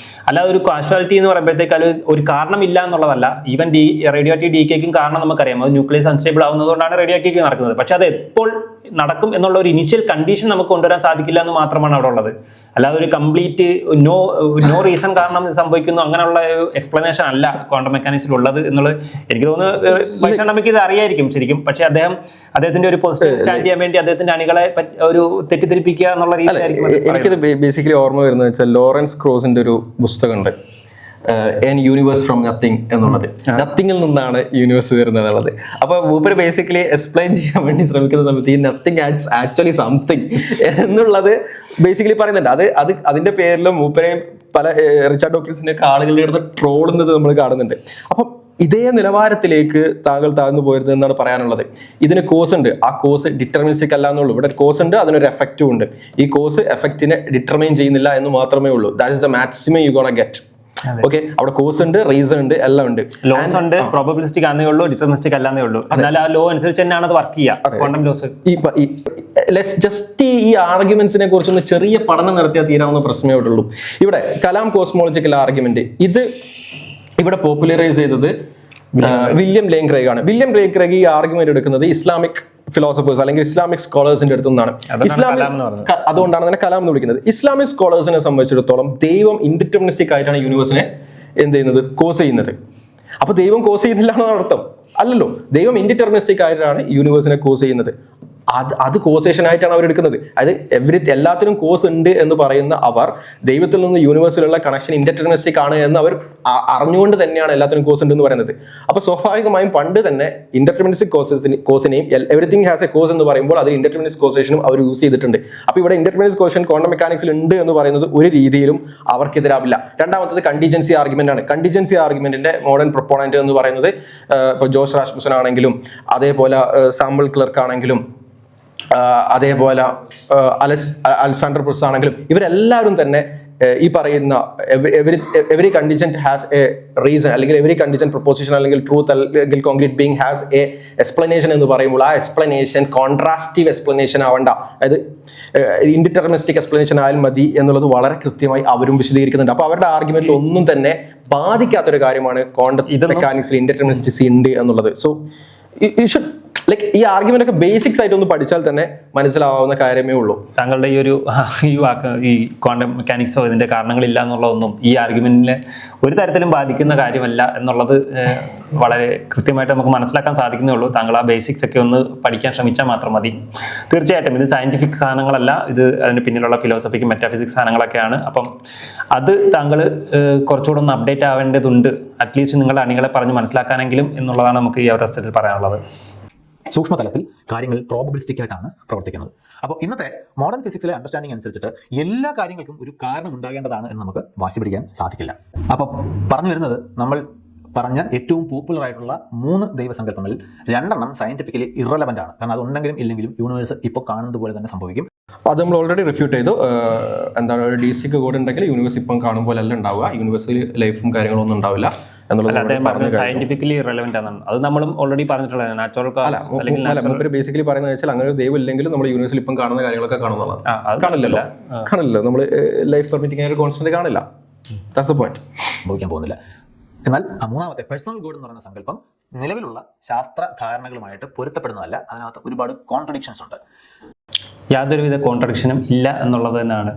അല്ലാതെ ഒരു കാഷ്വാലിറ്റി എന്ന് പറയുമ്പോഴത്തേക്ക് അത് ഒരു കാരണമില്ല എന്നുള്ളതല്ല. ഈവൻ റേഡിയോ ആക്റ്റീവ് ഡീക്കേക്കും കാരണം നമുക്കറിയാം, അത് ന്യൂക്ലിയസ് അൺസ്റ്റേബിൾ ആവുന്നതുകൊണ്ടാണ് റേഡിയോ ആക്റ്റീവ് നടക്കുന്നത്. പക്ഷെ അത് എപ്പോൾ നടക്കും എന്നുള്ള ഒരു ഇനീഷ്യൽ കണ്ടീഷൻ നമുക്ക് കൊണ്ടുവരാൻ സാധിക്കില്ല എന്ന് മാത്രമാണ് അവിടെ ഉള്ളത്. അല്ലാതെ ഒരു കംപ്ലീറ്റ് നോ റീസൺ കാരണം സംഭവിക്കുന്നു അങ്ങനെയുള്ള എക്സ്പ്ലനേഷൻ അല്ല ക്വാണ്ടം മെക്കാനിക്സിലുള്ളത് എന്നുള്ളത് എനിക്ക് തോന്നുന്നു. പക്ഷേ നമുക്ക് ഇത് അറിയായിരിക്കും ശരിക്കും. പക്ഷെ അദ്ദേഹത്തിന്റെ ഒരു പോസിറ്റീവ് സ്റ്റാൻഡ് ചെയ്യാൻ വേണ്ടി അദ്ദേഹത്തിന്റെ അണികളെ ഒരു തെറ്റിദ്ധരിപ്പിക്കുക എന്നുള്ള രീതിയിലായിരിക്കും. എനിക്കിത് ബേസിക്കലി ഓർമ്മ വരുന്നത് വെച്ചാൽ ലോറൻസ് ക്രോസിന്റെ ഒരു പുസ്തകമുണ്ട്, എൻ യൂണിവേഴ്സ് ഫ്രം നത്തിങ് എന്നുള്ളത്. നത്തിങ്ങിൽ നിന്നാണ് യൂണിവേഴ്സ് വരുന്നത് എന്നുള്ളത്. അപ്പൊ മൂപ്പര് ബേസിക്കലി എക്സ്പ്ലെയിൻ ചെയ്യാൻ വേണ്ടി ശ്രമിക്കുന്ന സമയത്ത് ഈ നത്തിങ് ആക്ച്വലി സംതിങ് എന്നുള്ളത് ബേസിക്കലി പറയുന്നുണ്ട്. അതിന്റെ പേരിലും മൂപ്പരെ പല റിച്ചാർഡ് ഡോക്കിൻസിന്റെ ഒക്കെ ആളുകളുടെ അടുത്ത് ട്രോളുന്നത് നമ്മൾ കാണുന്നുണ്ട്. അപ്പം ഇതേ നിലവാരത്തിലേക്ക് താങ്കൾ താഴ്ന്നു പോയത് എന്നാണ് പറയാനുള്ളത്. ഇതിന് കോസ് ഉണ്ട്, ആ കോസ് ഡിറ്റർമിനിസ്റ്റിക് അല്ല എന്നുള്ളൂ. ഇവിടെ കോസ് ഉണ്ട്, അതിനൊരു എഫക്റ്റും ഉണ്ട്. ഈ കോസ് എഫക്റ്റിനെ ഡിറ്റർമൈൻ ചെയ്യുന്നില്ല എന്ന് മാത്രമേ ഉള്ളൂ. That is the maximum U gonna get. Okay, അവിടെ കോസ് ഉണ്ട്, റീസൺ ഉണ്ട്, എല്ലാം ഉണ്ട്. ലോസ് ഉണ്ട്, പ്രോബബിലിസ്റ്റിക് ആണേ ഉള്ളൂ, ഡിറ്റർമിനിസ്റ്റിക് അല്ലാന്നേ ഉള്ളൂ. എന്നാൽ ആ ലോ അനുസരിച്ച് തന്നെയാണ് അത് വർക്ക് ചെയ്യുക. ക്വാണ്ടം ലോസ് ജസ്റ്റ് ഈ ആർഗ്യുമെന്റ്സിനെ കുറിച്ചൊന്ന് ചെറിയ പഠനം നടത്തിയാൽ തീരാവുന്ന പ്രശ്നമേ ഉള്ളൂ. ഇവിടെ കലാം കോസ്മോളജിക്കൽ ആർഗ്യുമെന്റ് ഇത് ഇവിടെ പോപ്പുലറൈസ് ചെയ്തത് വില്യം ലെയ്ൻ ക്രൈഗ് ആണ്. വില്യം ലെയ്ൻ ക്രൈഗ് ഈ ആർഗ്യുമെന്റ് എടുക്കുന്നത് ഇസ്ലാമിക് ഫിലോസഫേഴ്സ് അല്ലെങ്കിൽ ഇസ്ലാമിക് സ്കോളേഴ്സിന്റെ അടുത്ത് നിന്നാണ്. കലാം എന്ന് പറഞ്ഞത്. അതുകൊണ്ടാണ് അതിനെ കലാം എന്ന് വിളിക്കുന്നത്. ഇസ്ലാമിക് സ്കോളേഴ്സിനെ സംബന്ധിച്ചിടത്തോളം ദൈവം ഇൻഡിറ്റർമിനിസ്റ്റിക് ആയിട്ടാണ് യൂണിവേഴ്സിനെ എന്ത് ചെയ്യുന്നത്, കോസ് ചെയ്യുന്നത്. അപ്പൊ ദൈവം കോസ് ചെയ്യുന്നില്ല എന്നാണ് അർത്ഥം? അല്ലല്ലോ, ദൈവം ഇൻഡിറ്റർമിനിസ്റ്റിക് ആയിട്ടാണ് യൂണിവേഴ്സിനെ കോസ് ചെയ്യുന്നത്. അത് കോസേഷൻ ആയിട്ടാണ് അവർ എടുക്കുന്നത്. അതായത് എല്ലാത്തിനും കോസ് ഉണ്ട് എന്ന് പറയുന്ന അവർ ദൈവത്തിൽ നിന്ന് യൂണിവേഴ്സിലുള്ള കണക്ഷൻ ഇൻഡിറ്റർമിനിസ്റ്റിക് ആണ് എന്ന് അവർ അറിഞ്ഞുകൊണ്ട് തന്നെയാണ് എല്ലാത്തിനും കോസ് ഉണ്ട് എന്ന് പറയുന്നത്. അപ്പോൾ സ്വാഭാവികമായും പണ്ട് തന്നെ ഇൻഡിറ്റർമിനിസ്റ്റിക് കോസിനെയും എവറിത്തിങ് ഹാസ് എ കോസ് എന്ന് പറയുമ്പോൾ അതിൽ ഇൻഡിറ്റർമിനിസ്റ്റിക് കോസേഷനും അവർ യൂസ് ചെയ്തിട്ടുണ്ട്. അപ്പോൾ ഇവിടെ ഇൻഡിറ്റർമിനിസ്റ്റിക് കോസേഷൻ ക്വാണ്ടം മെക്കാനിക്സിൽ ഉണ്ട് എന്ന് പറയുന്നത് ഒരു രീതിയിലും അവർക്കെതിരാവില്ല. രണ്ടാമത്തത് കണ്ടിജൻസി ആർഗ്യുമെന്റ് ആണ്. കണ്ടിജൻസി ആർഗ്യുമെന്റിന്റെ മോഡേൺ പ്രൊപ്പോണന്റ് എന്ന് പറയുന്നത് ഇപ്പോൾ ജോസ് റാസ്മുസൻ ആണെങ്കിലും അതേപോലെ സാമ്പിൾ ക്ലർക്ക് ആണെങ്കിലും അതേപോലെ അലക്സാണ്ടർ പ്രുസ് ആണെങ്കിലും ഇവരെല്ലാവരും തന്നെ ഈ പറയുന്ന every contingent has A reason അല്ലെങ്കിൽ എവറി കണ്ടിജന്റ് പ്രൊപ്പോസിഷൻ അല്ലെങ്കിൽ ട്രൂത്ത് അല്ലെങ്കിൽ concrete being has A explanation എന്ന് പറയുമ്പോൾ ആ എക്സ്പ്ലനേഷൻ കോൺട്രാസ്റ്റീവ് എക്സ്പ്ലനേഷൻ ആവണ്ട, അതായത് ഇൻഡിറ്റർമിനിസ്റ്റിക് എക്സ്പ്ലനേഷൻ ആയാലും മതി എന്നുള്ളത് വളരെ കൃത്യമായി അവരും വിശദീകരിക്കുന്നുണ്ട്. അപ്പോൾ അവരുടെ ആർഗ്യുമെന്റിൽ ഒന്നും തന്നെ ബാധിക്കാത്തൊരു കാര്യമാണ് ക്വാണ്ടം മെക്കാനിക്സിൽ ഇൻഡിറ്റർമിനിസ്റ്റിസി ഉണ്ട് എന്നുള്ളത്. സോ ലൈക്ക് ഈ ആർഗ്യുമെന്റ് ഒക്കെ ബേസിക്സ് ആയിട്ട് ഒന്ന് പഠിച്ചാൽ തന്നെ മനസ്സിലാവുന്ന കാര്യമേ ഉള്ളൂ. താങ്കളുടെ ഈ ക്വാണ്ടം മെക്കാനിക്സോ ഇതിന്റെ കാരണങ്ങളില്ല എന്നുള്ളതൊന്നും ഈ ആർഗ്യുമെന്റിനെ ഒരു തരത്തിലും ബാധിക്കുന്ന കാര്യമല്ല എന്നുള്ളത് വളരെ കൃത്യമായിട്ട് നമുക്ക് മനസ്സിലാക്കാൻ സാധിക്കുന്നേ ഉള്ളൂ. താങ്കൾ ആ ബേസിക്സ് ഒക്കെ ഒന്ന് പഠിക്കാൻ ശ്രമിച്ചാൽ മാത്രം മതി. തീർച്ചയായിട്ടും ഇത് സയന്റിഫിക് സാധനങ്ങളല്ല, ഇത് അതിന് പിന്നിലുള്ള ഫിലോസഫിക്ക് മെറ്റാഫിസിക്സ് സാധനങ്ങളൊക്കെയാണ്. അപ്പം അത് താങ്കൾ കുറച്ചുകൂടെ ഒന്ന് അപ്ഡേറ്റ് ആവേണ്ടതുണ്ട്, അറ്റ്ലീസ്റ്റ് നിങ്ങളുടെ അണികളെ പറഞ്ഞ് മനസ്സിലാക്കാനെങ്കിലും എന്നുള്ളതാണ് നമുക്ക് ഈ അവസരത്തിൽ പറയാനുള്ളത്. സൂക്ഷ്മതലത്തിൽ കാര്യങ്ങൾ പ്രോബബിലിസ്റ്റിക് ആയിട്ടാണ് പ്രവർത്തിക്കുന്നത്. അപ്പോൾ ഇന്നത്തെ മോഡേൺ ഫിസിക്സിലെ അണ്ടർസ്റ്റാൻഡിംഗ് അനുസരിച്ചിട്ട് എല്ലാ കാര്യങ്ങൾക്കും ഒരു കാരണം ഉണ്ടാകേണ്ടതാണ് എന്ന് നമുക്ക് വാശി പിടിക്കാൻ സാധിക്കില്ല. അപ്പോൾ പറഞ്ഞു വരുന്നത്, നമ്മൾ പറഞ്ഞ ഏറ്റവും പോപ്പുലർ ആയിട്ടുള്ള 3 ദൈവസങ്കല്പങ്ങളിൽ 2 സയന്റിഫിക്കലി ഇറലവൻ്റ് ആണ്. കാരണം അതുണ്ടെങ്കിലും ഇല്ലെങ്കിലും യൂണിവേഴ്സ് ഇപ്പോൾ കാണുന്നത് പോലെ തന്നെ സംഭവിക്കും. അത് നമ്മൾ ഓൾറെഡി റിഫ്യൂട്ട് ചെയ്തു. എന്താണ് ഒരു ഡീസ്റ്റിക് കോഡ് ഉണ്ടെങ്കിൽ യൂണിവേഴ്സ് ഇപ്പം കാണും പോലെ അല്ല ഉണ്ടാവുക, യൂണിവേഴ്സിൽ ലൈഫും കാര്യങ്ങളൊന്നും ഉണ്ടാവില്ല എന്നുള്ളത് സയന്റിഫിക്കലി റെലവന്റ് ആണ്. അത് നമ്മളും ഓൾറെഡി പറഞ്ഞിട്ടുള്ളത്. നാച്ചുറൽ ബേസിക്കലി പറയുന്നത് വെച്ചാൽ അങ്ങനെ ഒരു ദൈവം ഇല്ലെങ്കിലും നമ്മൾ യൂണിവേഴ്സിൽ ഇപ്പം കാണുന്ന കാര്യങ്ങളൊക്കെ കാണുന്നതാണ്. കാണില്ലല്ലോ നമ്മൾ ലൈഫ് പെർമിറ്റിംഗ് ആയിട്ട് കോൺസ്റ്റന്റ് കാണില്ല. That's the point. സംഭവിക്കാൻ പോകുന്നില്ല. എന്നാൽ മൂന്നാമത്തെ പേഴ്സണൽ ഗോഡ് എന്ന് പറയുന്ന സങ്കല്പം നിലവിലുള്ള ശാസ്ത്ര ധാരണകളുമായിട്ട് പൊരുത്തപ്പെടുന്നതല്ല. അതിനകത്ത് ഒരുപാട് കോൺട്രഡിക്ഷൻസ് ഉണ്ട്. യാതൊരുവിധ കോൺട്രഡിക്ഷനും ഇല്ല എന്നുള്ളത് തന്നെയാണ്.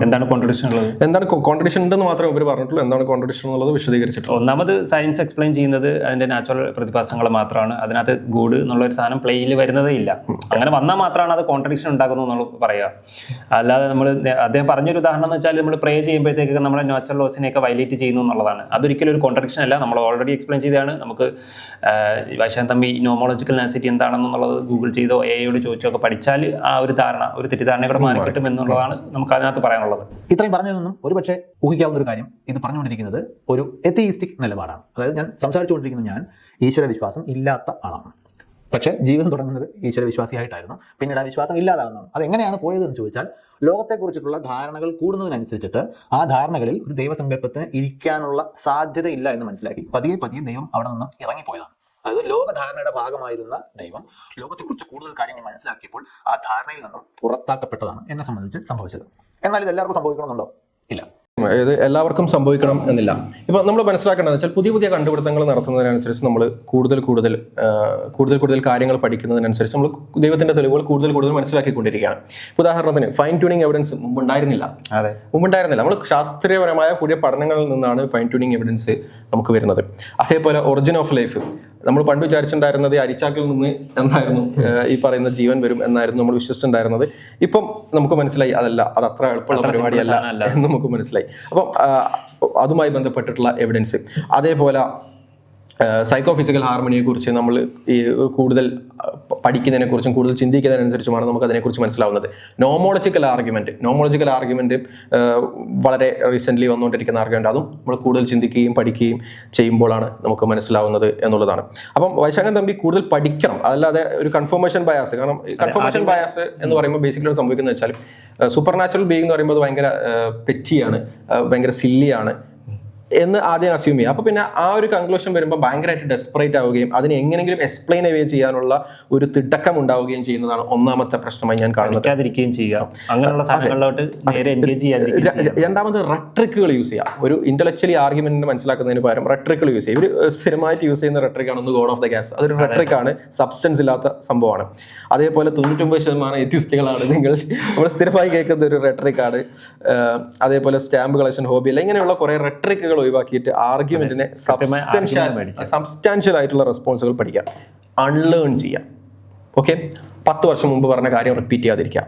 എന്താണ് കോൺട്രഡിക്ഷൻ ഉള്ളത്? എന്താണ് കോൺട്രഡിക്ഷൻ ഉണ്ടെന്ന് മാത്രമേ ഇവർ പറഞ്ഞിട്ടുള്ളൂ. എന്താണ് കോൺട്രഡിക്ഷൻ എന്നുള്ളത് വിശദീകരിച്ചിട്ടുള്ളൂ. ഒന്നാമത് സയൻസ് എക്സ്പ്ലെയിൻ ചെയ്യുന്നത് അതിന്റെ നാച്ചുറൽ പ്രതിഭാസങ്ങൾ മാത്രമാണ്. അതിനകത്ത് ഗോഡ് എന്നുള്ള ഒരു സാധനം പ്ലേയിൽ വരുന്നതേ ഇല്ല. അങ്ങനെ വന്നാൽ മാത്രമാണ് അത് കോൺട്രഡിക്ഷൻ ഉണ്ടാക്കുന്നു എന്നുള്ള പറയുക. അല്ലാതെ നമ്മൾ അദ്ദേഹം പറഞ്ഞൊരു ഉദാഹരണം എന്ന് വെച്ചാൽ നമ്മൾ പ്രേ ചെയ്യുമ്പോഴത്തേക്ക് നമ്മുടെ നാച്ചുറൽ ലോസിനെയൊക്കെ വയലേറ്റ് ചെയ്യുന്നു എന്നുള്ളതാണ്. അതൊരിക്കലും ഒരു കോൺട്രഡിക്ഷൻ അല്ല. നമ്മൾ ഓൾറെഡി എക്സ്പ്ലെയിൻ ചെയ്തതാണ്. നമുക്ക് വൈശാഖൻ തമ്പി നോമോളജിക്കൽ നെസസിറ്റി എന്താണെന്നുള്ളത് ഗൂഗിൾ ചെയ്തോ എയോട് ചോദിച്ചോ ഒക്കെ പഠിച്ചാൽ ആ ഒരു ധാരണ, ഒരു തെറ്റിദ്ധാരണയുടെ മാറി കിട്ടും എന്നുള്ളതാണ് നമുക്ക് അതിനകത്ത് പറയാനുള്ളത്. ഇത്രയും പറഞ്ഞതൊന്നും ഒരുപക്ഷെ ഊഹിക്കാവുന്ന ഒരു കാര്യം, ഇത് പറഞ്ഞുകൊണ്ടിരിക്കുന്നത് ഒരു എത്തിയിസ്റ്റിക് നിലപാടാണ്. അതായത് ഞാൻ സംസാരിച്ചുകൊണ്ടിരിക്കുന്ന ഞാൻ ഈശ്വര വിശ്വാസം ഇല്ലാത്ത ആളാണ്. പക്ഷേ ജീവിതം തുടങ്ങുന്നത് ഈശ്വര വിശ്വാസിയായിട്ടായിരുന്നു. പിന്നീട് ആ വിശ്വാസം ഇല്ലാതാകുന്നതാണ്. അതെങ്ങനെയാണ് പോയതെന്ന് ചോദിച്ചാൽ, ലോകത്തെക്കുറിച്ചിട്ടുള്ള ധാരണകൾ കൂടുന്നതിനനുസരിച്ചിട്ട് ആ ധാരണകളിൽ ഒരു ദൈവസങ്കല്പത്തിന് ഇരിക്കാനുള്ള സാധ്യതയില്ല എന്ന് മനസ്സിലാക്കി പതിയെ ദൈവം അവിടെ നിന്ന് ഇറങ്ങിപ്പോയതാണ്. അതായത് ലോകധാരണയുടെ ഭാഗമായിരുന്ന ദൈവം ലോകത്തെക്കുറിച്ച് കൂടുതൽ കാര്യങ്ങൾ മനസ്സിലാക്കിയപ്പോൾ ആ ധാരണയിൽ നിന്നും പുറത്താക്കപ്പെട്ടതാണ് എന്നെ സംബന്ധിച്ച് സംഭവിച്ചത്. എന്നാൽ ഇത് എല്ലാവർക്കും സംഭവിക്കണമെന്നുണ്ടോ? ഇല്ല. ഇത് എല്ലാവർക്കും സംഭവിക്കണം എന്നില്ല. ഇപ്പം നമ്മൾ മനസ്സിലാക്കേണ്ടത് വെച്ചാൽ പുതിയ കണ്ടുപിടുത്തങ്ങൾ നടത്തുന്നതിനനുസരിച്ച് നമ്മൾ കൂടുതൽ കാര്യങ്ങൾ പഠിക്കുന്നതിനനുസരിച്ച് നമ്മൾ ദൈവത്തിന്റെ തെളിവുകൾ കൂടുതൽ മനസ്സിലാക്കിക്കൊണ്ടിരിക്കുകയാണ്. ഉദാഹരണത്തിന് ഫൈൻ ട്യൂണിങ് എവിഡൻസ് മുമ്പുണ്ടായിരുന്നില്ല. നമ്മൾ ശാസ്ത്രീയപരമായ പുതിയ പഠനങ്ങളിൽ നിന്നാണ് ഫൈൻ ട്യൂണിങ് എവിഡൻസ് നമുക്ക് വരുന്നത്. അതേപോലെ ഒറിജിൻ ഓഫ് ലൈഫ് നമ്മൾ പണ്ട് വിചാരിച്ചിട്ടുണ്ടായിരുന്നത് അരിച്ചാക്കിൽ നിന്ന് എന്തായിരുന്നു ഈ പറയുന്ന ജീവൻ വരും എന്നായിരുന്നു നമ്മൾ വിശ്വസിച്ചിട്ടുണ്ടായിരുന്നത്. ഇപ്പം നമുക്ക് മനസ്സിലായി അതല്ല, അത് അത്ര എളുപ്പമുള്ള പരിപാടിയല്ല എന്ന് നമുക്ക് മനസ്സിലായി. അപ്പം അതുമായി ബന്ധപ്പെട്ടിട്ടുള്ള എവിഡൻസ്, അതേപോലെ സൈക്കോ ഫിസിക്കൽ ഹാർമണിയെ കുറിച്ച് നമ്മൾ ഈ കൂടുതൽ പഠിക്കുന്നതിനെക്കുറിച്ചും കൂടുതൽ ചിന്തിക്കുന്നതിനനുസരിച്ചുമാണ് നമുക്ക് അതിനെക്കുറിച്ച് മനസ്സിലാവുന്നത്. നോമോളജിക്കൽ ആർഗ്യുമെന്റ് വളരെ റീസെൻ്റ്ലി വന്നുകൊണ്ടിരിക്കുന്ന ആർഗ്യുമെന്റ്, അതും നമ്മൾ കൂടുതൽ ചിന്തിക്കുകയും പഠിക്കുകയും ചെയ്യുമ്പോഴാണ് നമുക്ക് മനസ്സിലാവുന്നത് എന്നുള്ളതാണ്. അപ്പം വൈശാഖൻ തമ്പി കൂടുതൽ പഠിക്കണം, അതല്ലാതെ ഒരു കൺഫർമേഷൻ ബയാസ്. കാരണം കൺഫർമേഷൻ ബയാസ് എന്ന് പറയുമ്പോൾ ബേസിക്കലി സംഭവിക്കുന്നത് വെച്ചാൽ സൂപ്പർ നാച്ചുറൽ ബീയിങ് എന്ന് പറയുമ്പോൾ ഭയങ്കര പെറ്റിയാണ്, ഭയങ്കര സില്ലിയാണ്. എന്ന് ആദ്യം അസ്യൂം ചെയ്യുക. അപ്പോൾ പിന്നെ ആ ഒരു കൺക്ലൂഷൻ വരുമ്പോൾ ഭയങ്കരമായിട്ട് ഡെസ്പറേറ്റ് ആവുകയും അതിനെ എങ്ങനെയെങ്കിലും എക്സ്പ്ലെയിൻ ചെയ്യാനുള്ള ഒരു തിട്ടക്കം ഉണ്ടാവുകയും ചെയ്യുന്നതാണ് ഒന്നാമത്തെ പ്രശ്നമായി ഞാൻ കാണുന്നത്. പഠിക്കാതിരിക്കുകയും ചെയ്യുക, അങ്ങനെയുള്ള സാധനങ്ങളിലോട്ട് നേരെ എൻഗേജ് ചെയ്യാതിരിക്കുക. രണ്ടാമത് റെട്രിക്കുകൾ യൂസ് ചെയ്യുക. ഒരു ഇന്റലക്ച്വലി ആർഗ്യുമെന്റിനെ മനസ്സിലാക്കുന്നതിന് പകരം റെട്രിക്കുകൾ യൂസ് ചെയ്യുക. ഇവർ സ്ഥിരമായിട്ട് യൂസ് ചെയ്യുന്ന റെട്രിക്കാണ് ഒന്ന് ഗോഡ് ഓഫ് ദ ഗ്യാപ്സ്. അതൊരു റെട്രിക്കാണ്, സബ്സ്റ്റൻസ് ഇല്ലാത്ത സംഭവമാണ്. അതേപോലെ 99% എത്തിസ്റ്റുകളാണ് നമ്മൾ സ്ഥിരമായി കേൾക്കുന്ന ഒരു റെട്രിക്കാണ്. അതേപോലെ സ്റ്റാമ്പ് കളക്ഷൻ ഹോബി അല്ല, ഇങ്ങനെയുള്ള കുറെ റെട്രിക്കുകൾ ഒഴിവാക്കിയിട്ട് ആർഗ്യുമെന്റിനെ സബ്സ്റ്റാൻഷ്യൽ ആയിട്ടുള്ള റെസ്പോൺസുകൾ പഠിക്കാം, അൺലേൺ ചെയ്യാം. ഓക്കെ, 10 വർഷം മുമ്പ് പറഞ്ഞ കാര്യം റിപ്പീറ്റ് ചെയ്യാതിരിക്കാം.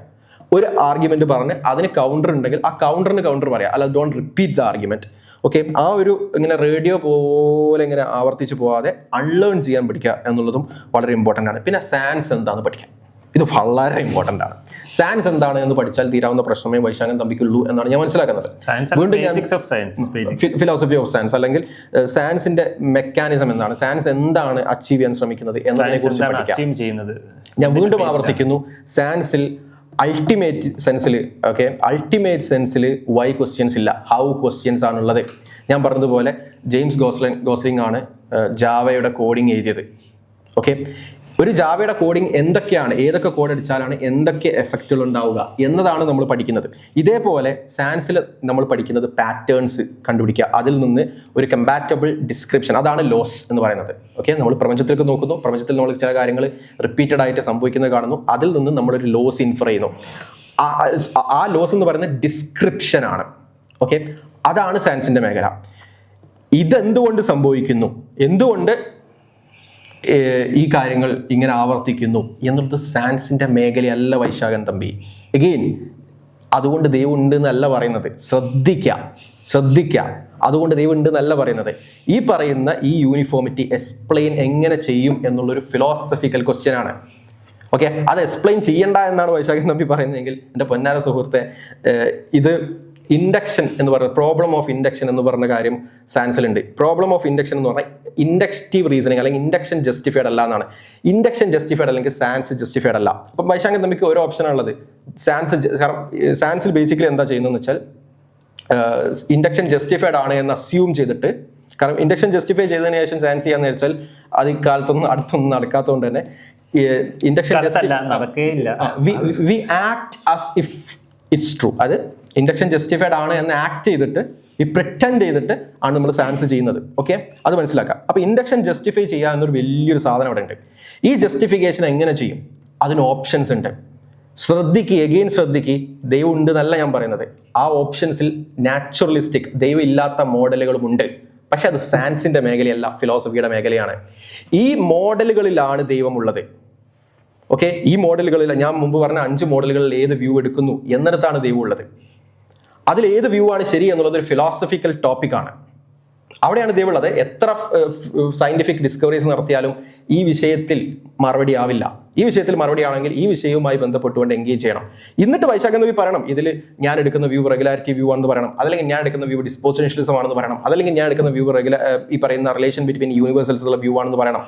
ഒരു ആർഗ്യുമെന്റ് പറഞ്ഞ് അതിന് കൗണ്ടർ ഉണ്ടെങ്കിൽ ആ കൗണ്ടറിന് കൗണ്ടർ പറയാം, അല്ല don't repeat the argument. Okay, ആ ഒരു ഇങ്ങനെ റേഡിയോ പോലെ ഇങ്ങനെ ആവർത്തിച്ച് പോവാതെ അൺലേൺ ചെയ്യാൻ പഠിക്കുക എന്നുള്ളതും വളരെ ഇമ്പോർട്ടൻ്റ് ആണ്. പിന്നെ സാൻസ് എന്താണെന്ന് പഠിക്കാം, ഇത് വളരെ ഇമ്പോർട്ടൻ്റ് ആണ്. സാൻസ് എന്താണ് എന്ന് പഠിച്ചാൽ തീരാവുന്ന പ്രശ്നമേ വൈശാഖൻ തമ്പിക്കുള്ളൂ എന്നാണ് ഞാൻ മനസ്സിലാക്കുന്നത്. വീണ്ടും ഫിലോസഫി ഓഫ് സയൻസ് അല്ലെങ്കിൽ സയൻസിന്റെ മെക്കാനിസം എന്താണ്, സയൻസ് എന്താണ് അച്ചീവ് ചെയ്യാൻ ശ്രമിക്കുന്നത് എന്നതിനെ കുറിച്ച് പഠിക്കാം. ഞാൻ വീണ്ടും ആവർത്തിക്കുന്നു, സയൻസിൽ അൾട്ടിമേറ്റ് സെൻസിൽ വൈ ക്വസ്റ്റ്യൻസ് ഇല്ല, ഹൗ ക്വസ്റ്റ്യൻസ് ആണുള്ളത്. ഞാൻ പറഞ്ഞതുപോലെ ജെയിംസ് ഗോസ്ലിംഗ് ആണ് ജാവയുടെ കോഡിങ് എഴുതിയത്. ഓക്കെ, ഒരു ജാവയുടെ കോഡിങ് എന്തൊക്കെയാണ്, ഏതൊക്കെ കോഡ് അടിച്ചാലാണ് എന്തൊക്കെ എഫക്റ്റുകൾ ഉണ്ടാവുക എന്നതാണ് നമ്മൾ പഠിക്കുന്നത്. ഇതേപോലെ സയൻസിൽ നമ്മൾ പഠിക്കുന്നത് പാറ്റേൺസ് കണ്ടുപിടിക്കുക, അതിൽ നിന്ന് ഒരു കമ്പാറ്റബിൾ ഡിസ്ക്രിപ്ഷൻ, അതാണ് ലോസ് എന്ന് പറയുന്നത്. ഓക്കെ, നമ്മൾ പ്രപഞ്ചത്തിലേക്ക് നോക്കുന്നു, പ്രപഞ്ചത്തിൽ നമ്മൾ ചില കാര്യങ്ങൾ റിപ്പീറ്റഡ് ആയിട്ട് സംഭവിക്കുന്നത് കാണുന്നു, അതിൽ നിന്ന് നമ്മളൊരു ലോസ് ഇൻഫർ ചെയ്യുന്നു. ആ ലോസ് എന്ന് പറയുന്നത് ഡിസ്ക്രിപ്ഷൻ ആണ്. ഓക്കെ, അതാണ് സയൻസിന്റെ മേഖല. ഇതെന്തുകൊണ്ട് സംഭവിക്കുന്നു, എന്തുകൊണ്ട് ഈ കാര്യങ്ങൾ ഇങ്ങനെ ആവർത്തിക്കുന്നു എന്നുള്ളത് സയൻസിന്റെ മേഖലയല്ല വൈശാഖൻ തമ്പി. എഗെയിൻ, അതുകൊണ്ട് ദൈവം ഉണ്ട് എന്നല്ല പറയുന്നത്, ശ്രദ്ധിക്കുക, അതുകൊണ്ട് ദൈവം ഉണ്ട് എന്നല്ല പറയുന്നത്. ഈ പറയുന്ന ഈ യൂണിഫോമിറ്റി എക്സ്പ്ലെയിൻ എങ്ങനെ ചെയ്യും എന്നുള്ളൊരു ഫിലോസഫിക്കൽ ക്വസ്റ്റ്യൻ ആണ്. ഓക്കെ, അത് എക്സ്പ്ലെയിൻ ചെയ്യണ്ട എന്നാണ് വൈശാഖൻ തമ്പി പറയുന്നതെങ്കിൽ എൻ്റെ പൊന്നാര സുഹൃത്തെ, ഇത് ഇൻഡക്ഷൻ എന്ന് പറയുന്നത്, പ്രോബ്ലം ഓഫ് ഇൻഡക്ഷൻ എന്ന് പറഞ്ഞ കാര്യം സയൻസിലുണ്ട്. പ്രോബ്ലം ഓഫ് ഇൻഡക്ഷൻ എന്ന് പറഞ്ഞാൽ ഇൻഡക്റ്റീവ് റീസണിങ് അല്ലെങ്കിൽ ഇൻഡക്ഷൻ ജസ്റ്റിഫൈഡ് അല്ല എന്നാണ്. ഇൻഡക്ഷൻ ജസ്റ്റിഫൈഡ് അല്ലെങ്കിൽ സയൻസ് ജസ്റ്റിഫൈഡ് അല്ല. അപ്പം വൈശാഖൻ തമ്പിക്ക് ഓരോ ഓപ്ഷനാണുള്ളത്. സയൻസിൽ ബേസിക്കലി എന്താ ചെയ്യുന്നതെന്ന് വെച്ചാൽ ഇൻഡക്ഷൻ ജസ്റ്റിഫൈഡ് ആണ് എന്ന് അസ്യൂം ചെയ്തിട്ട്, കാരണം ഇൻഡക്ഷൻ ജസ്റ്റിഫൈ ചെയ്തതിനു ശേഷം സയൻസ് ചെയ്യാന്ന് വെച്ചാൽ അത് ഇക്കാലത്തൊന്നും അടുത്തൊന്നും നടക്കാത്തതുകൊണ്ട് തന്നെ induction we act as if it's true. അത് ഇൻഡക്ഷൻ ജസ്റ്റിഫൈഡ് ആണ് എന്ന് ആക്ട് ചെയ്തിട്ട് ഈ പ്രിറ്റൻഡ് ചെയ്തിട്ട് ആണ് നമ്മൾ സയൻസ് ചെയ്യുന്നത്. ഓക്കെ, അത് മനസ്സിലാക്കാം. അപ്പോൾ ഇൻഡക്ഷൻ ജസ്റ്റിഫൈ ചെയ്യുക എന്നൊരു വലിയൊരു സാധനം അവിടെ ഉണ്ട്. ഈ ജസ്റ്റിഫിക്കേഷൻ എങ്ങനെ ചെയ്യും, അതിന് ഓപ്ഷൻസ് ഉണ്ട്. ശ്രദ്ധിക്കുക, ദൈവം ഉണ്ട് എന്നല്ല ഞാൻ പറയുന്നത്. ആ ഓപ്ഷൻസിൽ നാച്ചുറലിസ്റ്റിക് ദൈവം ഇല്ലാത്ത മോഡലുകളും ഉണ്ട്. പക്ഷെ അത് സയൻസിന്റെ മേഖലയല്ല, ഫിലോസഫിയുടെ മേഖലയാണ്. ഈ മോഡലുകളിലാണ് ദൈവമുള്ളത്. ഓക്കെ, ഈ മോഡലുകളിൽ ഞാൻ മുമ്പ് പറഞ്ഞ 5 മോഡലുകളിൽ ഏത് വ്യൂ എടുക്കുന്നു എന്നിടത്താണ് ദൈവം ഉള്ളത്. അതിൽ ഏത് വ്യൂ ആണ് ശരി എന്നുള്ളത് ഒരു ഫിലോസഫിക്കൽ ടോപ്പിക്കാണ്. അവിടെയാണ് ദൈവം ഉള്ളത്. എത്ര സയന്റിഫിക് ഡിസ്കവറീസ് നടത്തിയാലും ഈ വിഷയത്തിൽ മറുപടി ആവില്ല. ഈ വിഷയത്തിൽ മറുപടി ആണെങ്കിൽ ഈ വിഷയവുമായി ബന്ധപ്പെട്ടുകൊണ്ട് എൻഗേജ് ചെയ്യണം. എന്നിട്ട് വൈശാഖൻ നബി പറയണം, ഇതിൽ ഞാൻ എടുക്കുന്ന വ്യൂ റെഗുലാരിറ്റി വ്യൂ ആണെന്ന് പറയണം, അതല്ലെങ്കിൽ ഞാൻ എടുക്കുന്ന വ്യൂ ഡിസ്പോസിഷനിസം ആണെന്ന് പറയണം, അതല്ലെങ്കിൽ ഞാൻ എടുക്കുന്ന വ്യൂ ഈ പറയുന്ന റിലേഷൻ ബിറ്റ്വീൻ യൂണിവേഴ്സൽസ് ഉള്ള വ്യൂ ആണെന്ന് പറയണം.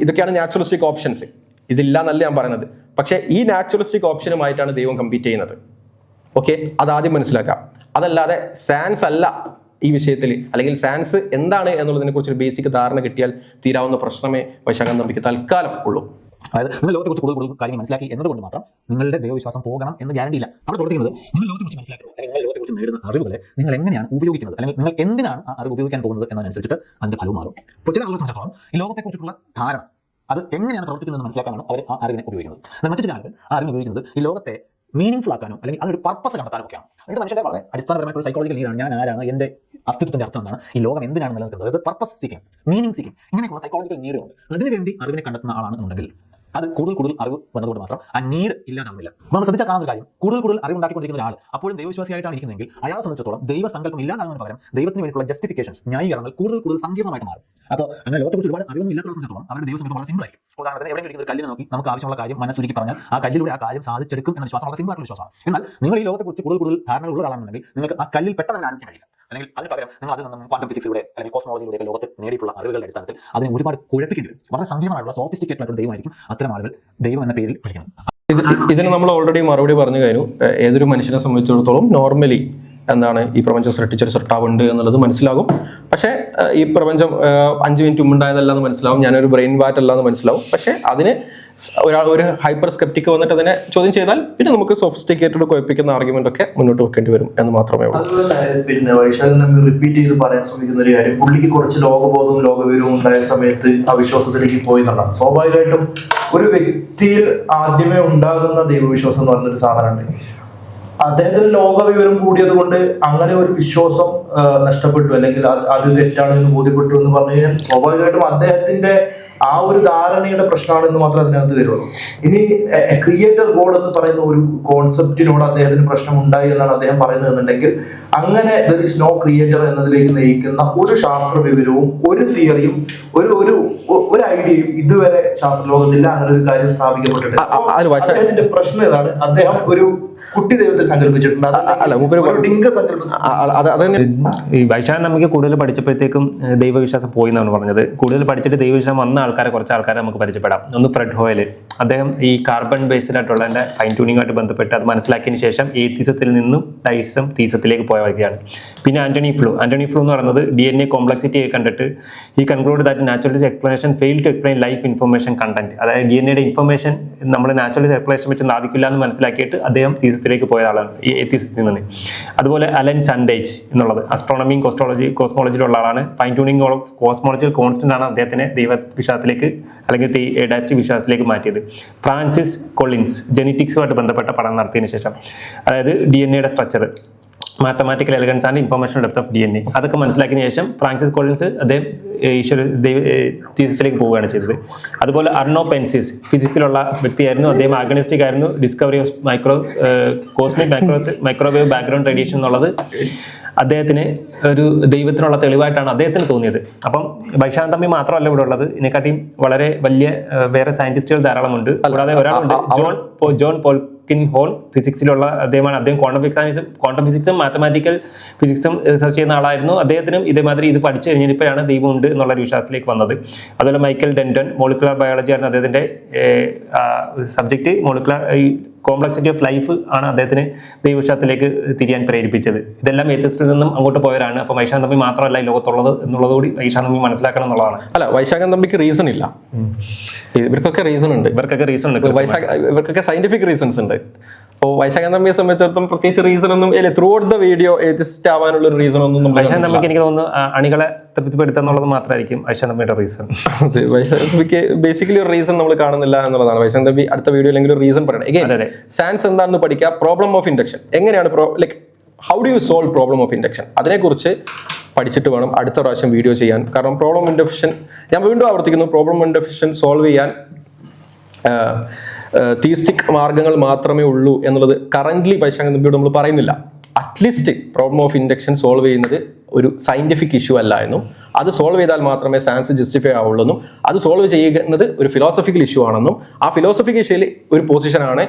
ഇതൊക്കെയാണ് നാച്ചുറലിസ്റ്റിക് ഓപ്ഷൻസ്. ഇതില്ല എന്നല്ല ഞാൻ പറയുന്നത്. പക്ഷേ ഈ നാച്ചുറലിസ്റ്റിക് ഓപ്ഷനുമായിട്ടാണ് ദൈവം കമ്പീറ്റ് ചെയ്യുന്നത്. ഓക്കെ, അതാദ്യം മനസ്സിലാക്കാം. അതല്ലാതെ സയൻസ് അല്ല ഈ വിഷയത്തിൽ, അല്ലെങ്കിൽ സയൻസ് എന്താണ് എന്നുള്ളതിനെ കുറിച്ച് ബേസിക് ധാരണ കിട്ടിയാൽ തീരാവുന്ന പ്രശ്നമേ വൈശാഖൻ തമ്പിക്ക് തൽക്കാലം ഉള്ളൂ. അതായത് നിങ്ങൾ ലോകത്തെക്കുറിച്ച് കൂടുതൽ കാര്യങ്ങൾ മനസ്സിലാക്കി എന്നതുകൊണ്ട് മാത്രം നിങ്ങളുടെ ദൈവവിശ്വാസം പോകണം എന്ന് ഗ്യാരണ്ടി ഇല്ല. അവിടെ പ്രവർത്തിക്കുന്നത് നിങ്ങൾ ലോകത്തെക്കുറിച്ച് മനസ്സിലാക്കുന്നത്, അല്ലെങ്കിൽ നിങ്ങൾ ലോകത്തെക്കുറിച്ച് നേടുന്ന അറിവുകളെ നിങ്ങൾ എങ്ങനെയാണ് ഉപയോഗിക്കുന്നത്, അല്ലെങ്കിൽ നിങ്ങൾ എന്തിനാണ് ആ അറിവ് ഉപയോഗിക്കാൻ പോകുന്നത് എന്നതനുസരിച്ചിട്ട് അതിന്റെ ഫലവും മാറും. ഇപ്പോൾ ചില ആളുകളെ സംബന്ധിച്ചിടത്തോളം ഈ ലോകത്തെക്കുറിച്ചുള്ള ധാരണ അത് എങ്ങനെയാണ് പ്രവർത്തിക്കുന്നതെന്ന് മനസ്സിലാക്കാനാണ് അവർ ആ അറിവിനെ ഉപയോഗിക്കുന്നത്. എന്നാൽ മറ്റു ചില ആളുകൾ ആ അറിവ് ഉപയോഗിക്കുന്നത് ഈ ലോകത്തെ മീനിങ് ഫുൾ ആക്കാനും അല്ലെങ്കിൽ അതൊരു പർപ്പസ് കണ്ടെത്താനും ഒക്കെയാണ്. ഇത് മനുഷ്യന്റെ വളരെ അടിസ്ഥാനപരമായിട്ടുള്ള സൈക്കോളജിക്കൽ നീഡാണ്. ഞാൻ ആരാണ്, എന്റെ അസ്തിത്വത്തിന്റെ അർത്ഥം എന്താണ്, ഈ ലോകം എന്തിനാണ് നിലനിൽക്കുന്നത്, അതായത് പർപ്പസ് സീക്കിംഗ്, മീനിങ് സീക്കിംഗ്, ഇങ്ങനെയുള്ള സൈക്കോളജിക്കൽ നീഡുണ്ട്. അതിനുവേണ്ടി അറിവിനെ കണ്ടെത്തുന്ന ആളാണെന്നുണ്ടെങ്കിൽ അത് കൂടുതൽ അറിവ് വന്നതുകൊണ്ട് മാത്രം ആ നീഡ് ഇല്ലാതാവുന്നില്ല. നമ്മൾ ശ്രദ്ധിച്ചാൽ കാണുന്ന കാര്യം, കൂടുതൽ അറിവ് ഉണ്ടാക്കിക്കൊണ്ടിരിക്കുന്ന ഒരാൾ അപ്പോഴും ദൈവവിശ്വാസിയായിട്ടാണ് ഇരിക്കുന്നതെങ്കിൽ അയാളെ സംബന്ധിച്ചിടത്തോളം ദൈവസങ്കല്പം ഇല്ലാതാകുന്നതിന് പകരം ദൈവത്തിന് വേണ്ടിയിട്ടുള്ള ജസ്റ്റിഫിക്കേഷൻസ്, ന്യായീകരണങ്ങൾ കൂടുതൽ സങ്കീർണമായിട്ട് മാറും. അപ്പോൾ അങ്ങനെ ലോകത്തെക്കുറിച്ച് ഒരുപാട് അറിവൊന്നും ഇല്ലാത്തവരെ സംബന്ധിച്ചിടത്തോളം അവരുടെ ദൈവസങ്കല്പം വളരെ സിമ്പിൾ ആയിരിക്കും. ഉദാഹരണത്തിന് എവിടെയെങ്കിലും ഇരിക്കുന്ന ഒരു കല്ലിനെ നോക്കി നമുക്ക് ആവശ്യമുള്ള കാര്യം മനസ്സുരുക്കി പറഞ്ഞാൽ ആ കല്ലിലൂടെ ആ കാര്യം സാധിച്ചെടുക്കും എന്ന വിശ്വാസം വളരെ സിമ്പിൾ ആയിട്ടുള്ള വിശ്വാസമാണ്. എന്നാൽ നിങ്ങൾ ഈ ലോകത്തെക്കുറിച്ച് കൂടുതൽ ധാരണകളുള്ള ഒരാളാണെന്നുണ്ടെങ്കിൽ നിങ്ങൾക്ക് ആ കല്ലിൽ പെട്ടെന്ന് ആയിരിക്കാൻ കഴിയില്ല. അല്ലെങ്കിൽ അതിന് പകരം നിങ്ങൾ അതിൽ നിന്നും ക്വാണ്ടം ഫിസിക്സിലൂടെ അല്ലെങ്കിൽ കോസ്മോളജിയിലൂടെ ലോകത്ത് നേടിയിട്ടുള്ള അറിവുകളുടെ അടിസ്ഥാനത്തിൽ അതിന് ഒരുപാട് കുഴപ്പിക്കേണ്ടി വരും. വളരെ സങ്കീർണമായിട്ടുള്ള സോഫിസ്റ്റിക്കേറ്റഡ് ആയിട്ടുള്ള ദൈവമായിരിക്കും അത്തരം ആളുകൾ ദൈവം എന്ന പേരിൽ പഠിക്കുന്നത്. ഇതിന് നമ്മൾ ഓൾറെഡി മറുപടി പറഞ്ഞു കഴിഞ്ഞു. ഏതൊരു മനുഷ്യനെ സംബന്ധിച്ചിടത്തോളം നോർമലി എന്താണ് ഈ പ്രപഞ്ചം സൃഷ്ടിച്ചൊരു സൃഷ്ടാവുണ്ട് എന്നുള്ളത് മനസ്സിലാകും. പക്ഷേ ഈ പ്രപഞ്ചം 5 മിനിറ്റ് മുമ്പുണ്ടായതല്ല എന്ന് മനസ്സിലാവും, ഞാനൊരു ബ്രെയിൻ വാറ്റ് അല്ല എന്ന് മനസ്സിലാവും. പക്ഷേ അതിന് ഒരു ഹൈപ്പർ സ്കെപ്റ്റിക് വന്നിട്ട് അതിനെ ചോദ്യം ചെയ്താൽ പിന്നെ നമുക്ക് സോഫിസ്റ്റിക്കേറ്റഡ് കുഴപ്പിക്കുന്ന ആർഗ്യുമെന്റ് ഒക്കെ മുന്നോട്ട് വെക്കേണ്ടി വരും എന്ന് മാത്രമേ ഉള്ളൂ. അതുപോലെ പിന്നെ വൈശാഖൻ തമ്പി റിപ്പീറ്റ് ചെയ്ത് പറയാൻ ശ്രമിക്കുന്ന ഒരു കാര്യം, പുള്ളിക്ക് കുറച്ച് ലോകബോധവും ലോകവിവരവും ഉണ്ടായ സമയത്ത് അവിശ്വാസത്തിലേക്ക് പോയി എന്നുള്ളതാണ്. സ്വാഭാവികമായിട്ടും ഒരു വ്യക്തിയിൽ ആദ്യമേ ഉണ്ടാകുന്ന ദൈവവിശ്വാസം എന്ന് പറയുന്നൊരു സാധനമുണ്ട്. അദ്ദേഹത്തിന് ലോകവിവരം കൂടിയത് കൊണ്ട് അങ്ങനെ ഒരു വിശ്വാസം നഷ്ടപ്പെട്ടു, അല്ലെങ്കിൽ അത് തെറ്റാണെന്ന് ബോധ്യപ്പെട്ടു എന്ന് പറഞ്ഞു കഴിഞ്ഞാൽ സ്വാഭാവികമായിട്ടും അദ്ദേഹത്തിന്റെ ആ ഒരു ധാരണയുടെ പ്രശ്നമാണെന്ന് മാത്രമേ അതിനകത്ത് വരുള്ളൂ. ഇനി ക്രിയേറ്റർ ഗോഡ് എന്ന് പറയുന്ന ഒരു കോൺസെപ്റ്റിനോട് അദ്ദേഹത്തിന് പ്രശ്നം ഉണ്ടായി എന്നാണ് അദ്ദേഹം പറയുന്നത് എന്നുണ്ടെങ്കിൽ, അങ്ങനെ ദർ ഇസ് നോ ക്രിയേറ്റർ എന്നതിലേക്ക് നയിക്കുന്ന ഒരു ശാസ്ത്ര വിവരവും ഒരു തിയറിയും ഒരു ഐഡിയയും ഇതുവരെ ശാസ്ത്രലോകത്തില്ല. അങ്ങനെ ഒരു കാര്യം സ്ഥാപിക്കപ്പെട്ടിട്ടുണ്ട്. അദ്ദേഹത്തിന്റെ പ്രശ്നം ഇതാണ്, അദ്ദേഹം ഒരു കുട്ടി ദൈവത്തെ സങ്കല്പിച്ചിട്ടുണ്ട്, ഈ വൈശാഖൻ നമുക്ക് കൂടുതൽ പഠിച്ചപ്പോഴത്തേക്കും ദൈവവിശ്വാസം പോയി എന്നാണ് പറഞ്ഞത്. കൂടുതൽ പഠിച്ചിട്ട് ദൈവവിശ്വാസം വന്ന കുറച്ച് ആൾക്കാരെ നമുക്ക് പരിചയപ്പെടാം. ഒന്ന് ഫ്രെഡ് ഹോയൽ. അദ്ദേഹം ഈ കാർബൺ ബേസ്ഡ് ആയിട്ടുള്ള ഫൈൻ ട്യൂണിങ്ങുമായിട്ട് ബന്ധപ്പെട്ട് അത് മനസ്സിലാക്കിയതിന് ശേഷം എയ്ത്തിസത്തിൽ നിന്നും ഡൈസം തീസത്തിലേക്ക് പോയ വ്യക്തിയാണ്. പിന്നെ ആന്റണി ഫ്ലൂ എന്ന് പറയുന്നത് DNA കോംപ്ലക്സിറ്റി കണ്ടിട്ട് ഈ conclude that naturalist explanation fail to explain life information content, അതായത് DNA ഇൻഫർമേഷൻ നമ്മൾ നാച്ചുറലിസ്റ്റ് എക്സ്പ്ലനേഷൻ വെച്ച് സാധിക്കില്ല എന്ന് മനസ്സിലാക്കിയിട്ട് അദ്ദേഹം തീസത്തിലേക്ക് പോയ ആളാണ് ഈ എത്തിസത്തിൽ നിന്ന്. അതുപോലെ അലൻ സൻഡേജ് എന്നുള്ളത് അസ്ട്രോണമിയും കോസ്മോളജിയിലുള്ള ആളാണ്. Fine tuning of cosmological constant ആണ് അദ്ദേഹത്തിനെ ദൈവവിശ്വാസത്തിലേക്ക് അല്ലെങ്കിൽ ഡയറക്റ്റ് വിശ്വാസത്തിലേക്ക് മാറ്റിയത്. ഫ്രാൻസിസ് കൊളിൻസ് ജെനറ്റിക്സുമായിട്ട് ബന്ധപ്പെട്ട പഠനം നടത്തിയതിനു ശേഷം, അതായത് DNA structure, mathematical elegance and information depth of DNA, അതൊക്കെ മനസ്സിലാക്കിയതിനു ശേഷം ഫ്രാൻസിസ് കൊളിൻസ് അദ്ദേഹം തീസത്തിലേക്ക് പോവുകയാണ് ചെയ്തത്. അതുപോലെ അർണോ പെൻസിസ് ഫിസിക്സിലുള്ള വ്യക്തിയായിരുന്നു. അദ്ദേഹം ആർഗണിസ്റ്റിക് ആയിരുന്നു. Discovery of cosmic microwave background radiation എന്നുള്ളത് അദ്ദേഹത്തിന് ഒരു ദൈവത്തിനുള്ള തെളിവായിട്ടാണ് അദ്ദേഹത്തിന് തോന്നിയത്. അപ്പം വൈശാഖൻ തമ്പി മാത്രമല്ല ഇവിടെ ഉള്ളത്, ഇതിനെക്കാട്ടിയും വളരെ വലിയ വേറെ സയന്റിസ്റ്റുകൾ ധാരാളമുണ്ട്. കൂടാതെ ഒരാളുണ്ട് ജോൺ പോൾക്കിൻഹോൺ, ഫിസിക്സിലുള്ള അദ്ദേഹമാണ്. അദ്ദേഹം ക്വാണ്ടം ഫിസിക്സും മാത്തമാറ്റിക്കൽ ഫിസിക്സും റിസർച്ച് ചെയ്യുന്ന ആളായിരുന്നു. അദ്ദേഹത്തിനും ഇതേമാതിരി ഇത് പഠിച്ചു കഴിഞ്ഞപ്പോഴാണ് ദൈവമുണ്ട് എന്നുള്ളൊരു വിശ്വാസത്തിലേക്ക് വന്നത്. അതുപോലെ മൈക്കൽ ഡെന്റൺ മോളിക്കുലർ ബയോളജി ആയിരുന്നു അദ്ദേഹത്തിന്റെ subject. Molecular complexity of life ആണ് അദ്ദേഹത്തിന് ദൈവവിശ്വാസത്തിലേക്ക് തിരിയാൻ പ്രേരിപ്പിച്ചത്. ഇതെല്ലാം എത്തിസ്റ്റിൽ നിന്നും അങ്ങോട്ട് പോയവരാണ്. അപ്പം വൈശാഖൻ തമ്പി മാത്രമല്ല ഈ ലോകത്തുള്ളത് എന്നുള്ളതുകൂടി വൈശാഖൻ തമ്പി മനസ്സിലാക്കണം എന്നുള്ളതാണ്. അല്ല, വൈശാഖൻ തമ്പിക്ക് റീസൺ ഇല്ല, ഇവർക്കൊക്കെ റീസൺ ഉണ്ട്. ഇവർക്കൊക്കെ സയന്റിഫിക് റീസൺസ് ഉണ്ട്. അപ്പോൾ വൈശാഖൻ തമ്പിയെ സംബന്ധിച്ചിടത്തോളം പ്രത്യേകിച്ച് റീസൺ ഒന്നും ഇല്ല. Through out the video atheist ആവാനുള്ള ഒരു റീസൺ ഒന്നും വൈശാഖൻ തമ്പിക്ക് എനിക്ക് തോന്നുന്നു അണികളെ തൃപ്തിപ്പെടുത്തുന്നുള്ളത് മാത്രമായിരിക്കും വൈശാഖൻ തമ്പിയുടെ റീസൺ. അതെ, വൈശാഖൻ തമ്പിക്ക് ബേസിക്കലി ഒരു റീസൺ നമ്മൾ കാണുന്നില്ല എന്നുള്ളതാണ്. വൈശാഖൻ തമ്പി അടുത്ത വീഡിയോയിൽ ഒരു റീസൺ പറയണം. എഗെയിൻ സയൻസ് എന്താണെന്ന് പഠിക്കുക. പ്രോബ്ലം ഓഫ് ഇൻഡക്ഷൻ എങ്ങനെയാണ്, like how do you solve problem of induction, അതിനെക്കുറിച്ച് പഠിച്ചിട്ട് വേണം അടുത്ത പ്രാവശ്യം വീഡിയോ ചെയ്യാൻ. കാരണം പ്രോബ്ലം ഇൻഡക്ഷൻ, ഞാൻ വീണ്ടും ആവർത്തിക്കുന്നു, പ്രോബ്ലം ഇൻഡക്ഷൻ സോൾവ് ചെയ്യാൻ തീസ്റ്റിക് മാർഗങ്ങൾ മാത്രമേ ഉള്ളൂ എന്നുള്ളത് കറന്റ്ലി വൈശാഖൻ തമ്പിയോട് നമ്മൾ പറയുന്നില്ല. At least problem of induction solve ചെയ്യുന്നത് ഒരു സയന്റിഫിക് ഇഷ്യൂ അല്ല എന്നും, അത് സോൾവ് ചെയ്താൽ മാത്രമേ സയൻസ് ജസ്റ്റിഫൈ ആവുള്ളൂ എന്നും, അത് സോൾവ് ചെയ്യുന്നത് ഒരു ഫിലോസഫിക്കൽ ഇഷ്യൂ ആണെന്നും, ആ ഫിലോസഫിക്കൽ ഇഷ്യൂയിൽ ഒരു പൊസിഷനാണ്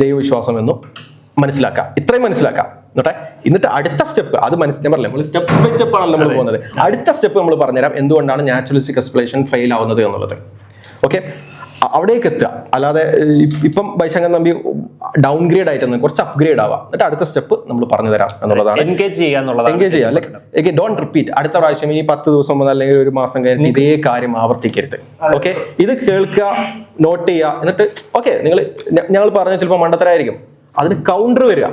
ദൈവവിശ്വാസം എന്നും മനസ്സിലാക്കാം. ഇത്രയും മനസ്സിലാക്കാം എന്നിട്ട് അടുത്ത സ്റ്റെപ്പ് അത് ഞാൻ പറഞ്ഞില്ല, നമ്മൾ സ്റ്റെപ്പ് ബൈ സ്റ്റെപ്പ് ആണല്ലോ നമ്മൾ പോകുന്നത്. അടുത്ത സ്റ്റെപ്പ് നമ്മൾ പറഞ്ഞുതരാം എന്തുകൊണ്ടാണ് നാച്ചുറലിസ്റ്റിക് എക്സ്പ്ലനേഷൻ ഫെയിൽ ആവുന്നത് എന്നുള്ളത്. ഓക്കെ, അവിടേക്ക് എത്തുക. അല്ലാതെ ഇപ്പം വൈശാഖൻ തമ്പി ഡൗൺഗ്രേഡ് ആയിട്ട് കുറച്ച് അപ്ഗ്രേഡ് ആവാം. എന്നിട്ട് അടുത്ത സ്റ്റെപ്പ് നമ്മൾ പറഞ്ഞു തരാം എന്നുള്ളതാണ്. എൻഗേജ് ചെയ്യുക. Like don't repeat. അടുത്ത പ്രാവശ്യം ഇനി 10 ദിവസം മുതൽ അല്ലെങ്കിൽ ഒരു മാസം കഴിഞ്ഞ് ഇതേ കാര്യം ആവർത്തിക്കരുത്. ഓക്കെ, ഇത് കേൾക്കുക, നോട്ട് ചെയ്യുക. എന്നിട്ട് ഓക്കെ, ഞങ്ങൾ പറഞ്ഞ ചിലപ്പോൾ മണ്ടത്തരായിരിക്കും, അതിന് കൗണ്ടർ വരിക.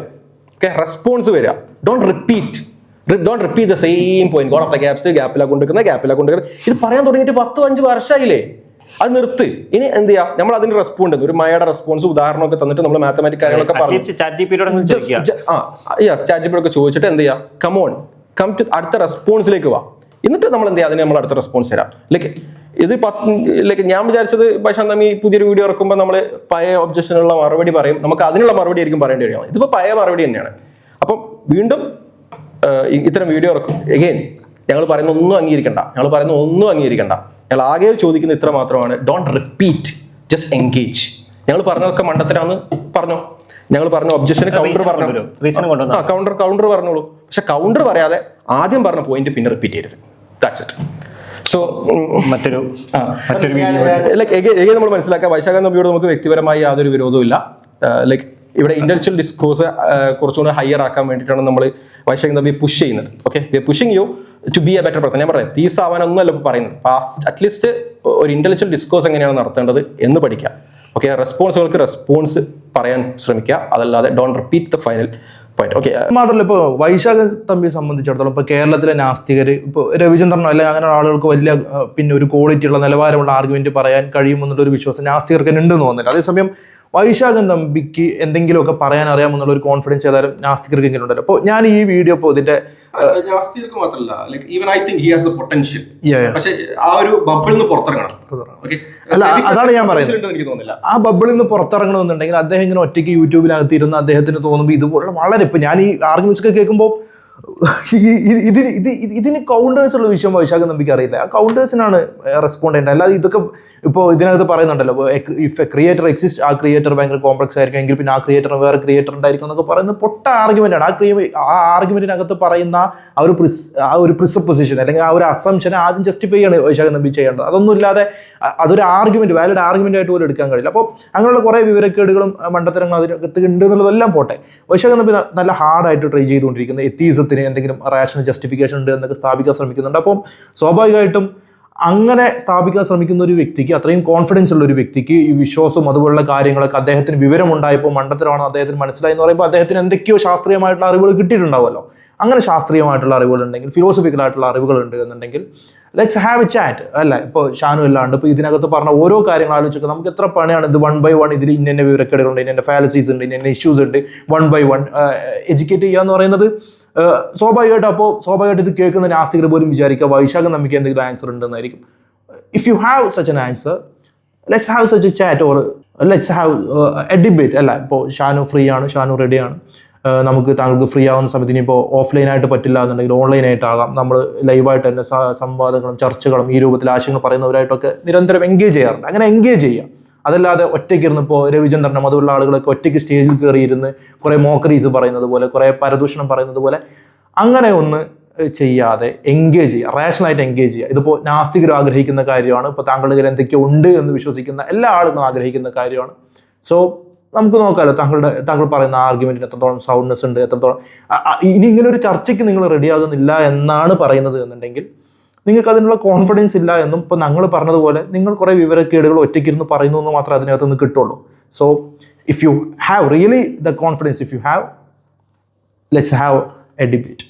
ഓക്കെ, റെസ്പോൺസ് വരിക. Don't repeat the same point. God of the ഗ്യാപ്പിലാണ് കൊണ്ടുവെക്കുന്നത്. ഇത് പറയാൻ തുടങ്ങിയിട്ട് 10-5 വർഷമായില്ലേ, അത് നിർത്ത്. ഇനി എന്ത് ചെയ്യാം, നമ്മൾ അതിന് റെസ്പോണ്ട് ഒരു മഴയുടെ റെസ്പോൺസ് ഉദാഹരണമൊക്കെ തന്നിട്ട് നമ്മൾ മാത്തമാറ്റിക് കാര്യങ്ങളൊക്കെ പറഞ്ഞു ചാറ്റ് ജിപിയോടൊക്കെ ചോദിച്ചിട്ട് എന്ത് ചെയ്യാം, കം ടു അടുത്ത റെസ്പോൺസിലേക്ക് വാ. എന്നിട്ട് നമ്മൾ എന്ത് ചെയ്യാം, അതിന് നമ്മൾ അടുത്ത റെസ്പോൺസ് തരാം. ലൈക്ക് ഞാൻ വിചാരിച്ചത് വൈശാഖൻ തമ്പി പുതിയൊരു വീഡിയോ ഇറക്കുമ്പോൾ നമ്മൾ പഴയ ഒബ്ജക്ഷനുള്ള മറുപടി പറയും, നമുക്ക് അതിനുള്ള മറുപടി ആയിരിക്കും പറയേണ്ടി വരിക. ഇതിപ്പോൾ പഴയ മറുപടി തന്നെയാണ്. അപ്പം വീണ്ടും ഇത്തരം വീഡിയോ ഇറക്കും. എഗെയിൻ ഞങ്ങൾ പറയുന്ന ഒന്നും അംഗീകരിക്കണ്ട. ഞങ്ങൾ ആകെ ചോദിക്കുന്ന ഇത്ര മാത്രമാണ്, ഡോണ്ട് റിപ്പീറ്റ്, ജസ്റ്റ് എൻഗേജ്. ഞങ്ങൾ പറഞ്ഞതൊക്കെ മണ്ടത്തരാന്ന് പറഞ്ഞോ, ഞങ്ങൾ പറഞ്ഞ ഒബ്ജക്ഷന് കൗണ്ടർ പറഞ്ഞോളൂ. പക്ഷെ കൗണ്ടർ പറയാതെ ആദ്യം പറഞ്ഞ പോയിന്റ് പിന്നെ റിപ്പീറ്റ് ചെയ്യരുത്. That's it. സോ മറ്റൊരു വീഡിയോ ലൈക്ക് നമ്മൾ മനസ്സിലാക്കുക, വൈശാഖൻ തമ്പിയോട് നമുക്ക് വ്യക്തിപരമായി യാതൊരു വിരോധവും ഇല്ല. ലൈക്ക് ഇവിടെ ഇന്റലക്ച്വൽ ഡിസ്കോഴ്സ് കുറച്ചുകൂടെ ഹയർ ആക്കാൻ വേണ്ടിയിട്ടാണ് നമ്മൾ വൈശാഖൻ തമ്പി പുഷ് ചെയ്യുന്നത്. Okay, we are pushing you to be a better person. ഞാൻ പറയാം തീസ് ആവാനൊന്നുമല്ല ഇപ്പോൾ പറയുന്നത്. അറ്റ്ലീസ്റ്റ് ഒരു ഇന്റലക്ച്വൽ ഡിസ്കോഴ്സ് എങ്ങനെയാണ് നടത്തേണ്ടത് എന്ന് പഠിക്കാം. ഓക്കെ, റെസ്പോൺസുകൾക്ക് റെസ്പോൺസ് പറയാൻ ശ്രമിക്കുക, അതല്ലാതെ don't repeat the final point. Okay, മാത്രമല്ല ഇപ്പോൾ വൈശാഖൻ തമ്പിയെ സംബന്ധിച്ചിടത്തോളം ഇപ്പോൾ കേരളത്തിലെ നാസ്തികർ ഇപ്പോൾ രവിചന്ദ്രനോ അല്ലെങ്കിൽ അങ്ങനെ ആളുകൾക്ക് വലിയ പിന്നെ ഒരു ക്വാളിറ്റിയുള്ള നിലവാരമുള്ള ആർഗ്യുമെന്റ് പറയാൻ കഴിയുമെന്നുള്ളൊരു വിശ്വാസം നാസ്തികർക്ക് ഉണ്ടെന്ന് തോന്നുന്നില്ല. അതേസമയം വൈശാഖൻ തമ്പിക്ക് എന്തെങ്കിലുമൊക്കെ പറയാൻ അറിയാമെന്നുള്ള ഒരു കോൺഫിഡൻസ് ഏതായാലും നാസ്തികർക്ക് എങ്കിലും ഉണ്ടല്ലോ. അപ്പോൾ ഞാൻ ഈ വീഡിയോ ഇപ്പോൾ ഇതിന്റെ നാസ്തികർക്ക് മാത്രമല്ല, like even I think he has the potential. പക്ഷേ ആ ഒരു ബബിളിൽ നിന്ന് പുറത്തിറങ്ങണം. അല്ല, അതാണ് ഞാൻ പറയുന്നത്. എനിക്ക് തോന്നുന്നില്ല ആ ബബിളിൽ നിന്ന് പുറത്തിറങ്ങണമെന്നുണ്ടെങ്കിൽ അദ്ദേഹം ഇങ്ങനെ ഒറ്റയ്ക്ക് യൂട്യൂബിനകത്ത് ഇരുന്ന് അദ്ദേഹത്തിന് തോന്നുമ്പോൾ ഇതുപോലെ വളരെ ഇപ്പം ഞാൻ ഈ ആർഗ്യുമെന്റ്സ് ഒക്കെ കേൾക്കുമ്പോൾ ഇതിന് കൗണ്ടേഴ്സ് ഉള്ള വിഷയം വൈശാഖൻ തമ്പിക്ക് അറിയില്ല. ആ കൗണ്ടേഴ്സിനാണ് റെസ്പോണ്ട് ചെയ്യേണ്ടത്. അല്ലാതെ ഇതൊക്കെ ഇപ്പോൾ ഇതിനകത്ത് പറയുന്നുണ്ടല്ലോ, ഇഫ് എ ക്രിയേറ്റർ എക്സിസ്റ്റ്, ആ ക്രിയേറ്റർ ഭയങ്കര കോംപ്ലക്സ് ആയിരിക്കും, എങ്കിൽ പിന്നെ ആ ക്രിയേറ്ററിന് വേറെ ക്രിയേറ്റർ ഉണ്ടായിരിക്കും എന്നൊക്കെ പറയുന്നത് പൊട്ട ആർഗ്യുമെന്റാണ്. ആ ആർഗ്യുമെന്റിനകത്ത് പറയുന്ന ആ ഒരു പ്രിസപ്പൊസിഷൻ അല്ലെങ്കിൽ ആ ഒരു അസംഷനെ ആദ്യം ജസ്റ്റിഫൈ ആണ് വൈശാഖൻ തമ്പി ചെയ്യേണ്ടത്. അതൊന്നും ഇല്ലാതെ അതൊരു ആർഗ്യുമെന്റ്, വാലിഡ് ആർഗ്യുമെന്റ് ആയിട്ട് പോലും എടുക്കാൻ കഴിയില്ല. അപ്പോൾ അങ്ങനെയുള്ള കുറേ വിവരക്കേടുകളും മണ്ടത്തരങ്ങളും അതിനകത്ത് ഉണ്ട് എന്നുള്ളതെല്ലാം പോട്ടെ, വൈശാഖൻ തമ്പി നല്ല ഹാർഡായിട്ട് ട്രൈ ചെയ്തുകൊണ്ടിരിക്കുന്നത് എത്തീസത്തിന് എന്തെങ്കിലും റാഷണൽ ജസ്റ്റിഫിക്കേഷൻ ഉണ്ട് എന്നൊക്കെ സ്ഥാപിക്കാൻ ശ്രമിക്കുന്നുണ്ട്. അപ്പം സ്വാഭാവികമായിട്ടും അങ്ങനെ സ്ഥാപിക്കാൻ ശ്രമിക്കുന്ന ഒരു വ്യക്തിക്ക്, അത്രയും കോൺഫിഡൻസ് ഉള്ള ഒരു വ്യക്തിക്ക് ഈ വിശ്വാസവും അതുപോലുള്ള കാര്യങ്ങളൊക്കെ അദ്ദേഹത്തിന് വിവരമുണ്ടായപ്പോൾ മണ്ടത്തരമാണ് അദ്ദേഹത്തിന് മനസ്സിലായി എന്ന് പറയുമ്പോൾ അദ്ദേഹത്തിന് എന്തൊക്കെയോ ശാസ്ത്രീയമായിട്ടുള്ള അറിവുകൾ കിട്ടിയിട്ടുണ്ടാവുമല്ലോ. അങ്ങനെ ശാസ്ത്രീയമായിട്ടുള്ള അറിവുകളുണ്ടെങ്കിൽ, ഫിലോസഫിക്കലായിട്ടുള്ള അറിവുകളുണ്ട് എന്നുണ്ടെങ്കിൽ ലെറ്റ്സ് ഹാവ് എ ചാറ്റ് അല്ലേ. ഇപ്പോൾ ഷാനു അല്ലാണ്ട് ഇപ്പോൾ ഇതിനകത്ത് പറഞ്ഞ ഓരോ കാര്യങ്ങൾ ആലോചിക്കുക, നമുക്ക് എത്ര പണിയാണ് ഇത് 1 by 1 ഇതിൽ ഇന്ന വിവരക്കേടുകളുണ്ട്, ഇന്ന ഫാലസീസ് ഉണ്ട്, ഇന്ന ഇഷ്യൂസ് ഉണ്ട്, 1 by 1 എഡ്യൂക്കേറ്റ് ചെയ്യുക എന്ന് പറയുന്നത് സ്വാഭാവികമായിട്ട് ഇത് കേൾക്കുന്ന നാസ്തികർ പോലും വിചാരിക്കുക വൈശാഖൻ തമ്പിക്ക് എന്തെങ്കിലും ആൻസർ ഉണ്ടെന്നായിരിക്കും. If you have such an answer, let's have such a chat or let's have a debate അല്ല. ഇപ്പോൾ ഷാനു ഫ്രീ ആണ്, ഷാനു റെഡിയാണ്, നമുക്ക് താങ്കൾക്ക് ഫ്രീ ആവുന്ന സമയത്ത് ഇനിയിപ്പോൾ ഓഫ്ലൈനായിട്ട് പറ്റില്ല എന്നുണ്ടെങ്കിൽ ഓൺലൈനായിട്ടാകാം, നമ്മൾ ലൈവായിട്ട് തന്നെ സംവാദങ്ങളും ചർച്ചകളും ഈ രൂപത്തിൽ ആശയങ്ങൾ പറയുന്നവരായിട്ടൊക്കെ നിരന്തരം എൻഗേജ് ചെയ്യാറുണ്ട്. അങ്ങനെ എൻഗേജ് ചെയ്യുക, അതല്ലാതെ ഒറ്റയ്ക്കിരുന്ന് ഇപ്പോൾ രവിചന്ദ്രനും അതുള്ള ആളുകളൊക്കെ ഒറ്റയ്ക്ക് സ്റ്റേജിൽ കയറിയിരുന്ന് കുറേ മോക്കറീസ് പറയുന്നത് പോലെ, കുറേ പരദൂഷണം പറയുന്നത് പോലെ അങ്ങനെ ഒന്ന് ചെയ്യാതെ എൻഗേജ് ചെയ്യുക, റാഷണലായിട്ട് എൻഗേജ് ചെയ്യുക. ഇതിപ്പോൾ നാസ്തികർ ആഗ്രഹിക്കുന്ന കാര്യമാണ്, ഇപ്പോൾ താങ്കളുടെ കയ്യിൽ എന്തൊക്കെയോ ഉണ്ട് എന്ന് വിശ്വസിക്കുന്ന എല്ലാ ആളുകളും ആഗ്രഹിക്കുന്ന കാര്യമാണ്. സോ നമുക്ക് നോക്കാമല്ലോ താങ്കൾ പറയുന്ന ആർഗ്യുമെന്റിന് എത്രത്തോളം സൗണ്ട്നെസ് ഉണ്ട്, എത്രത്തോളം ഇനി ഇങ്ങനെ ഒരു ചർച്ചയ്ക്ക് നിങ്ങൾ റെഡിയാകുന്നില്ല എന്നാണ് പറയുന്നത് എന്നുണ്ടെങ്കിൽ നിങ്ങൾക്ക് അതിനുള്ള കോൺഫിഡൻസ് ഇല്ല എന്നും ഇപ്പോൾ ഞങ്ങൾ പറഞ്ഞതുപോലെ നിങ്ങൾ കുറേ വിവരക്കേടുകൾ ഒറ്റയ്ക്കിരുന്ന് പറയുന്നു എന്ന് മാത്രമേ അതിനകത്ത് നിന്ന് കിട്ടുള്ളൂ. So if you have really the confidence, if you have, let's have a debate.